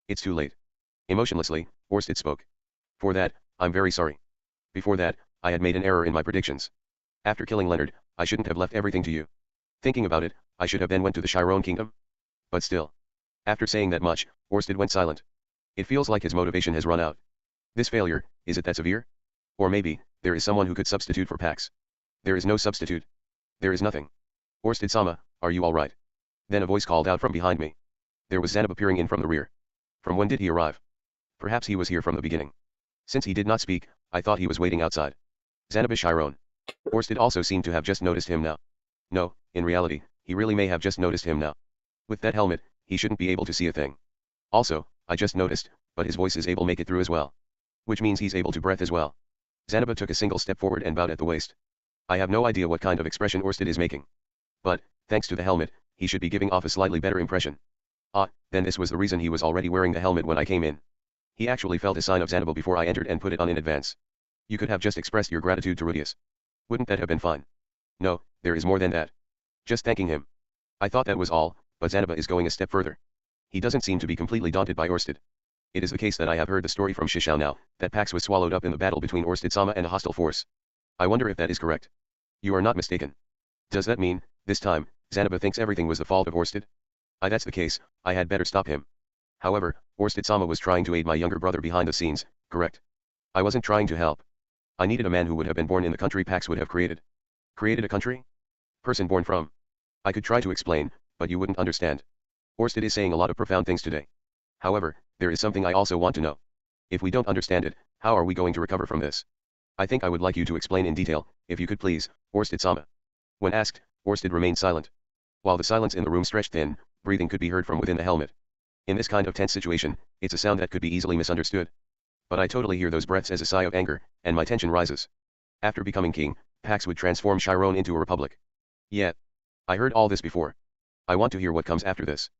It's too late. Emotionlessly, Orsted spoke. For that, I'm very sorry. Before that, I had made an error in my predictions. After killing Leonard, I shouldn't have left everything to you. Thinking about it, I should have then went to the Chiron Kingdom. But still. After saying that much, Orsted went silent. It feels like his motivation has run out. This failure, is it that severe? Or maybe, there is someone who could substitute for Pax. There is no substitute. There is nothing. Orsted-sama, are you alright? Then a voice called out from behind me. There was Zanoba peering in from the rear. From when did he arrive? Perhaps he was here from the beginning. Since he did not speak, I thought he was waiting outside. Zanoba Chiron. Orsted also seemed to have just noticed him now. No, in reality, he really may have just noticed him now. With that helmet, he shouldn't be able to see a thing. Also, I just noticed, but his voice is able to make it through as well. Which means he's able to breath as well. Zanoba took a single step forward and bowed at the waist. I have no idea what kind of expression Orsted is making. But, thanks to the helmet, he should be giving off a slightly better impression. Ah, then this was the reason he was already wearing the helmet when I came in. He actually felt a sign of Zanoba before I entered and put it on in advance. You could have just expressed your gratitude to Rudeus. Wouldn't that have been fine? No, there is more than that. Just thanking him. I thought that was all, but Zanoba is going a step further. He doesn't seem to be completely daunted by Orsted. It is the case that I have heard the story from Shishao now, that Pax was swallowed up in the battle between Orsted-sama and a hostile force. I wonder if that is correct. You are not mistaken. Does that mean, this time, Zanoba thinks everything was the fault of Orsted? That's the case, I had better stop him. However, Orsted-sama was trying to aid my younger brother behind the scenes, correct? I wasn't trying to help. I needed a man who would have been born in the country Pax would have created. Created a country? Person born from. I could try to explain, but you wouldn't understand. Orsted is saying a lot of profound things today. However, there is something I also want to know. If we don't understand it, how are we going to recover from this? I think I would like you to explain in detail, if you could please, Orsted-sama. When asked, Orsted remained silent. While the silence in the room stretched thin, breathing could be heard from within the helmet. In this kind of tense situation, it's a sound that could be easily misunderstood. But I totally hear those breaths as a sigh of anger, and my tension rises. After becoming king, Pax would transform Chiron into a republic. Yet. I heard all this before. I want to hear what comes after this.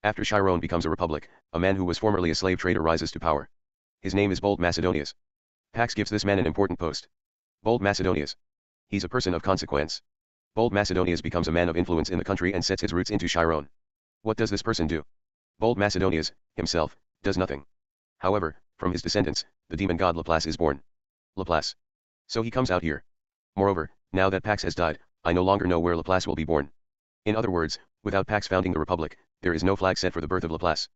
After Chiron becomes a republic, a man who was formerly a slave trader rises to power. His name is Bold Macedonius. Pax gives this man an important post. Bold Macedonius. He's a person of consequence. Bold Macedonius becomes a man of influence in the country and sets his roots into Chiron. What does this person do? Bold Macedonius, himself, does nothing. However, from his descendants, the demon god Laplace is born. Laplace. So he comes out here. Moreover, now that Pax has died, I no longer know where Laplace will be born. In other words, without Pax founding the Republic, there is no flag set for the birth of Laplace.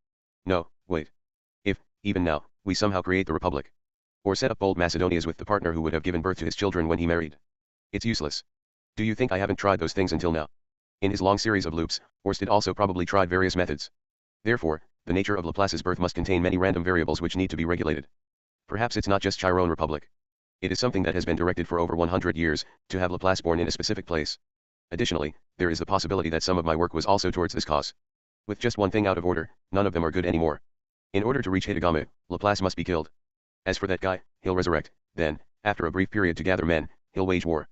No, wait. If, even now, we somehow create the Republic, or set up bold Macedonias with the partner who would have given birth to his children when he married, it's useless. Do you think I haven't tried those things until now? In his long series of loops, Orsted also probably tried various methods. Therefore, the nature of Laplace's birth must contain many random variables which need to be regulated. Perhaps it's not just Chiron Republic. It is something that has been directed for over 100 years, to have Laplace born in a specific place. Additionally, there is the possibility that some of my work was also towards this cause. With just one thing out of order, none of them are good anymore. In order to reach Hitagame, Laplace must be killed. As for that guy, he'll resurrect, then, after a brief period to gather men, he'll wage war.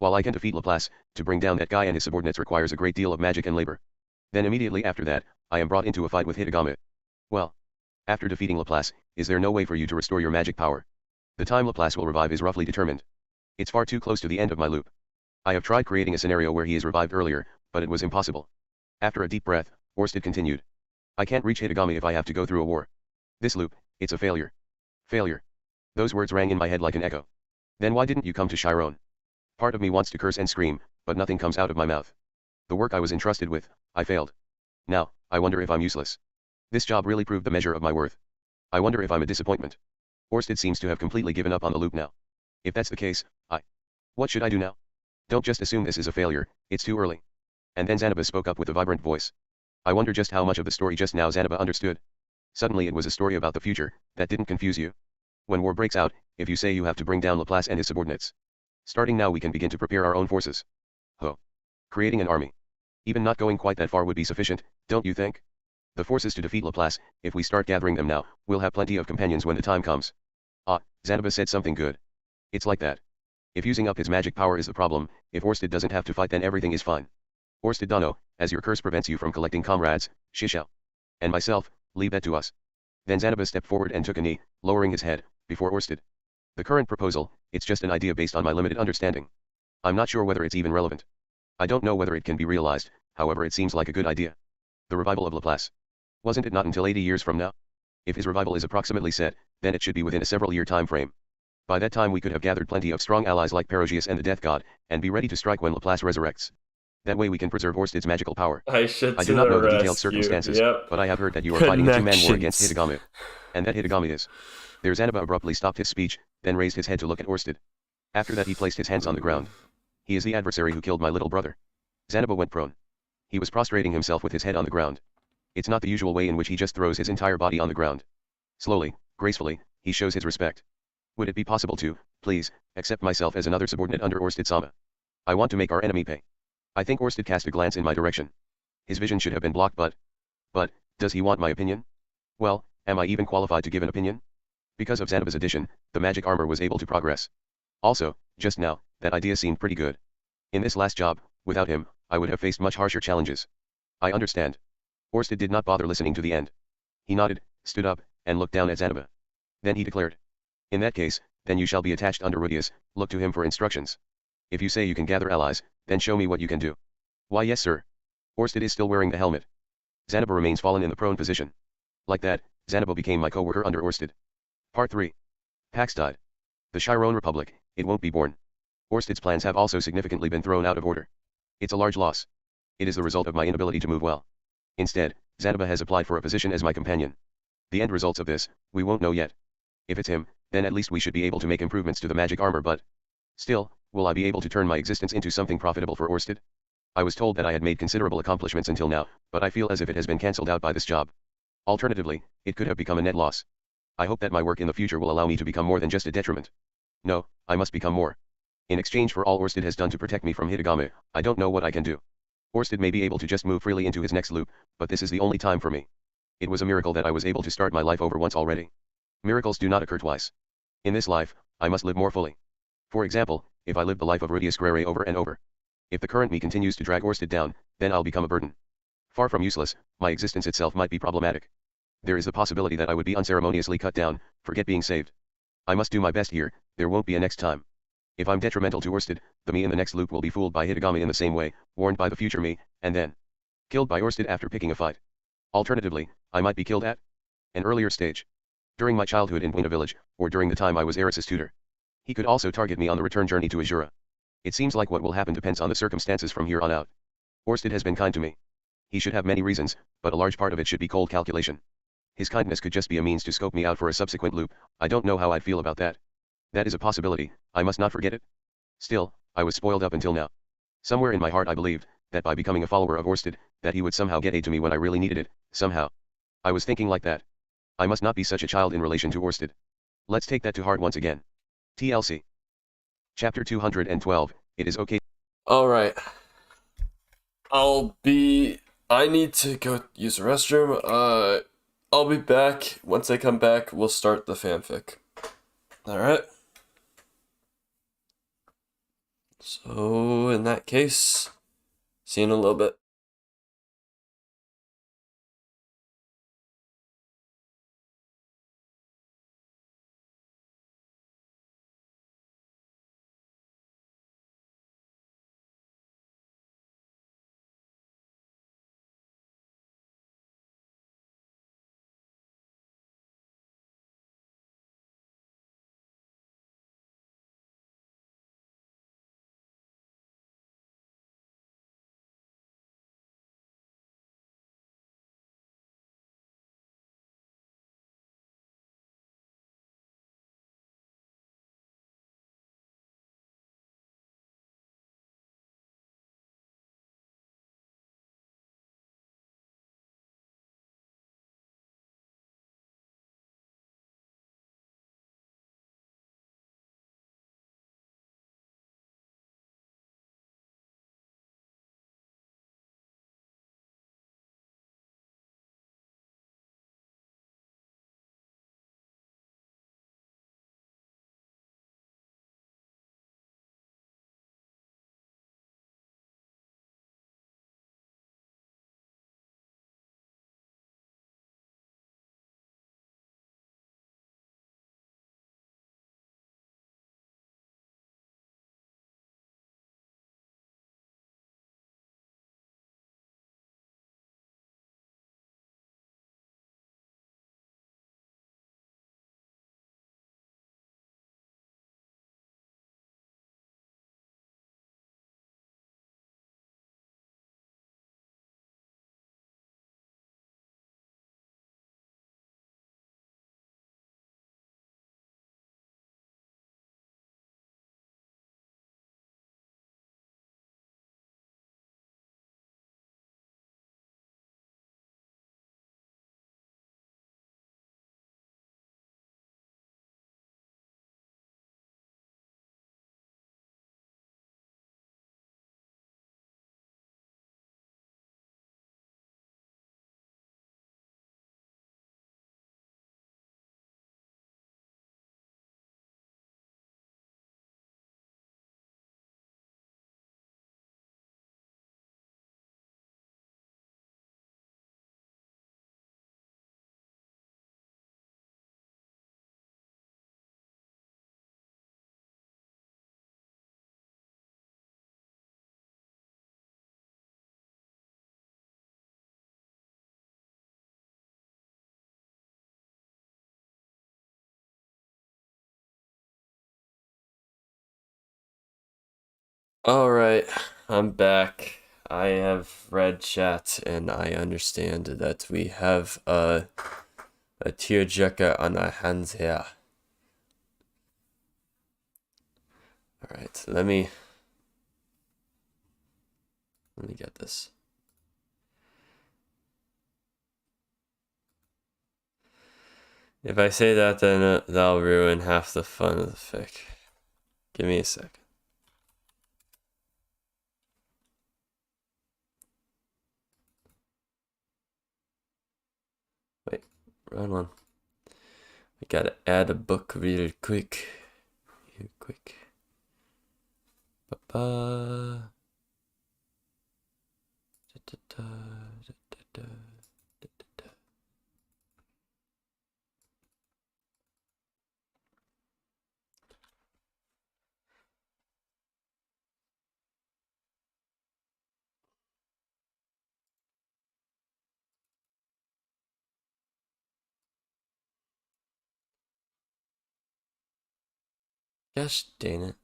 While I can defeat Laplace, to bring down that guy and his subordinates requires a great deal of magic and labor. Then immediately after that, I am brought into a fight with Hitagame. Well, after defeating Laplace, is there no way for you to restore your magic power? The time Laplace will revive is roughly determined. It's far too close to the end of my loop. I have tried creating a scenario where he is revived earlier, but it was impossible. After a deep breath, Orsted continued. I can't reach Hitagami if I have to go through a war. This loop, it's a failure. Failure. Those words rang in my head like an echo. Then why didn't you come to Chiron? Part of me wants to curse and scream, but nothing comes out of my mouth. The work I was entrusted with, I failed. Now, I wonder if I'm useless. This job really proved the measure of my worth. I wonder if I'm a disappointment. Orsted seems to have completely given up on the loop now. If that's the case, what should I do now? Don't just assume this is a failure, it's too early. And then Zanoba spoke up with a vibrant voice. I wonder just how much of the story just now Zanoba understood. Suddenly it was a story about the future, that didn't confuse you. When war breaks out, if you say you have to bring down Laplace and his subordinates. Starting now we can begin to prepare our own forces. Creating an army. Even not going quite that far would be sufficient, don't you think? The forces to defeat Laplace, if we start gathering them now, we'll have plenty of companions when the time comes. Zanoba said something good. It's like that. If using up his magic power is the problem, if Orsted doesn't have to fight then everything is fine. Orsted Dano, as your curse prevents you from collecting comrades, Shishao. And myself, leave that to us. Then Zanoba stepped forward and took a knee, lowering his head, before Orsted. The current proposal, it's just an idea based on my limited understanding. I'm not sure whether it's even relevant. I don't know whether it can be realized, however it seems like a good idea. The revival of Laplace. Wasn't it not until 80 years from now? If his revival is approximately set, then it should be within a several-year time frame. By that time we could have gathered plenty of strong allies like Perogeius and the Death God, and be ready to strike when Laplace resurrects. That way we can preserve Orsted's magical power. I do not know the detailed circumstances, but I have heard that you are fighting a two-man war against Hitagami. And that Hitagami is. There Zanoba abruptly stopped his speech, then raised his head to look at Orsted. After that he placed his hands on the ground. He is the adversary who killed my little brother. Zanoba went prone. He was prostrating himself with his head on the ground. It's not the usual way in which he just throws his entire body on the ground. Slowly, gracefully, he shows his respect. Would it be possible to, please, accept myself as another subordinate under Orsted-sama? I want to make our enemy pay. I think Orsted cast a glance in my direction. His vision should have been blocked but, does he want my opinion? Well, am I even qualified to give an opinion? Because of Zanoba's addition, the magic armor was able to progress. Also, just now, that idea seemed pretty good. In this last job, without him, I would have faced much harsher challenges. I understand. Orsted did not bother listening to the end. He nodded, stood up, and looked down at Zanoba. Then he declared. In that case, then you shall be attached under Rudeus, look to him for instructions. If you say you can gather allies, then show me what you can do. Why yes sir. Orsted is still wearing the helmet. Zanoba remains fallen in the prone position. Like that, Zanoba became my co-worker under Orsted. Part 3. Pax died. The Chiron Republic, it won't be born. Orsted's plans have also significantly been thrown out of order. It's a large loss. It is the result of my inability to move well. Instead, Zanoba has applied for a position as my companion. The end results of this, we won't know yet. If it's him, then at least we should be able to make improvements to the magic armor but, still, will I be able to turn my existence into something profitable for Orsted? I was told that I had made considerable accomplishments until now, but I feel as if it has been cancelled out by this job. Alternatively, it could have become a net loss. I hope that my work in the future will allow me to become more than just a detriment. No, I must become more. In exchange for all Orsted has done to protect me from Hitagami, I don't know what I can do. Orsted may be able to just move freely into his next loop, but this is the only time for me. It was a miracle that I was able to start my life over once already. Miracles do not occur twice. In this life, I must live more fully. For example, if I live the life of Rudeus Grere over and over. If the current me continues to drag Orsted down, then I'll become a burden. Far from useless, my existence itself might be problematic. There is the possibility that I would be unceremoniously cut down, forget being saved. I must do my best here, there won't be a next time. If I'm detrimental to Orsted, the me in the next loop will be fooled by Hitagami in the same way, warned by the future me, and then Killed by Orsted after picking a fight. Alternatively, I might be killed at an earlier stage. During my childhood in Buena Village, or during the time I was Eris's tutor. He could also target me on the return journey to Azura. It seems like what will happen depends on the circumstances from here on out. Orsted has been kind to me. He should have many reasons, but a large part of it should be cold calculation. His kindness could just be a means to scope me out for a subsequent loop. I don't know how I'd feel about that. That is a possibility, I must not forget it. Still, I was spoiled up until now. Somewhere in my heart I believed, that by becoming a follower of Orsted, that he would somehow get aid to me when I really needed it, somehow. I was thinking like that. I must not be such a child in relation to Orsted. Let's take that to heart once again. TLC. Chapter 212, it is okay. Alright. I need to go use the restroom. I'll be back. Once I come back, we'll start the fanfic. Alright. So, in that case, see you in a little bit. Alright, I'm back. I have read chat and I understand that we have a tearjerker on our hands here. Alright, let me get this. If I say that, then that'll ruin half the fun of the fic. Give me a second. Wait, run on. I gotta add a book real quick. Real quick. Ba-ba. Da-da-da, da-da-da, da-da-da. Gosh dang it.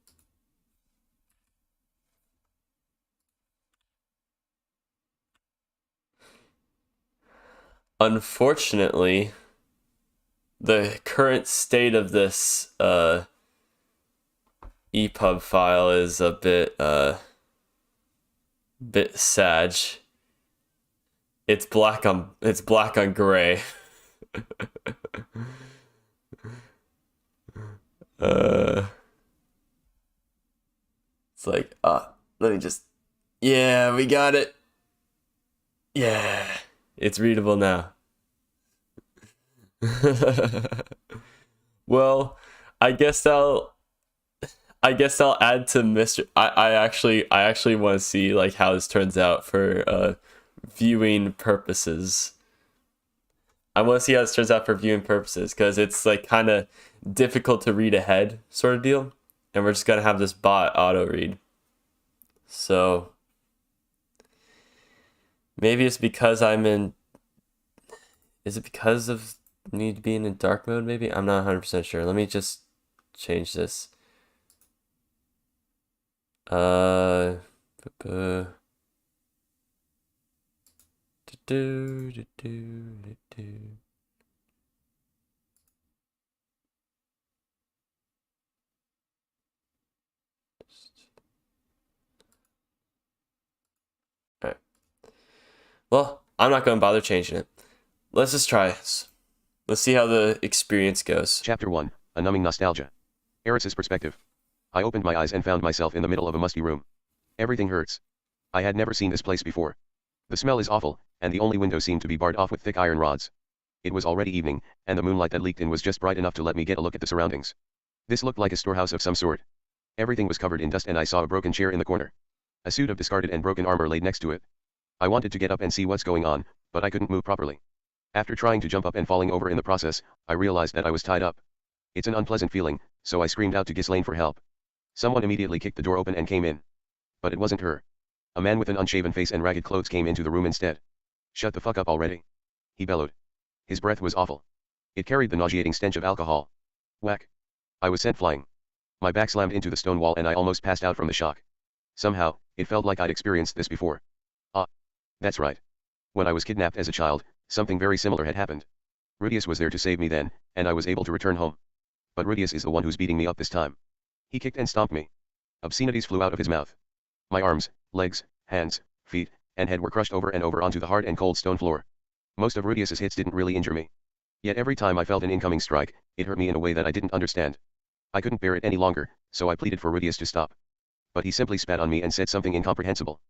Unfortunately, the current state of this EPUB file is a bit sag. It's black on gray. It's like, let me just, yeah, we got it. Yeah, it's readable now. Well, I guess I'll add to Mr. I actually want to see like how this turns out for viewing purposes. I want to see how this turns out for viewing purposes because it's like kind of difficult to read ahead sort of deal, and we're just gonna have this bot auto read. So maybe it's because I'm in. Is it because of me being in dark mode? Maybe I'm not 100% sure. Let me just change this. Do, do, do, do, do. Alright. Well, I'm not going to bother changing it. Let's just try this. Let's see how the experience goes. Chapter 1, A Numbing Nostalgia. Eris's Perspective. I opened my eyes and found myself in the middle of a musty room. Everything hurts. I had never seen this place before. The smell is awful, and the only window seemed to be barred off with thick iron rods. It was already evening, and the moonlight that leaked in was just bright enough to let me get a look at the surroundings. This looked like a storehouse of some sort. Everything was covered in dust and I saw a broken chair in the corner. A suit of discarded and broken armor laid next to it. I wanted to get up and see what's going on, but I couldn't move properly. After trying to jump up and falling over in the process, I realized that I was tied up. It's an unpleasant feeling, so I screamed out to Ghislaine for help. Someone immediately kicked the door open and came in. But it wasn't her. A man with an unshaven face and ragged clothes came into the room instead. "Shut the fuck up already," he bellowed. His breath was awful. It carried the nauseating stench of alcohol. Whack. I was sent flying. My back slammed into the stone wall and I almost passed out from the shock. Somehow, it felt like I'd experienced this before. Ah. That's right. When I was kidnapped as a child, something very similar had happened. Rudeus was there to save me then, and I was able to return home. But Rudeus is the one who's beating me up this time. He kicked and stomped me. Obscenities flew out of his mouth. My arms, legs, hands, feet, and head were crushed over and over onto the hard and cold stone floor. Most of Rudeus's hits didn't really injure me. Yet every time I felt an incoming strike, it hurt me in a way that I didn't understand. I couldn't bear it any longer, so I pleaded for Rudeus to stop. But he simply spat on me and said something incomprehensible.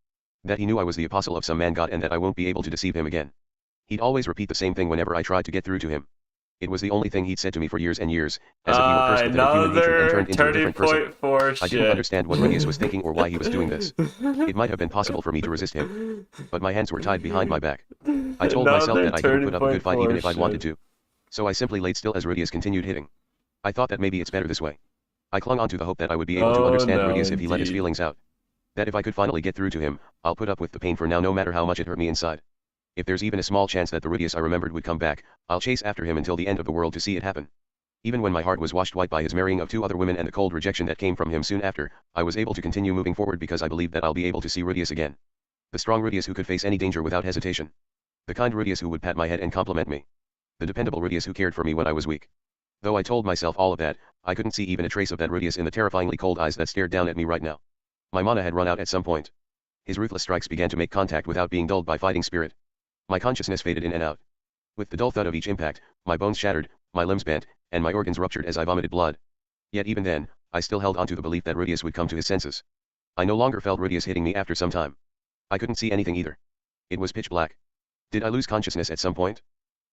That he knew I was the apostle of some man god and that I won't be able to deceive him again. He'd always repeat the same thing whenever I tried to get through to him. It was the only thing he'd said to me for years and years, as if he were cursed with a human hatred and turned into a different person. I didn't understand what Rudeus was thinking or why he was doing this. It might have been possible for me to resist him, but my hands were tied behind my back. I told myself that I couldn't put up a good fight even if I'd wanted to. So I simply laid still as Rudeus continued hitting. I thought that maybe it's better this way. I clung on to the hope that I would be able to understand Rudeus if he let his feelings out. That if I could finally get through to him, I'll put up with the pain for now no matter how much it hurt me inside. If there's even a small chance that the Rudeus I remembered would come back, I'll chase after him until the end of the world to see it happen. Even when my heart was washed white by his marrying of 2 other women and the cold rejection that came from him soon after, I was able to continue moving forward because I believed that I'll be able to see Rudeus again. The strong Rudeus who could face any danger without hesitation. The kind Rudeus who would pat my head and compliment me. The dependable Rudeus who cared for me when I was weak. Though I told myself all of that, I couldn't see even a trace of that Rudeus in the terrifyingly cold eyes that stared down at me right now. My mana had run out at some point. His ruthless strikes began to make contact without being dulled by fighting spirit. My consciousness faded in and out. With the dull thud of each impact, my bones shattered, my limbs bent, and my organs ruptured as I vomited blood. Yet even then, I still held on to the belief that Rudeus would come to his senses. I no longer felt Rudeus hitting me after some time. I couldn't see anything either. It was pitch black. Did I lose consciousness at some point?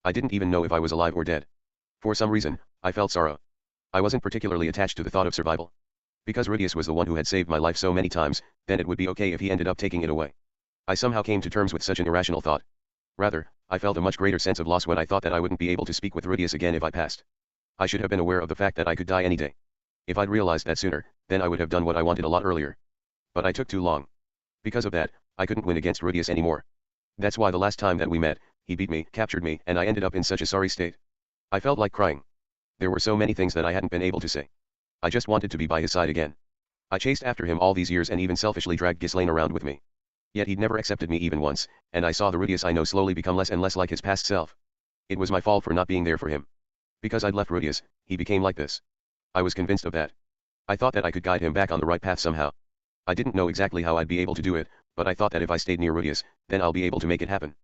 I didn't even know if I was alive or dead. For some reason, I felt sorrow. I wasn't particularly attached to the thought of survival. Because Rudeus was the one who had saved my life so many times, then it would be okay if he ended up taking it away. I somehow came to terms with such an irrational thought. Rather, I felt a much greater sense of loss when I thought that I wouldn't be able to speak with Rudeus again if I passed. I should have been aware of the fact that I could die any day. If I'd realized that sooner, then I would have done what I wanted a lot earlier. But I took too long. Because of that, I couldn't win against Rudeus anymore. That's why the last time that we met, he beat me, captured me, and I ended up in such a sorry state. I felt like crying. There were so many things that I hadn't been able to say. I just wanted to be by his side again. I chased after him all these years and even selfishly dragged Ghislaine around with me. Yet he'd never accepted me even once, and I saw the Rudeus I know slowly become less and less like his past self. It was my fault for not being there for him. Because I'd left Rudeus, he became like this. I was convinced of that. I thought that I could guide him back on the right path somehow. I didn't know exactly how I'd be able to do it, but I thought that if I stayed near Rudeus, then I'll be able to make it happen.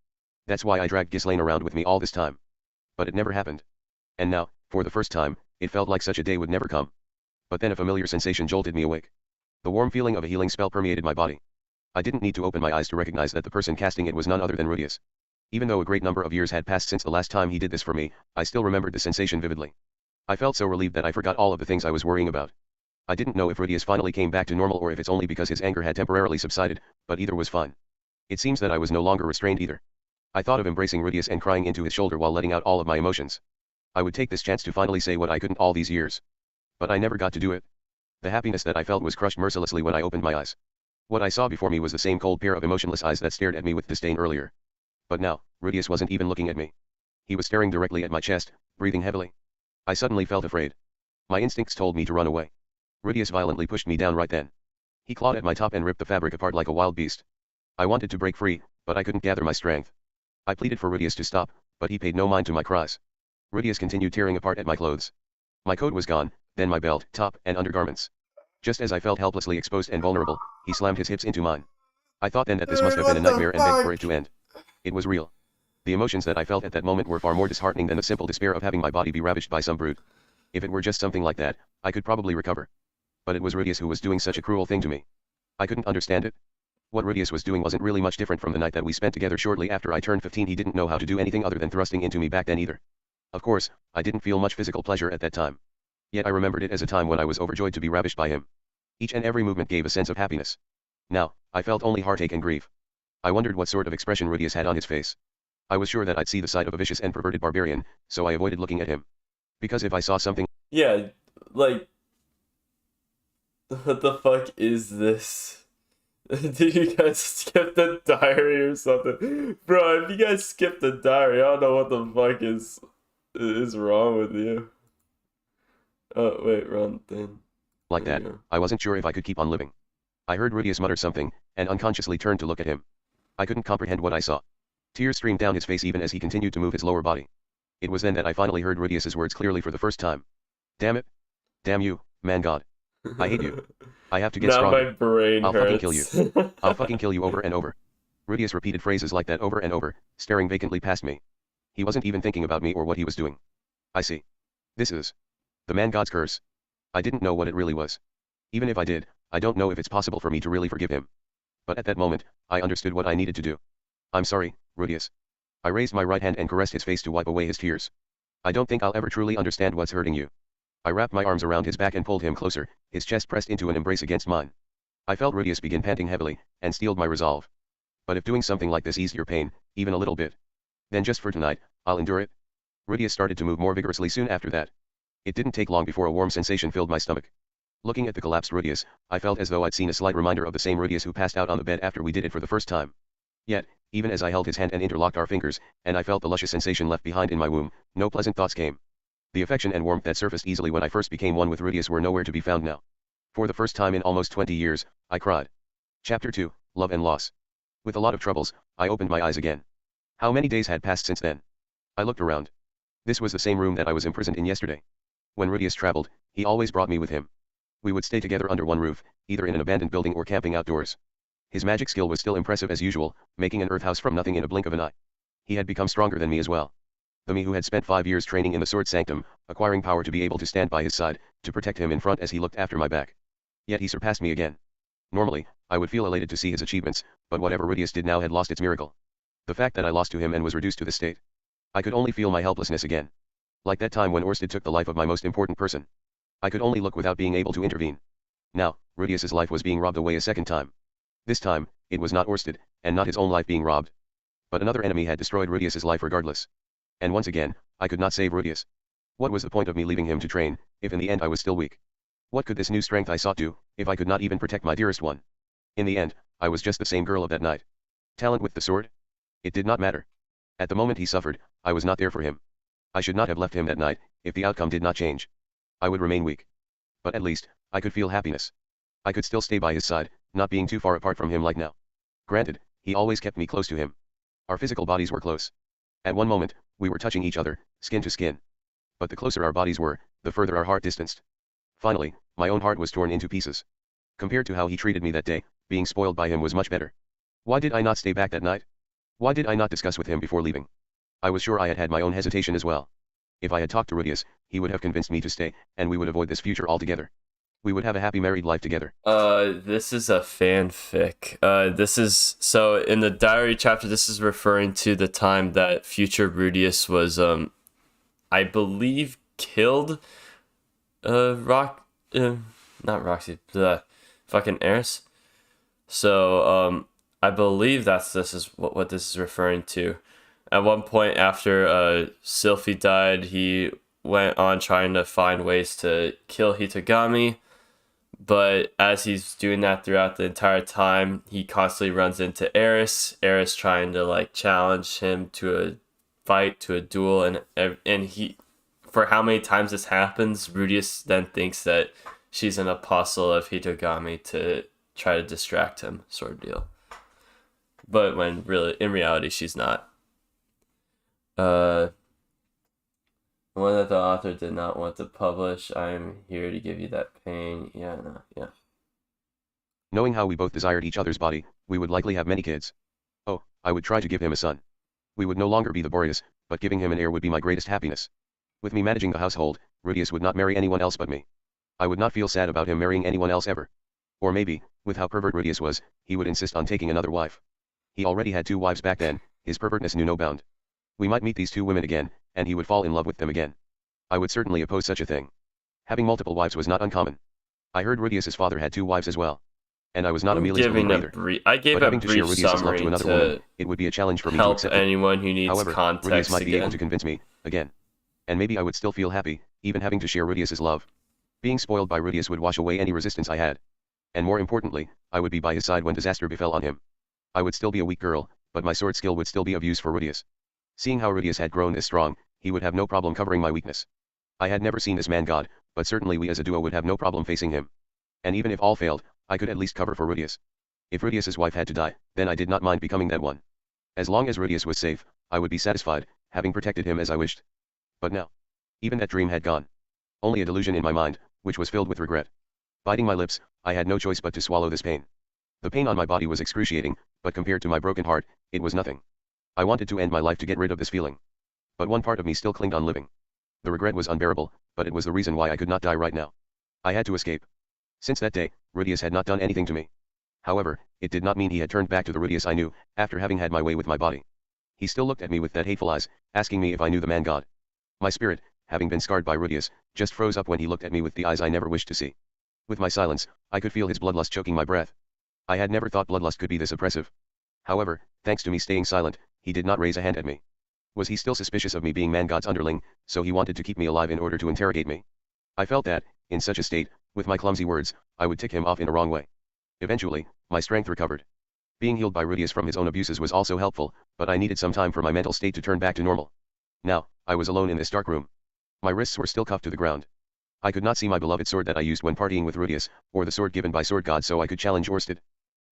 That's why I dragged Ghislaine around with me all this time. But it never happened. And now, for the first time, it felt like such a day would never come. But then a familiar sensation jolted me awake. The warm feeling of a healing spell permeated my body. I didn't need to open my eyes to recognize that the person casting it was none other than Rudeus. Even though a great number of years had passed since the last time he did this for me, I still remembered the sensation vividly. I felt so relieved that I forgot all of the things I was worrying about. I didn't know if Rudeus finally came back to normal or if it's only because his anger had temporarily subsided, but either was fine. It seems that I was no longer restrained either. I thought of embracing Rudeus and crying into his shoulder while letting out all of my emotions. I would take this chance to finally say what I couldn't all these years. But I never got to do it. The happiness that I felt was crushed mercilessly when I opened my eyes. What I saw before me was the same cold pair of emotionless eyes that stared at me with disdain earlier. But now, Rudeus wasn't even looking at me. He was staring directly at my chest, breathing heavily. I suddenly felt afraid. My instincts told me to run away. Rudeus violently pushed me down right then. He clawed at my top and ripped the fabric apart like a wild beast. I wanted to break free, but I couldn't gather my strength. I pleaded for Rudeus to stop, but he paid no mind to my cries. Rudeus continued tearing apart at my clothes. My coat was gone, then my belt, top, and undergarments. Just as I felt helplessly exposed and vulnerable, he slammed his hips into mine. I thought then that this must have been a nightmare and begged for it to end. It was real. The emotions that I felt at that moment were far more disheartening than the simple despair of having my body be ravished by some brute. If it were just something like that, I could probably recover. But it was Rudeus who was doing such a cruel thing to me. I couldn't understand it. What Rudeus was doing wasn't really much different from the night that we spent together shortly after I turned 15. He didn't know how to do anything other than thrusting into me back then either. Of course, I didn't feel much physical pleasure at that time. Yet I remembered it as a time when I was overjoyed to be ravished by him. Each and every movement gave a sense of happiness. Now, I felt only heartache and grief. I wondered what sort of expression Rudeus had on his face. I was sure that I'd see the side of a vicious and perverted barbarian, so I avoided looking at him. Because if I saw something... Yeah, like... What the fuck is this? Did you guys skip the diary or something? Bro, if you guys skipped the diary, I don't know what the fuck is wrong with you. Oh, wait, wrong thing. Like that, I wasn't sure if I could keep on living. I heard Rudeus mutter something, and unconsciously turned to look at him. I couldn't comprehend what I saw. Tears streamed down his face even as he continued to move his lower body. It was then that I finally heard Rudeus's words clearly for the first time. Damn it. Damn you, man god. I hate you. I have to get stronger. Now my brain I'll hurts. fucking kill you. I'll fucking kill you over and over. Rudeus repeated phrases like that over and over, staring vacantly past me. He wasn't even thinking about me or what he was doing. I see. This is the man god's curse. I didn't know what it really was. Even if I did, I don't know if it's possible for me to really forgive him. But at that moment, I understood what I needed to do. I'm sorry, Rudeus. I raised my right hand and caressed his face to wipe away his tears. I don't think I'll ever truly understand what's hurting you. I wrapped my arms around his back and pulled him closer, his chest pressed into an embrace against mine. I felt Rudeus begin panting heavily, and steeled my resolve. But if doing something like this eased your pain, even a little bit, then just for tonight, I'll endure it. Rudeus started to move more vigorously soon after that. It didn't take long before a warm sensation filled my stomach. Looking at the collapsed Rudeus, I felt as though I'd seen a slight reminder of the same Rudeus who passed out on the bed after we did it for the first time. Yet, even as I held his hand and interlocked our fingers, and I felt the luscious sensation left behind in my womb, no pleasant thoughts came. The affection and warmth that surfaced easily when I first became one with Rudeus were nowhere to be found now. For the first time in almost 20 years, I cried. Chapter 2, Love and Loss. With a lot of troubles, I opened my eyes again. How many days had passed since then? I looked around. This was the same room that I was imprisoned in yesterday. When Rudeus traveled, he always brought me with him. We would stay together under one roof, either in an abandoned building or camping outdoors. His magic skill was still impressive as usual, making an earth house from nothing in a blink of an eye. He had become stronger than me as well. The me who had spent 5 years training in the sword sanctum, acquiring power to be able to stand by his side, to protect him in front as he looked after my back. Yet he surpassed me again. Normally, I would feel elated to see his achievements, but whatever Rudeus did now had lost its miracle. The fact that I lost to him and was reduced to this state. I could only feel my helplessness again. Like that time when Orsted took the life of my most important person. I could only look without being able to intervene. Now, Rudeus's life was being robbed away a second time. This time, it was not Orsted, and not his own life being robbed. But another enemy had destroyed Rudeus's life regardless. And once again, I could not save Rudeus. What was the point of me leaving him to train, if in the end I was still weak? What could this new strength I sought do, if I could not even protect my dearest one? In the end, I was just the same girl of that night. Talent with the sword? It did not matter. At the moment he suffered, I was not there for him. I should not have left him that night, if the outcome did not change. I would remain weak. But at least, I could feel happiness. I could still stay by his side, not being too far apart from him like now. Granted, he always kept me close to him. Our physical bodies were close. At one moment, we were touching each other, skin to skin. But the closer our bodies were, the further our heart distanced. Finally, my own heart was torn into pieces. Compared to how he treated me that day, being spoiled by him was much better. Why did I not stay back that night? Why did I not discuss with him before leaving? I was sure I had had my own hesitation as well. If I had talked to Rudeus, he would have convinced me to stay, and we would avoid this future altogether. We would have a happy married life together. This is a fanfic. So in the diary chapter, this is referring to the time that future Rudeus was, I believe, killed, not Roxy, the fucking Eris. So, I believe this is what this is referring to. At one point after Sylphie died, he went on trying to find ways to kill Hitogami, but as he's doing that throughout the entire time, he constantly runs into Eris trying to like challenge him to a fight, to a duel, and he, for how many times this happens, Rudeus then thinks that she's an apostle of Hitogami to try to distract him, sort of deal. But when really, in reality, she's not. One that the author did not want to publish. I am here to give you that pain. Yeah. Knowing how we both desired each other's body, we would likely have many kids. Oh, I would try to give him a son. We would no longer be the Boreas, but giving him an heir would be my greatest happiness. With me managing the household, Rudeus would not marry anyone else but me. I would not feel sad about him marrying anyone else ever. Or maybe, with how pervert Rudeus was, he would insist on taking another wife. He already had 2 wives back then, his pervertness knew no bound. We might meet these 2 women again, and he would fall in love with them again. I would certainly oppose such a thing. Having multiple wives was not uncommon. I heard Rudeus's father had 2 wives as well. And I was not a Mealy's believer either. I gave but a having to share brief Rudeus's love summary to another to woman, it would be a challenge for me to accept anyone who needs However, context Rudeus might be able again. to convince me, again. And maybe I would still feel happy, even having to share Rudeus's love. Being spoiled by Rudeus would wash away any resistance I had. And more importantly, I would be by his side when disaster befell on him. I would still be a weak girl, but my sword skill would still be of use for Rudeus. Seeing how Rudeus had grown this strong, he would have no problem covering my weakness. I had never seen this man god, but certainly we as a duo would have no problem facing him. And even if all failed, I could at least cover for Rudeus. If Rudeus's wife had to die, then I did not mind becoming that one. As long as Rudeus was safe, I would be satisfied, having protected him as I wished. But now, even that dream had gone. Only a delusion in my mind, which was filled with regret. Biting my lips, I had no choice but to swallow this pain. The pain on my body was excruciating, but compared to my broken heart, it was nothing. I wanted to end my life to get rid of this feeling. But one part of me still clinged on living. The regret was unbearable, but it was the reason why I could not die right now. I had to escape. Since that day, Rudeus had not done anything to me. However, it did not mean he had turned back to the Rudeus I knew, after having had my way with my body. He still looked at me with that hateful eyes, asking me if I knew the man god. My spirit, having been scarred by Rudeus, just froze up when he looked at me with the eyes I never wished to see. With my silence, I could feel his bloodlust choking my breath. I had never thought bloodlust could be this oppressive. However, thanks to me staying silent, he did not raise a hand at me. Was he still suspicious of me being man god's underling, so he wanted to keep me alive in order to interrogate me? I felt that, in such a state, with my clumsy words, I would tick him off in a wrong way. Eventually, my strength recovered. Being healed by Rudeus from his own abuses was also helpful, but I needed some time for my mental state to turn back to normal. Now, I was alone in this dark room. My wrists were still cuffed to the ground. I could not see my beloved sword that I used when partying with Rudeus, or the sword given by Sword God so I could challenge Orsted.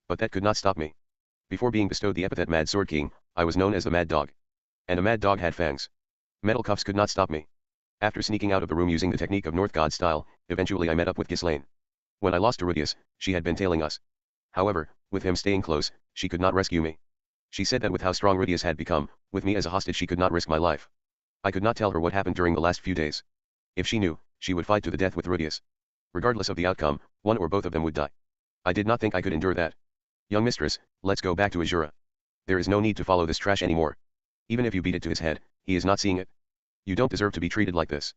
But that could not stop me. Before being bestowed the epithet Mad Sword King, I was known as the Mad Dog. And a mad dog had fangs. Metal cuffs could not stop me. After sneaking out of the room using the technique of North God style, eventually I met up with Ghislaine. When I lost to Rudeus, she had been tailing us. However, with him staying close, she could not rescue me. She said that with how strong Rudeus had become, with me as a hostage she could not risk my life. I could not tell her what happened during the last few days. If she knew, she would fight to the death with Rudeus. Regardless of the outcome, one or both of them would die. I did not think I could endure that. Young mistress, let's go back to Azura. There is no need to follow this trash anymore. Even if you beat it to his head, he is not seeing it. You don't deserve to be treated like this.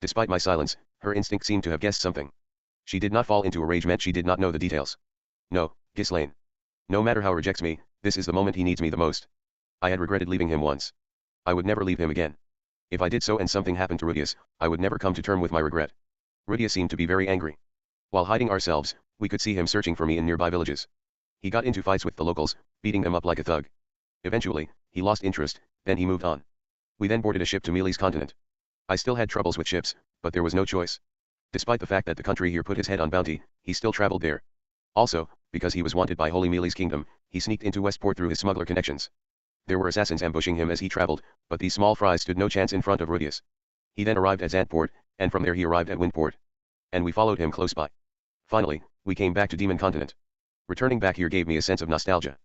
Despite my silence, her instinct seemed to have guessed something. She did not fall into a rage meant she did not know the details. No, Ghislaine. No matter how rejects me, this is the moment he needs me the most. I had regretted leaving him once. I would never leave him again. If I did so and something happened to Rudeus, I would never come to term with my regret. Rudeus seemed to be very angry. While hiding ourselves, we could see him searching for me in nearby villages. He got into fights with the locals, beating them up like a thug. Eventually, he lost interest, then he moved on. We then boarded a ship to Mealy's continent. I still had troubles with ships, but there was no choice. Despite the fact that the country here put his head on bounty, he still traveled there. Also, because he was wanted by Holy Mealy's kingdom, he sneaked into Westport through his smuggler connections. There were assassins ambushing him as he traveled, but these small fries stood no chance in front of Rudeus. He then arrived at Zantport, and from there he arrived at Windport. And we followed him close by. Finally, we came back to Demon Continent. Returning back here gave me a sense of nostalgia.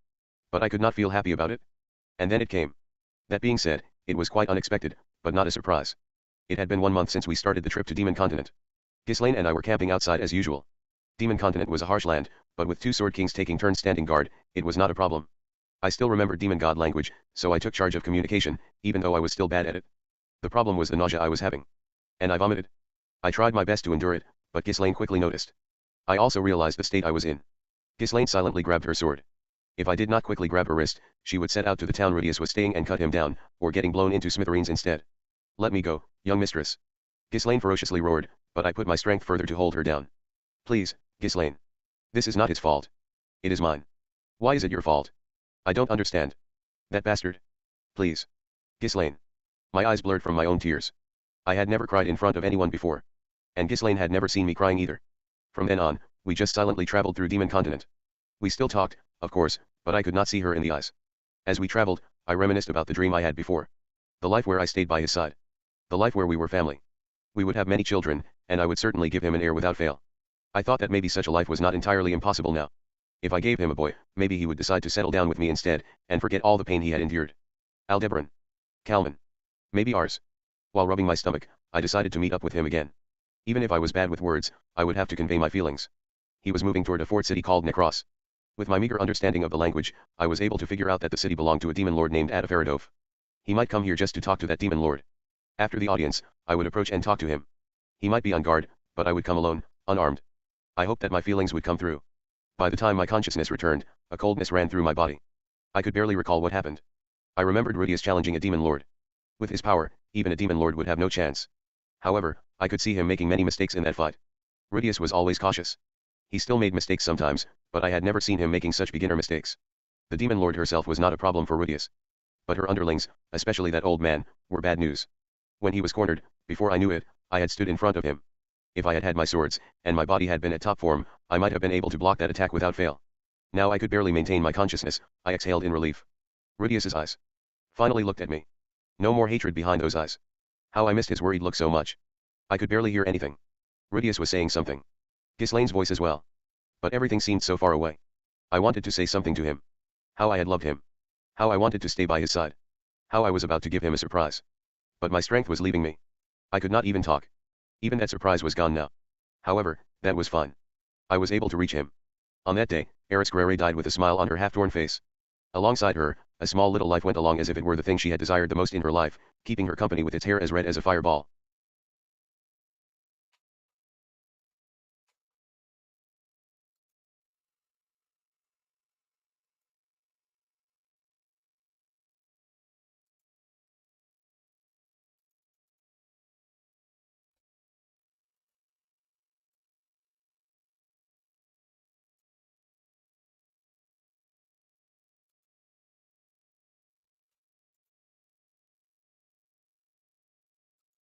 But I could not feel happy about it. And then it came. That being said, it was quite unexpected, but not a surprise. It had been 1 month since we started the trip to Demon Continent. Ghislaine and I were camping outside as usual. Demon Continent was a harsh land, but with 2 Sword Kings taking turns standing guard, it was not a problem. I still remembered Demon God language, so I took charge of communication, even though I was still bad at it. The problem was the nausea I was having. And I vomited. I tried my best to endure it, but Ghislaine quickly noticed. I also realized the state I was in. Ghislaine silently grabbed her sword. If I did not quickly grab her wrist, she would set out to the town Rudeus was staying and cut him down, or getting blown into smithereens instead. Let me go, young mistress. Ghislaine ferociously roared, but I put my strength further to hold her down. Please, Ghislaine. This is not his fault. It is mine. Why is it your fault? I don't understand. That bastard. Please. Ghislaine. My eyes blurred from my own tears. I had never cried in front of anyone before. And Ghislaine had never seen me crying either. From then on, we just silently traveled through Demon Continent. We still talked, of course, but I could not see her in the eyes. As we traveled, I reminisced about the dream I had before. The life where I stayed by his side. The life where we were family. We would have many children, and I would certainly give him an heir without fail. I thought that maybe such a life was not entirely impossible now. If I gave him a boy, maybe he would decide to settle down with me instead, and forget all the pain he had endured. Aldebaran. Kalman. Maybe ours. While rubbing my stomach, I decided to meet up with him again. Even if I was bad with words, I would have to convey my feelings. He was moving toward a fort city called Necros. With my meager understanding of the language, I was able to figure out that the city belonged to a demon lord named Adafaradov. He might come here just to talk to that demon lord. After the audience, I would approach and talk to him. He might be on guard, but I would come alone, unarmed. I hoped that my feelings would come through. By the time my consciousness returned, a coldness ran through my body. I could barely recall what happened. I remembered Rudeus challenging a demon lord. With his power, even a demon lord would have no chance. However, I could see him making many mistakes in that fight. Rudeus was always cautious. He still made mistakes sometimes, but I had never seen him making such beginner mistakes. The demon lord herself was not a problem for Rudeus. But her underlings, especially that old man, were bad news. When he was cornered, before I knew it, I had stood in front of him. If I had had my swords, and my body had been at top form, I might have been able to block that attack without fail. Now I could barely maintain my consciousness. I exhaled in relief. Rudeus's eyes finally looked at me. No more hatred behind those eyes. How I missed his worried look so much. I could barely hear anything. Rudeus was saying something. Ghislaine's voice as well. But everything seemed so far away. I wanted to say something to him. How I had loved him. How I wanted to stay by his side. How I was about to give him a surprise. But my strength was leaving me. I could not even talk. Even that surprise was gone now. However, that was fine. I was able to reach him. On that day, Eris Grere died with a smile on her half-torn face. Alongside her, a small little life went along as if it were the thing she had desired the most in her life, keeping her company with its hair as red as a fireball.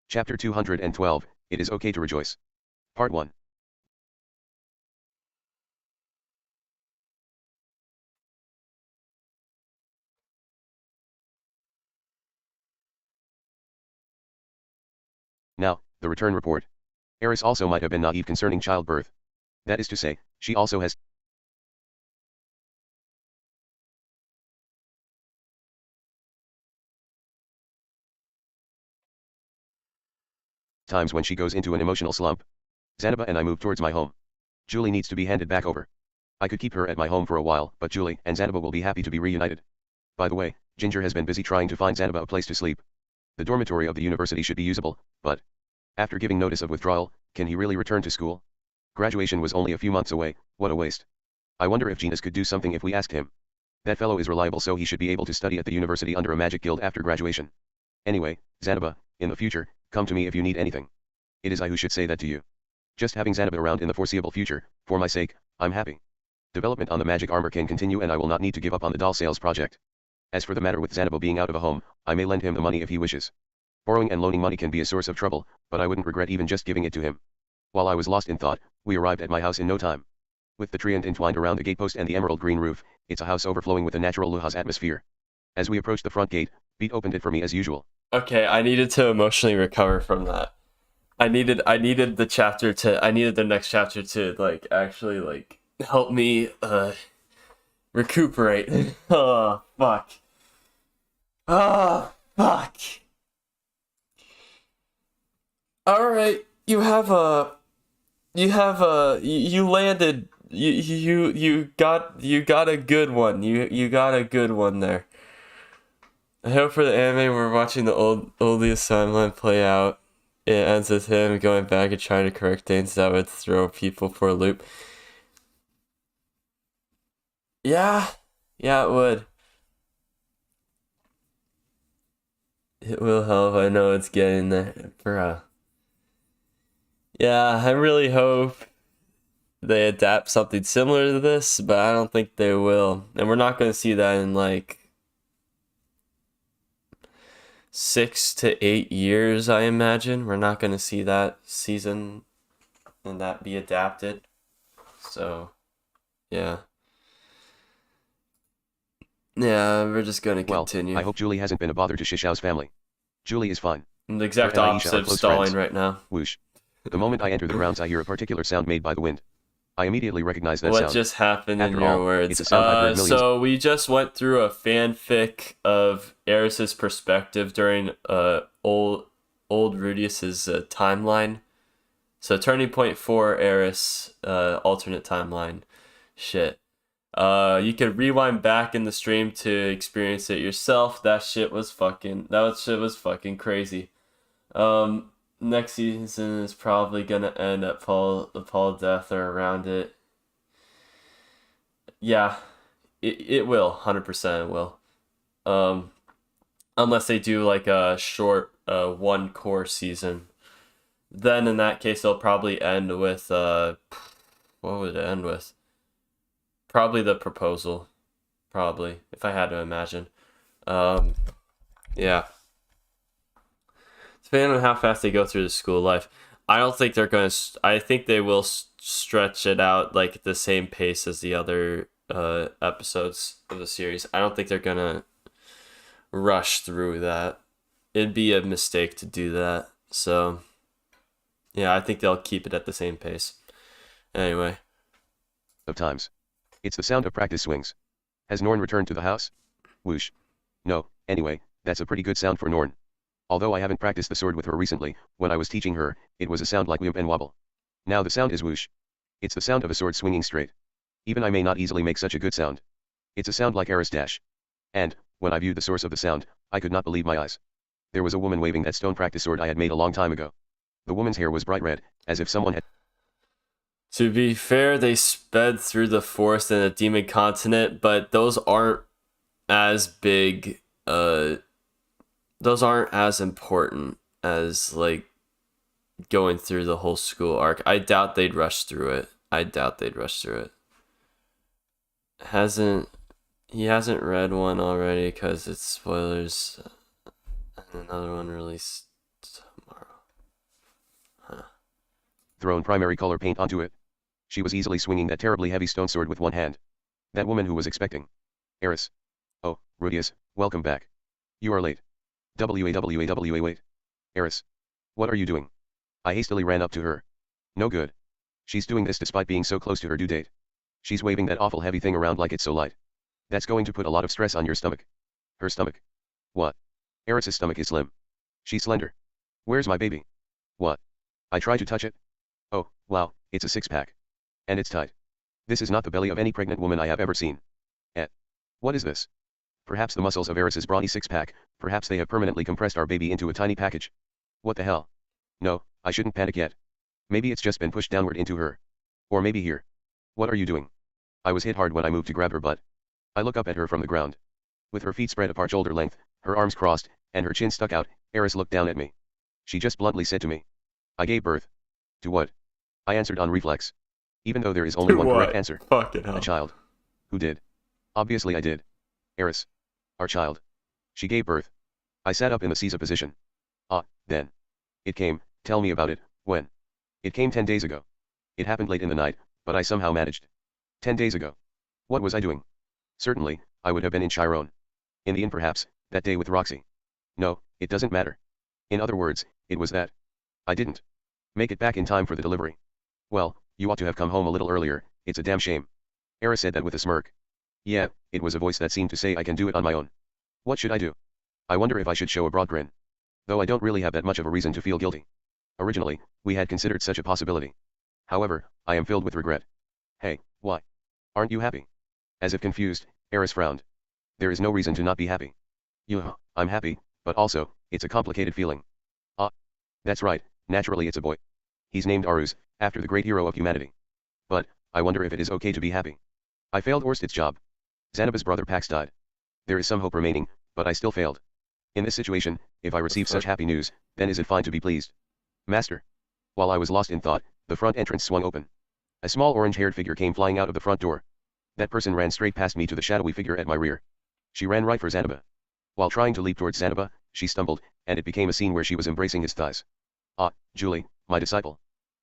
Chapter 212, It is okay to rejoice. Part 1. Now, the return report. Eris also might have been naive concerning childbirth. That is to say, she also has times when she goes into an emotional slump. Zanoba and I move towards my home. Julie needs to be handed back over. I could keep her at my home for a while, but Julie and Zanoba will be happy to be reunited. By the way, Ginger has been busy trying to find Zanoba a place to sleep. The dormitory of the university should be usable, but after giving notice of withdrawal, can he really return to school? Graduation was only a few months away. What a waste. I wonder if Genus could do something if we asked him. That fellow is reliable, so he should be able to study at the university under a magic guild after graduation. Anyway, Zanoba, in the future, come to me if you need anything. It is I who should say that to you. Just having Zanoba around in the foreseeable future, for my sake, I'm happy. Development on the magic armor can continue and I will not need to give up on the doll sales project. As for the matter with Zanoba being out of a home, I may lend him the money if he wishes. Borrowing and loaning money can be a source of trouble, but I wouldn't regret even just giving it to him. While I was lost in thought, we arrived at my house in no time. With the tree entwined around the gatepost and the emerald green roof, it's a house overflowing with a natural Luha's atmosphere. As we approached the front gate, Beat opened it for me as usual. Okay, I needed to emotionally recover from that. I needed the next chapter to like actually like help me recuperate. Oh fuck. Oh fuck. All right, you landed. You got a good one. You got a good one there. I hope for the anime we're watching the oldest timeline play out. It ends with him going back and trying to correct things that would throw people for a loop. Yeah, it would. It will help. I know it's getting there, bruh. Yeah, I really hope they adapt something similar to this, but I don't think they will. And we're not going to see that in like 6 to 8 years, I imagine. We're not going to see that season and that be adapted. So, yeah. Yeah, we're just going to continue. Well, I hope Julie hasn't been a bother to Shishao's family. Julie is fine. The exact Her and Aisha opposite are of close stalling friends. right now. Whoosh. The moment I enter the grounds, I hear a particular sound made by the wind. I immediately recognize that sound. What just happened After in your all, words? it's a sound I've heard millions. So we just went through a fanfic of Eris's perspective during old Rudeus's timeline. So Turning Point 4 Eris alternate timeline shit. You could rewind back in the stream to experience it yourself. That shit was fucking crazy. Next season is probably gonna end at Paul death or around it. Yeah, it will, 100% it will. Unless they do like a short one core season, then in that case it'll probably end with what would it end with? Probably the proposal, probably, if I had to imagine. Yeah. Depending on how fast they go through the school life, I don't think they're gonna. I think they will stretch it out like at the same pace as the other episodes of the series. I don't think they're gonna rush through that. It'd be a mistake to do that. So, yeah, I think they'll keep it at the same pace. Anyway. Of times. It's the sound of practice swings. Has Norn returned to the house? Whoosh. No, anyway, that's a pretty good sound for Norn. Although I haven't practiced the sword with her recently, when I was teaching her, it was a sound like whimp and wobble. Now the sound is whoosh. It's the sound of a sword swinging straight. Even I may not easily make such a good sound. It's a sound like Eris dash. And, when I viewed the source of the sound, I could not believe my eyes. There was a woman waving that stone practice sword I had made a long time ago. The woman's hair was bright red, as if someone had... To be fair, they sped through the forest in a demon continent, but those aren't as big, those aren't as important as, like, going through the whole school arc. I doubt they'd rush through it. He hasn't read one already because it's spoilers. And another one released tomorrow. Huh. Thrown primary color paint onto it. She was easily swinging that terribly heavy stone sword with one hand. That woman who was expecting. Eris. Oh, Rudeus, welcome back. You are late. Wait. Eris. What are you doing? I hastily ran up to her. No good. She's doing this despite being so close to her due date. She's waving that awful heavy thing around like it's so light. That's going to put a lot of stress on your stomach. Her stomach. What? Eris's stomach is slim. She's slender. Where's my baby? What? I try to touch it. Oh, wow, it's a six-pack. And it's tight. This is not the belly of any pregnant woman I have ever seen. What is this? Perhaps the muscles of Eris's brawny six-pack, perhaps they have permanently compressed our baby into a tiny package. What the hell? No, I shouldn't panic yet. Maybe it's just been pushed downward into her. Or maybe here. What are you doing? I was hit hard when I moved to grab her butt. I look up at her from the ground. With her feet spread apart shoulder length, her arms crossed, and her chin stuck out, Eris looked down at me. She just bluntly said to me. I gave birth. To what? I answered on reflex. Even though there is only one correct answer. Fucking hell. A child. Who did? Obviously I did. Eris. Our child. She gave birth. I sat up in the Caesar position. Then. It came, tell me about it, when? It came 10 days ago. It happened late in the night, but I somehow managed. 10 days ago. What was I doing? Certainly, I would have been in Chiron. In the inn perhaps, that day with Roxy. No, it doesn't matter. In other words, it was that. I didn't make it back in time for the delivery. Well, you ought to have come home a little earlier, it's a damn shame. Eris said that with a smirk. Yeah, it was a voice that seemed to say I can do it on my own. What should I do? I wonder if I should show a broad grin. Though I don't really have that much of a reason to feel guilty. Originally, we had considered such a possibility. However, I am filled with regret. Hey, why? Aren't you happy? As if confused, Eris frowned. There is no reason to not be happy. I'm happy, but also, it's a complicated feeling. Ah. That's right, naturally it's a boy. He's named Arus, after the great hero of humanity. But, I wonder if it is okay to be happy. I failed Orsted's job. Zanoba's brother Pax died. There is some hope remaining, but I still failed. In this situation, if I receive such happy news, then is it fine to be pleased? Master. While I was lost in thought, the front entrance swung open. A small orange-haired figure came flying out of the front door. That person ran straight past me to the shadowy figure at my rear. She ran right for Zanoba. While trying to leap towards Zanoba, she stumbled, and it became a scene where she was embracing his thighs. Ah, Julie, my disciple.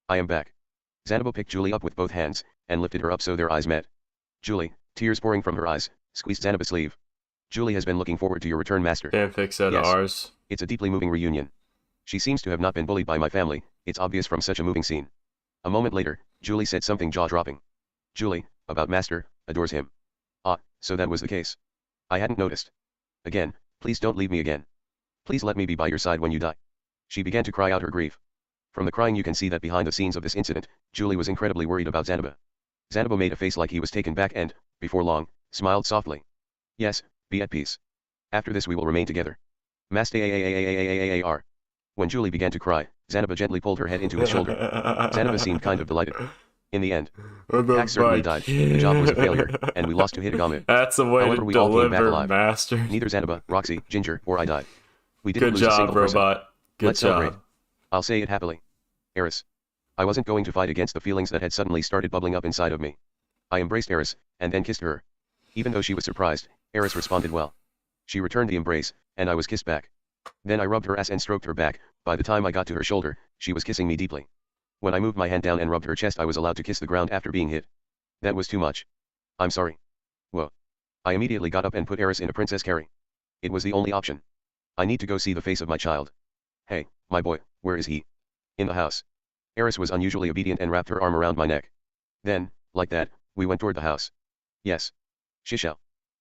I am back. Zanoba picked Julie up with both hands, and lifted her up so their eyes met. Julie, tears pouring from her eyes, squeezed Zanoba's sleeve. Julie has been looking forward to your return, Master. Fanfic said Yes, ours. it's a deeply moving reunion. She seems to have not been bullied by my family, it's obvious from such a moving scene. A moment later, Julie said something jaw-dropping. Julie, about Master, adores him. Ah, so that was the case. I hadn't noticed. Again, please don't leave me again. Please let me be by your side when you die. She began to cry out her grief. From the crying you can see that behind the scenes of this incident, Julie was incredibly worried about Zanoba. Zanoba made a face like he was taken back and, before long, smiled softly. Yes, be at peace. After this we will remain together. Master. When Julie began to cry, Zanoba gently pulled her head into his shoulder. Zanoba seemed kind of delighted. In the end, Pax certainly died, the job was a failure, and we lost to Hitagami. That's the way However, to we all came back deliver, alive. Master. Neither Zanoba, Roxy, Ginger, or I died. We didn't Good lose a job, single person. robot. Good Let's job. celebrate. I'll say it happily. Eris. I wasn't going to fight against the feelings that had suddenly started bubbling up inside of me. I embraced Eris, and then kissed her. Even though she was surprised, Eris responded well. She returned the embrace, and I was kissed back. Then I rubbed her ass and stroked her back. By the time I got to her shoulder, she was kissing me deeply. When I moved my hand down and rubbed her chest, I was allowed to kiss the ground after being hit. That was too much. I'm sorry. Whoa. I immediately got up and put Eris in a princess carry. It was the only option. I need to go see the face of my child. Hey, my boy, where is he? In the house. Eris was unusually obedient and wrapped her arm around my neck. Then, like that, we went toward the house. Yes. Shishao.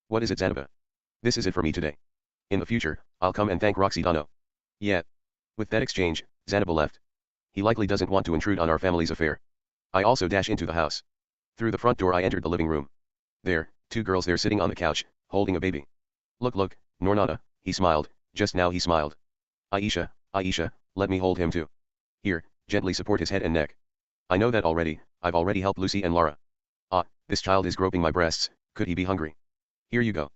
What is it, Zanoba? This is it for me today. In the future, I'll come and thank Roxy Dano. Yeah. With that exchange, Zanoba left. He likely doesn't want to intrude on our family's affair. I also dash into the house. Through the front door I entered the living room. There, two girls there sitting on the couch, holding a baby. Look, Nornana, he smiled, just now he smiled. Aisha, let me hold him too. Here, gently support his head and neck. I know that already, I've already helped Lucy and Lara. Ah, this child is groping my breasts, could he be hungry? Here you go.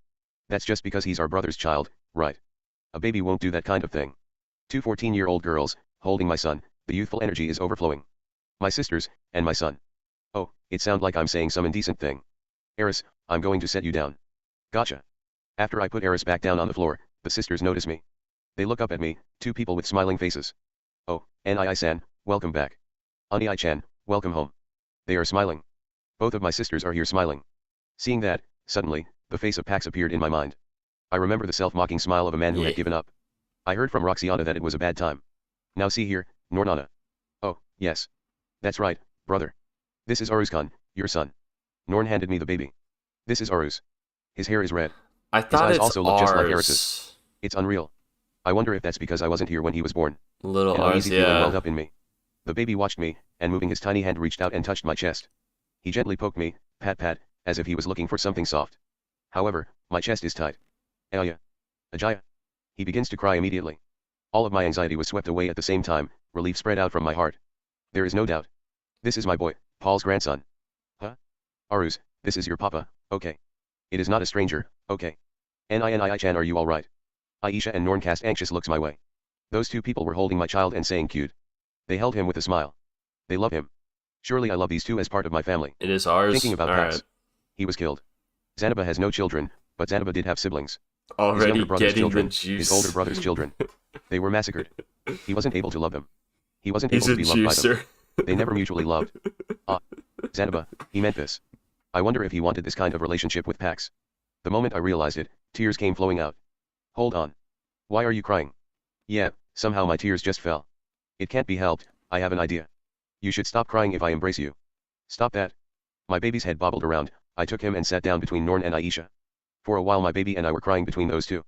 That's just because he's our brother's child, right? A baby won't do that kind of thing. Two 14-year-old girls, holding my son, the youthful energy is overflowing. My sisters, and my son. Oh, it sounds like I'm saying some indecent thing. Eris, I'm going to set you down. Gotcha. After I put Eris back down on the floor, the sisters notice me. They look up at me, two people with smiling faces. Oh, Nii-san, welcome back. Ani-chan, welcome home. They are smiling. Both of my sisters are here smiling. Seeing that, suddenly, the face of Pax appeared in my mind. I remember the self-mocking smile of a man who had given up. I heard from Roxana that it was a bad time. Now see here, Nornana. Oh, yes. That's right, brother. This is Aruzkan, your son. Norn handed me the baby. This is Aruz. His hair is red. I His thought eyes it's also look just like Eris's. ours. It's unreal. I wonder if that's because I wasn't here when he was born. Little An ours, uneasy feeling welled yeah. up in me. The baby watched me, and moving his tiny hand reached out and touched my chest. He gently poked me, pat, as if he was looking for something soft. However, my chest is tight. Ayaya. Ajaya. He begins to cry immediately. All of my anxiety was swept away at the same time, relief spread out from my heart. There is no doubt. This is my boy, Paul's grandson. Huh? Aruz, this is your papa, okay. It is not a stranger, okay. Nii-chan, are you alright? Aisha and Norn cast anxious looks my way. Those two people were holding my child and saying cute. They held him with a smile. They love him. Surely I love these two as part of my family. It is ours. Thinking about Alright. Pax. He was killed. Zanoba has no children, but Zanoba did have siblings. His Already younger brother's getting children, the juice. his older brother's children. They were massacred. He wasn't able to love them. He wasn't He's able a to be loved by them. juicer. They never mutually loved. Ah, Zanoba, he meant this. I wonder if he wanted this kind of relationship with Pax. The moment I realized it, tears came flowing out. Hold on. Why are you crying? Yeah, somehow my tears just fell. It can't be helped, I have an idea. You should stop crying if I embrace you. Stop that. My baby's head bobbled around, I took him and sat down between Norn and Aisha. For a while my baby and I were crying between those two.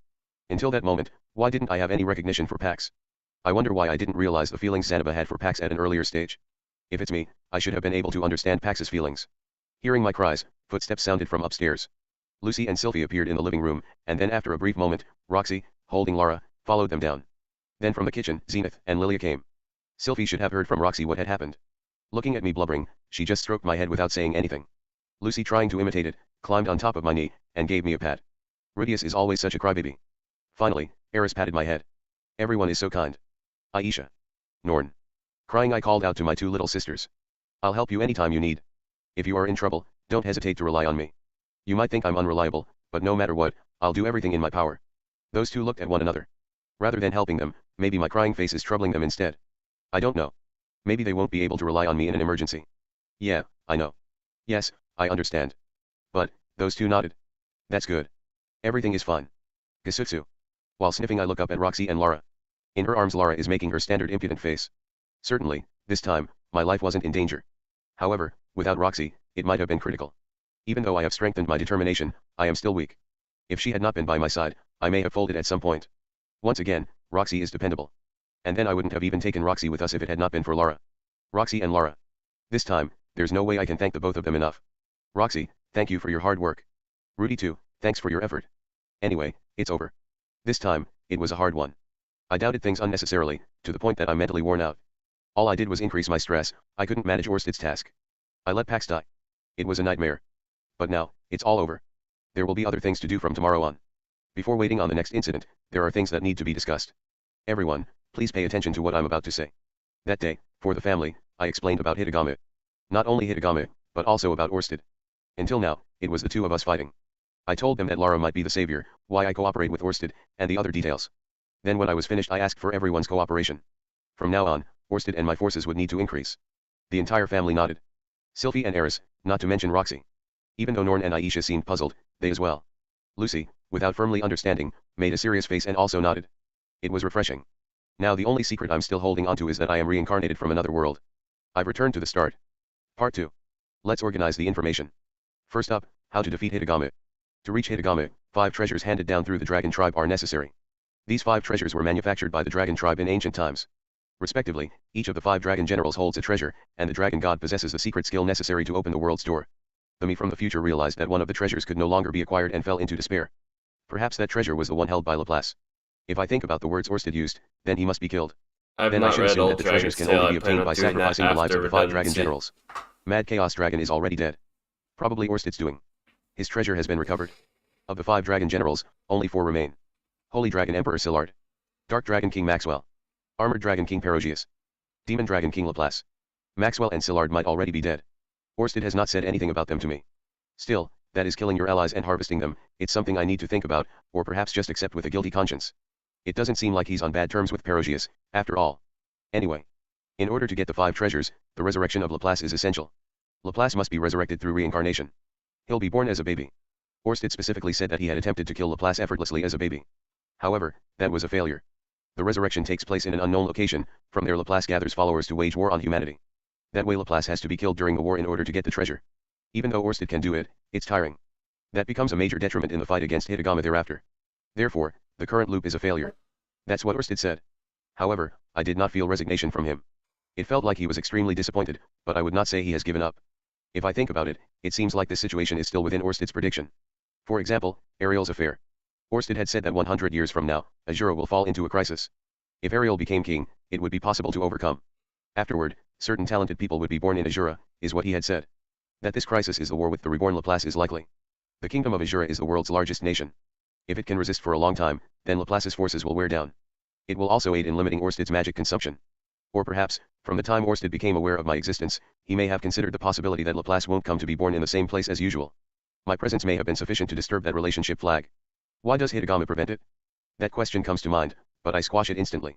Until that moment, why didn't I have any recognition for Pax? I wonder why I didn't realize the feelings Zanoba had for Pax at an earlier stage. If it's me, I should have been able to understand Pax's feelings. Hearing my cries, footsteps sounded from upstairs. Lucy and Sylvie appeared in the living room, and then after a brief moment, Roxy, holding Lara, followed them down. Then from the kitchen, Zenith and Lilia came. Sylvie should have heard from Roxy what had happened. Looking at me blubbering, she just stroked my head without saying anything. Lucy, trying to imitate it, climbed on top of my knee, and gave me a pat. Rudeus is always such a crybaby. Finally, Eris patted my head. Everyone is so kind. Aisha. Norn. Crying, I called out to my two little sisters. I'll help you anytime you need. If you are in trouble, don't hesitate to rely on me. You might think I'm unreliable, but no matter what, I'll do everything in my power. Those two looked at one another. Rather than helping them, maybe my crying face is troubling them instead. I don't know. Maybe they won't be able to rely on me in an emergency. Yeah, I know. Yes, I understand. But, those two nodded. That's good. Everything is fine. Gisutsu. While sniffing, I look up at Roxy and Lara. In her arms, Lara is making her standard impudent face. Certainly, this time, my life wasn't in danger. However, without Roxy, it might have been critical. Even though I have strengthened my determination, I am still weak. If she had not been by my side, I may have folded at some point. Once again, Roxy is dependable. And then I wouldn't have even taken Roxy with us if it had not been for Lara. Roxy and Lara. This time, there's no way I can thank the both of them enough. Roxy, thank you for your hard work. Rudy too, thanks for your effort. Anyway, it's over. This time, it was a hard one. I doubted things unnecessarily, to the point that I'm mentally worn out. All I did was increase my stress, I couldn't manage Orsted's task. I let Pax die. It was a nightmare. But now, it's all over. There will be other things to do from tomorrow on. Before waiting on the next incident, there are things that need to be discussed. Everyone, please pay attention to what I'm about to say. That day, for the family, I explained about Hitagame. Not only Hitagame, but also about Orsted. Until now, it was the two of us fighting. I told them that Lara might be the savior, why I cooperate with Orsted, and the other details. Then when I was finished, I asked for everyone's cooperation. From now on, Orsted and my forces would need to increase. The entire family nodded. Sylvie and Eris, not to mention Roxy. Even though Norn and Aisha seemed puzzled, they as well. Lucy, without firmly understanding, made a serious face and also nodded. It was refreshing. Now the only secret I'm still holding onto is that I am reincarnated from another world. I've returned to the start. Part 2. Let's organize the information. First up, how to defeat Hitagame. To reach Hitagame, 5 treasures handed down through the dragon tribe are necessary. These 5 treasures were manufactured by the dragon tribe in ancient times. Respectively, each of the 5 dragon generals holds a treasure, and the dragon god possesses the secret skill necessary to open the world's door. The me from the future realized that one of the treasures could no longer be acquired and fell into despair. Perhaps that treasure was the one held by Laplace. If I think about the words Orsted used, then he must be killed. I've Then I not should read assume Old that the treasures Dragon's can Tale. only be I plan obtained on by doing that sacrificing the lives after of the 5 dragon redundancy. generals. Mad Chaos Dragon is already dead. Probably Orsted's doing. His treasure has been recovered. Of the 5 dragon generals, only 4 remain. Holy Dragon Emperor Sillard. Dark Dragon King Maxwell. Armored Dragon King Perogius. Demon Dragon King Laplace. Maxwell and Sillard might already be dead. Orsted has not said anything about them to me. Still, that is killing your allies and harvesting them, it's something I need to think about, or perhaps just accept with a guilty conscience. It doesn't seem like he's on bad terms with Perogius, after all. Anyway. In order to get the 5 treasures, the resurrection of Laplace is essential. Laplace must be resurrected through reincarnation. He'll be born as a baby. Orsted specifically said that he had attempted to kill Laplace effortlessly as a baby. However, that was a failure. The resurrection takes place in an unknown location, from there Laplace gathers followers to wage war on humanity. That way Laplace has to be killed during the war in order to get the treasure. Even though Orsted can do it, it's tiring. That becomes a major detriment in the fight against Hitagame thereafter. Therefore, the current loop is a failure. That's what Orsted said. However, I did not feel resignation from him. It felt like he was extremely disappointed, but I would not say he has given up. If I think about it, it seems like this situation is still within Orsted's prediction. For example, Ariel's affair. Orsted had said that 100 years from now, Azura will fall into a crisis. If Ariel became king, it would be possible to overcome. Afterward, certain talented people would be born in Azura, is what he had said. That this crisis is the war with the reborn Laplace is likely. The kingdom of Azura is the world's largest nation. If it can resist for a long time, then Laplace's forces will wear down. It will also aid in limiting Orsted's magic consumption. Or perhaps, from the time Orsted became aware of my existence, he may have considered the possibility that Laplace won't come to be born in the same place as usual. My presence may have been sufficient to disturb that relationship flag. Why does Hitagame prevent it? That question comes to mind, but I squash it instantly.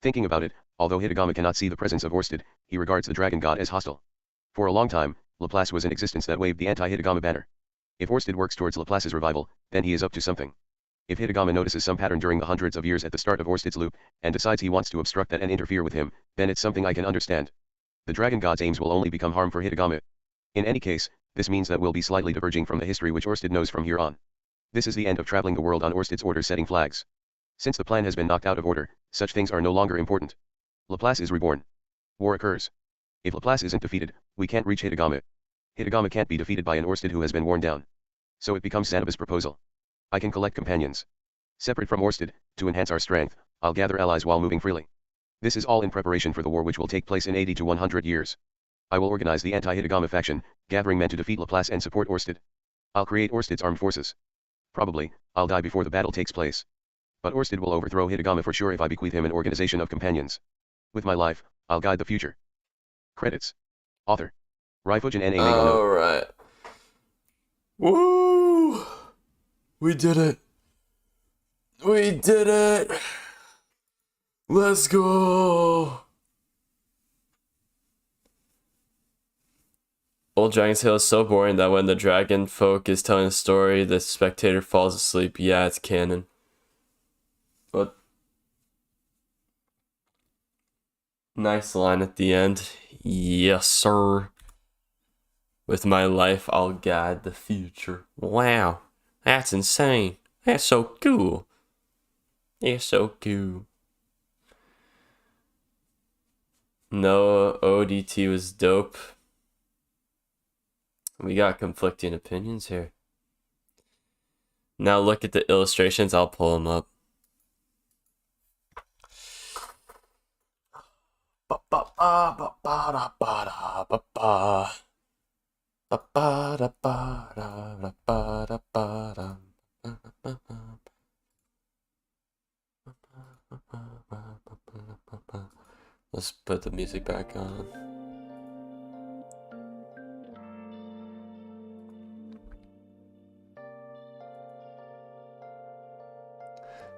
Thinking about it, Although Hitagama cannot see the presence of Orsted, he regards the dragon god as hostile. For a long time, Laplace was in existence that waved the anti-Hitagama banner. If Orsted works towards Laplace's revival, then he is up to something. If Hitagama notices some pattern during the hundreds of years at the start of Orsted's loop, and decides he wants to obstruct that and interfere with him, then it's something I can understand. The dragon god's aims will only become harm for Hitagama. In any case, this means that we'll be slightly diverging from the history which Orsted knows from here on. This is the end of traveling the world on Orsted's orders setting flags. Since the plan has been knocked out of order, such things are no longer important. Laplace is reborn. War occurs. If Laplace isn't defeated, we can't reach Hitagama. Hitagama can't be defeated by an Orsted who has been worn down. So it becomes Zanoba's proposal. I can collect companions. Separate from Orsted, to enhance our strength, I'll gather allies while moving freely. This is all in preparation for the war which will take place in 80 to 100 years. I will organize the anti-Hitagama faction, gathering men to defeat Laplace and support Orsted. I'll create Orsted's armed forces. Probably, I'll die before the battle takes place. But Orsted will overthrow Hitagama for sure if I bequeath him an organization of companions. With my life, I'll guide the future. Credits. Author. Raifujin N. A. Alright. Woo! We did it! We did it! Let's go! Old Dragon's Tale is so boring that when the dragon folk is telling a story, the spectator falls asleep. Yeah, it's canon. But nice line at the end. Yes, sir. With my life, I'll guide the future. Wow, that's insane. That's so cool. It's so cool. No, ODT was dope. We got conflicting opinions here. Now look at the illustrations. I'll pull them up. Let's put the music back on.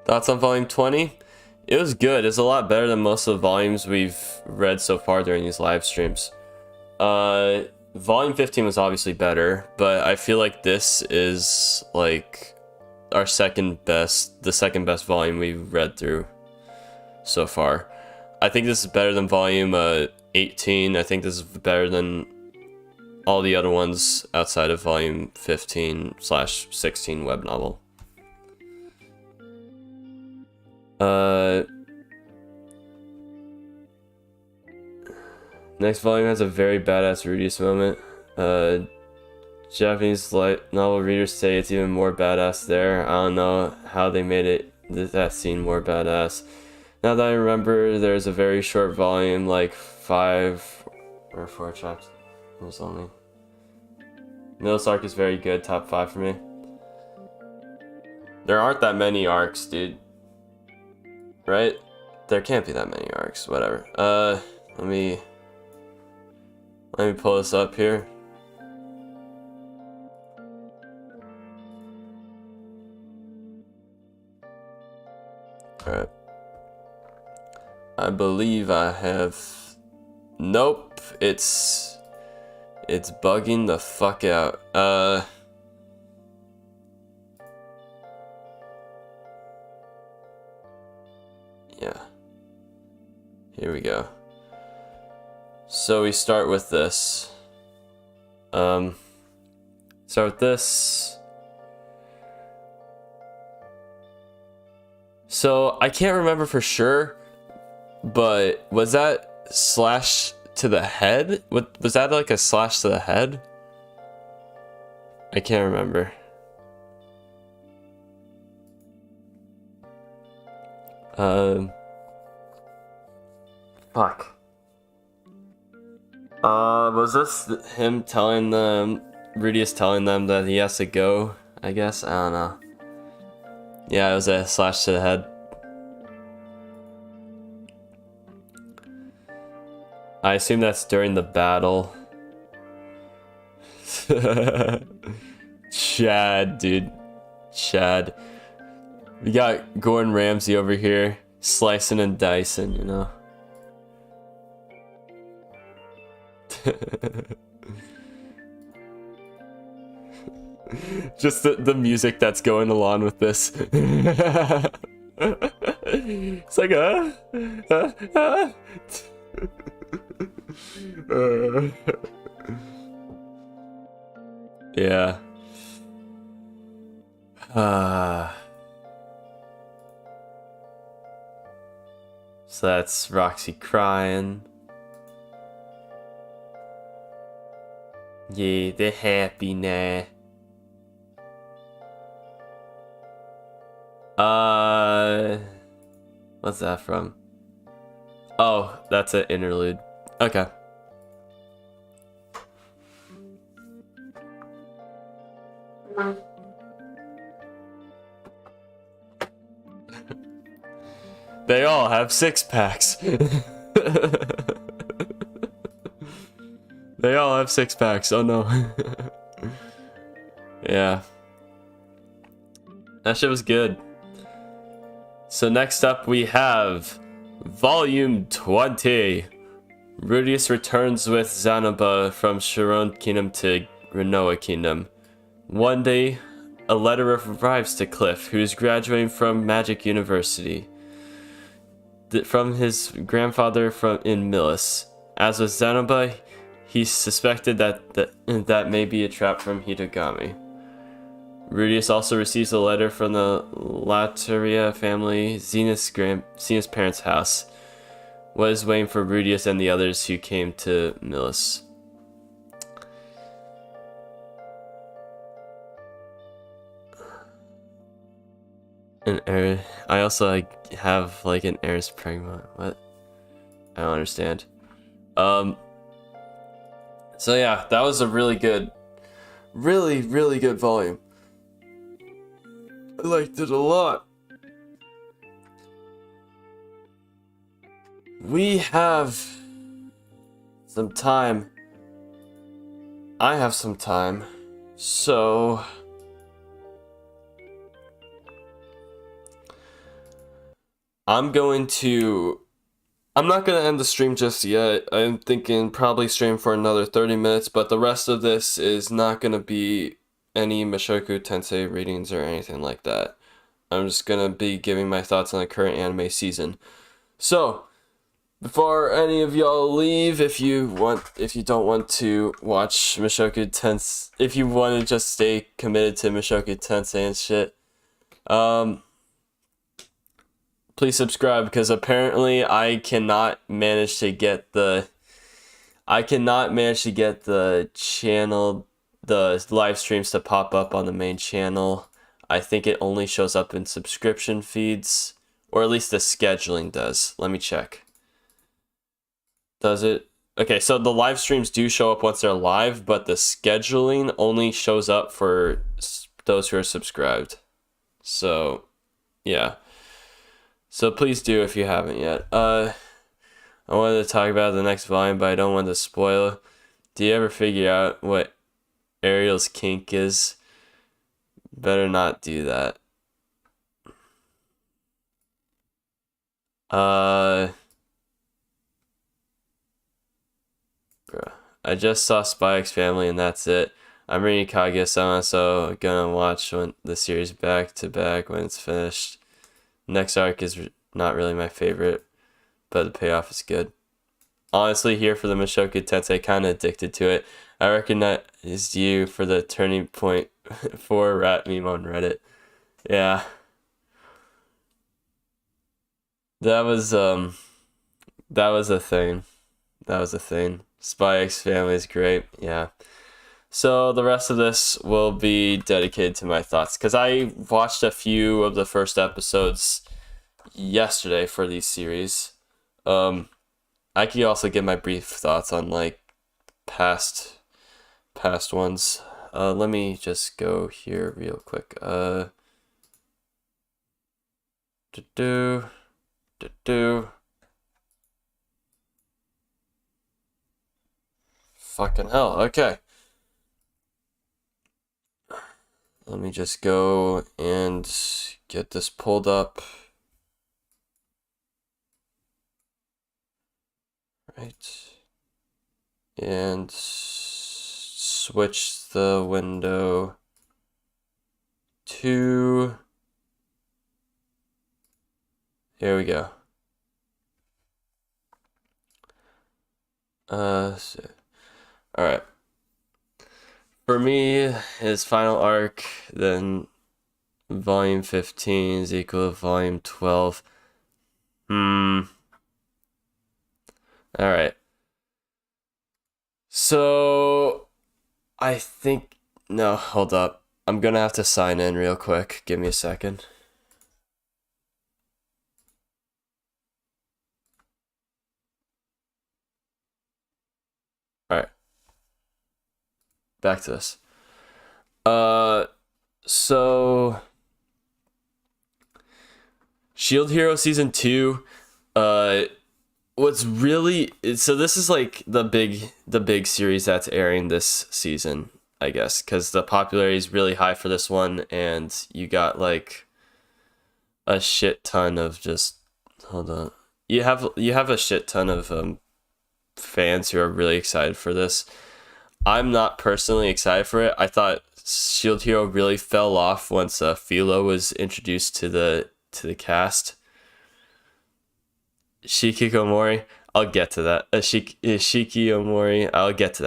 Thoughts on volume 20? It was good. It's a lot better than most of the volumes we've read so far during these live streams. Volume 15 was obviously better, but I feel like this is like our the second best volume we've read through so far. I think this is better than volume 18. I think this is better than all the other ones outside of volume 15/16 web novel. Next volume has a very badass Rudeus moment. Japanese light novel readers say it's even more badass there. I don't know how they made that scene more badass. Now that I remember, there's a very short volume, like 5 or 4 chapters. It was only. Middle arc is very good, top 5 for me. There aren't that many arcs, dude. Right? There can't be that many arcs, whatever. Let me pull this up here. Alright. I believe I have... Nope, it's bugging the fuck out. Yeah. Here we go. So we start with this. Start with this. So I can't remember for sure, but was that slash to the head? Was that like a slash to the head? I can't remember. Fuck. Was this him telling them, Rudeus telling them that he has to go, I guess? I don't know. Yeah, it was a slash to the head. I assume that's during the battle. Chad, dude. Chad. We got Gordon Ramsay over here, slicing and dicing, you know. Just the music that's going along with this. It's like yeah. So that's Roxy crying. Yeah, they're happy now. What's that from? Oh, that's an interlude. Okay. They all have six-packs. They all have six-packs. Oh no. Yeah. That shit was good. So next up we have Volume 20. Rudeus returns with Zanoba from Chiron Kingdom to Renoa Kingdom. One day, a letter arrives to Cliff, who is graduating from Magic University. From his grandfather in Millis. As with Zanoba, he suspected that may be a trap from Hitogami. Rudeus also receives a letter from the Latteria family, Zena's parents' house. What is waiting for Rudeus and the others who came to Millis? I also have an Eris Pragma. What? I don't understand. So yeah, that was a really good volume. I liked it a lot. We have some time. I have some time. So I'm not going to end the stream just yet. I'm thinking probably stream for another 30 minutes, but the rest of this is not going to be any Mushoku Tensei readings or anything like that. I'm just going to be giving my thoughts on the current anime season. So, before any of y'all leave, if you don't want to watch Mushoku Tensei, if you want to just stay committed to Mushoku Tensei and shit, please subscribe, because apparently I cannot manage to get the channel, the live streams to pop up on the main channel. I think it only shows up in subscription feeds, or at least the scheduling does. Let me check. Does it? Okay, so the live streams do show up once they're live, but the scheduling only shows up for those who are subscribed. So, yeah. So please do if you haven't yet. I wanted to talk about the next volume, but I don't want to spoil. Do you ever figure out what Ariel's kink is? Better not do that. Bruh. I just saw Spy X Family and that's it. I'm reading Kaguya-sama, so I'm gonna watch the series back to back when it's finished. Next arc is not really my favorite, but the payoff is good. Honestly, here for the Mushoku Tensei, kind of addicted to it. I recognized you for the turning point for rat meme on Reddit. Yeah. That was a thing. That was a thing. Spy X Family is great. Yeah. So the rest of this will be dedicated to my thoughts, because I watched a few of the first episodes yesterday for these series. I could also give my brief thoughts on past ones. Let me just go here real quick. Fucking hell. Okay. Let me just go and get this pulled up. Right. and switch the window to, here we go. All right. For me, his final arc, then volume 15 is equal to volume 12. All right. So, I think, no, hold up. I'm gonna have to sign in real quick. Give me a second. All right. Back to this. So Shield Hero season 2, what's really, so this is like the big series that's airing this season, I guess, because the popularity is really high for this one, and you got like a shit ton of just, hold on, you have a shit ton of fans who are really excited for this. I'm not personally excited for it. I thought Shield Hero really fell off once Philo was introduced to the cast. Shikikomori, I'll get to that. Shikikomori, I'll get to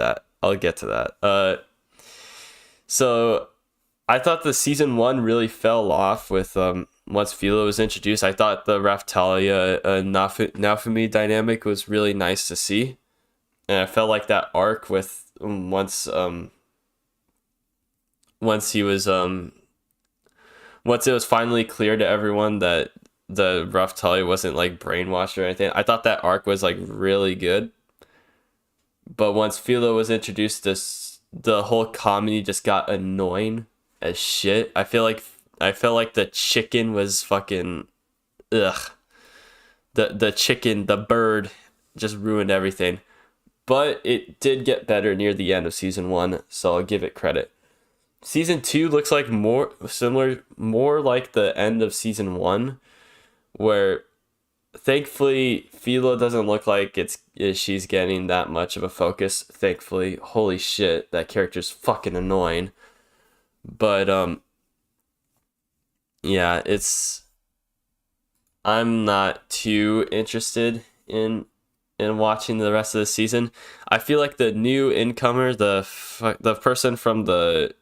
that. So I thought the season 1 really fell off with once Philo was introduced. I thought the Raftalia Naofumi dynamic was really nice to see, and I felt like that arc with once he was once it was finally clear to everyone that the Raftalia wasn't like brainwashed or anything. I thought that arc was like really good. But once Philo was introduced, the whole comedy just got annoying as shit. I felt like the chicken was fucking ugh. The chicken, the bird, just ruined everything. But it did get better near the end of season 1, so I'll give it credit. Season 2 looks like more like the end of season 1, where thankfully Philo doesn't look like she's getting that much of a focus. Thankfully, holy shit, that character's fucking annoying. But yeah, I'm not too interested in watching the rest of the season. I feel like the new incomer, the person from the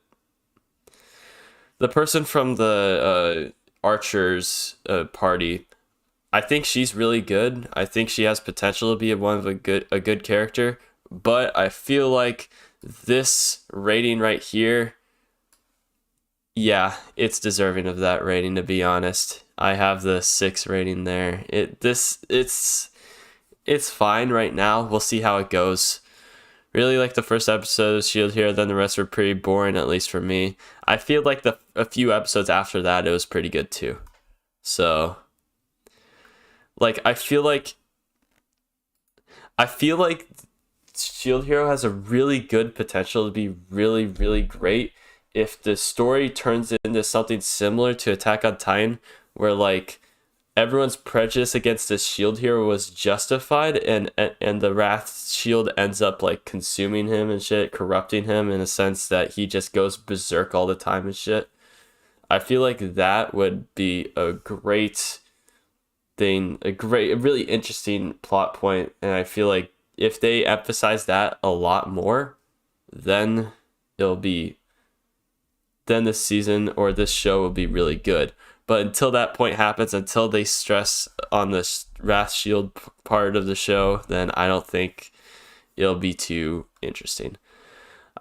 Archers party, I think she's really good. I think she has potential to be a good character, but I feel like this rating right here, yeah, it's deserving of that rating, to be honest. I have the 6 rating there. It's fine right now. We'll see how it goes. Really like the first episode of Shield Hero, then the rest were pretty boring, at least for me. I feel like a few episodes after that, it was pretty good too. So, like, I feel like Shield Hero has a really good potential to be really, really great if the story turns into something similar to Attack on Titan, where like everyone's prejudice against this shield hero was justified, and the Wrath shield ends up like consuming him and shit, corrupting him in a sense that he just goes berserk all the time and shit. I feel like that would be a great thing, a really interesting plot point, and I feel like if they emphasize that a lot more, then this season or this show will be really good. But until that point happens, until they stress on the Wrath Shield part of the show, then I don't think it'll be too interesting.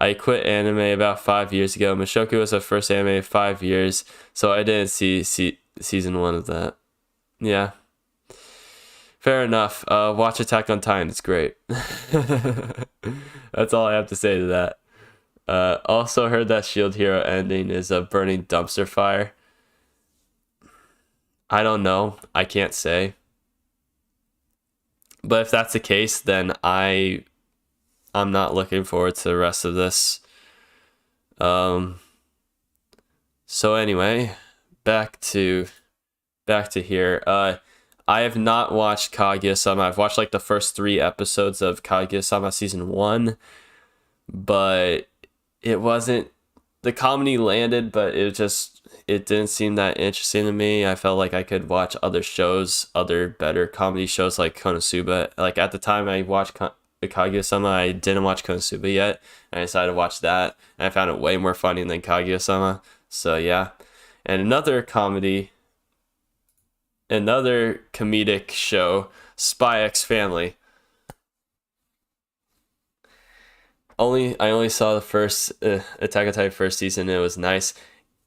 I quit anime about 5 years ago. Mushoku was the first anime in 5 years, so I didn't see season 1 of that. Yeah. Fair enough. Watch Attack on Titan. It's great. That's all I have to say to that. Also heard that Shield Hero ending is a burning dumpster fire. I don't know. I can't say. But if that's the case, then I'm not looking forward to the rest of this. So anyway, back to here. I have not watched Kaguya-sama. I've watched like the first 3 episodes of Kaguya-sama season 1, but it wasn't, the comedy landed, but it didn't seem that interesting to me. I felt like I could watch other shows, other better comedy shows like Konosuba. Like at the time I watched Kaguya-sama, I didn't watch Konosuba yet, and I decided to watch that, and I found it way more funny than Kaguya-sama. So yeah. And another comedic show, Spy X Family. I only saw the first Attack on Titan first season. It was nice.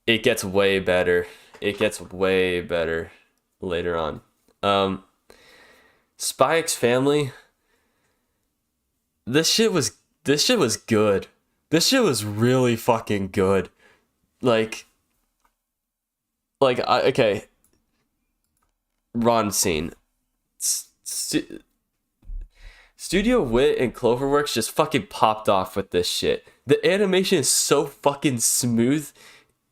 It gets way better. It gets way better later on. Spy X Family. This shit was good. This shit was really fucking good. Okay. Ron scene. Studio Wit and Cloverworks just fucking popped off with this shit. The animation is so fucking smooth.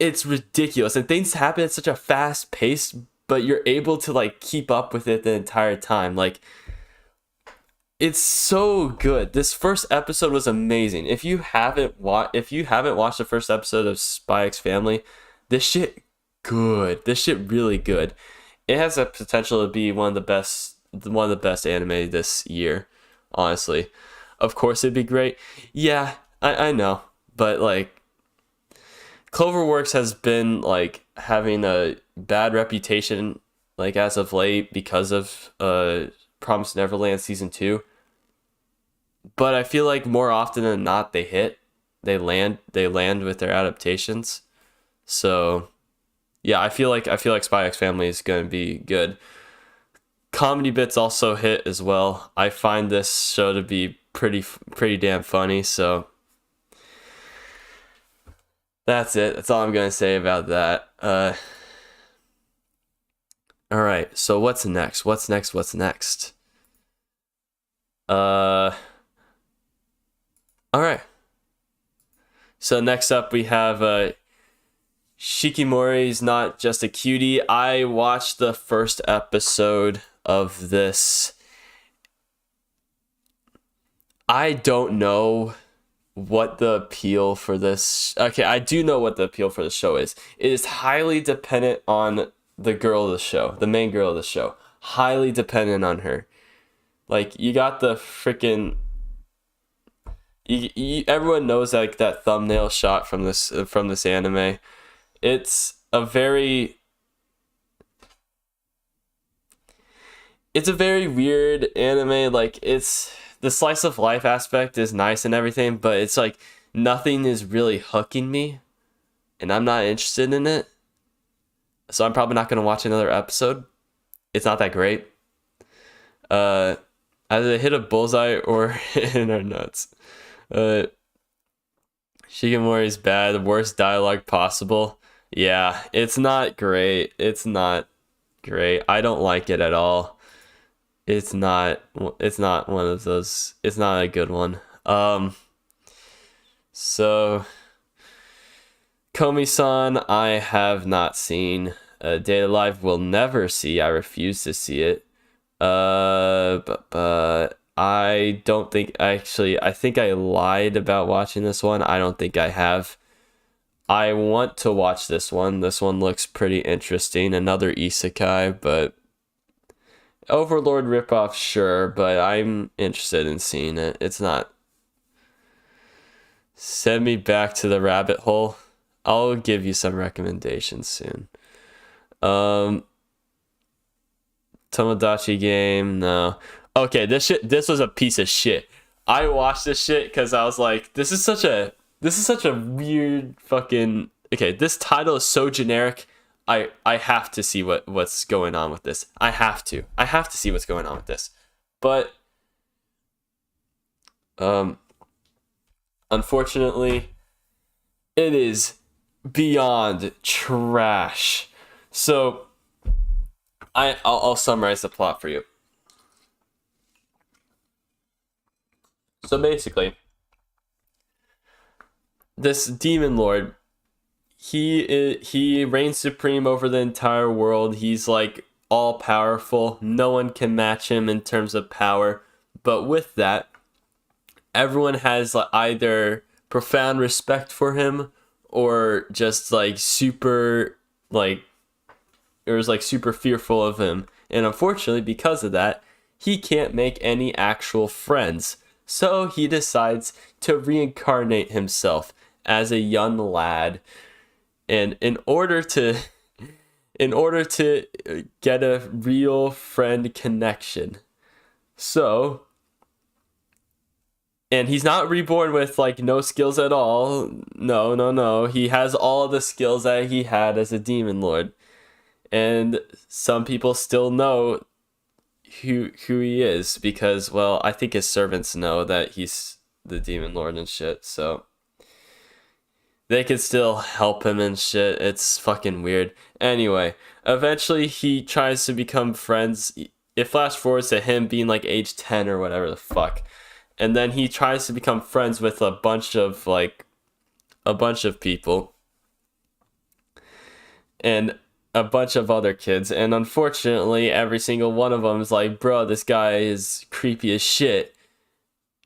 It's ridiculous. And things happen at such a fast pace, but you're able to like keep up with it the entire time. Like, it's so good. This first episode was amazing. If you haven't watched the first episode of Spy X Family, this shit good. This shit really good. It has a potential to be one of the best anime this year. Honestly, of course it'd be great. Yeah, I know, but like, Cloverworks has been like having a bad reputation like as of late because of Promised Neverland season 2. But I feel like more often than not they land with their adaptations. So yeah, I feel like Spy X Family is going to be good. Comedy bits also hit as well. I find this show to be pretty damn funny, so that's it. That's all I'm going to say about that. All right, so what's next? All right. So next up we have Shikimori's Not Just a Cutie. I watched the first episode of this. I don't know what the appeal for this. Okay, I do know what the appeal for the show is. It is highly dependent on the girl of the show, the main girl of the show. Highly dependent on her. Like, you got the freaking. Everyone knows like that thumbnail shot from this anime. It's a very weird anime. Like, it's the slice of life aspect is nice and everything, but it's like nothing is really hooking me, and I'm not interested in it. So I'm probably not gonna watch another episode. It's not that great. Either they hit a bullseye or hit our nuts. Shigemori's bad, the worst dialogue possible. Yeah, it's not great. I don't like it at all. It's not one of those. It's not a good one. So Komi-san, I have not seen. Data Live will never see. I refuse to see it. But I don't think, actually, I think I lied about watching this one. I don't think I have. I want to watch this one. This one looks pretty interesting. Another isekai, but Overlord ripoff, sure, but I'm interested in seeing it. It's not. Send me back to the rabbit hole. I'll give you some recommendations soon. Tomodachi Game, no. Okay, this was a piece of shit. I watched this shit because I was like, this is such a weird fucking. Okay, this title is so generic. I have to see what's going on with this. I have to see what's going on with this. But unfortunately, it is beyond trash. So I'll summarize the plot for you. So basically, this demon lord, he reigns supreme over the entire world. He's like all powerful. No one can match him in terms of power. But with that, everyone has like either profound respect for him or just like super like or is like super fearful of him. And unfortunately, because of that, he can't make any actual friends. So he decides to reincarnate himself as a young lad. And in order to get a real friend connection. So, and he's not reborn with like no skills at all. No. He has all the skills that he had as a demon lord. And some people still know who he is because, well, I think his servants know that he's the demon lord and shit, so they could still help him and shit. It's fucking weird. Anyway, eventually he tries to become friends. It flash forwards to him being like age 10 or whatever the fuck. And then he tries to become friends with a bunch of people. And a bunch of other kids, and unfortunately every single one of them is like, bro, this guy is creepy as shit,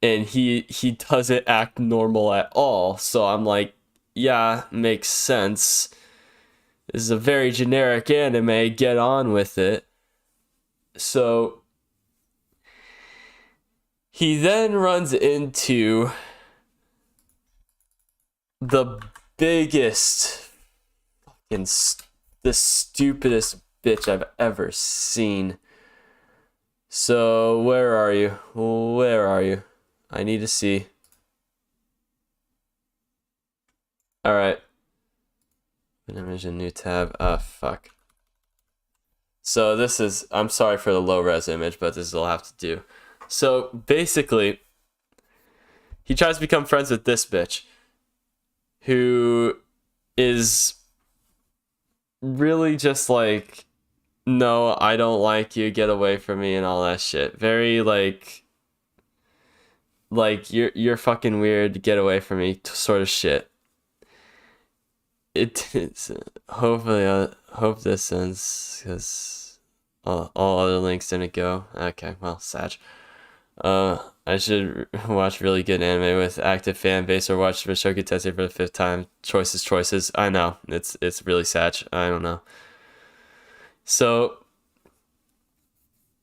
and he doesn't act normal at all. So I'm like, yeah, makes sense. This is a very generic anime, get on with it. So he then runs into the biggest fucking the stupidest bitch I've ever seen. So, where are you? I need to see. Alright. Image a new tab. Fuck. So this is, I'm sorry for the low res image, but this will have to do. So, basically, he tries to become friends with this bitch, who is really just like, no, I don't like you, get away from me, and all that shit. Very like you're fucking weird, get away from me sort of shit. It's hopefully I hope this ends, because all other links didn't go. Okay, well, sad. I should watch really good anime with active fan base, or watch Mushoku Tensei for the 5th time. Choices. I know. It's really sad. I don't know. So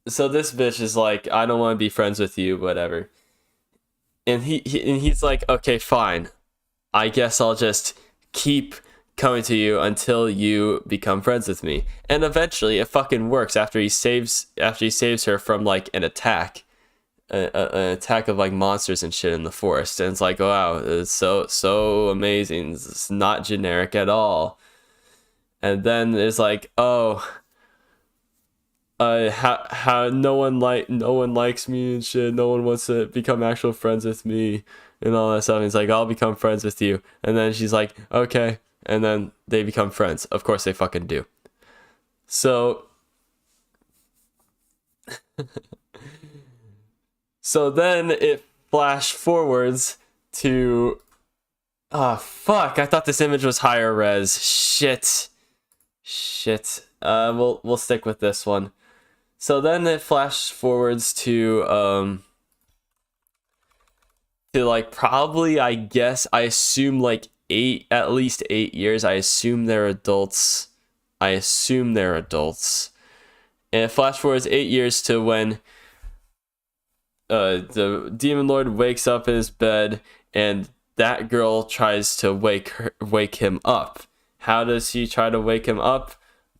this bitch is like, I don't want to be friends with you, whatever. And he's like, okay, fine. I guess I'll just keep coming to you until you become friends with me. And eventually it fucking works after he saves her from like an attack. An attack of like monsters and shit in the forest, and it's like, wow, it's so amazing. It's not generic at all. And then it's like, oh, how no one likes me and shit. No one wants to become actual friends with me and all that stuff. And it's like, I'll become friends with you. And then she's like, okay, and then they become friends. Of course they fucking do. So. So then it flash forwards to, fuck, I thought this image was higher res. Shit. We'll stick with this one. So then it flash forwards to like probably, I guess, I assume like at least 8 years. I assume they're adults. And it flash forwards 8 years to when the demon lord wakes up in his bed, and that girl tries to wake him up. How does he try to wake him up?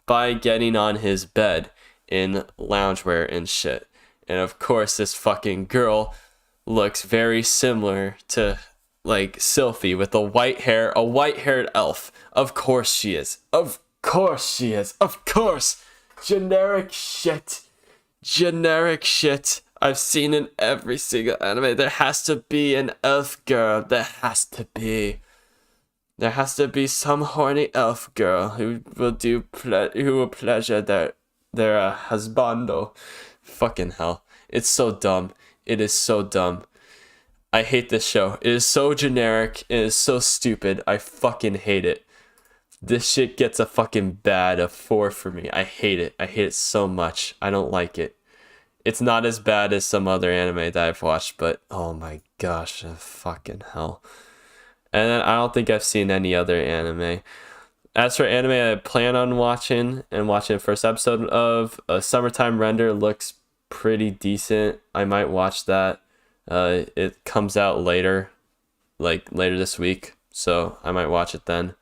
By getting on his bed in loungewear and shit. And of course, this fucking girl looks very similar to like Sylphie with a white-haired elf. Of course she is. Generic shit. I've seen in every single anime. There has to be an elf girl. There has to be some horny elf girl who will pleasure their husbando. Fucking hell. It's so dumb. It is so dumb. I hate this show. It is so generic. It is so stupid. I fucking hate it. This shit gets a fucking bad of 4 for me. I hate it. I hate it so much. I don't like it. It's not as bad as some other anime that I've watched, but oh my gosh, fucking hell. And then I don't think I've seen any other anime. As for anime I plan on watching the first episode of, Summertime Render looks pretty decent. I might watch that. It comes out later this week, so I might watch it then.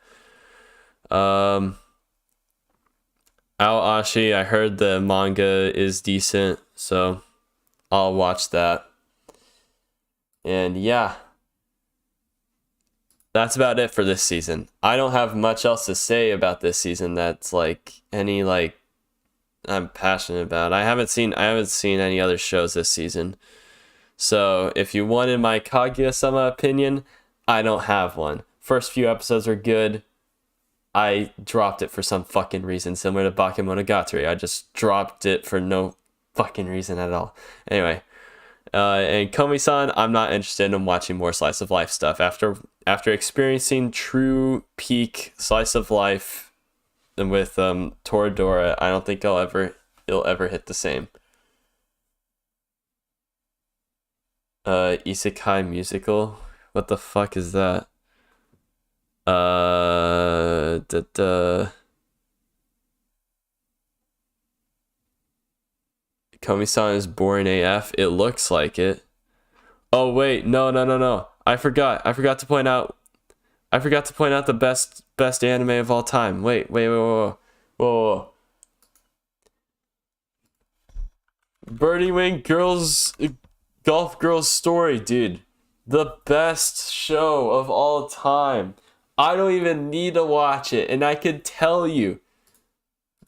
Aoashi, I heard the manga is decent, so I'll watch that. And yeah, that's about it for this season. I don't have much else to say about this season that's I'm passionate about. I haven't seen any other shows this season. So if you wanted my Kaguya-sama opinion, I don't have one. First few episodes were good. I dropped it for some fucking reason, similar to Bakemonogatari. I just dropped it for no fucking reason at all. Anyway, and Komi-san, I'm not interested in watching more slice of life stuff. After experiencing true peak slice of life with Toradora, I don't think it'll ever hit the same. Isekai musical? What the fuck is that? Komi-san is boring AF. It looks like it. Oh wait, no. I forgot to point out the best anime of all time. Whoa. Birdie Wing Golf Girls Story, dude. The best show of all time. I don't even need to watch it, and I can tell you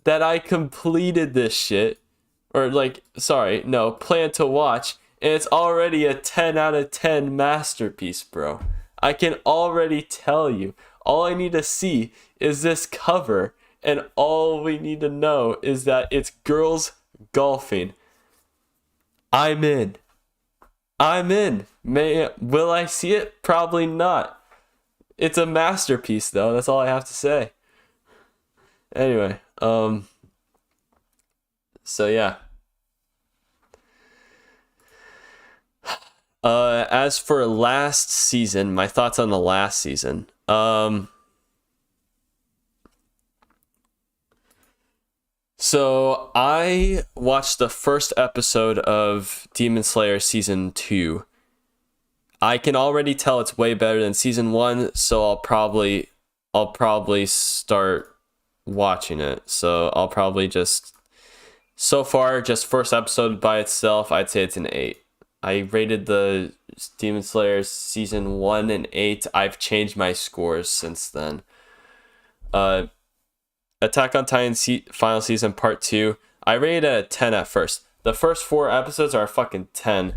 that I completed this shit, plan to watch, and it's already a 10 out of 10 masterpiece, bro. I can already tell you. All I need to see is this cover, and all we need to know is that it's girls golfing. I'm in. Will I see it? Probably not. It's a masterpiece, though. That's all I have to say. Anyway, so yeah. As for last season, my thoughts on the last season. So I watched the first episode of Demon Slayer season 2. I can already tell it's way better than season 1, so I'll probably start watching it. So I'll probably just first episode by itself, I'd say it's an 8. I rated the Demon Slayer season 1 and 8. I've changed my scores since then. Attack on Titan final season part 2. I rated it a 10 at first. The first 4 episodes are fucking 10.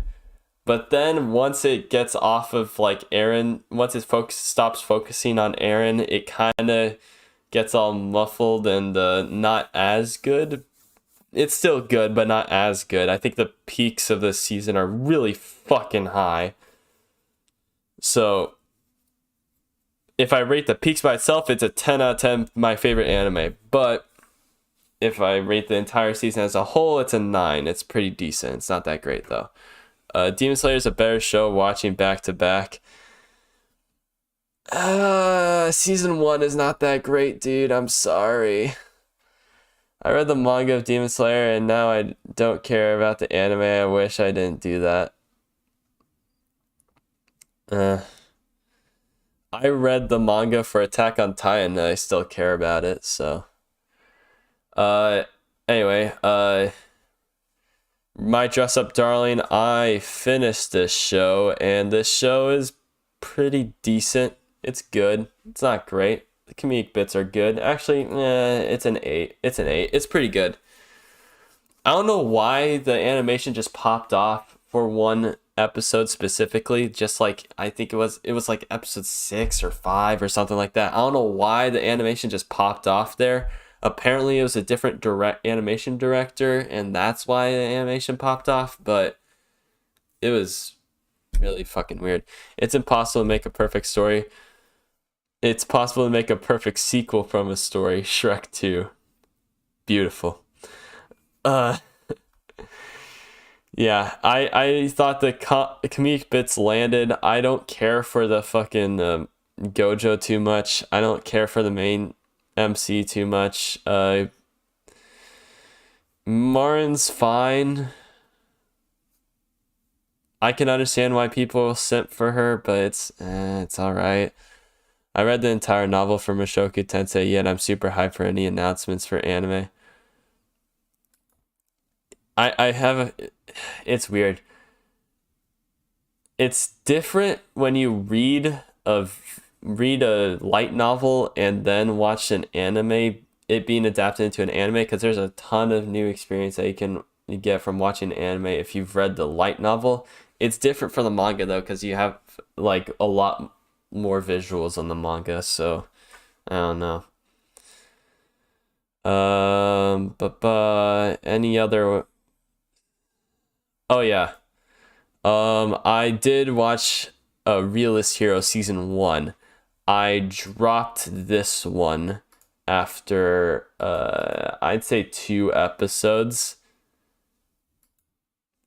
But then once it gets off of Eren, once it stops focusing on Eren, it kind of gets all muffled and not as good. It's still good, but not as good. I think the peaks of this season are really fucking high. So if I rate the peaks by itself, it's a 10 out of 10, my favorite anime. But if I rate the entire season as a whole, it's a 9. It's pretty decent. It's not that great, though. Demon Slayer is a better show watching back to back. Season 1 is not that great, dude. I'm sorry. I read the manga of Demon Slayer, and now I don't care about the anime. I wish I didn't do that. I read the manga for Attack on Titan, and I still care about it, so. Anyway, My Dress Up Darling, I finished this show, and this show is pretty decent. It's good. It's not great. The comedic bits are good. Actually, it's an 8. It's an 8. It's pretty good. I don't know why the animation just popped off for one episode specifically. Just I think it was episode 6 or 5 or something like that. I don't know why the animation just popped off there. Apparently it was a different animation director, and that's why the animation popped off, but it was really fucking weird. It's impossible to make a perfect story. It's possible to make a perfect sequel from a story. Shrek 2. Beautiful. Uh, yeah, I thought the comedic bits landed. I don't care for the fucking Gojo too much. I don't care for the main MC too much. Marin's fine. I can understand why people simp for her, but it's all right. I read the entire novel for Mushoku Tensei, yet I'm super hyped for any announcements for anime. I have a, it's weird. It's different when you read a light novel and then watch an anime, it being adapted into an anime, because there's a ton of new experience that you get from watching anime if you've read the light novel. It's different from the manga though, because you have like a lot more visuals on the manga, so I don't know. But any other? Oh yeah. I did watch Realist Hero season 1. I dropped this one after I'd say 2 episodes.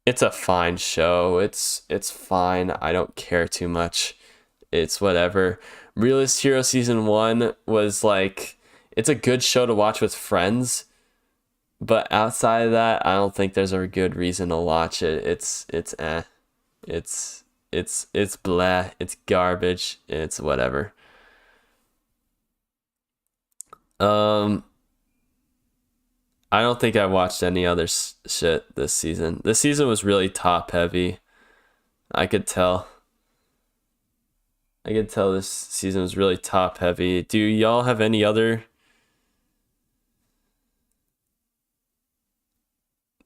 It's a fine show. It's fine. I don't care too much. It's whatever. Realist Hero season 1 was like, it's a good show to watch with friends, but outside of that, I don't think there's a good reason to watch it. It's eh. It's blah. It's garbage. It's whatever. I don't think I watched any other shit this season. This season was really top heavy. I could tell. I could tell this season was really top heavy. Do y'all have any other?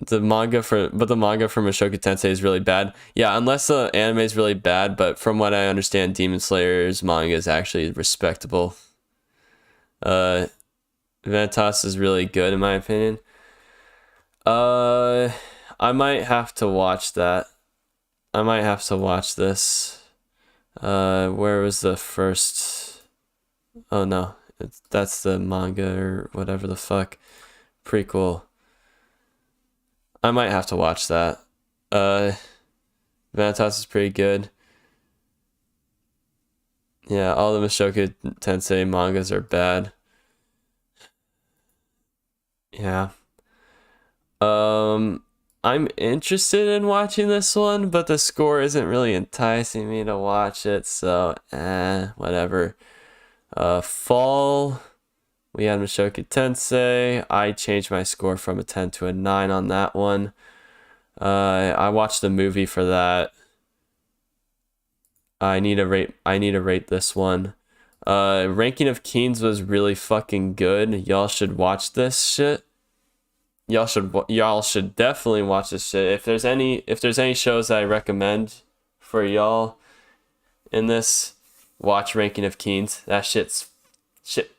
The manga for Mushoku Tensei is really bad. Yeah, unless the anime is really bad, but from what I understand, Demon Slayer's manga is actually respectable. Vanitas is really good in my opinion. I might have to watch that. I might have to watch this. Where was the first? Oh no, that's the manga or whatever the fuck prequel. I might have to watch that. Vanitas is pretty good. Yeah, all the Mushoku Tensei mangas are bad. Yeah. I'm interested in watching this one, but the score isn't really enticing me to watch it, so whatever. Fall, we had Mushoku Tensei. I changed my score from a 10 to a 9 on that one. I watched the movie for that. I need to rate this one. Ranking of Kings was really fucking good. Y'all should watch this shit. Y'all should definitely watch this shit. If there's any shows that I recommend for y'all in this, watch Ranking of Kings. That shit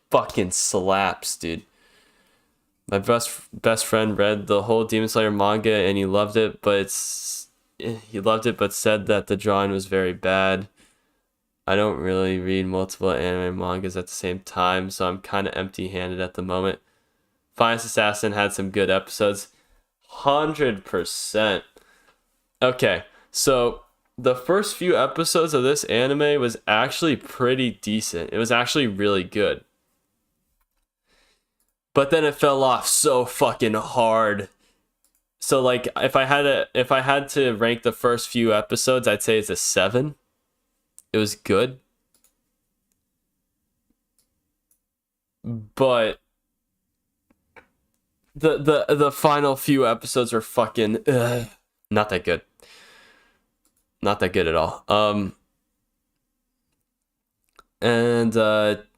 fucking slaps, dude. My best friend read the whole Demon Slayer manga and he loved it, but said that the drawing was very bad. I don't really read multiple anime mangas at the same time, so I'm kind of empty-handed at the moment. Finest Assassin had some good episodes. 100%. Okay, so the first few episodes of this anime was actually pretty decent. It was actually really good. But then it fell off so fucking hard. So like if I had to rank the first few episodes, I'd say it's a 7. It was good. But the final few episodes were fucking not that good. Not that good at all. And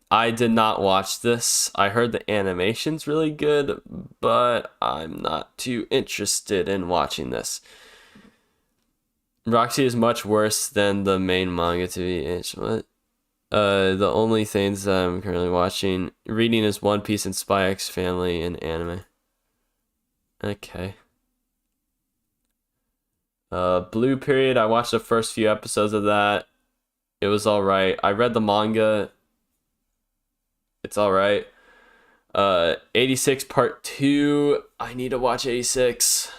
I did not watch this. I heard the animation's really good, but I'm not too interested in watching this. Roxy is much worse than the main manga to be. What? The only things that I'm currently reading is One Piece and Spy X Family and anime. Okay. Blue Period, I watched the first few episodes of that. It was alright. I read the manga. It's all right. 86 part 2. I need to watch 86.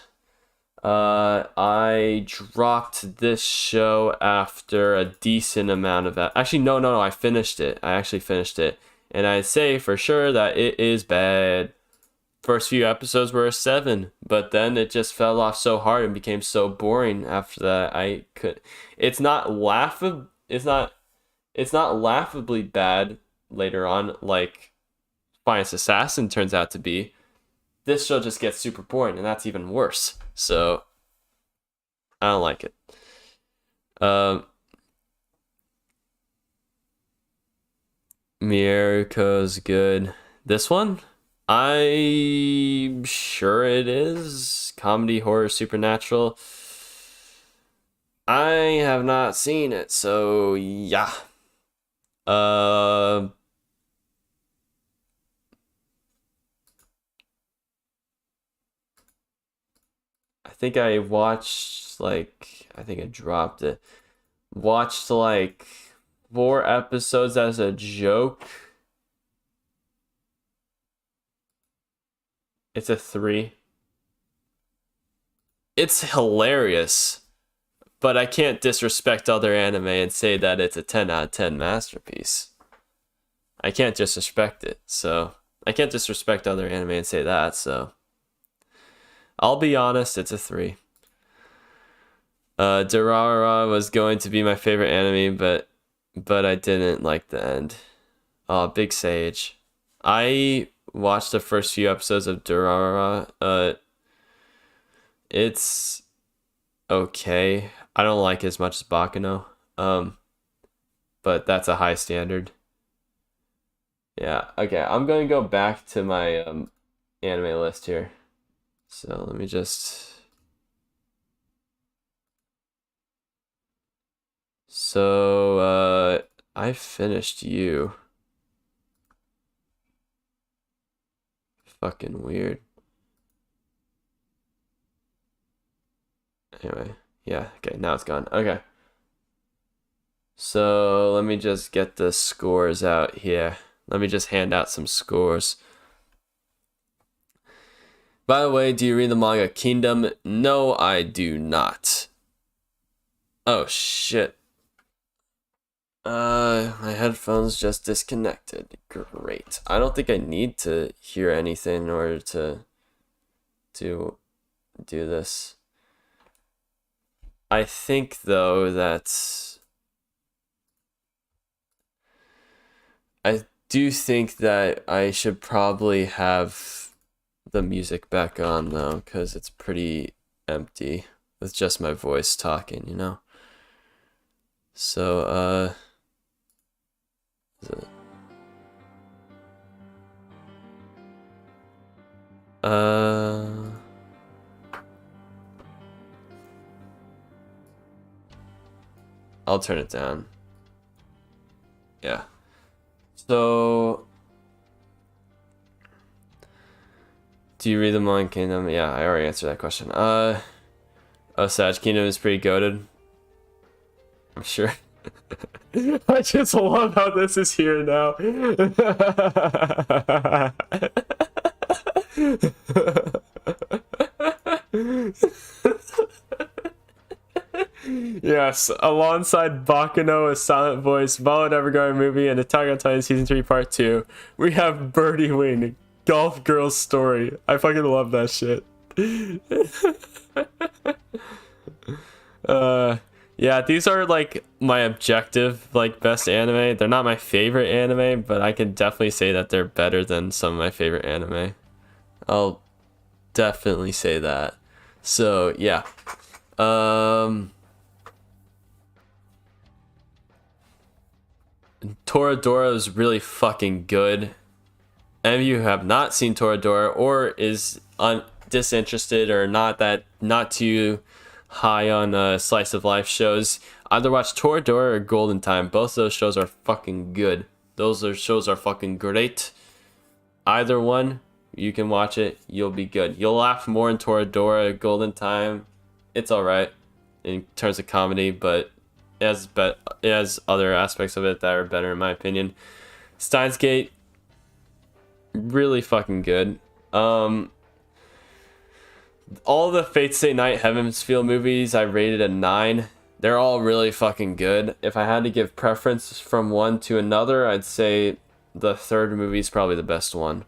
I dropped this show after a decent amount of actually no, I finished it. I actually finished it. And I'd say for sure that it is bad. First few episodes were a 7, but then it just fell off so hard and became so boring after that. It's not laughably bad later on like Finest Assassin turns out to be. This show just gets super boring, and that's even worse. So I don't like it. Miruko's good. This one? I'm sure it is. Comedy, horror, supernatural. I have not seen it, so yeah. I think I watched I think I dropped it. Watched 4 episodes as a joke. It's a 3. It's hilarious, but I can't disrespect other anime and say that it's a 10 out of 10 masterpiece. I can't disrespect it, so I can't disrespect other anime and say that, so I'll be honest, it's a 3. Durarara was going to be my favorite anime, but I didn't like the end. Oh, Big Sage. I watched the first few episodes of Durarara. It's okay. I don't like it as much as Baccano. But that's a high standard. Yeah, okay. I'm going to go back to my anime list here. So let me just... So, I finished you. Fucking weird. Anyway, yeah, okay, now it's gone. Okay. So, let me just get the scores out here. Let me just hand out some scores. By the way, do you read the manga Kingdom? No, I do not. Oh, shit. My headphones just disconnected. Great. I don't think I need to hear anything in order to do this. I think, though, that... I do think that I should probably have the music back on, though, because it's pretty empty with just my voice talking, you know? So, I'll turn it down. Yeah. So, do you read the manga Kingdom? Yeah, I already answered that question. Sag Kingdom is pretty goated. I'm sure. I just love how this is here now. Yes, alongside Baccano, A Silent Voice, Violet Evergarden movie, and Attack on Titan Season 3 Part 2, we have Birdie Wing, Golf Girl's Story. I fucking love that shit. Yeah, these are my objective best anime. They're not my favorite anime, but I can definitely say that they're better than some of my favorite anime. I'll definitely say that. So, yeah. Toradora is really fucking good. Any of you who have not seen Toradora or is disinterested or not too high on slice of life shows, either watch Toradora or Golden Time. Both of those shows are fucking good. Shows are fucking great. Either one, you can watch it, you'll be good. You'll laugh more in Toradora. Golden Time, it's alright in terms of comedy, but it has other aspects of it that are better in my opinion. Steins Gate, really fucking good. All the Fate Stay Night Heaven's Feel movies I rated a 9. They're all really fucking good. If I had to give preference from one to another, I'd say the third movie is probably the best one.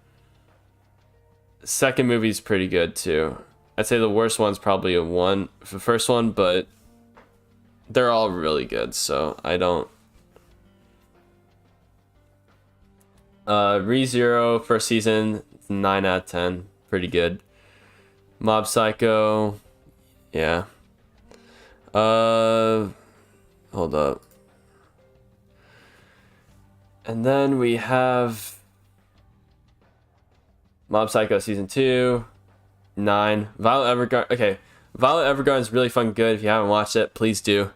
Second movie's pretty good too. I'd say the worst one's probably a 1 for the first one, but they're all really good, so I don't. ReZero first season, 9 out of 10. Pretty good. Mob Psycho, yeah. Hold up. And then we have Mob Psycho season 2, 9. Violet Evergarden. Okay, Violet Evergarden is really fucking good. If you haven't watched it, please do.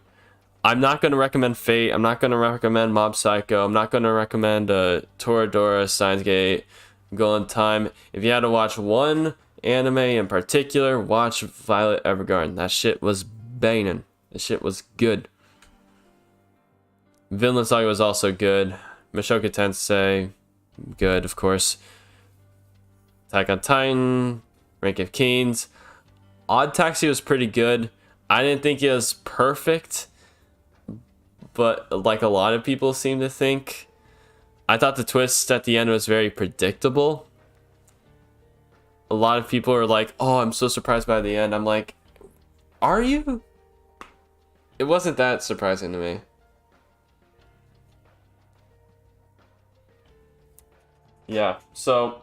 I'm not going to recommend Fate. I'm not going to recommend Mob Psycho. I'm not going to recommend Toradora, Steins Gate, Golden Time. If you had to watch one anime in particular, watch Violet Evergarden. That shit was banging. That shit was good. Vinland Saga was also good. Mushoku Tensei, good, of course. Attack on Titan, Rank of Kings. Odd Taxi was pretty good. I didn't think it was perfect, but like a lot of people seem to think. I thought the twist at the end was very predictable. A lot of people are like, oh, I'm so surprised by the end. I'm like, are you? It wasn't that surprising to me. Yeah, so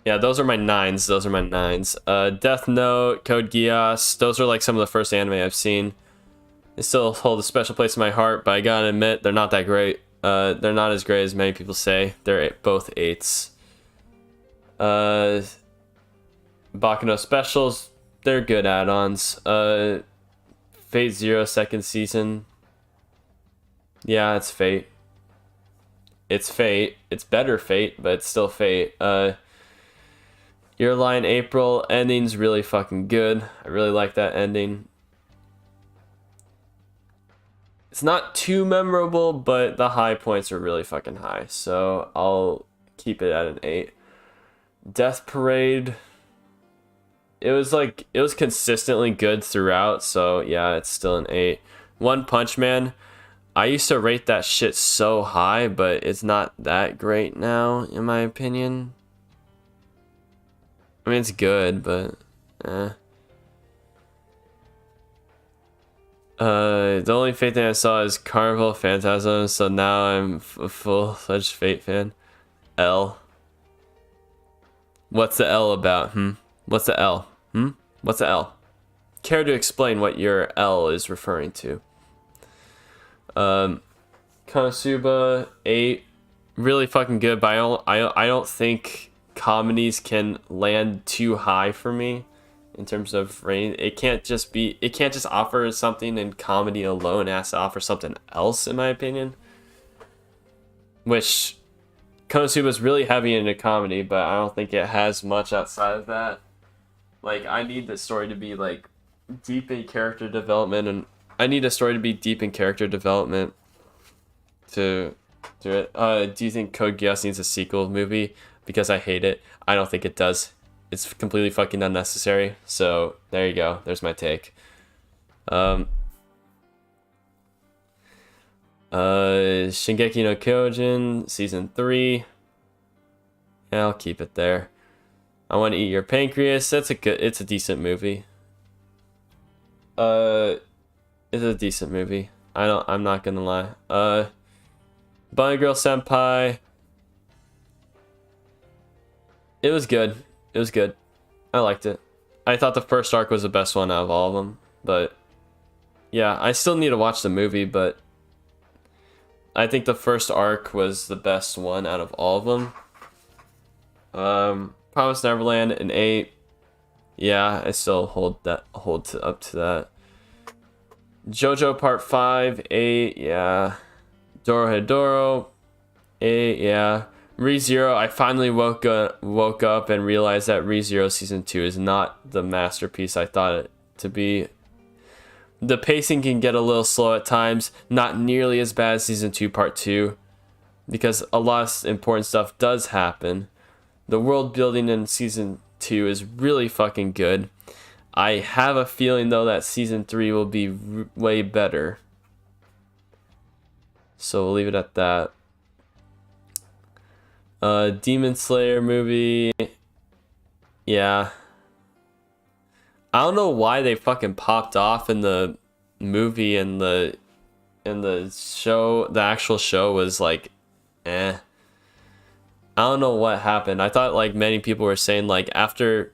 yeah, those are my 9s. Those are my 9s. Death Note, Code Geass, those are like some of the first anime I've seen. They still hold a special place in my heart, but I gotta admit, they're not that great. They're not as great as many people say. They're both 8s. Bakuno Specials, they're good add-ons. Fate Zero second season. Yeah, it's Fate. It's Fate. It's better Fate, but it's still Fate. Your Line April ending's really fucking good. I really like that ending. It's not too memorable, but the high points are really fucking high, so I'll keep it at an 8. Death Parade, it was consistently good throughout, so yeah, it's still an 8. One Punch Man, I used to rate that shit so high, but it's not that great now, in my opinion. I mean, it's good, but the only Fate thing I saw is Carnival Phantasm, so now I'm a full-fledged Fate fan. L. What's the L about? What's the L? What's the L? Care to explain what your L is referring to? Konosuba 8, really fucking good, but I don't think comedies can land too high for me in terms of range. It can't just offer something in comedy alone. It has to offer something else, in my opinion. Which Konosuba is really heavy into comedy, but I don't think it has much outside of that. Like, I need the story to be like deep in character development, and I need a story to be deep in character development to do it. Do you think Code Geass needs a sequel movie? Because I hate it. I don't think it does. It's completely fucking unnecessary. So there you go. There's my take. Shingeki no Kyojin season 3. Yeah, I'll keep it there. I Want to Eat Your Pancreas. It's a decent movie. It's a decent movie. I'm not gonna lie. Bunny Girl Senpai. It was good. It was good. I liked it. I thought the first arc was the best one out of all of them, but yeah, I still need to watch the movie, but I think the first arc was the best one out of all of them. Promised Neverland an 8. Yeah, I still hold up to that. JoJo Part 5, 8, yeah. Dorohedoro, 8, yeah. ReZero, I finally woke up and realized that ReZero Season 2 is not the masterpiece I thought it to be. The pacing can get a little slow at times, not nearly as bad as Season 2 Part 2. because a lot of important stuff does happen. The world building in season 2 is really fucking good. I have a feeling though that season 3 will be way better. So we'll leave it at that. Demon Slayer movie. Yeah. I don't know why they fucking popped off in the movie, and the show, the actual show was like, eh. I don't know what happened. I thought like many people were saying like after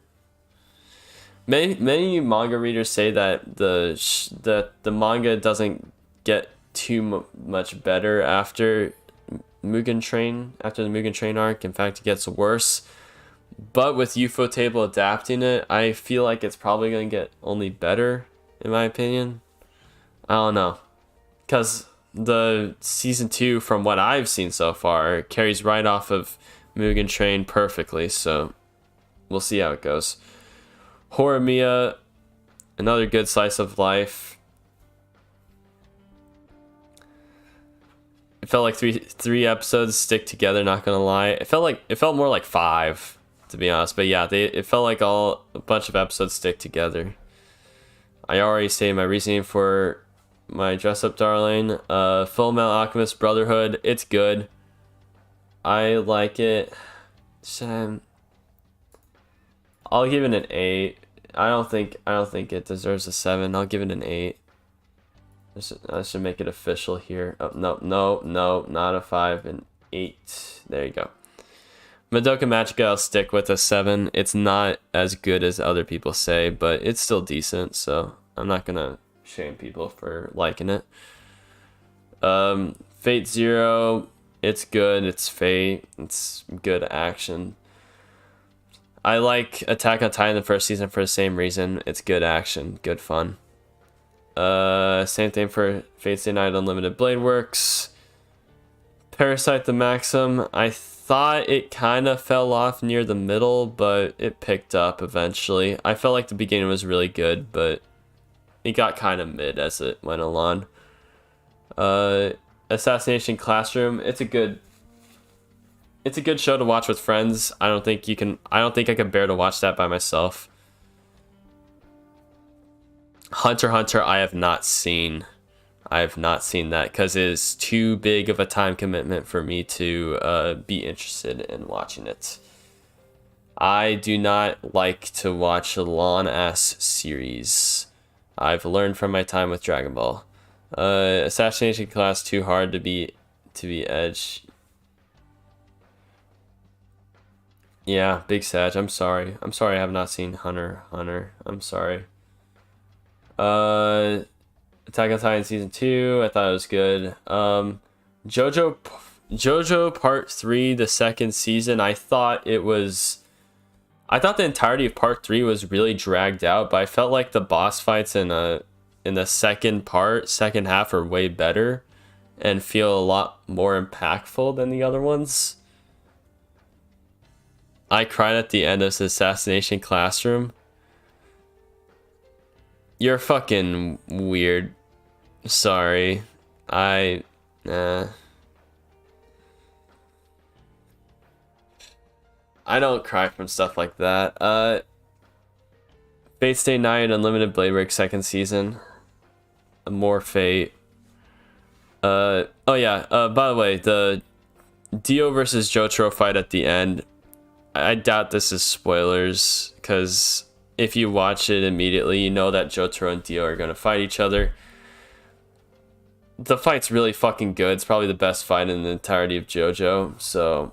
many manga readers say that the manga doesn't get too much better after the Mugen Train arc. In fact, it gets worse. But with Ufotable adapting it, I feel like it's probably going to get only better, in my opinion. I don't know. Because the season 2, from what I've seen so far, carries right off of Mugen Train perfectly. So we'll see how it goes. Horimiya, another good slice of life. It felt like three episodes stick together, not gonna lie. It felt more like 5, to be honest. But yeah, it felt like a bunch of episodes stick together. I already say my reasoning for my Dress Up Darling. Full Metal Alchemist Brotherhood, it's good. I like it. I'll give it an 8. I don't think it deserves a 7. I'll give it an 8. I should make it official here. Oh, no, not a 5, an 8. There you go. Madoka Magica, I'll stick with a 7. It's not as good as other people say, but it's still decent, so I'm not gonna shame people for liking it. Fate Zero, it's good. It's Fate. It's good action. I like Attack on Titan the first season for the same reason. It's good action, good fun. Same thing for Fate Stay Night Unlimited Blade Works. Parasite the Maxim, I thought it kind of fell off near the middle, but it picked up eventually. I felt like the beginning was really good, but it got kind of mid as it went along. Assassination Classroom, it's a good show to watch with friends. I don't think I could bear to watch that by myself. Hunter x Hunter, I have not seen that because it is too big of a time commitment for me to be interested in watching it. I do not like to watch long ass series. I've learned from my time with Dragon Ball. Assassination Class, too hard to be edge. Yeah, Big Sag, I'm sorry I have not seen Hunter x Hunter. I'm sorry. Attack on Titan season 2, I thought it was good. JoJo Part 3, the second season, I thought the entirety of Part 3 was really dragged out, but I felt like the boss fights in the second half are way better and feel a lot more impactful than the other ones. I cried at the end of the Assassination Classroom. You're fucking weird. Sorry. I don't cry from stuff like that. Fate Stay Night Unlimited Blade Works second season. More Fate. Oh yeah, by the way, the Dio versus Jotaro fight at the end, I doubt this is spoilers, because if you watch it immediately, you know that Jotaro and Dio are going to fight each other. The fight's really fucking good. It's probably the best fight in the entirety of JoJo. So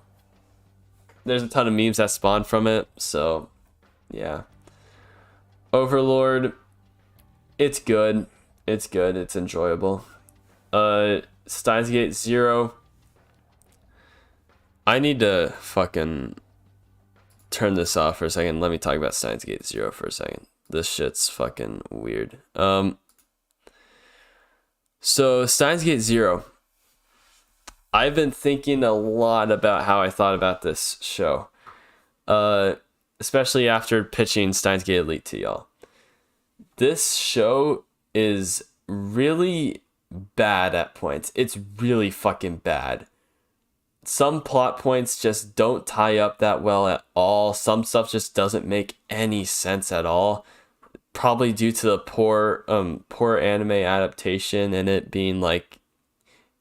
there's a ton of memes that spawn from it. So yeah. Overlord, it's good. It's good. It's enjoyable. Steins Gate Zero. I need to fucking turn this off for a second. Let me talk about Steins Gate Zero for a second. This shit's fucking weird. So Steins Gate Zero. I've been thinking a lot about how I thought about this show. Especially after pitching Steins Gate Elite to y'all. This show is really bad at points. It's really fucking bad. some plot points just don't tie up that well at all. Some stuff just doesn't make any sense at all. Probably due to the poor anime adaptation and it being like,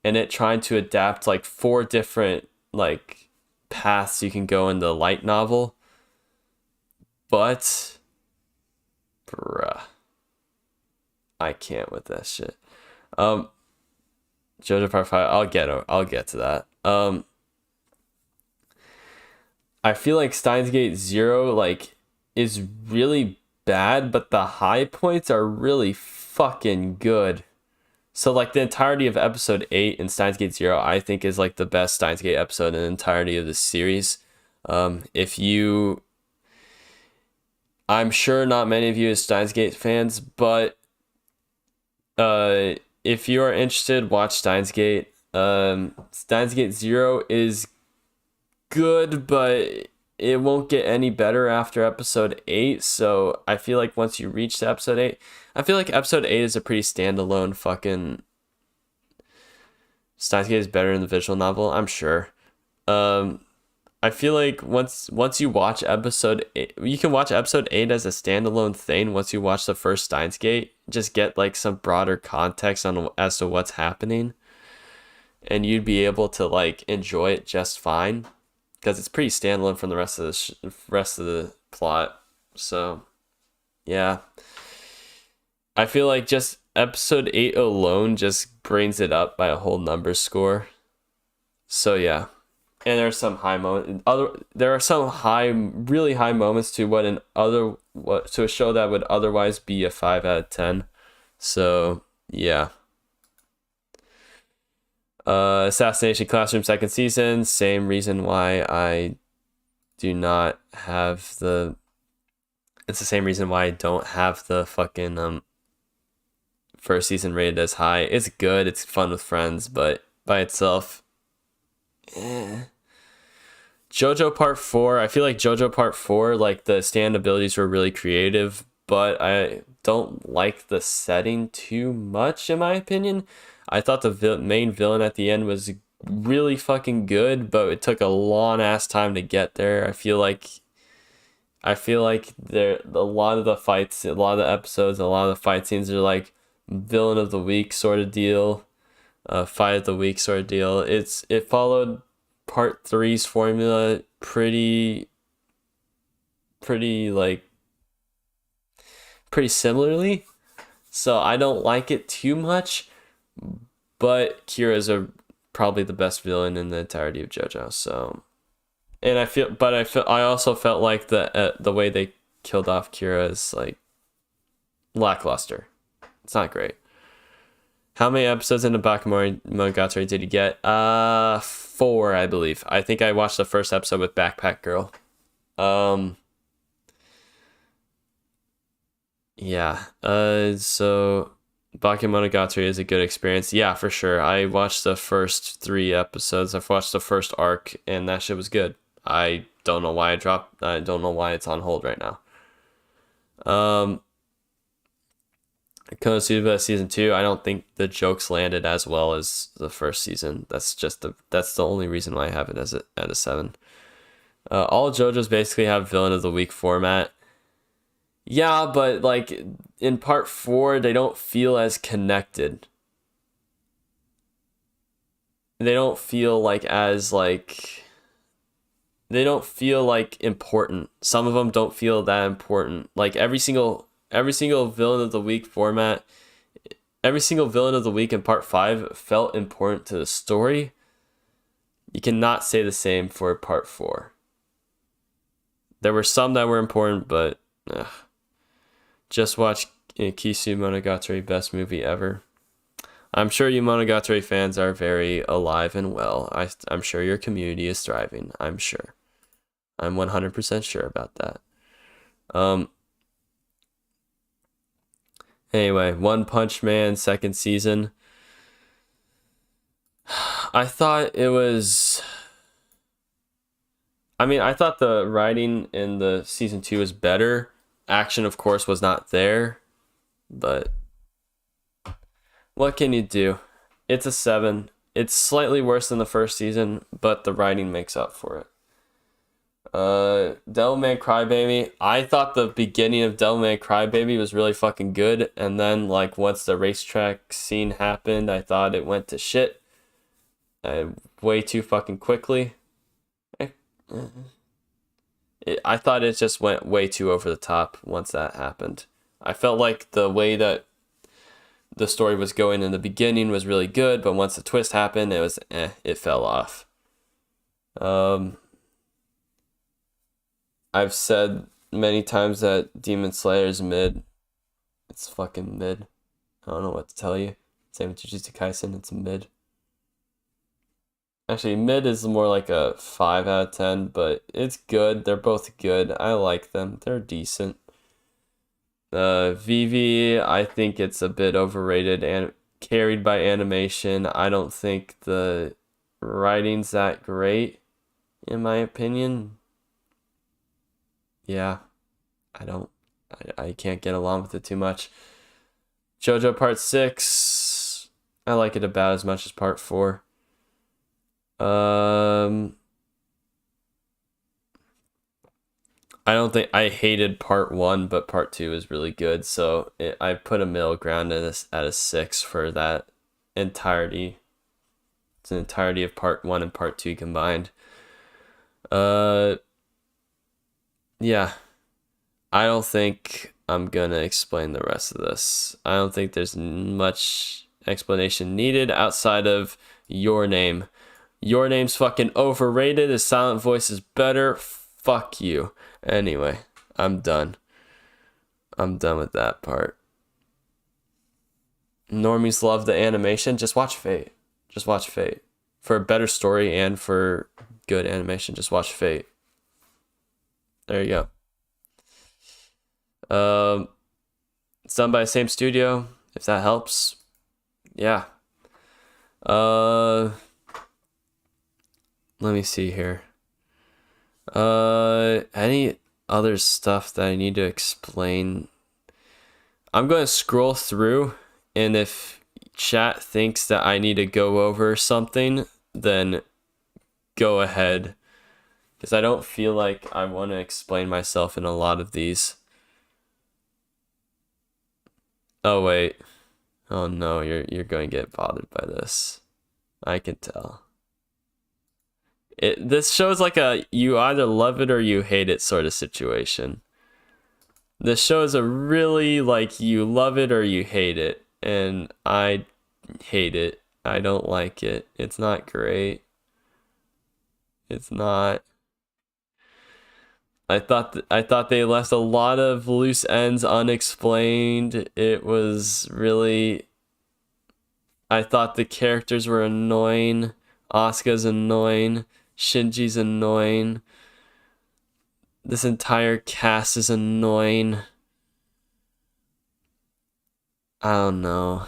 and it trying to adapt like 4 different like paths you can go in the light novel. But bruh, I can't with that shit. JoJo Part 5, I'll get to that. I feel like Steins Gate Zero like is really bad, but the high points are really fucking good. So like the entirety of episode 8 in Steins Gate Zero, I think is like the best Steins Gate episode in the entirety of the series. I'm sure not many of you is Steins Gate fans, but if you are interested, watch Steins Gate. Steins Gate Zero is good, but it won't get any better after episode 8. So I feel like once you reach to episode 8, I feel like episode 8 is a pretty standalone fucking. Steins Gate is better in the visual novel, I'm sure. I feel like once you watch episode 8, you can watch episode 8 as a standalone thing. Once you watch the first Steins Gate, just get like some broader context on as to what's happening, and you'd be able to like enjoy it just fine, because it's pretty standalone from the rest of the plot. So, yeah, I feel like just episode 8 alone just brings it up by a whole number score. So yeah. And there are some really high moments to to a show that would otherwise be a 5 out of 10. So yeah. Assassination Classroom second season, same reason why I do not have the. It's the same reason why I don't have the fucking first season rated as high. It's good, it's fun with friends, but by itself. JoJo Part 4, I feel like JoJo Part 4, like the stand abilities were really creative, but I don't like the setting too much in my opinion. I thought the main villain at the end was really fucking good, but it took a long ass time to get there. I feel like there a lot of the fights, a lot of the episodes, a lot of the fight scenes are like villain of the week sort of deal. Fight of the week sort of deal. It followed Part 3's formula pretty similarly, so I don't like it too much. But Kira's probably the best villain in the entirety of JoJo. So, and I also felt like the way they killed off Kira is like lackluster. It's not great. How many episodes in the Bakemonogatari did you get? 4, I believe. I think I watched the first episode with Backpack Girl. Yeah. So Bakemonogatari is a good experience. Yeah, for sure. I watched the first 3 episodes. I've watched the first arc, and that shit was good. I don't know why I don't know why it's on hold right now. Konosuba season 2, I don't think the jokes landed as well as the first season. That's the only reason why I have it at a 7. All JoJo's basically have villain of the week format. Yeah, but like in part 4, they don't feel as connected. They don't feel like important. Some of them don't feel that important. Like every single villain of the week format, every single villain of the week in part 5 felt important to the story. You cannot say the same for part 4. There were some that were important, but just watch Kisu Monogatari, best movie ever. I'm sure you Monogatari fans are very alive and well. I'm sure your community is thriving. I'm sure. I'm 100% sure about that. Anyway, One Punch Man second season. I thought the writing in the season 2 was better. Action, of course, was not there, but what can you do? It's a 7. It's slightly worse than the first season, but the writing makes up for it. Devilman Crybaby. I thought the beginning of Devilman Crybaby was really fucking good, and then like once the racetrack scene happened, I thought it went to shit. Way too fucking quickly. I thought it just went way too over the top once that happened. I felt like the way that the story was going in the beginning was really good, but once the twist happened, it was it fell off. I've said many times that Demon Slayer is mid. It's fucking mid. I don't know what to tell you. Same with Jujutsu Kaisen, it's mid. Actually, mid is more like a 5 out of 10, but it's good. They're both good. I like them. They're decent. Vivi, I think it's a bit overrated and carried by animation. I don't think the writing's that great, in my opinion. Yeah, I can't get along with it too much. JoJo Part 6, I like it about as much as Part 4. I don't think I hated Part 1, but Part 2 is really good, so I put a middle ground in this at a 6 for that entirety. It's an entirety of Part 1 and Part 2 combined. Yeah. I don't think I'm gonna explain the rest of this. I don't think there's much explanation needed outside of Your Name. Your Name's fucking overrated. His silent voice is better. Fuck you. Anyway, I'm done. I'm done with that part. Normies love the animation. Just watch Fate. Just watch Fate. For a better story and for good animation, just watch Fate. There you go. It's done by the same studio, if that helps. Yeah. Let me see here. Any other stuff that I need to explain? I'm going to scroll through, and if chat thinks that I need to go over something, then go ahead. Because I don't feel like I want to explain myself in a lot of these. Oh wait. Oh no, you're going to get bothered by this. I can tell. This shows like a you either love it or you hate it sort of situation. This shows a really like you love it or you hate it, and I hate it. I don't like it. It's not great. It's not. I thought they left a lot of loose ends unexplained. It was really. I thought the characters were annoying. Asuka's annoying. Shinji's annoying. This entire cast is annoying. I don't know.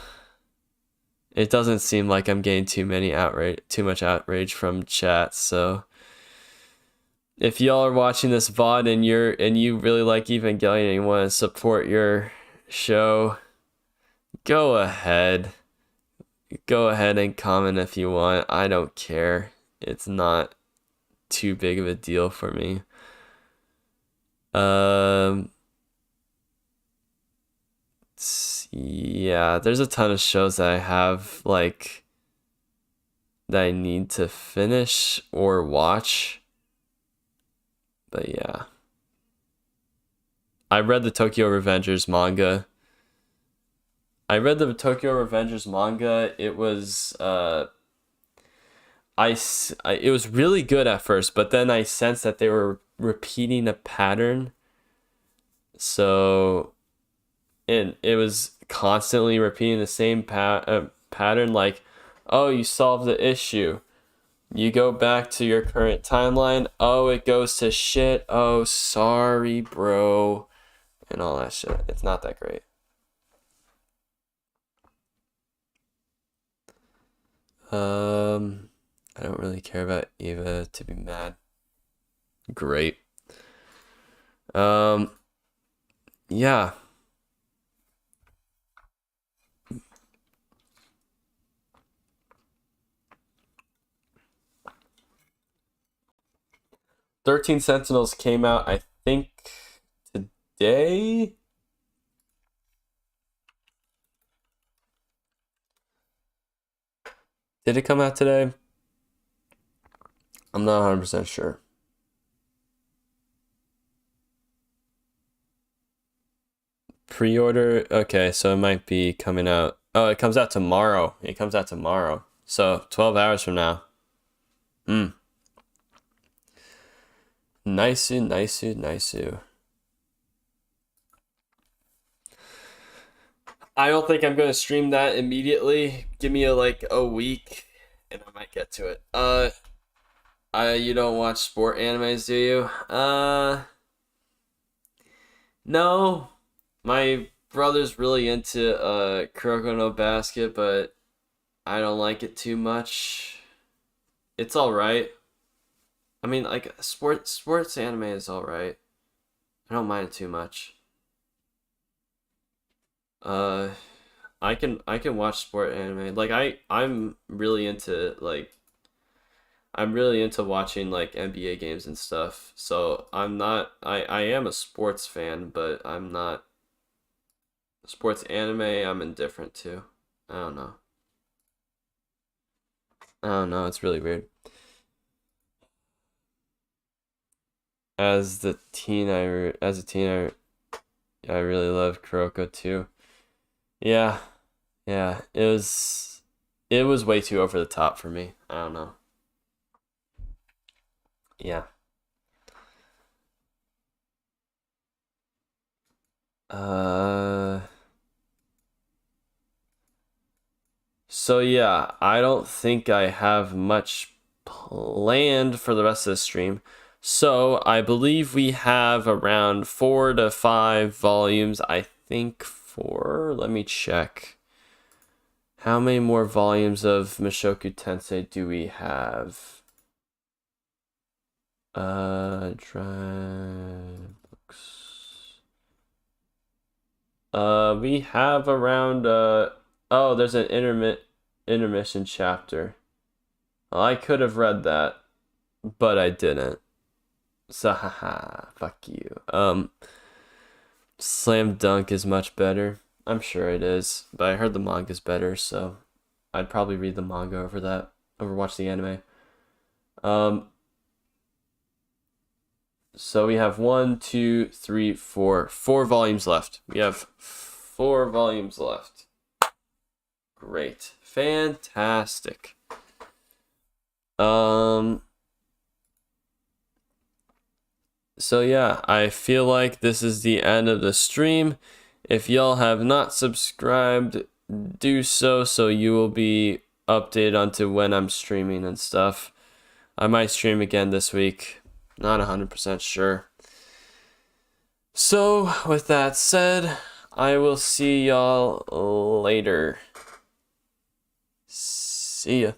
It doesn't seem like I'm getting too much outrage from chat, so if y'all are watching this VOD and you really like Evangelion and you want to support your show, go ahead. Go ahead and comment if you want. I don't care. It's not too big of a deal for me. Yeah, there's a ton of shows that I have like that I need to finish or watch. But yeah. I read the Tokyo Revengers manga. It was it was really good at first, but then I sensed that they were repeating a pattern. So it was constantly repeating the same pattern, like, oh, you solved the issue. You go back to your current timeline. Oh, it goes to shit. Oh, sorry, bro. And all that shit. It's not that great. I don't really care about Eva to be mad. Great. Yeah. 13 Sentinels came out, I think, today? Did it come out today? I'm not 100% sure. Pre-order? Okay, so it might be coming out. Oh, it comes out tomorrow. It comes out tomorrow. So 12 hours from now. Nice. I don't think I'm gonna stream that immediately. Give me a week and I might get to it. You don't watch sport animes, do you? No. My brother's really into Kuroko no Basket, but I don't like it too much. It's alright. I mean, like, sports anime is alright. I don't mind it too much. I can watch sport anime. Like I'm really into watching like NBA games and stuff. So I am a sports fan, but I'm not sports anime. I'm indifferent to. I don't know. It's really weird. As a teen, I really loved Kuroko too. Yeah. It was way too over the top for me. I don't know. Yeah. So yeah, I don't think I have much planned for the rest of the stream. So I believe we have around 4 to 5 volumes. I think 4. Let me check. How many more volumes of Mushoku Tensei do we have? Drive books. We have around oh, there's an intermission chapter. Well, I could have read that, but I didn't. So haha, fuck you. Slam Dunk is much better. I'm sure it is, but I heard the manga's better, so I'd probably read the manga over watch the anime. So we have 1, 2, 3, 4 volumes left. We have 4 volumes left. Great. Fantastic. So yeah, I feel like this is the end of the stream. If y'all have not subscribed, do so you will be updated onto when I'm streaming and stuff. I might stream again this week. Not 100% sure. So, with that said, I will see y'all later. See ya.